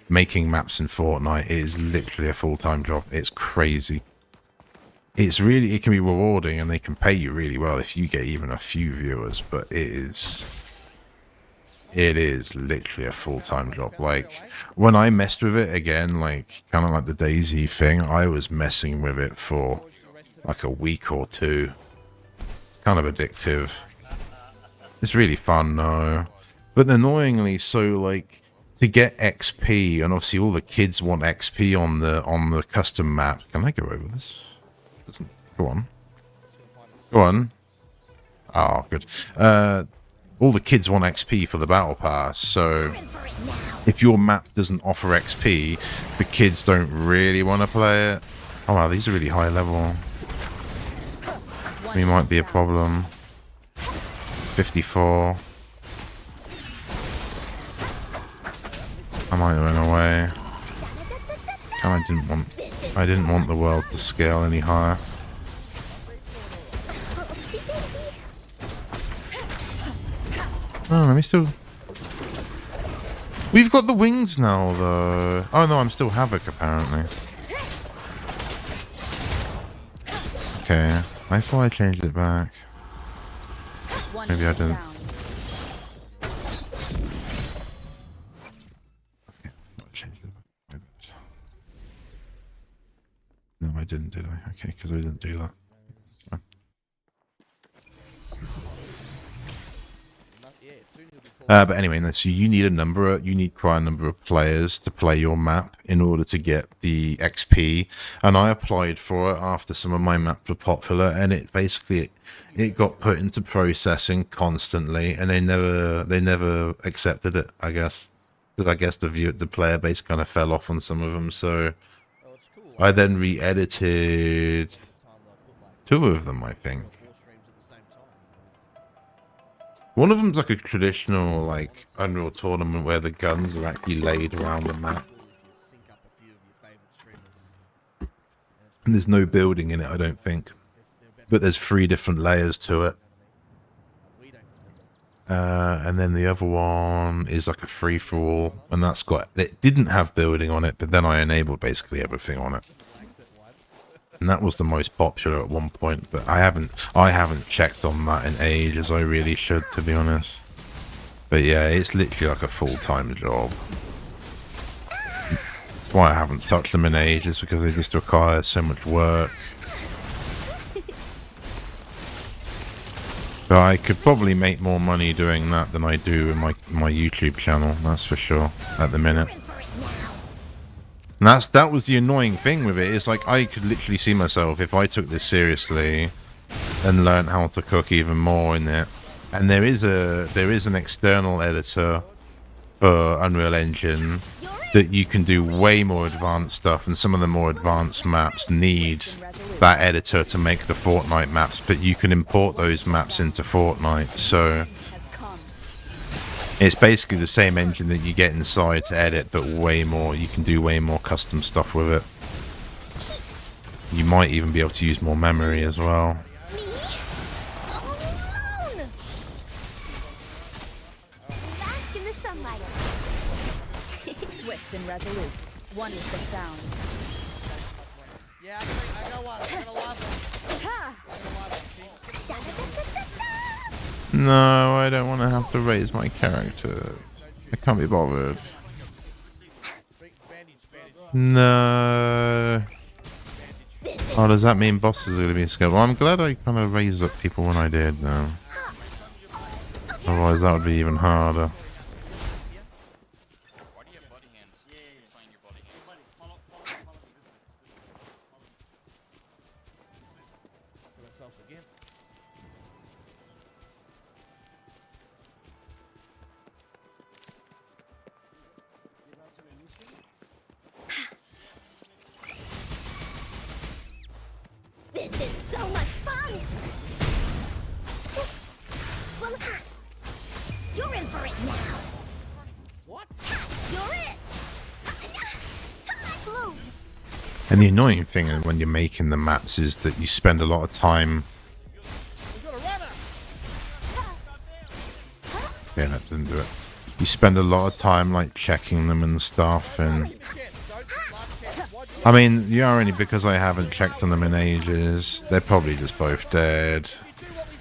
B: Making maps in Fortnite is literally a full-time job. It's crazy. It can be rewarding, and they can pay you really well if you get even a few viewers, but it is literally a full-time job. Like, when I messed with it again, like, kind of like the DayZ thing, I was messing with it for like a week or two. It's kind of addictive. It's really fun, though. But annoyingly, so, like, to get XP, and obviously all the kids want XP on the custom map. Can I go over this? Go on. Go on. Oh, good. All the kids want XP for the battle pass, so if your map doesn't offer XP, the kids don't really want to play it. Oh wow, these are really high level. We might be a problem. 54. I might run away. And I didn't want the world to scale any higher. Oh, let me still... We've got the wings now, though. Oh, no, I'm still Havoc, apparently. Okay, I thought I changed it back. Maybe I didn't. Okay, I changed it back. No, I didn't, did I? Okay, because I didn't do that. Fine. But anyway, so you need quite a number of players to play your map in order to get the XP. And I applied for it after some of my maps were popular, and it basically it got put into processing constantly, and they never accepted it. I guess because I guess the player base kind of fell off on some of them. So I then re-edited 2 of them, I think. One of them's like a traditional, like, Unreal Tournament where the guns are actually laid around the map. And there's no building in it, I don't think. But there's 3 different layers to it. And then the other one is like a free-for-all, and it didn't have building on it, but then I enabled basically everything on it. And that was the most popular at one point, but I haven't checked on that in ages. I really should, to be honest. But yeah, it's literally like a full-time job. That's why I haven't touched them in ages, because they just require so much work. But I could probably make more money doing that than I do in my YouTube channel, that's for sure, at the minute. And that was the annoying thing with it. It's like I could literally see myself if I took this seriously and learned how to cook even more in it. And there is an external editor for Unreal Engine that you can do way more advanced stuff, and some of the more advanced maps need that editor to make the Fortnite maps, but you can import those maps into Fortnite. So it's basically the same engine that you get inside to edit, but way more. You can do way more custom stuff with it. You might even be able to use more memory as well.
S: Bask in the sunlight. Swift and resolute. One with the sound.
I: Yeah, I got one. I'm gonna love it.
B: No, I don't want to have to raise my character. I can't be bothered. No. Oh, does that mean bosses are going to be scared? Well, I'm glad I kind of raised up people when I did, though. Otherwise, that would be even harder.
D: This is so much fun! Well, you're in for it now!
I: What?
D: You're it! Blue!
B: And the annoying thing when you're making the maps is that you spend a lot of time... Yeah, that didn't do it. You spend a lot of time, like, checking them and stuff, and... I mean, yeah, only because I haven't checked on them in ages. They're probably just both dead.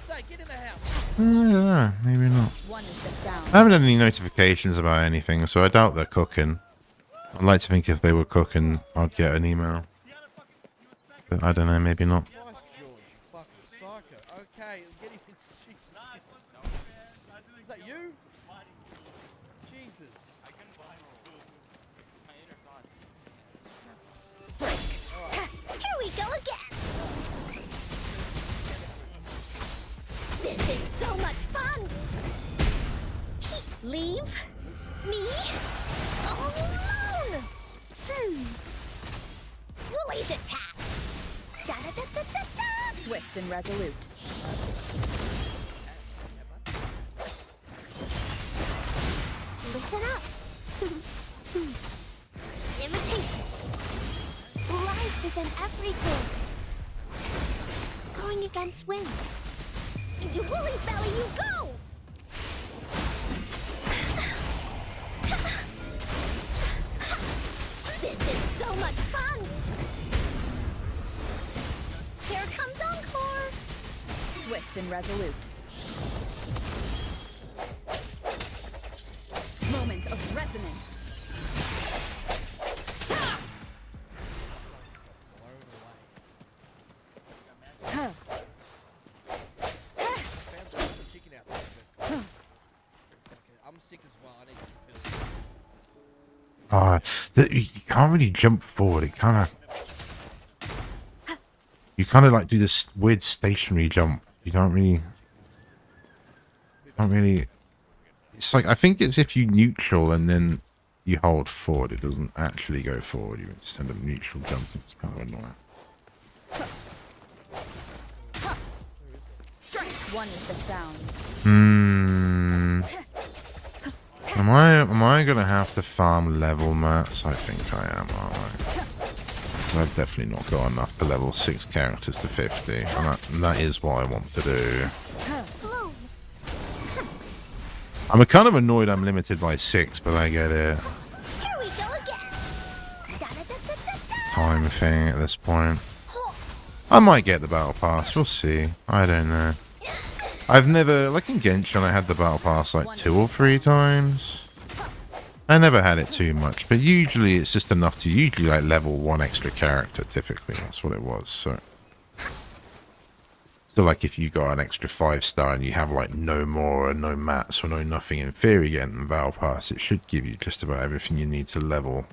B: I don't know, maybe not. I haven't had any notifications about anything, so I doubt they're cooking. I'd like to think if they were cooking, I'd get an email. But I don't know, maybe not.
I: Okay, Jesus. Is that you? Jesus.
D: Here we go again! This is so much fun! Leave me alone! Woolly's attack! Da-da-da-da-da-da!
S: Swift and resolute.
D: Listen up! Imitation. Life is in everything. Going against wind. Into Woolly's belly you go!
S: and resolute. Moment of resonance. Huh.
I: I'm sick as well. I need to
B: You can't really jump forward. It kind of... You kind of like do this weird stationary jump. You don't really... Can't really... It's like, I think it's if you neutral and then you hold forward, it doesn't actually go forward. You instead of neutral jumping. It's kind of annoying.
S: Strike one with the sounds.
B: Am I gonna have to farm level mats? I think I am, aren't I? I've definitely not got enough to level 6 characters to 50, and that is what I want to do. I'm kind of annoyed I'm limited by 6, but I get it. Time thing at this point. I might get the battle pass, we'll see. I don't know. I've never, like in Genshin, I had the battle pass like 2 or 3 times. I never had it too much, but usually it's just enough to usually like level 1 extra character, typically. That's what it was, so like if you got an extra 5-star and you have like no more or no mats or no nothing, in theory getting the battle pass, it should give you just about everything you need to level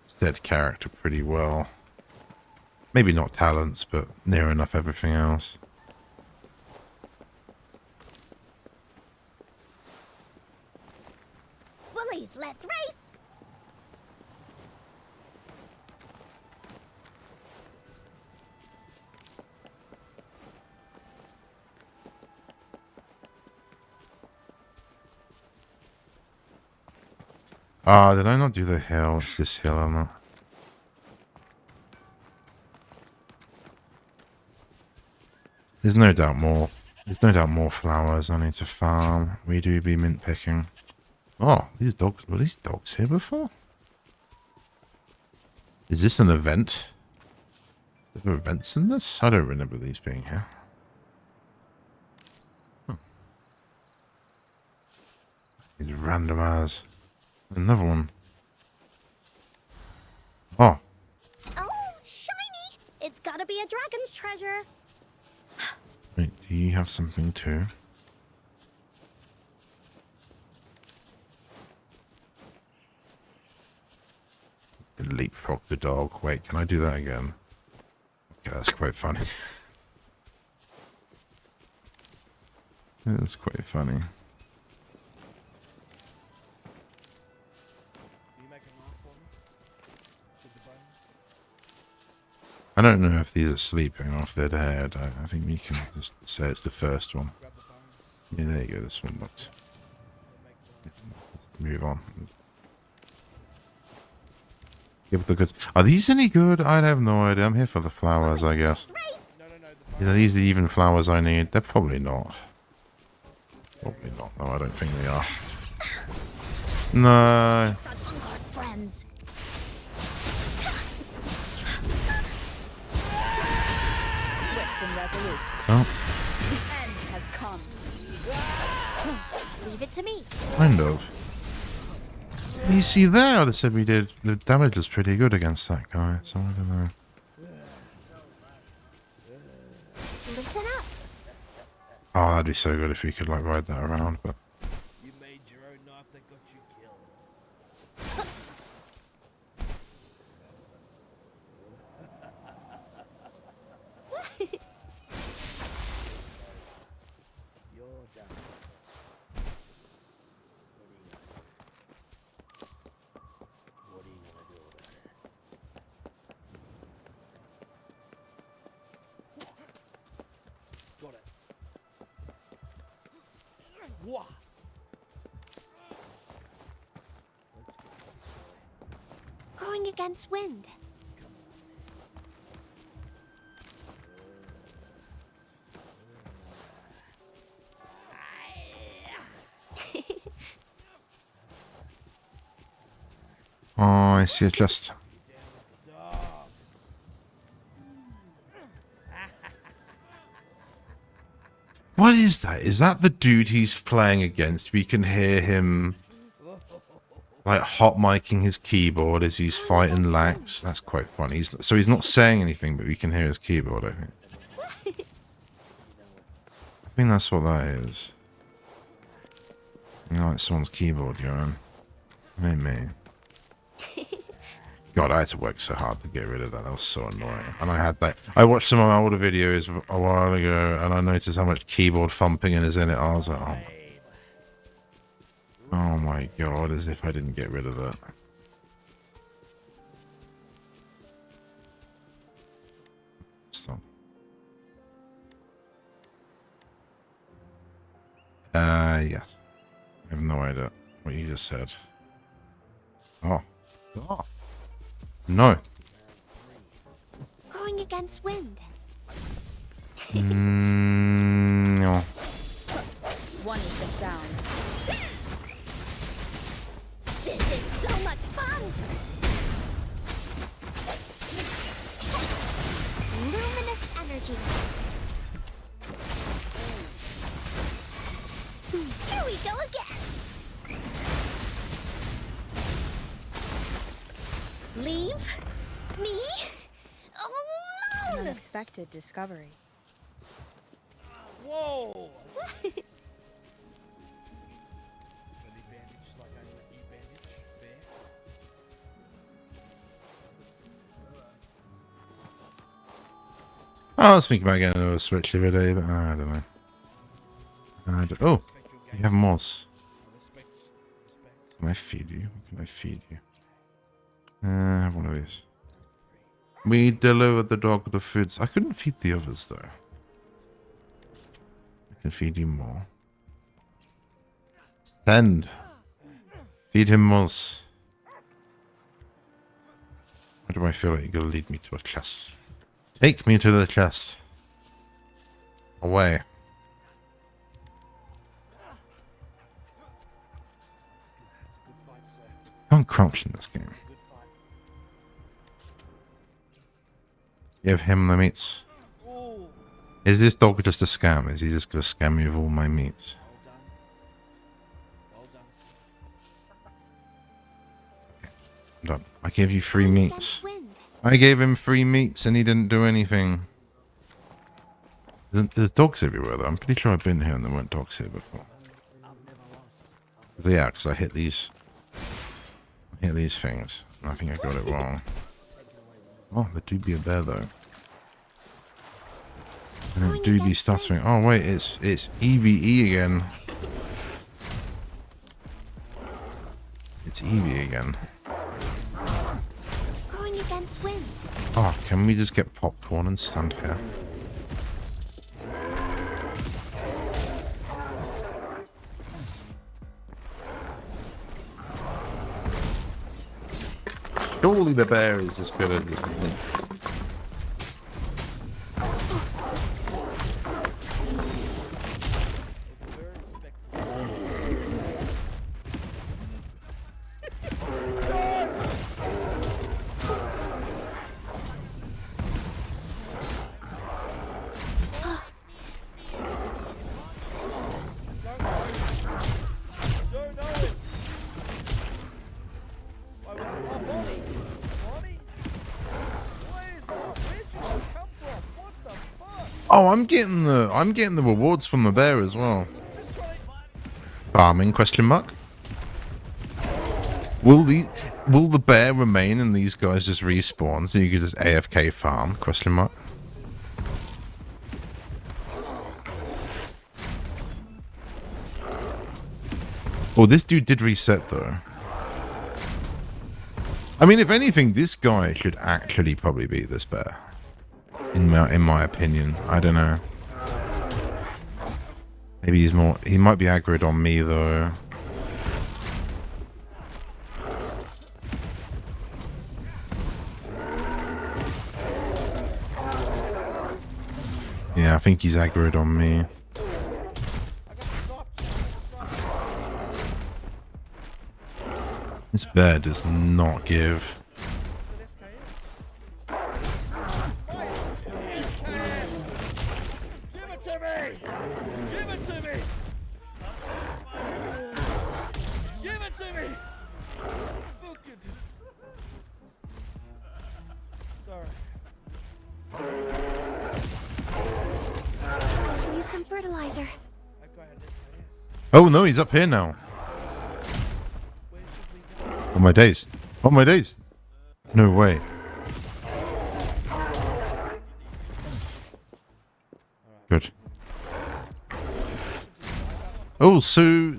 B: said character pretty well. Maybe not talents, but near enough everything else.
D: Woolies, let's race!
B: Ah, did I not do the hill? It's this hill, I'm not. There's no doubt more. There's no doubt more flowers I need to farm. We do be mint picking. Oh, these dogs. Were these dogs here before? Is this an event? Are there events in this? I don't remember these being here. Huh. These random as. Another one. Oh.
D: Oh, shiny! It's gotta be a dragon's treasure.
B: Wait, do you have something too? Leapfrog the dog. Wait, can I do that again? Okay, that's quite funny. That's quite funny. I don't know if these are sleeping or if they're dead. I think we can just say it's the first one. Yeah, there you go. This one looks. Let's move on. Give the goods. Are these any good? I have no idea. I'm here for the flowers, I guess. Are these even flowers I need? They're probably not. Probably not. No, I don't think they are. No. Oh.
D: The end has come. Leave it to me.
B: Kind of. You see there, I'd have said we did. The damage was pretty good against that guy, so I don't know.
D: Listen up.
B: Oh, that'd be so good if we could like ride that around, but.
I: You made your own knife that got you killed. You're done. What are you gonna do about it? Got it. What?
D: Going against wind.
B: Oh, I see it just. What is that? Is that the dude he's playing against? We can hear him like hot micing his keyboard as he's fighting Lax. That's quite funny. So he's not saying anything, but we can hear his keyboard, I think. I think that's what that is. You know, like someone's keyboard, Jiyan. Ain't me. God, I had to work so hard to get rid of that. That was so annoying. And I had that. I watched some of my older videos a while ago, and I noticed how much keyboard thumping is in it. I was like, oh my God, as if I didn't get rid of that. Stop. Yes. I have no idea what you just said. Oh. Oh. No.
D: Going against wind.
B: No.
S: One is the sound.
D: This is so much fun! Luminous energy. Here we go again. Leave me alone.
S: Unexpected discovery.
I: Whoa!
B: I was thinking about getting another Switch the other day, but I don't know. Oh, you have moss. Can I feed you? What can I feed you? Have one of these. We delivered the dog the foods. I couldn't feed the others though. I can feed you more. Send. Feed him moss. Why do I feel like you're gonna lead me to a chest? Take me to the chest. Away. Don't crouch in this game. Give him the meats. Is this dog just a scam? Is he just gonna scam me with all my meats? I'm done. I gave you 3 meats. I gave him 3 meats and he didn't do anything. There's dogs everywhere though. I'm pretty sure I've been here and there weren't dogs here before. Yeah, because I hit these things. I think I got it wrong. Oh, there do be a bear though. And it do be stuttering. Oh wait, it's EVE again. It's EVE again.
D: Going against wind.
B: Oh, can we just get popcorn and stand here? Surely the bear is as good as the flint. Oh, I'm getting the rewards from the bear as well. Farming ? Will the bear remain and these guys just respawn so you can just AFK farm ? Oh, this dude did reset though. I mean, if anything, this guy should actually probably beat this bear. In my opinion, I don't know. Maybe he's more. He might be aggroed on me though. Yeah, I think he's aggroed on me. This bear does not give.
I: it to me! Give it to me! Book it. Sorry.
D: Use some fertilizer.
B: Oh no, he's up here now. Oh my days. Oh my days. No way. Good. Oh, so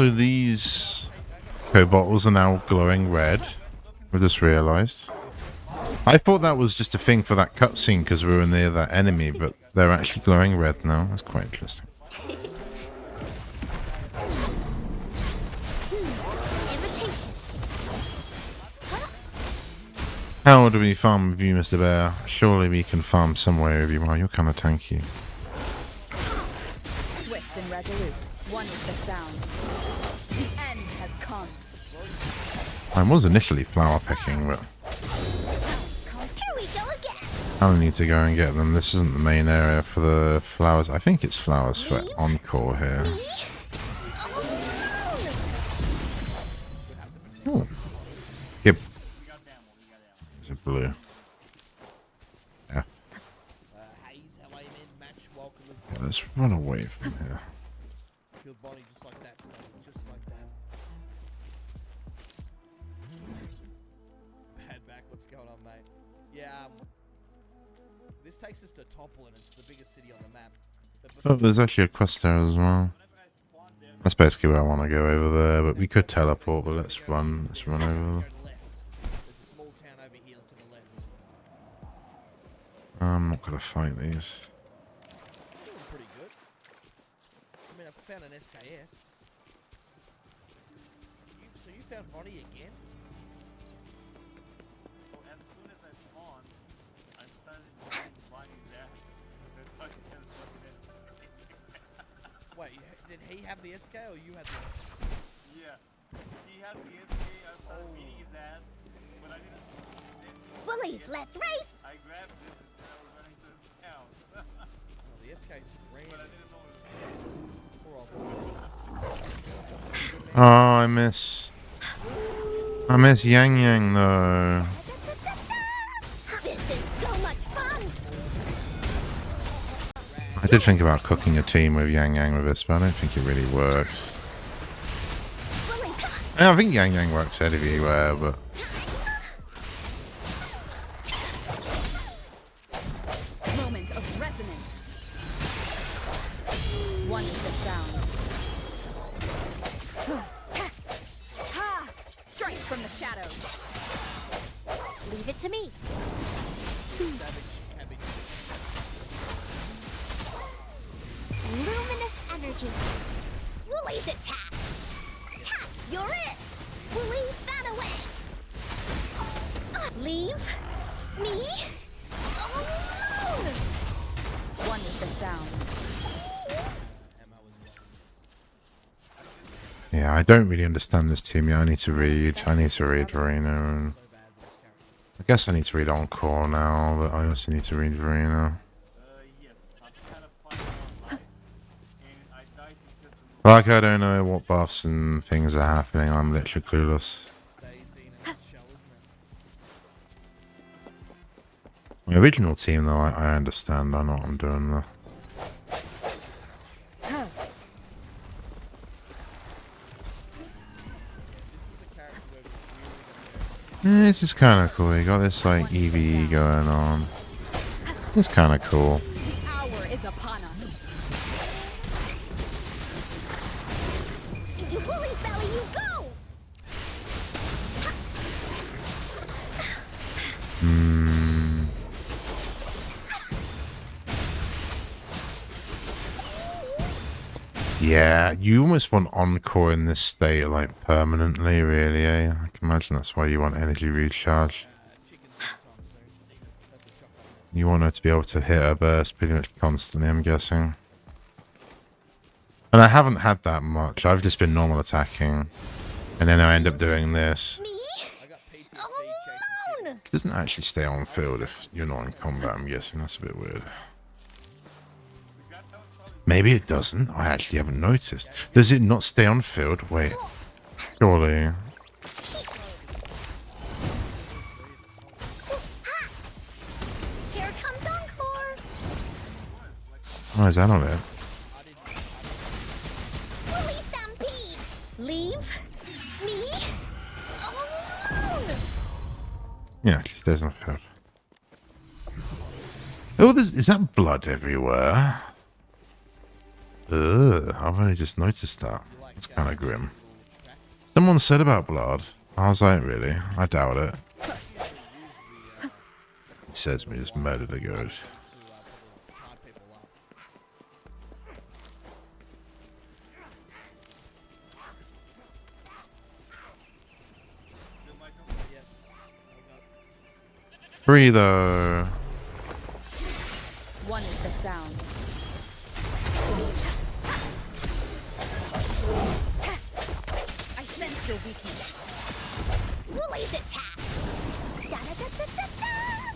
B: these bottles are now glowing red. I just realized. I thought that was just a thing for that cutscene because we were near that enemy, but they're actually glowing red now. That's quite interesting. How do we farm with you, Mr. Bear? Surely we can farm somewhere with you. Well, you're kind of tanky.
S: Swift and resolute, one with the sound. The end has come.
B: I was initially flower picking, but
D: Here we go again.
B: I need to go and get them. This isn't the main area for the flowers. I think it's flowers for Encore here. Oh. Yep. Is it blue? Yeah. Yeah, let's run away from here.
I: Killed Bonnie just like that, Stone. Just like that. Head back. What's going on, mate? Yeah, this takes us to Topple, and it's the biggest city on the map.
B: Oh, there's actually a quest there as well. That's basically where I want to go over there, but we could teleport, but let's run over there. I'm not gonna fight these.
I: Doing pretty good. I mean, I found an SKS. So you found Bonnie again?
V: So as soon as I spawned, I started finding that.
I: Wait, did he have the SK or you had the SK?
V: Yeah, he had the SK. I started beating his ass, but I didn't.
D: Woolies, let's race!
V: I grabbed it and I was running to his town.
I: Oh, the SK's ran.
V: But I didn't know it was
I: Poor old boy.
B: Oh, I miss Yang Yang though.
D: This is so much fun!
B: I did think about cooking a team with Yang Yang with this, but I don't think it really works. I think Yang Yang works everywhere, but
S: Moment of resonance. One with the sound. Ha! Strike from the shadows.
D: Leave it to me. Luminous energy. Woolie's attack. Attack, you're it. We'll leave that away. Leave me alone.
S: One with the sound.
B: yeah, I don't really understand this team yet. I need to read Verena, and I guess I need to read Encore now, but I also need to read Verena. Like, I don't know what buffs and things are happening. I'm literally clueless. The original team, though, I understand. I know what I'm doing there. Yeah, this is kind of cool. You got this like EVE going on. It's kind of cool.
S: The hour is upon us.
D: Into Woolie's belly you go.
B: Yeah, you almost want Encore in this state, like, permanently, really, eh? I can imagine that's why you want energy recharge. You want her to be able to hit her burst pretty much constantly, I'm guessing. And I haven't had that much. I've just been normal attacking. And then I end up doing this. It doesn't actually stay on field if you're not in combat, I'm guessing. That's a bit weird. Maybe it doesn't. I actually haven't noticed. Does it not stay on field? Wait. Surely.
D: Here comes Encore.
B: Oh, is that on it?
D: Bully Stampede. Leave me alone.
B: Yeah, it stays on field. Oh, is that blood everywhere? Ugh, I've only just noticed that. It's kind of grim. Someone said about blood. I was like, really? I doubt it. He says we just murdered a goat. Free though.
S: One is the sound. I sense your weakness.
D: Woolly's attack. Da-da-da-da-da-da.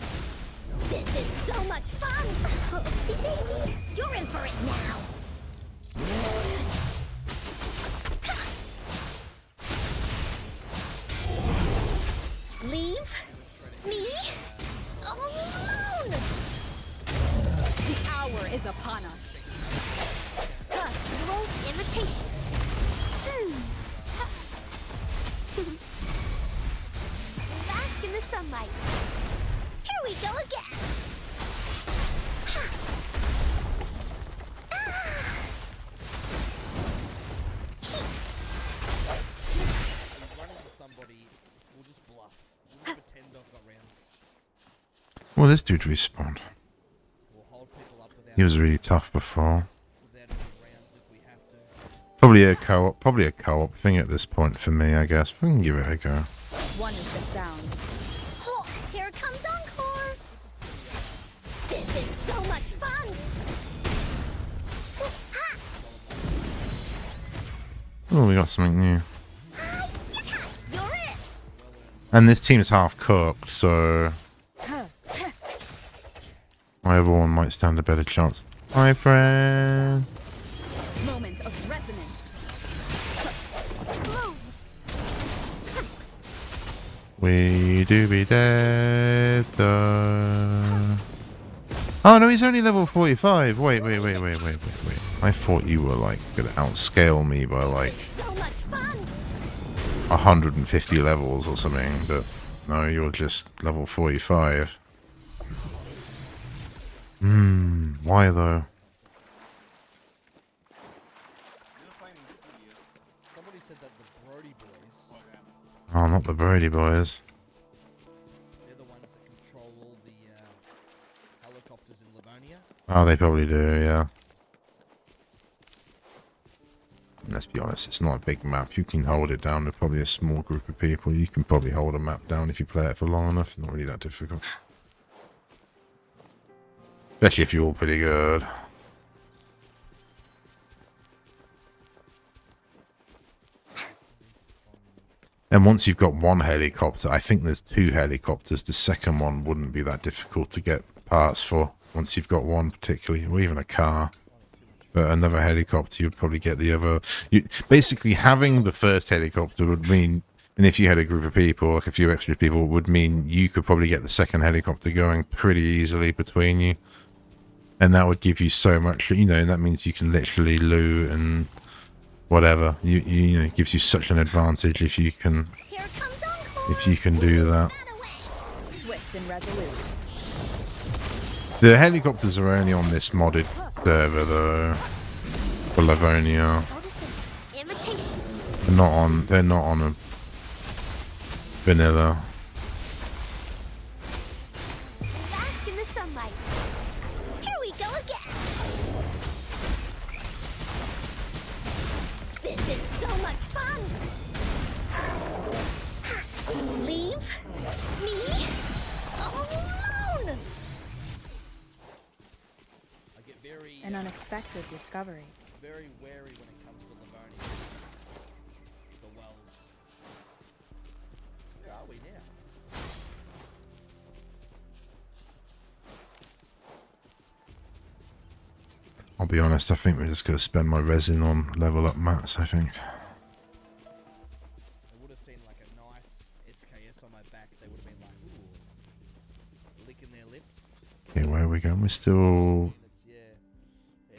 D: This is so much fun. Oopsie daisy. You're in for it now. Leave me alone.
S: The hour is upon us.
D: Gross imitation. Bask in the sunlight. Here we go again.
I: Running to somebody, we'll just bluff. We'll just pretend I've got rounds.
B: Well, this dude respawned.
I: We'll hold people up without
B: He was really tough before.
I: without any rounds if we have to.
B: Probably a co-op thing at this point for me, I guess. We can give it a go.
S: One is the sound.
D: Oh, here comes Encore. This is so much fun.
B: Oh, we got something new.
D: You're it.
B: And this team's half cooked, so my other one might stand a better chance. Hi, friend.
S: Moment of resonance.
B: We do be dead, though. Oh, no, he's only level 45. Wait. I thought you were, like, gonna outscale me by, like, 150 levels or something, but no, you're just level 45. Why, though?
I: Somebody said that the Brody boys.
B: Oh, not the Brody boys.
I: They're the ones that control all the helicopters in Livonia.
B: Oh, they probably do, yeah. Let's be honest, it's not a big map. You can hold it down with probably a small group of people. You can probably hold a map down if you play it for long enough. It's not really that difficult. Especially if you're all pretty good. And once you've got one helicopter, I think there's 2 helicopters. The second one wouldn't be that difficult to get parts for. Once you've got one particularly, or even a car. But another helicopter, you'd probably get the other. Basically, having the first helicopter would mean, and if you had a group of people, like a few extra people, would mean you could probably get the second helicopter going pretty easily between you. And that would give you so much, and that means you can literally loot and whatever. You know, it gives you such an advantage if you can do that.
S: Swift and resolute.
B: The helicopters are only on this modded server though, for Livonia. They're not on a vanilla.
D: Bask in the sunlight. Here we go again. This is so much fun. Leave me alone.
S: An unexpected discovery.
I: Very wary when it comes to Livonia. The wells. Where are we now?
B: I'll be honest, I think we're just going to spend my resin on level up mats, I think.
I: They would have seen like a nice SKS on my back. They would have been like, ooh, licking their lips.
B: Okay, where are we going? We're still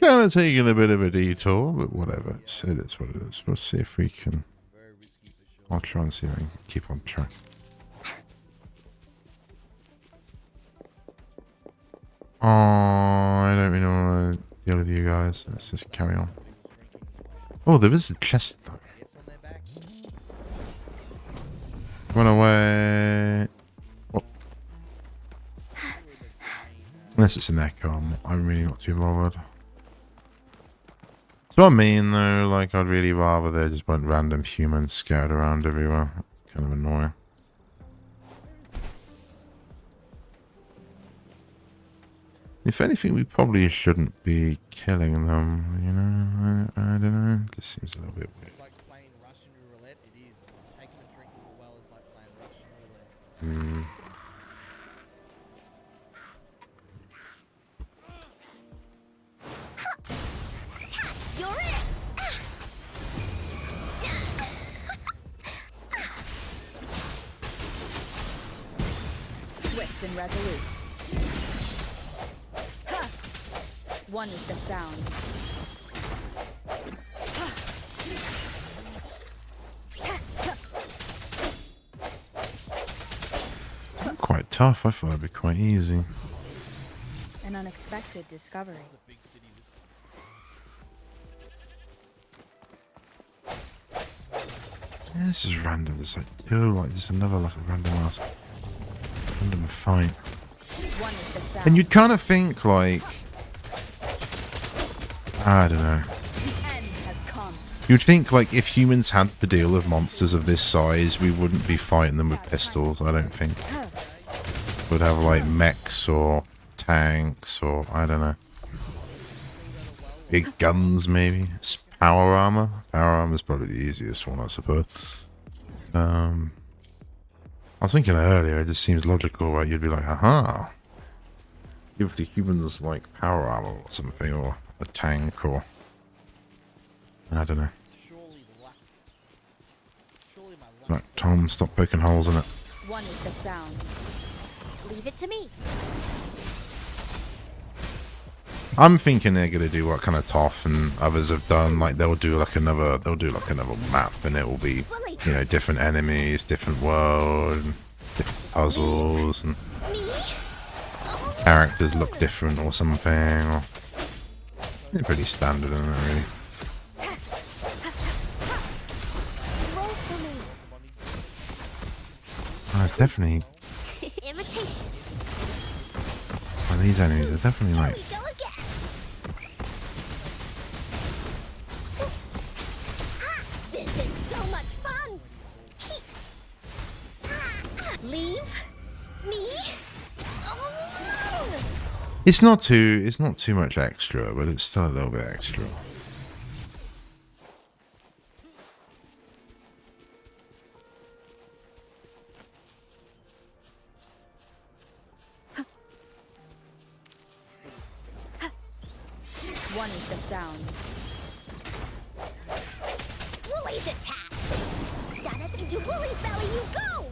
B: kind of taking a bit of a detour, but whatever. It is what it is. We'll see if we can... I'll try and see if I can keep on track. Oh, I don't really want to deal with you guys. Let's just carry on. Oh, there is a chest though. Run away. Oh. Unless it's an echo, I'm really not too bothered. That's what I mean though, like I'd really rather there just weren't random humans scattered around everywhere. It's kind of annoying. If anything, we probably shouldn't be killing them, you know? I don't know. This seems a little bit weird.
I: It's like playing Russian roulette. It is. Taking a drink of the well is like playing Russian roulette.
D: You're it!
S: Swift and resolute. One with the sound.
B: Quite tough. I thought it'd be quite easy.
S: An unexpected discovery.
B: Yeah, this is random. It's like just another like a random fight.
S: One with the sound.
B: And you'd kind of think like, I don't know.
S: The end has come.
B: You'd think like if humans had to deal with monsters of this size, we wouldn't be fighting them with pistols. I don't think. We'd have like mechs or tanks or I don't know. Big guns maybe. Power armor. Power armor is probably the easiest one, I suppose. I was thinking earlier. It just seems logical, right? You'd be like, aha. Give the humans like power armor or something, or a tank, or I don't know. Right, Tom, stop poking holes in it.
S: One with the sound.
D: Leave it to me.
B: I'm thinking they're gonna do what kind of Toph and others have done. Like they'll do like another map, and it will be, you know, different enemies, different world, different puzzles, and characters look different or something. Or they're pretty standard, isn't it, really? Oh, it's definitely.
D: Imitation.
B: Well, these enemies are definitely like.
D: This is so much fun. Leave me alone.
B: It's not too much extra, but it's still a little bit extra.
S: One with the sound.
D: Woolly's attack. Got up into Woolly's belly you go.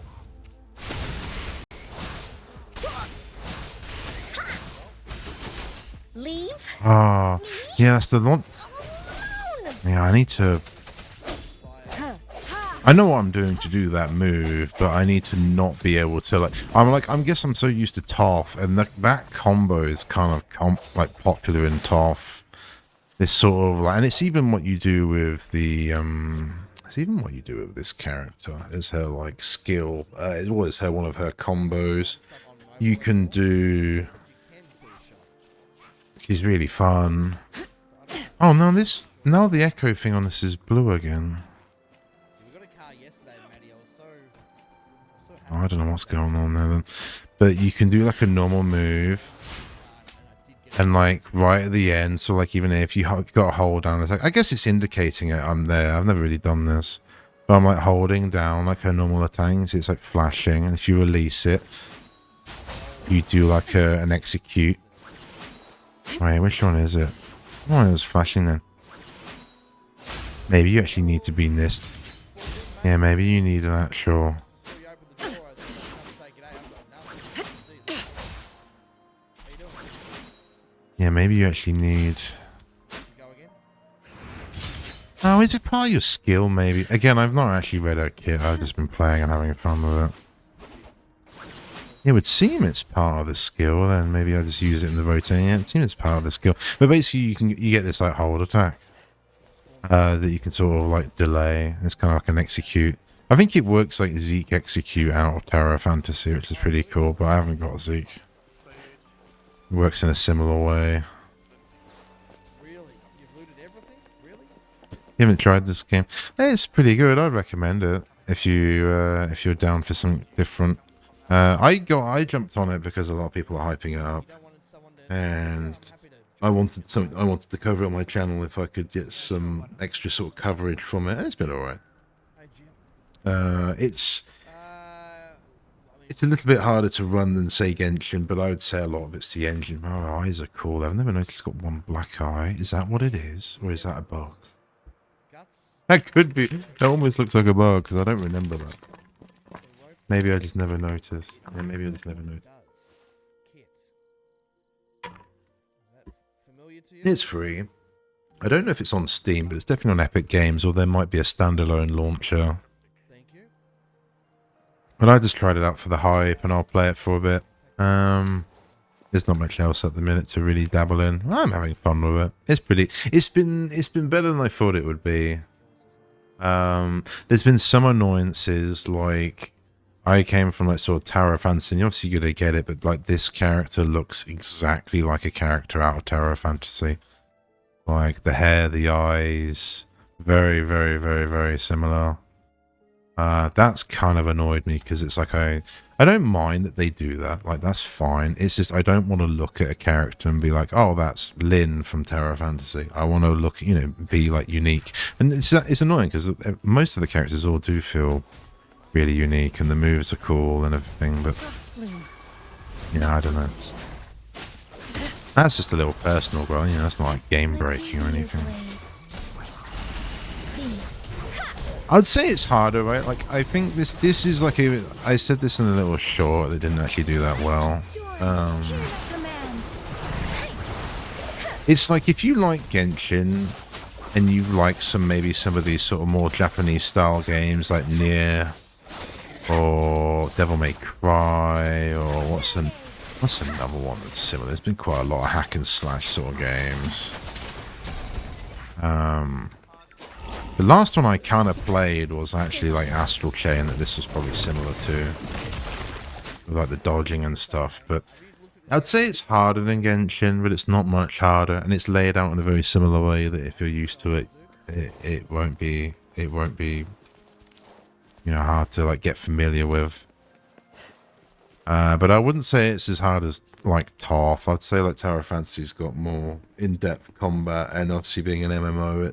D: Leave.
B: Ah, yeah, that's the one. Yeah, I need to. I know what I'm doing to do that move, but I need to not be able to like. I guess I'm so used to Toph, and that combo is kind of like popular in Toph. This sort of like, and it's even what you do with the it's even what you do with this character. Is her like skill? It was one of her combos. You can do. She's really fun. Oh no, now the echo thing on this is blue again. Oh, I don't know what's going on there then. But you can do like a normal move. And like right at the end, so like even if you got a hold down, it's like, I guess it's indicating it. I'm there. I've never really done this. But I'm like holding down like a normal attack. So it's like flashing. And if you release it, you do like an execute. Wait, which one is it? Oh, it was flashing then. Maybe you actually need to be in this. Yeah, maybe you need an actual... Yeah, maybe you actually need... Oh, is it part of your skill, maybe? Again, I've not actually read out kit. I've just been playing and having fun with it. It would seem it's part of the skill, then maybe I'll just use it in the rotating. Yeah, it seems it's part of the skill. But basically, you get this like hold attack that you can sort of like delay. It's kind of like an execute. I think it works like Zeke execute out of Terra Fantasy, which is pretty cool. But I haven't got Zeke. It works in a similar way. You haven't tried this game? It's pretty good. I'd recommend it if you're down for something different. I jumped on it because a lot of people are hyping it up, and I wanted to cover it on my channel if I could get some extra sort of coverage from it. And it's been alright. It's a little bit harder to run than say Genshin, but I would say a lot of it's the engine. Oh, our eyes are cool. I've never noticed it's got one black eye. Is that what it is, or is that a bug? That could be. That almost looks like a bug because I don't remember that. Maybe I just never noticed. Yeah, maybe I just never noticed. It's free. I don't know if it's on Steam, but it's definitely on Epic Games, or there might be a standalone launcher. But I just tried it out for the hype, and I'll play it for a bit. There's not much else at the minute to really dabble in. I'm having fun with it. It's pretty. It's been better than I thought it would be. There's been some annoyances, like I came from like sort of Terra Fantasy, and you're obviously gonna get it, but like this character looks exactly like a character out of Terra Fantasy. Like the hair, the eyes, very, very, very, very similar. That's kind of annoyed me because it's like I don't mind that they do that. Like that's fine. It's just I don't want to look at a character and be like, oh, that's Lynn from Terra Fantasy. I want to look, be like unique. And it's annoying because most of the characters all do feel really unique, and the moves are cool and everything. But I don't know. That's just a little personal, bro. That's not like game breaking or anything. I'd say it's harder, right? Like, I think this is like I said this in a little short that didn't actually do that well. It's like if you like Genshin and you like maybe some of these sort of more Japanese style games like Nier or Devil May Cry, or what's another one that's similar? There's been quite a lot of hack and slash sort of games. The last one I kind of played was actually like Astral Chain, that this was probably similar to, with like the dodging and stuff. But I'd say it's harder than Genshin, but it's not much harder, and it's laid out in a very similar way that if you're used to it, it won't be hard to like get familiar with. But I wouldn't say it's as hard as like TOF. I'd say like Terra Fantasy's got more in-depth combat, and obviously being an MMO,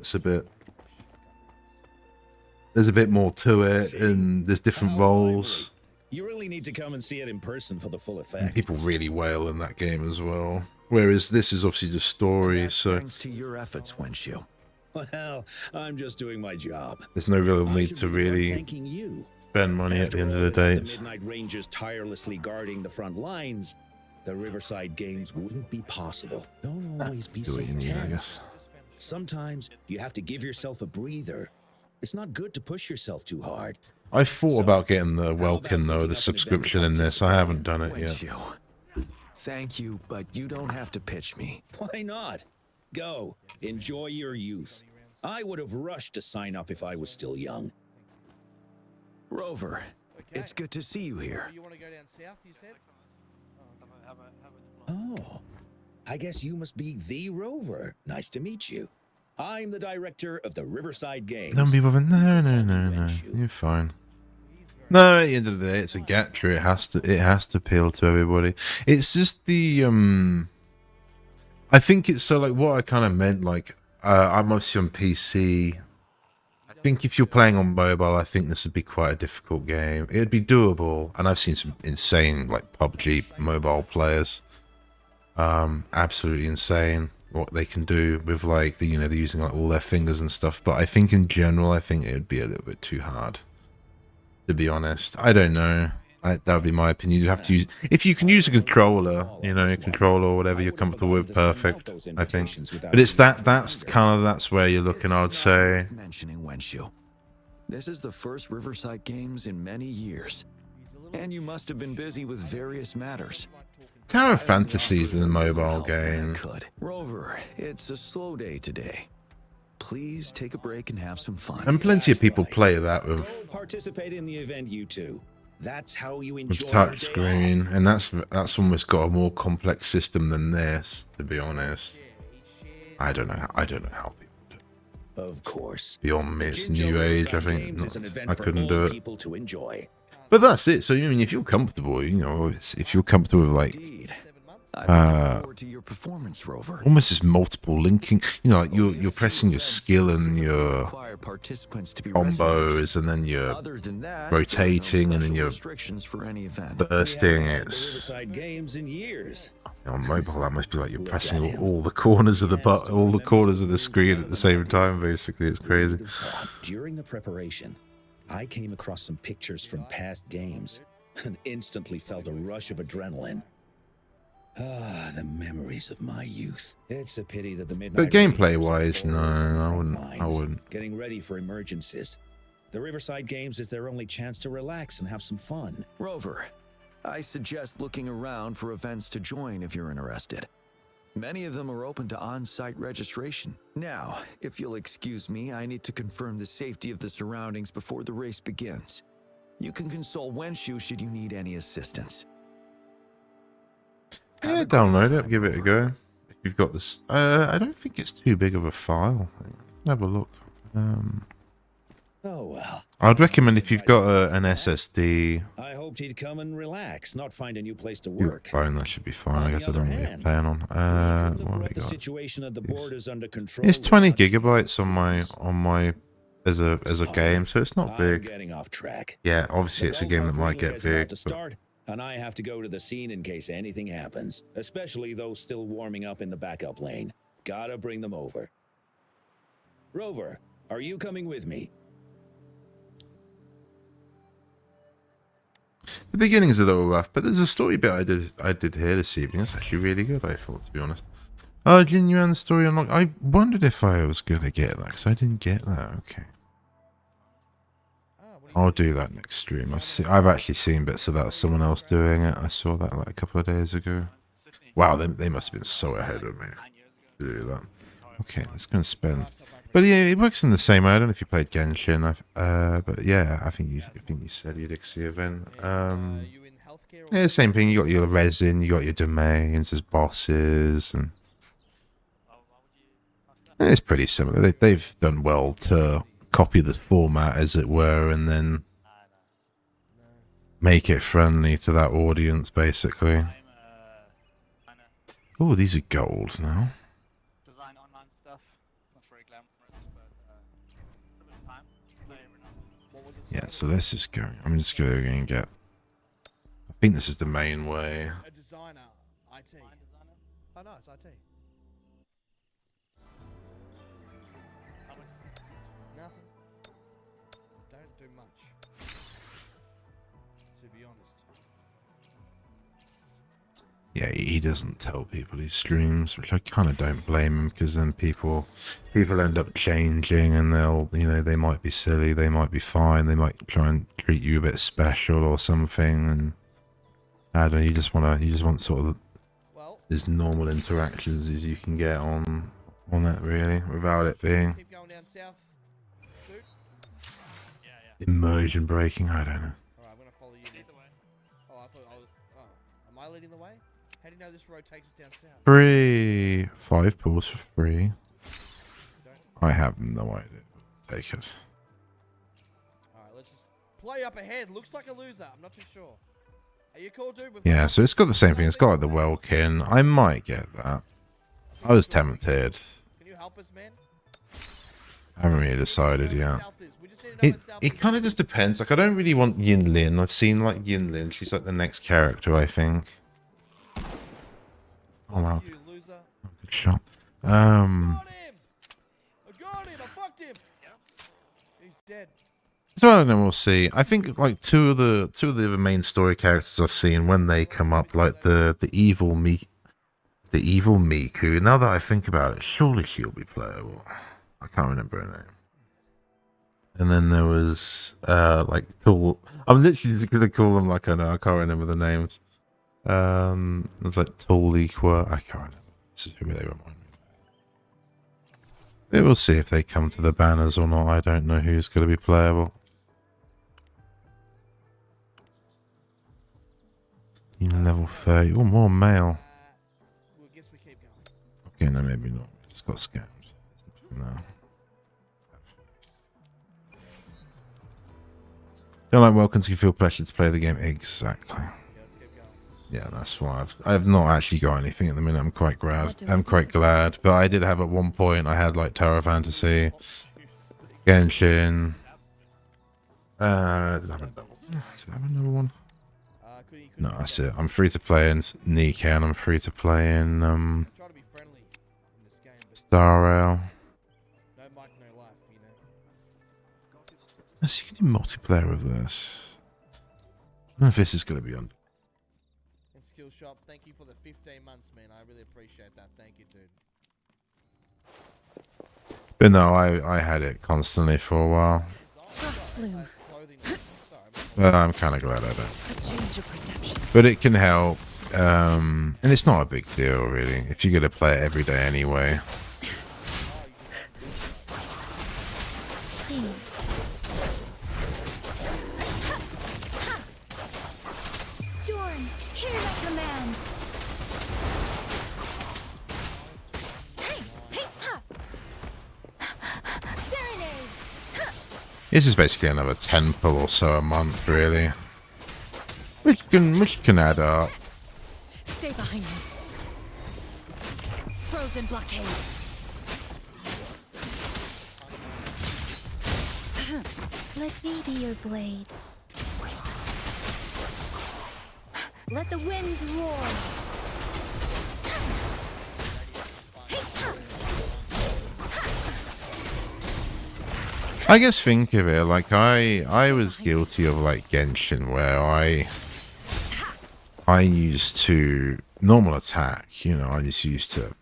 B: there's a bit more to it, and there's different roles.
F: You really need to come and see it in person for the full effect.
B: And people really wail in that game as well. Whereas this is obviously just story, so
K: thanks to your efforts, Wenshu.
F: Well, I'm just doing my job.
B: There's no real need to really spend money at the end of the day.
F: The Midnight Rangers tirelessly guarding the front lines, the Riverside Games wouldn't be possible. Don't always be so tense. Sometimes you have to give yourself a breather. It's not good to push yourself too hard.
B: I thought about getting the Welkin though, the subscription in this. I haven't done it yet.
K: Thank you, but you don't have to pitch me.
F: Why not? Go. Enjoy your youth. I would have rushed to sign up if I was still young.
K: Rover, it's good to see you here.
I: You want to go down south, you said?
F: Oh, I guess you must be the Rover. Nice to meet you. I'm the director of the Riverside Games.
B: Don't be bothered. No. You're fine. No, at the end of the day, it's a gacha. It has to appeal to everybody. It's just the I think it's so like what I kind of meant. Like I'm obviously on PC. I think if you're playing on mobile, I think this would be quite a difficult game. It'd be doable, and I've seen some insane like PUBG mobile players. Absolutely insane. what they can do with like the they're using like all their fingers and stuff. But I think in general, I think it would be a little bit too hard. To be honest, I don't know. That would be my opinion. You'd have to use, if you can use a controller, a controller or whatever you're comfortable with, perfect. I think. But it's that's where you're looking. I would say.
K: Mentioning Wenshu. This is the first Riverside Games in many years, and you must have been busy with various matters.
B: Tower of Fantasy is a mobile game.
K: Rover, it's a slow day today. Please take a break and have some fun.
B: And plenty of people play that with.
F: Participate in the event, you two. That's how you enjoy
B: With touch screen, and that's almost got a more complex system than this. To be honest, I don't know how people do it.
F: Of course.
B: Beyond me, it's new age. I think I couldn't do it.
F: People to enjoy.
B: But that's it. So I mean, if you're comfortable, if you're comfortable with like,
K: to your performance, Rover.
B: almost this multiple linking, like you're pressing your skill and your combos, and then you're rotating, and then you're bursting. It's
F: Riverside Games in years.
B: on mobile. That must be like you're pressing all the corners of the screen at the same time. Basically, it's crazy.
F: During the preparation, I came across some pictures from past games and instantly felt a rush of adrenaline. Ah, the memories of my youth. It's a pity that the midnight.
B: But gameplay-wise, no, I wouldn't.
F: Getting ready for emergencies. The Riverside Games is their only chance to relax and have some fun.
K: Rover, I suggest looking around for events to join if you're interested. Many of them are open to on-site registration. Now, if you'll excuse me, I need to confirm the safety of the surroundings before the race begins. You can consult Wenshu should you need any assistance.
B: Yeah, download it, give it a go. If you've got this, I don't think it's too big of a file. Have a look.
F: Oh well.
B: I'd recommend if you've got an SSD.
F: I hoped he'd come and relax, not find a new place to
B: Your
F: work.
B: phone, that should be fine. I guess I don't know what you're playing on. What have we
F: The
B: got?
F: situation at the borders under control.
B: It's 20 gigabytes on my as a game, so it's not
F: I'm
B: big.
F: getting off track.
B: Yeah, obviously it's a game that might get
F: It's about
B: big.
F: to start, and I have to go to the scene in case anything happens, especially those still warming up in the backup lane. Gotta bring them over. Rover, are you coming with me?
B: The beginning's a little rough, but there's a story bit I did here this evening. It's actually really good, I thought, to be honest. Oh, Jiyan story unlocked. I wondered if I was going to get that, because I didn't get that. Okay. I'll do that next stream. I've actually seen bits of that, someone else doing it. I saw that like a couple of days ago. Wow, they must have been so ahead of me to do that. Okay, let's go and spend. But yeah, it works in the same way. I don't know if you played Genshin, but yeah, I think you said you'd the event. Yeah, same thing. You got your resin, you got your domains, there's bosses, and it's pretty similar. They've done well to copy the format, as it were, and then make it friendly to that audience, basically. Oh, these are gold now. Yeah, so let's just go. I'm just going to get. I think this is the main way.
I: A designer, IT. Oh no, it's IT. Nothing. Don't do much. To be honest.
B: Yeah, he doesn't tell people he streams, which I kind of don't blame him, because then people end up changing, and they might be silly, they might be fine, they might try and treat you a bit special or something, and I don't know, you just want sort of as normal interactions as you can get on that, really, without it being immersion breaking. I don't know.
I: Alright, I'm gonna follow you. Oh, I thought I was. Oh, am I leading the way? How do you know this road takes us down south?
B: Free 5 pools for free. I have no idea. Take it.
I: Alright, let's just play up ahead. Looks like a loser. I'm not too sure. Are you cool, dude?
B: Yeah, so it's got the same thing. It's got like the Welkin. I might get that. I was tempted.
I: Can you help us, man?
B: I haven't really decided yet. It kind of just depends. Like, I don't really want Yin Lin. I've seen like Yin Lin. She's like the next character, I think. Oh wow. Good shot.
I: I got him! I fucked him! He's dead.
B: So I don't know. We'll see. I think like two of the other main story characters I've seen when they come up, like the evil Miku. Now that I think about it, surely she'll be playable. I can't remember her name. And then there was like Tool. I'm literally just gonna call them like I know. I can't remember the names. It was like Tooliqua. I can't remember. This is who they remind me. We'll see if they come to the banners or not. I don't know who's going to be playable. Level 30. Oh, more mail. Okay, no, maybe not. It's got scams. No. Don't like welcomes you feel pressure to play the game. Exactly. Yeah, that's why I've not actually got anything at the minute. I'm quite glad. But I did have at one point. I had like Tower Fantasy, Genshin. Did I have another one? No, that's it. I'm free to play in Nika, and I'm free to play in Star Rail. Let's see, you can do multiplayer with this. I don't know if this is going to be on.
I: Skill shop, thank you for the 15 months, man. I really appreciate that. Thank you, dude.
B: But no, I had it constantly for a while. I'm kind of glad I don't. But it can help, and it's not a big deal really if you're gonna play it every day anyway.
R: Storm, hear my command.
B: This is basically another temple or so a month, really, which can add up.
E: Stay behind me. Frozen blockade.
R: Let me be your blade. Let the winds roar.
B: I guess think of it like I was guilty of like Genshin, where I used to normal attack, you know, I just used to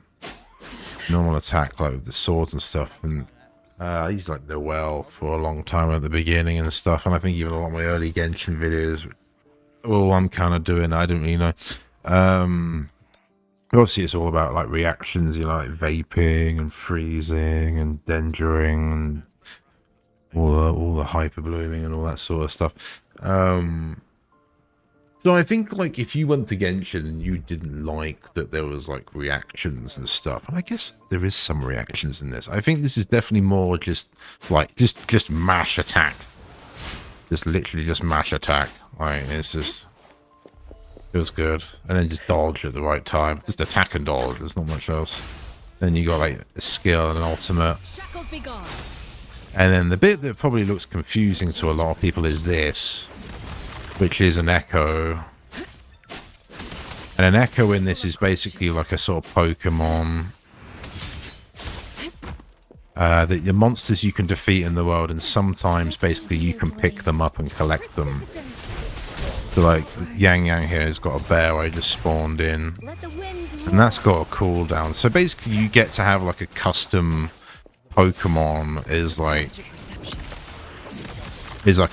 B: normal attack like with the swords and stuff, and I used like the well for a long time at the beginning and stuff, and I think even a lot of my early Genshin videos, well, I'm kind of doing, I don't really know. Obviously it's all about like reactions, you know, like vaping and freezing and dendering and all the hyper blooming and all that sort of stuff. So I think like if you went to Genshin and you didn't like that there was like reactions and stuff, and I guess there is some reactions in this. I think this is definitely more just like just mash attack, just literally just mash attack. Like it's just it was good, and then just dodge at the right time, just attack and dodge. There's not much else. Then you got like a skill and an ultimate.
E: Shackles be gone.
B: And then the bit that probably looks confusing to a lot of people is this, which is an echo. And an echo in this is basically like a sort of Pokemon that the monsters you can defeat in the world, and sometimes basically you can pick them up and collect them. So like Jiyan here has got a bear I just spawned in, and that's got a cooldown. So basically you get to have like a custom Pokemon is like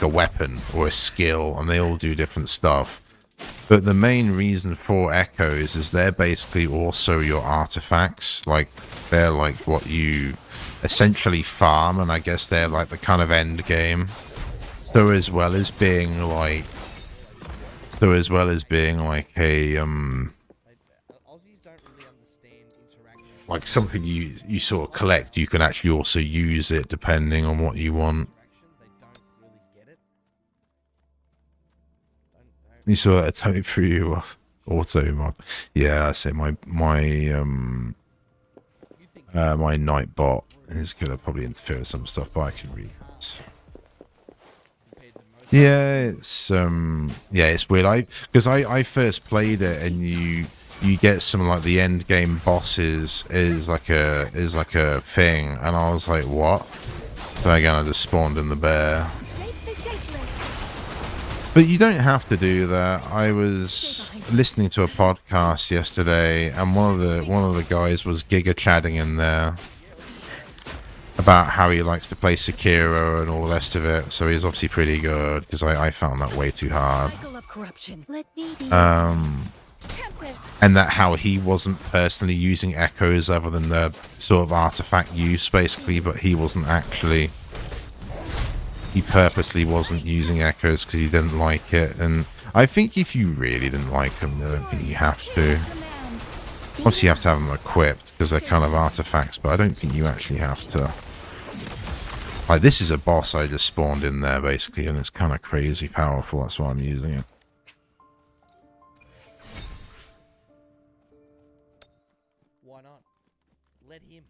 B: a weapon or a skill, and they all do different stuff. But the main reason for echoes is they're basically also your artifacts. Like they're like what you essentially farm, and I guess they're like the kind of end game. So as well as being like a like something you sort of collect, you can actually also use it depending on what you want. You saw that a totally threw you off. Auto mod. Yeah, I say my Nightbot is gonna probably interfere with some stuff, but I can read that. Yeah, it's weird. I first played it, and you get some like the end game bosses is like a thing, and I was like, what? So again, I just spawned in the bear. But you don't have to do that. I was listening to a podcast yesterday, and one of the guys was giga chatting in there about how he likes to play Sekiro and all the rest of it. So he's obviously pretty good, because I found that way too hard. And that how he wasn't personally using echoes other than the sort of artifact use, basically, but he wasn't actually... He purposely wasn't using echoes because he didn't like it, and I think if you really didn't like them, I don't think you have to. Obviously, you have to have them equipped because they're kind of artifacts, but I don't think you actually have to. Like, this is a boss I just spawned in there, basically, and it's kind of crazy powerful. That's why I'm using it.
I: Why not? Let him.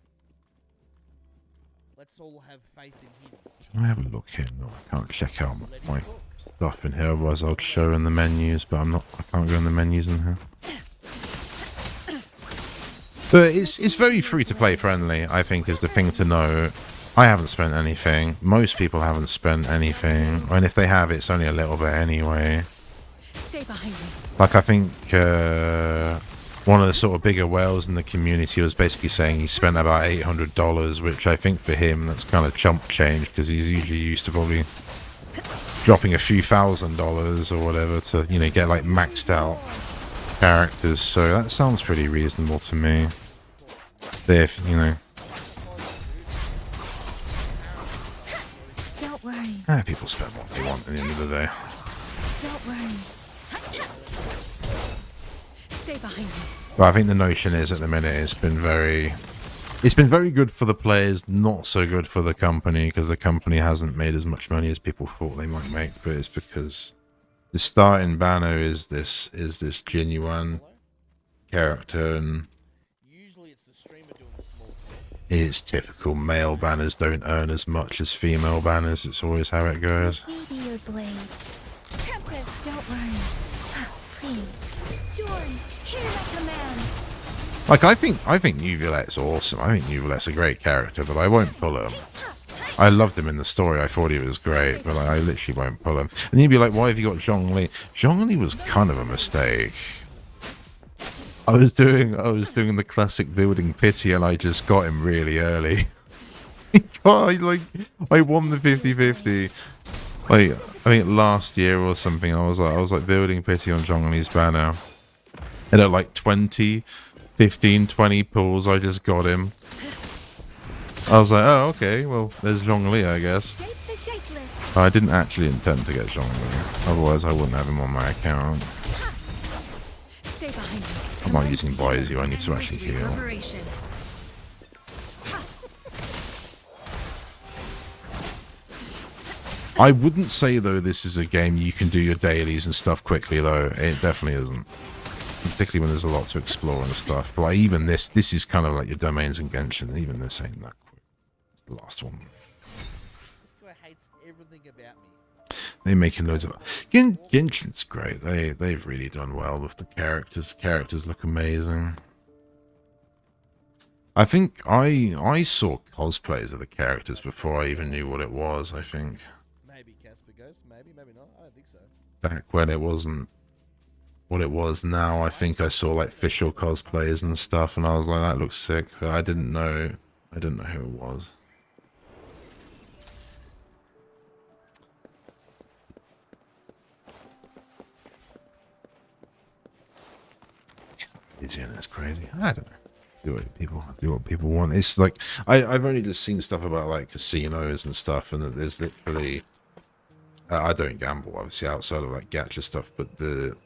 I: Let's all have faith in him.
B: Can I have a look here? No, I can't check out my stuff in here, otherwise I'll show in the menus, but I can't go in the menus in here. But it's very free-to-play friendly, I think, is the thing to know. I haven't spent anything. Most people haven't spent anything. And if they have, it's only a little bit anyway.
E: Stay behind me.
B: Like, I think one of the sort of bigger whales in the community was basically saying he spent about $800, which I think for him, that's kind of chump change, because he's usually used to probably dropping a few $1,000s or whatever to, you know, get like maxed out characters. So that sounds pretty reasonable to me. If, you know...
R: Don't worry.
B: People spend what they want at the end of the day.
R: Don't worry.
E: Stay behind me.
B: But I think the notion is, at the minute, it's been very good for the players, not so good for the company, because the company hasn't made as much money as people thought they might make. But it's because the starting banner is this Jiyan character, and it's typical male banners don't earn as much as female banners. It's always how it goes.
R: Maybe your blade. Tempest, don't worry. Please. Storm, hear my command.
B: Like, I think Nuvulet's awesome. I think Nuvulet's a great character, but I won't pull him. I loved him in the story. I thought he was great, but I literally won't pull him. And you'd be like, why have you got Zhongli? Zhongli was kind of a mistake. I was doing the classic building pity, and I just got him really early. I won the 50-50. Like, I think last year or something, I was like building pity on Zhongli's banner. And at like 20 pulls, I just got him. I was like, oh, okay, well, there's Zhongli, I guess. I didn't actually intend to get Zhongli, otherwise I wouldn't have him on my account.
E: Stay behind me.
B: I'm not using Baizu, I need to actually heal. I wouldn't say, though, this is a game you can do your dailies and stuff quickly, though. It definitely isn't. Particularly when there's a lot to explore and stuff. But like, even this is kind of like your domains in Genshin. Even this ain't that quick. It's the last one.
I: This guy hates everything about me.
B: They're making loads of... Genshin's great. They've really done well with the characters. Characters look amazing. I think I saw cosplays of the characters before I even knew what it was, I think.
I: Maybe Casper Ghost, maybe not. I don't think so.
B: Back when it wasn't what it was now, I think I saw like official cosplays and stuff, and I was like, that looks sick. But I didn't know who it was. It's crazy. I don't know. Do what people want. It's like I've only just seen stuff about like casinos and stuff, and that there's literally I don't gamble obviously outside of like gacha stuff, but the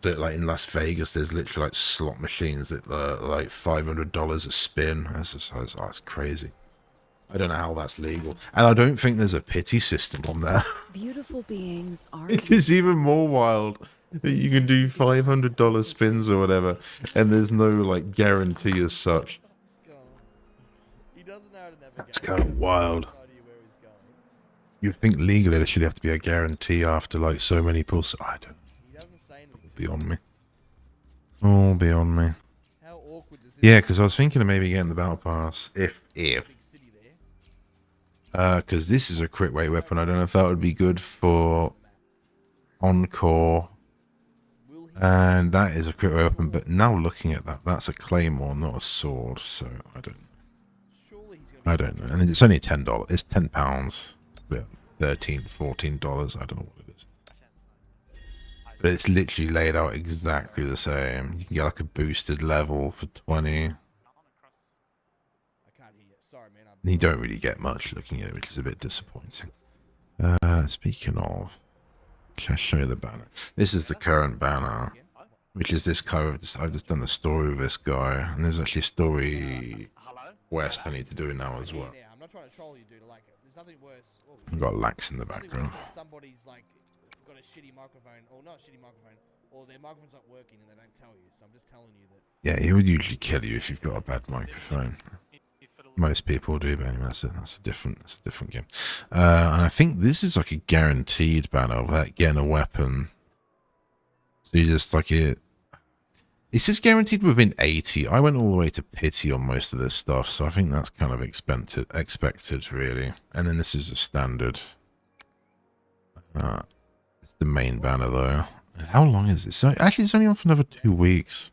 B: like in Las Vegas, there's literally like slot machines that are like $500 a spin. That's crazy. I don't know how that's legal, and I don't think there's a pity system on there.
C: Beautiful beings are.
B: It is even more wild that you can do $500 spins or whatever, and there's no like guarantee as such. It's kind of wild. You'd think legally there should have to be a guarantee after like so many pulls. I don't know. Beyond me. All beyond me.
I: How awkward does this
B: Yeah, because I was thinking of maybe getting the battle pass if. Because this is a crit rate weapon. I don't know if that would be good for Encore. And that is a crit rate weapon. But now looking at that, that's a claymore, not a sword. So I don't know. And it's only $10. It's £10. Yeah, $13, $14. I don't know what it is. But it's literally laid out exactly the same. You can get like a boosted level for 20. You don't really get much looking at it, which is a bit disappointing. Speaking of, I'll show you the banner. This is the current banner, which is this cover. I've just done the story with this guy, and there's actually a story quest I need to do now as well.
I: I'm not trying to troll you, dude. Like, there's nothing worse.
B: I've got Lax in the background.
I: Somebody's like got a shitty microphone, or not a shitty microphone, or their microphone's not working and they don't tell you. So I'm just telling you that.
B: Yeah, he would usually kill you if you've got a bad microphone. Most people do, but anyway, that's a different game. And I think this is like a guaranteed banner of like getting a weapon. So you just like it. It's just guaranteed within 80. I went all the way to pity on most of this stuff, so I think that's kind of expected really. And then this is a standard. It's the main banner though. How long is it? So actually, it's only on for another 2 weeks.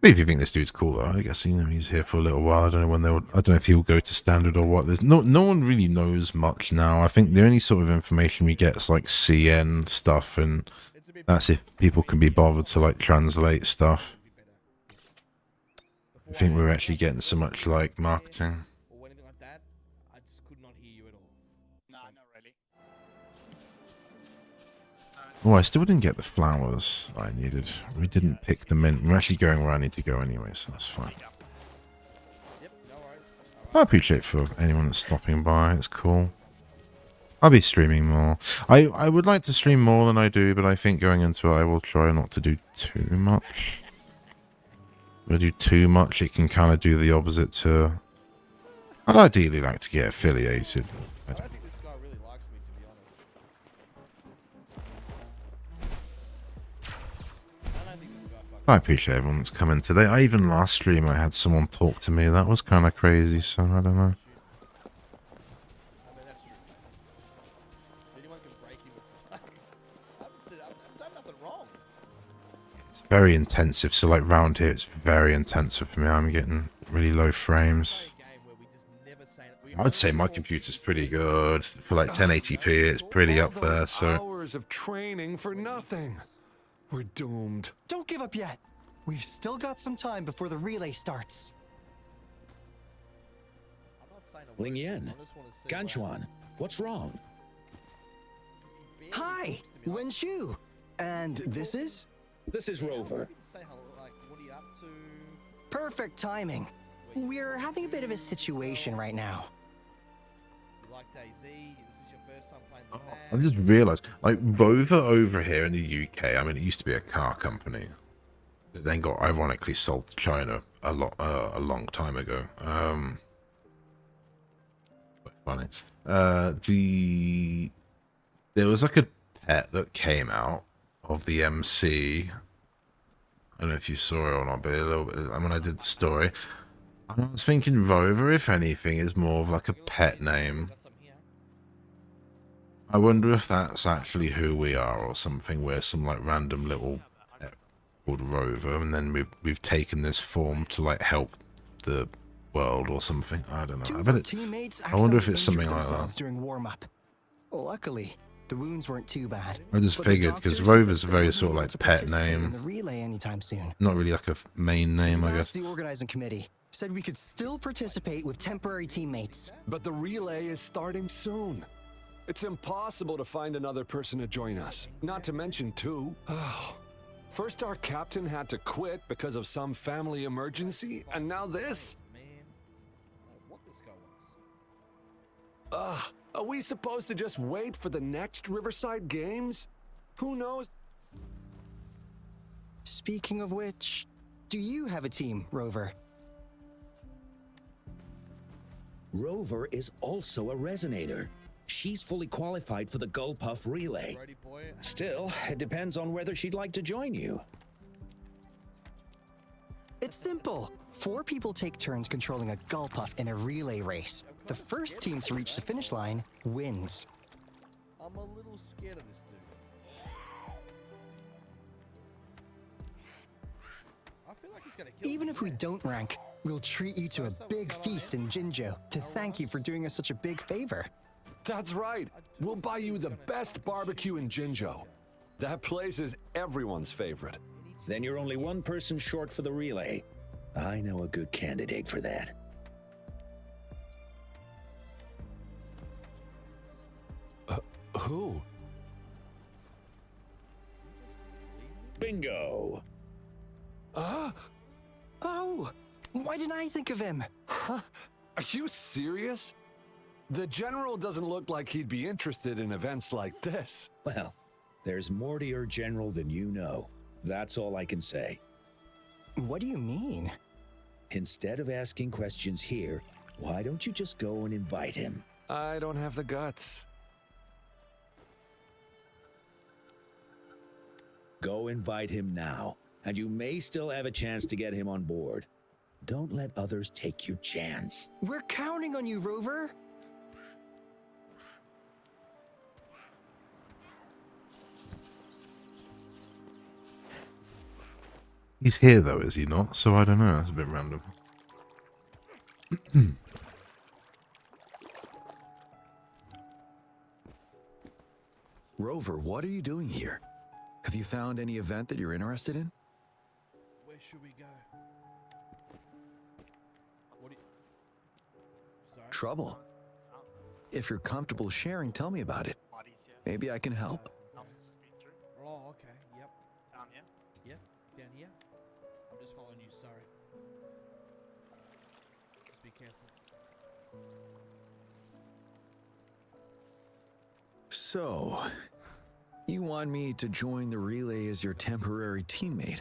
B: But if you think this dude's cool though, I guess he's here for a little while. I don't know when I don't know if he'll go to standard or what. There's no one really knows much now. I think the only sort of information we get is like CN stuff, and that's if people can be bothered to like translate stuff. I think we're actually getting so much like marketing. Oh, I still didn't get the flowers I needed. We didn't pick them in. We're actually going where I need to go anyway, so that's fine. I appreciate for anyone that's stopping by. It's cool. I'll be streaming more. I would like to stream more than I do, but I think going into it, I will try not to do too much. If I do too much, it can kind of do the opposite to... I'd ideally like to get affiliated. I don't. I appreciate everyone that's come in today. Even last stream I had someone talk to me. That was kind of crazy, so I don't know. It's very intensive, so like round here it's very intensive for me. I'm getting really low frames. I would say my computer's pretty good. For like 1080p, it's pretty up there, so...
G: Hours of training for nothing. We're doomed.
P: Don't give up yet. We've still got some time before the relay starts.
F: Ling Yen, Ganchuan, what's wrong?
P: Hi, Wen Shu. And this is?
F: This is Rover.
P: Perfect timing. We're having a bit of a situation right now.
B: I just realised, like, Rover over here in the UK, I mean, it used to be a car company. It then got ironically sold to China a long time ago. Quite funny. There was like a pet that came out of the MC. I don't know if you saw it or not, but a little bit, when I did the story, I was thinking Rover, if anything, is more of like a pet name. I wonder if that's actually who we are or something. We're some like random little pet called Rover, and then we've taken this form to like help the world or something. I don't know. I wonder if it's something like that.
P: During warm-up. Luckily, the wounds weren't too bad.
B: I just figured because Rover's a very sort of like pet name.
P: In the relay anytime soon.
B: Not really like a main name, I guess.
P: The organizing committee said we could still participate with temporary teammates.
G: But the relay is starting soon. It's impossible to find another person to join us. Not to mention two. First our captain had to quit because of some family emergency, and now this? Are we supposed to just wait for the next Riverside Games? Who knows?
P: Speaking of which, do you have a team, Rover?
F: Rover is also a resonator. She's fully qualified for the Gullpuff relay.
I: Righty boy.
F: Still, it depends on whether she'd like to join you.
P: It's simple. 4 people take turns controlling a Gullpuff in a relay race. The first team to reach the finish line wins.
I: I'm a little scared of this dude. I feel like he's gonna kill
P: Even
I: me.
P: if we don't rank, we'll treat you to a big feast in Jinjo to thank you for doing us such a big favor.
G: That's right. We'll buy you the best barbecue in Jinjo. That place is everyone's favorite.
F: Then you're only one person short for the relay. I know a good candidate for that.
G: Who?
F: Bingo!
P: Oh, why didn't I think of him?
G: Huh? Are you serious? The General doesn't look like he'd be interested in events like this.
F: Well, there's more to your General than you know. That's all I can say.
P: What do you mean?
F: Instead of asking questions here, why don't you just go and invite him?
G: I don't have the guts.
F: Go invite him now, and you may still have a chance to get him on board. Don't let others take your chance.
P: We're counting on you, Rover.
B: He's here though, is he not? So I don't know, that's a bit random.
K: Rover, what are you doing here? Have you found any event that you're interested in?
I: Where should we go? What do you... Sorry?
K: Trouble. If you're comfortable sharing, tell me about it. Maybe I can help.
I: Oh, okay. Yep. Down here? Yep. Down here? I'm just following you, sorry. Just be careful.
K: So, you want me to join the relay as your temporary teammate?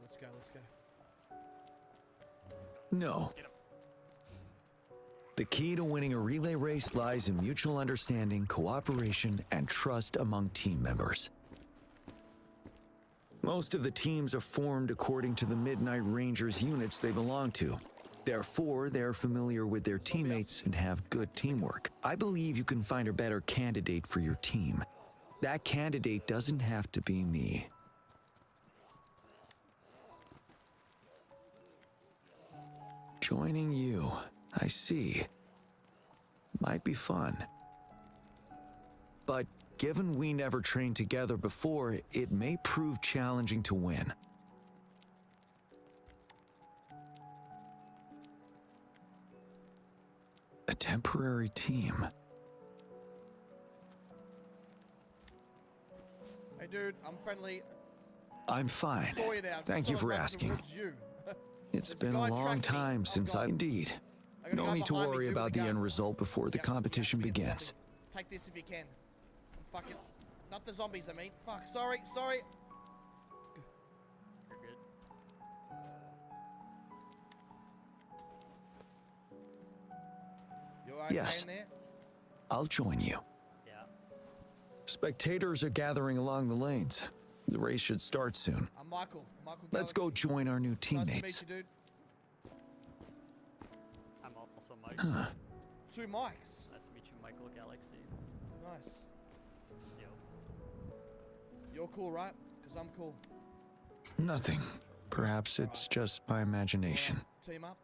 I: Let's go, let's go.
K: No. The key to winning a relay race lies in mutual understanding, cooperation, and trust among team members. Most of the teams are formed according to the Midnight Rangers units they belong to. Therefore, they're familiar with their teammates and have good teamwork. I believe you can find a better candidate for your team. That candidate doesn't have to be me. Joining you, I see. Might be fun. But given we never trained together before, it may prove challenging to win. A temporary team.
I: Hey dude, I'm friendly.
K: I'm fine.
I: Saw you there.
K: Thank you for asking. It's been a long time since I... Indeed. No need to worry about the end result before the competition begins.
I: Take this if you can. Fuck it. Not the zombies, I mean. Fuck, sorry.
N: You're good.
I: You alright
K: Yes.
I: in there?
K: I'll join you.
N: Yeah.
K: Spectators are gathering along the lanes. The race should start soon.
I: I'm Michael.
K: Let's go join our new
I: Nice
K: teammates.
I: to meet you, dude.
N: I'm also Mike.
K: Huh.
I: 2 mics.
N: Nice to meet you, Michael Galaxy.
I: Nice.
N: Yo.
I: You're cool, right? Because I'm cool.
K: Nothing. Perhaps it's just my imagination.
I: Team up.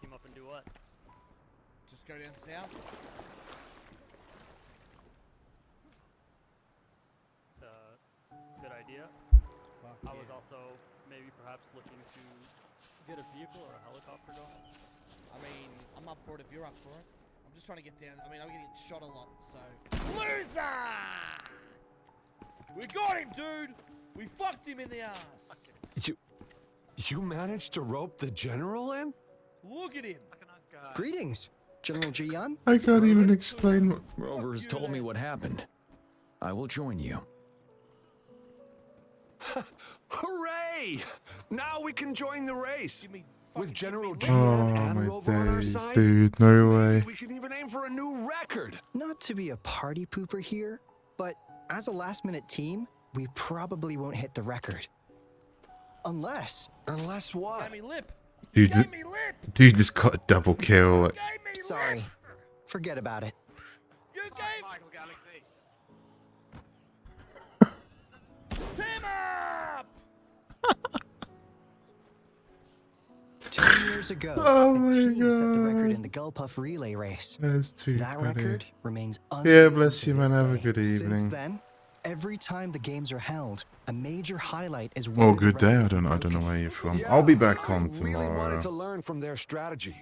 N: Team up and do what?
I: Just go down south.
N: It's a good idea.
I: Fuck
N: I
I: yeah.
N: was also maybe perhaps looking to get a vehicle or a helicopter going.
I: I mean, I'm up for it if you're up for it. I'm just trying to get down. I mean, I'm getting shot a lot, so... Loser! We got him, dude! We fucked him in the ass!
G: You managed to rope the General in?
I: Look at him!
P: Greetings, General Jiyan.
B: I can't even explain what...
K: Rover has told me what happened. I will join you.
G: Hooray! Now we can join the race. With General
B: Oh
G: Jiyan and
B: my
G: Rover on our
B: days,
G: side,
B: dude, no way.
G: we can even aim for a new record.
P: Not to be a party pooper here, but as a last-minute team, we probably won't hit the record. Unless
G: what?
I: Gave me lip.
B: Dude,
I: Gave me lip.
B: dude just got a double kill.
P: Sorry. Forget about it.
I: You gave
V: Michael Galaxy.
I: Team up.
P: 10 years ago,
B: Oh
P: a
B: my
P: team set the record
B: God.
P: in the Gulpuff relay race.
B: That's too
P: That
B: funny.
P: record remains
B: Yeah,
P: unbeaten
B: bless
P: to
B: you, man.
P: this
B: Have a
P: day.
B: good
P: Since
B: evening.
P: then, every time the games are held, a major highlight is
B: Well,
P: whether the
B: good day.
P: record
B: I
P: will
B: don't
P: be
B: know where you're from.
G: Yeah,
B: I'll be back on
G: really wanted
B: tomorrow.
G: to learn from their strategy.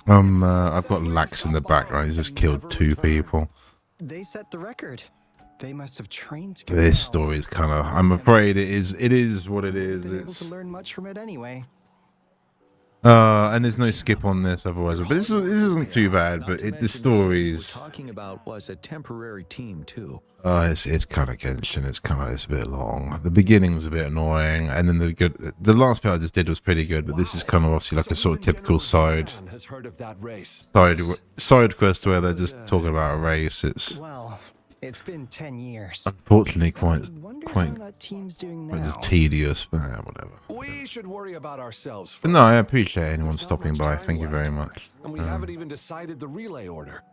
B: I've got Lax in the background. He's just killed 2 people.
P: They set the record. They must have trained to
B: This story is kind of. I'm afraid it is what it is.
P: been able to
B: It's,
P: learn much from it anyway.
B: and there's no skip on this otherwise. But this isn't too bad. But the story's.
K: Talking about was a temporary team too.
B: It's kind of Genshin. It's a bit long. The beginning's a bit annoying, and then the last bit I just did was pretty good. But this is kind of obviously like a sort of typical side
G: Has heard of that race.
B: side quest where they're just talking about a race. It's
P: Well, it's been 10 years.
B: unfortunately quite
P: How that team's doing now.
B: just tedious, but whatever.
G: We should worry about ourselves
B: But
G: first.
B: no, I appreciate anyone stopping by. Thank you very much.
G: And we haven't even decided the relay order.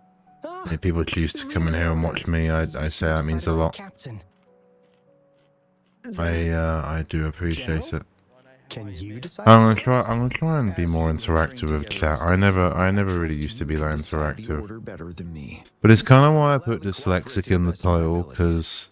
B: If people choose to come in here and watch me, I say that means a lot.
P: Captain.
B: I do appreciate it.
P: Can you decide?
B: I'm gonna try and be more interactive with chat. I never really used to be that interactive.
K: Better than me.
B: But it's kind of why I put dyslexic in the title, because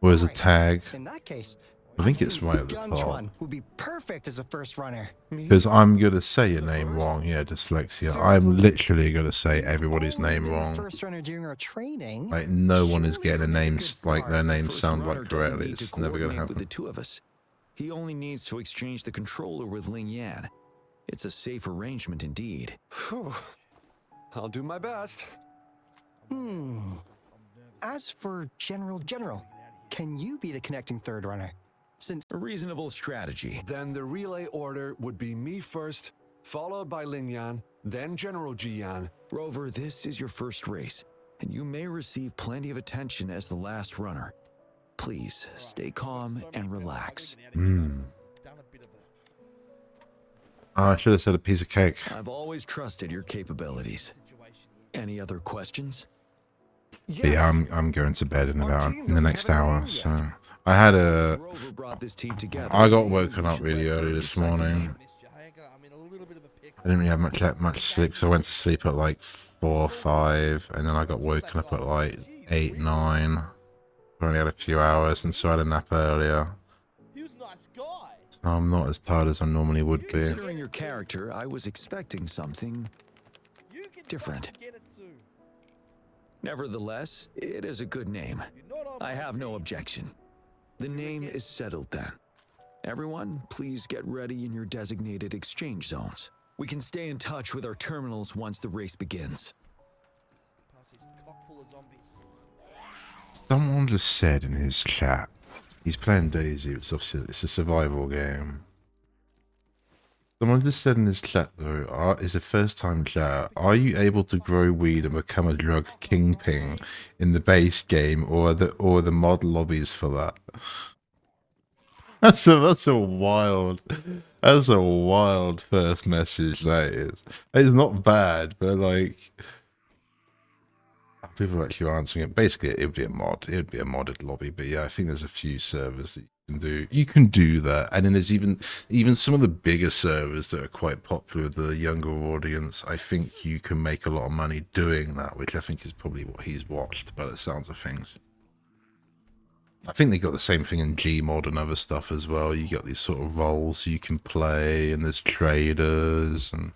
B: as a tag.
P: In that case,
B: I think it's right at the top.
P: Gunchuan would be perfect as a first runner.
B: Because I'm gonna say your name wrong. Yeah, dyslexia. I'm literally gonna say everybody's name wrong.
P: First runner during our training.
B: Like no one is getting a name like their names sound like correctly.
K: Need to
B: It's never gonna
K: coordinate
B: happen.
K: with the 2 of us. He only needs to exchange the controller with Ling Yan. It's a safe arrangement indeed.
G: Whew. I'll do my best.
P: As for General, can you be the connecting third runner? Since
K: a reasonable strategy.
G: Then the relay order would be me first, followed by Ling Yan, then General Jiyan.
K: Rover, this is your first race, and you may receive plenty of attention as the last runner. Please stay calm and relax.
B: I should have said a piece of cake.
K: I've always trusted your capabilities. Any other questions?
B: Yeah, I'm going to bed in the next hour. So I had I got woken up really early this morning. I didn't really have much sleep, so I went to sleep at like 4 or 5, and then I got woken up at like 8, 9. I only had a few hours, and so I had a nap earlier. So I'm not as tired as I normally would be.
K: Considering your character, I was expecting something different. Nevertheless, it is a good name. I have no objection. The name is settled then. Everyone, please get ready in your designated exchange zones. We can stay in touch with our terminals once the race begins.
B: Someone just said in his chat, he's playing Daisy, it's a survival game. Someone just said in his chat though, it's a first time chat, are you able to grow weed and become a drug kingpin in the base game or the mod lobbies for that? That's a wild first message that is. It's not bad, but like people are actually answering it. Basically, it would be a mod. It would be a modded lobby. But yeah, I think there's a few servers that you can do. You can do that, and then there's even some of the bigger servers that are quite popular with the younger audience. I think you can make a lot of money doing that, which I think is probably what he's watched by the sounds of things. I think they got the same thing in Gmod and other stuff as well. You got these sort of roles you can play, and there's traders, and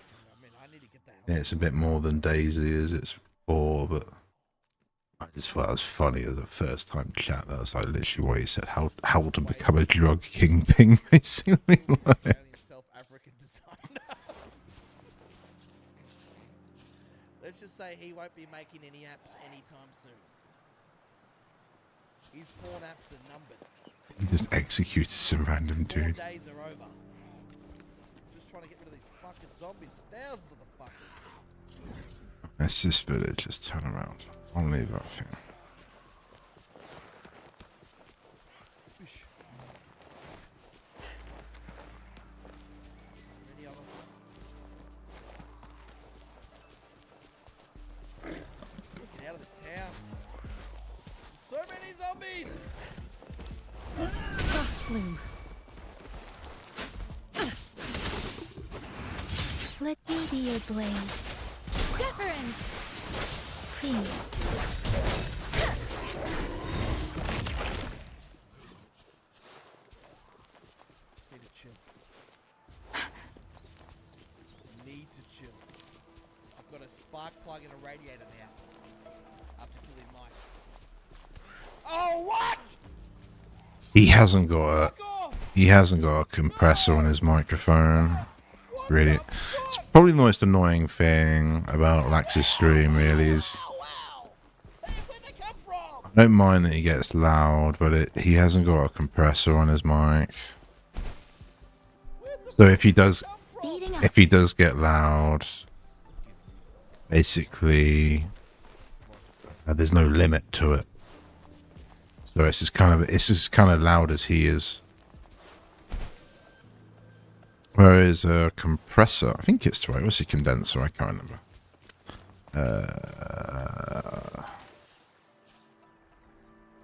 B: yeah, it's a bit more than Daisy is. It's 4, but I just thought it was funny as a first time chat. That was like literally what he said, how to become a drug kingpin, basically. Like.
I: Let's just say he won't be making any apps anytime soon. His porn apps are numbered.
B: He just executed some random
I: 4
B: dude.
I: days are over. Just trying to get rid of these fucking zombies. Thousands of the fuckers.
B: That's this village. Just turn around. I'll leave that thing.
I: Fish. Many of them. Get out of this town. So many zombies!
C: Frost bloom.
R: Let me be your blade. Deference! Please.
I: Just need to chill. Need to chill. I've got a spark plug and a radiator now. After killing Mike. Oh, what?
B: He hasn't got a compressor on his microphone. Really, it's probably the most annoying thing about Lax's stream. Really is. I don't mind that he gets loud, but he hasn't got a compressor on his mic. So if he does get loud, basically there's no limit to it. So it's just kind of loud as he is. Where is a compressor? I think it's right. What's a condenser? I can't remember.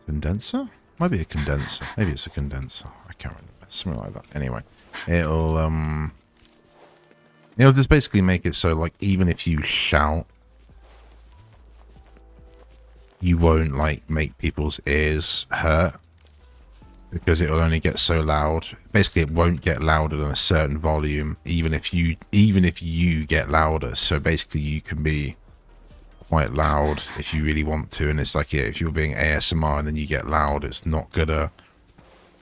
B: Condenser? Might be a condenser. Maybe it's a condenser. I can't remember. Something like that. Anyway, it'll just basically make it so like even if you shout, you won't like make people's ears hurt. Because it will only get so loud. Basically, it won't get louder than a certain volume, even if you get louder. So basically, you can be quite loud if you really want to. And it's like, yeah, if you're being ASMR and then you get loud, it's not gonna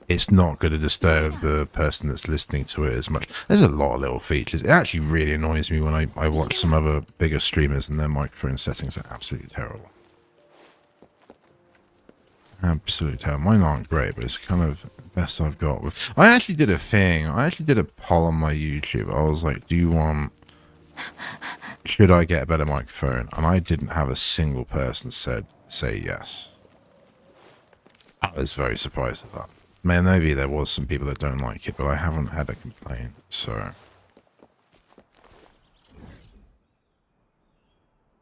B: disturb the person that's listening to it as much. There's a lot of little features. It actually really annoys me when I watch some other bigger streamers and their microphone settings are absolutely terrible. Absolutely terrible. Mine aren't great, but it's kind of the best I've got. I actually did a thing. I actually did a poll on my YouTube. I was like, should I get a better microphone? And I didn't have a single person say yes. I was very surprised at that. Man, maybe there was some people that don't like it, but I haven't had a complaint, so.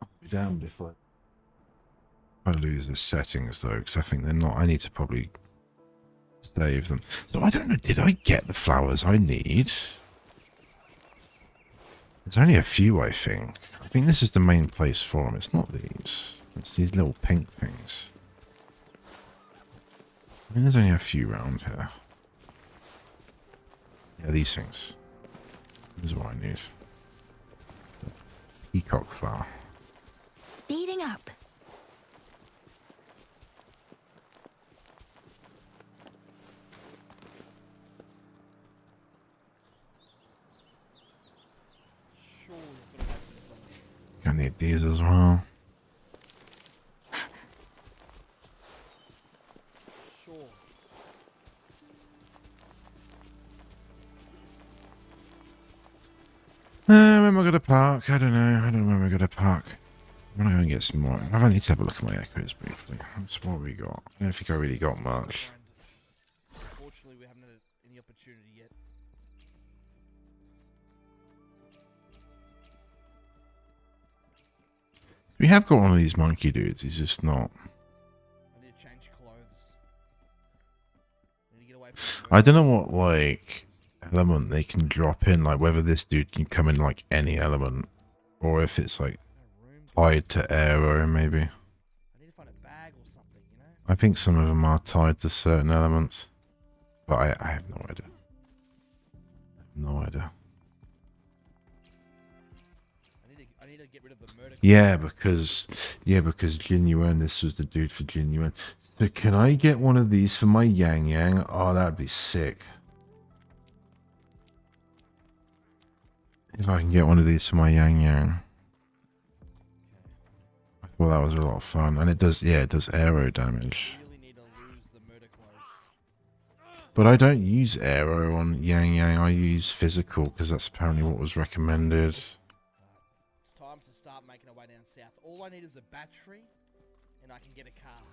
B: I'll be damned if I lose the settings though, because I think they're not. I need to probably save them. So I don't know. Did I get the flowers I need? There's only a few, I think. I think this is the main place for them. It's not these. It's these little pink things. I mean, there's only a few around here. Yeah, these things. This is what I need. Peacock flower.
R: Speeding up.
B: I need these as well.
I: Sure.
B: Where am I going to park? I don't know. I don't know where we're going to park. I'm going to go and get some more. I need to have a look at my echoes briefly. That's what we got. I don't think I really got much.
I: Unfortunately, we haven't had any opportunity yet.
B: We have got one of these monkey dudes. He's just not.
I: I need to change clothes. I need to get away from
B: I don't know what like element they can drop in. Like whether this dude can come in like any element, or if it's like tied to arrow maybe.
I: I need to find a bag or something, you know?
B: I think some of them are tied to certain elements, but I have no idea. No idea.
I: I need to get rid of the murder.
B: Yeah, because Jiyan, this was the dude for Jiyan. So can I get one of these for my Yang? Oh, that'd be sick. If I can get one of these for my Yang. I thought that was a lot of fun. And it does, yeah, it does arrow damage.
I: I really need to lose the murder clothes.
B: But I don't use aero on Yang Yang. I use physical because that's apparently what was recommended.
I: It's time to start making our way down south. All I need is a battery, and I can get a car.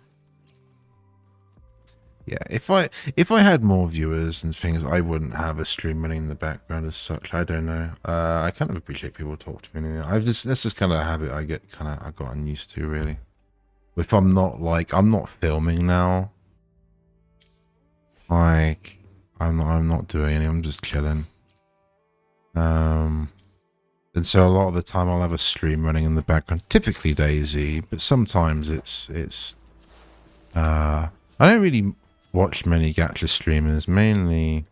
B: Yeah, if I had more viewers and things, I wouldn't have a stream running in the background as such. I don't know. I kind of appreciate people talk to me. That's just kind of a habit I've gotten used to, really. If I'm not filming now. Like I'm not doing any. I'm just chilling. And so a lot of the time I'll have a stream running in the background. Typically Daisy, but sometimes it's. I don't really watch many gacha streamers. Mainly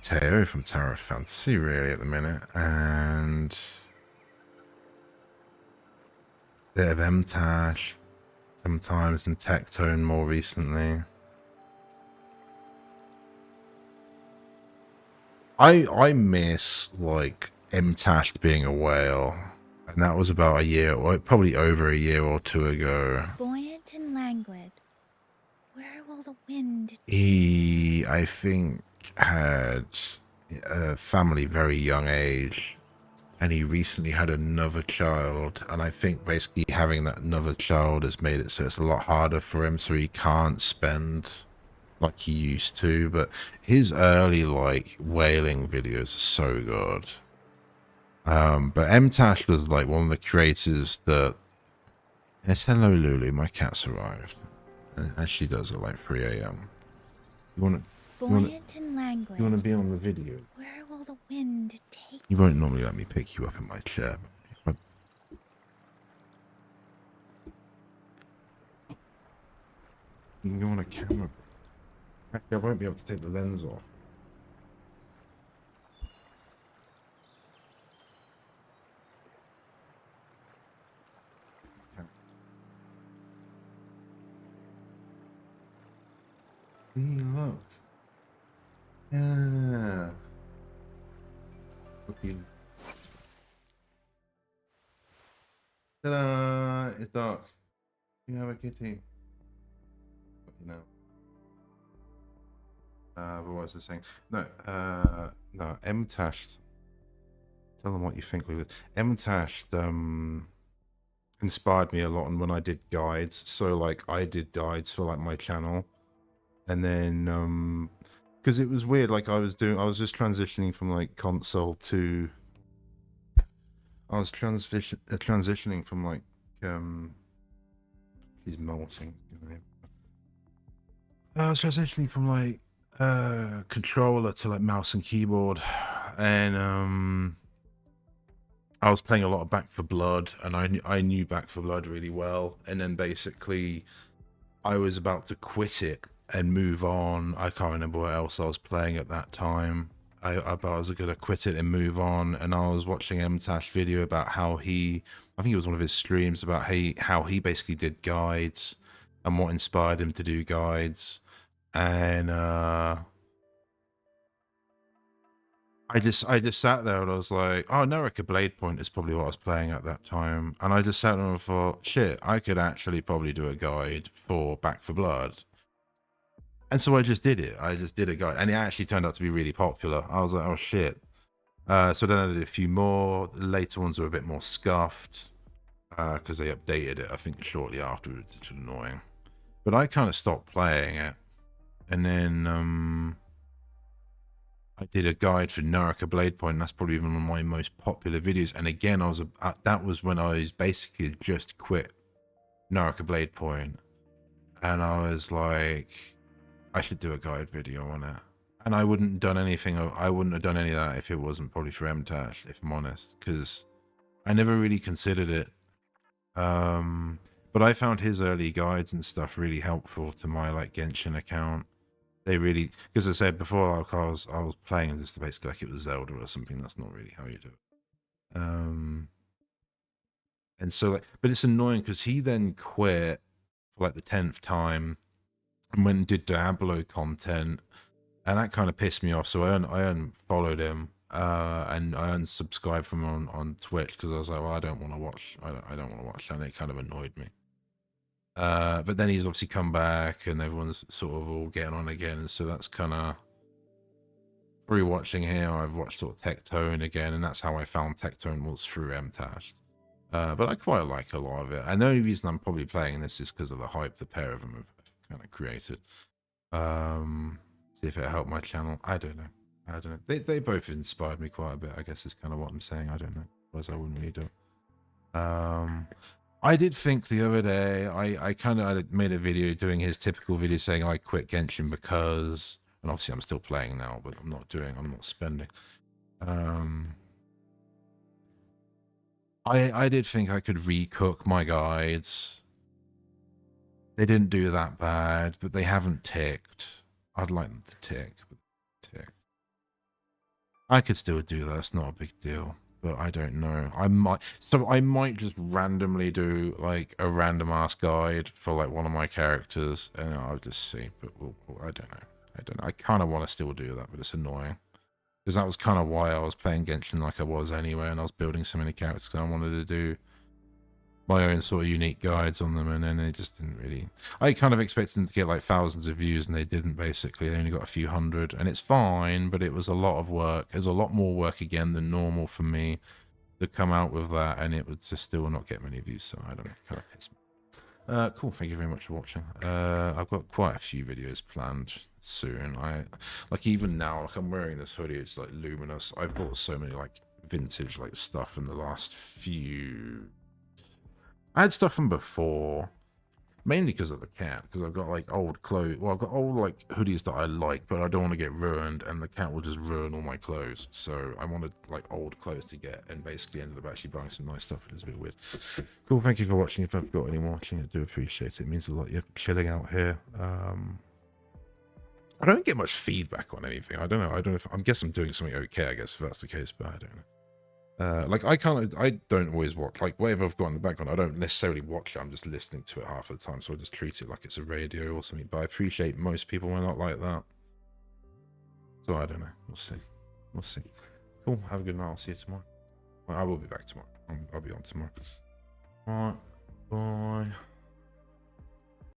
B: Teo from Tower of Fantasy, really, at the minute, and a bit of MTash sometimes, and Tectone more recently. I miss like MTash being a whale, and that was about a year, or probably over a year or two ago.
R: Buoyant and languid. Where will the wind?
B: He, I think, had a family very young age, and he recently had another child, and I think basically having that another child has made it so it's a lot harder for him, so he can't spend like he used to. But his early like whaling videos are so good. But MTash was like one of the creators that... Yes, hello Lulu, my cat's arrived. And she does at like 3 a.m. You wanna be on the video?
R: Where will the wind take?
B: You won't normally let me pick you up in my chair. But you can go on a camera. Actually, I won't be able to take the lens off. Look. Yeah. Okay. Ta-da! It's dark. You have a kitty. You know. But what was I saying? No, no, MTash. Tell them what you think, Lulu. MTash inspired me a lot when I did guides. So like I did guides for like my channel. And then because it was weird, like I was just transitioning from like console to... I was transitioning from like he's molting. I was transitioning from like controller to like mouse and keyboard, and I was playing a lot of Back 4 Blood, and I knew Back 4 Blood really well, and then basically I was about to quit it and move on. I can't remember what else I was playing at that time. I was gonna quit it and move on, and I was watching MTash video about how I think it was one of his streams, about how he basically did guides and what inspired him to do guides. And I just sat there and I was like, oh, Naraka Blade Point is probably what I was playing at that time. And I just sat there and thought, shit, I could actually probably do a guide for Back 4 Blood. And so I just did it. I just did a guide, and it actually turned out to be really popular. I was like, oh shit. So then I did a few more. The later ones were a bit more scuffed because they updated it, I think, shortly afterwards, which was annoying. But I kind of stopped playing it. And then I did a guide for Naraka Blade Point, and that's probably one of my most popular videos. And again, that was when I was basically just quit Naraka Blade Point. And I was like, I should do a guide video on it. And I wouldn't have done any of that if it wasn't probably for MTash, if I'm honest, because I never really considered it. But I found his early guides and stuff really helpful to my like Genshin account. They really, because I said before, like I was playing this basically like it was Zelda or something. That's not really how you do it. And so, like, but it's annoying because he then quit for like the 10th time and went and did Diablo content, and that kind of pissed me off. So I unfollowed him, and I unsubscribed from him on Twitch because I was like, well, I don't want to watch. I don't want to watch that. And it kind of annoyed me. But then he's obviously come back and everyone's sort of all getting on again. So that's kind of rewatching here. I've watched sort of Tectone again, and that's how I found Tectone was through MTash. But I quite like a lot of it. And the only reason I'm probably playing this is because of the hype the pair of them have kind of created. See if it helped my channel. I don't know. They both inspired me quite a bit, I guess is kind of what I'm saying. I don't know. Otherwise I wouldn't really do it. I did think the other day, I made a video doing his typical video saying I quit Genshin because, and obviously I'm still playing now, but I'm not spending. I did think I could recook my guides. They didn't do that bad, but they haven't ticked. I'd like them to tick. I could still do that. It's not a big deal, but I don't know. I might just randomly do like a random ass guide for like one of my characters, and I'll just see. But I don't know. I kind of want to still do that, but it's annoying because that was kind of why I was playing Genshin like I was anyway, and I was building so many characters because I wanted to do my own sort of unique guides on them, and then they just didn't really. I kind of expected them to get like thousands of views, and they didn't. Basically, they only got a few hundred, and it's fine, but it was a lot of work. It was a lot more work again than normal for me to come out with that, and it would just still not get many views. So I don't know, kind of pissed me. Cool. Thank you very much for watching. I've got quite a few videos planned soon. Like even now, like I'm wearing this hoodie. It's like luminous. I bought so many like vintage like stuff in the last few. I had stuff from before, mainly because of the cat, because I've got like old clothes. Well, I've got old like hoodies that I like, but I don't want to get ruined, and the cat will just ruin all my clothes. So I wanted like old clothes to get, and basically ended up actually buying some nice stuff. It was a bit weird. Cool, thank you for watching. If I've got any more watching, I do appreciate it. It means a lot. You're chilling out here. I don't get much feedback on anything. I don't know. I guess I'm doing something okay, I guess, if that's the case, but I don't know. Like I don't always watch, like whatever I've got in the background, I don't necessarily watch it, I'm just listening to it half of the time, so I just treat it like it's a radio or something, but I appreciate most people are not like that. So I don't know, we'll see. Cool, have a good night, I'll see you tomorrow. Well, I will be back tomorrow, I'll be on tomorrow. Alright, bye.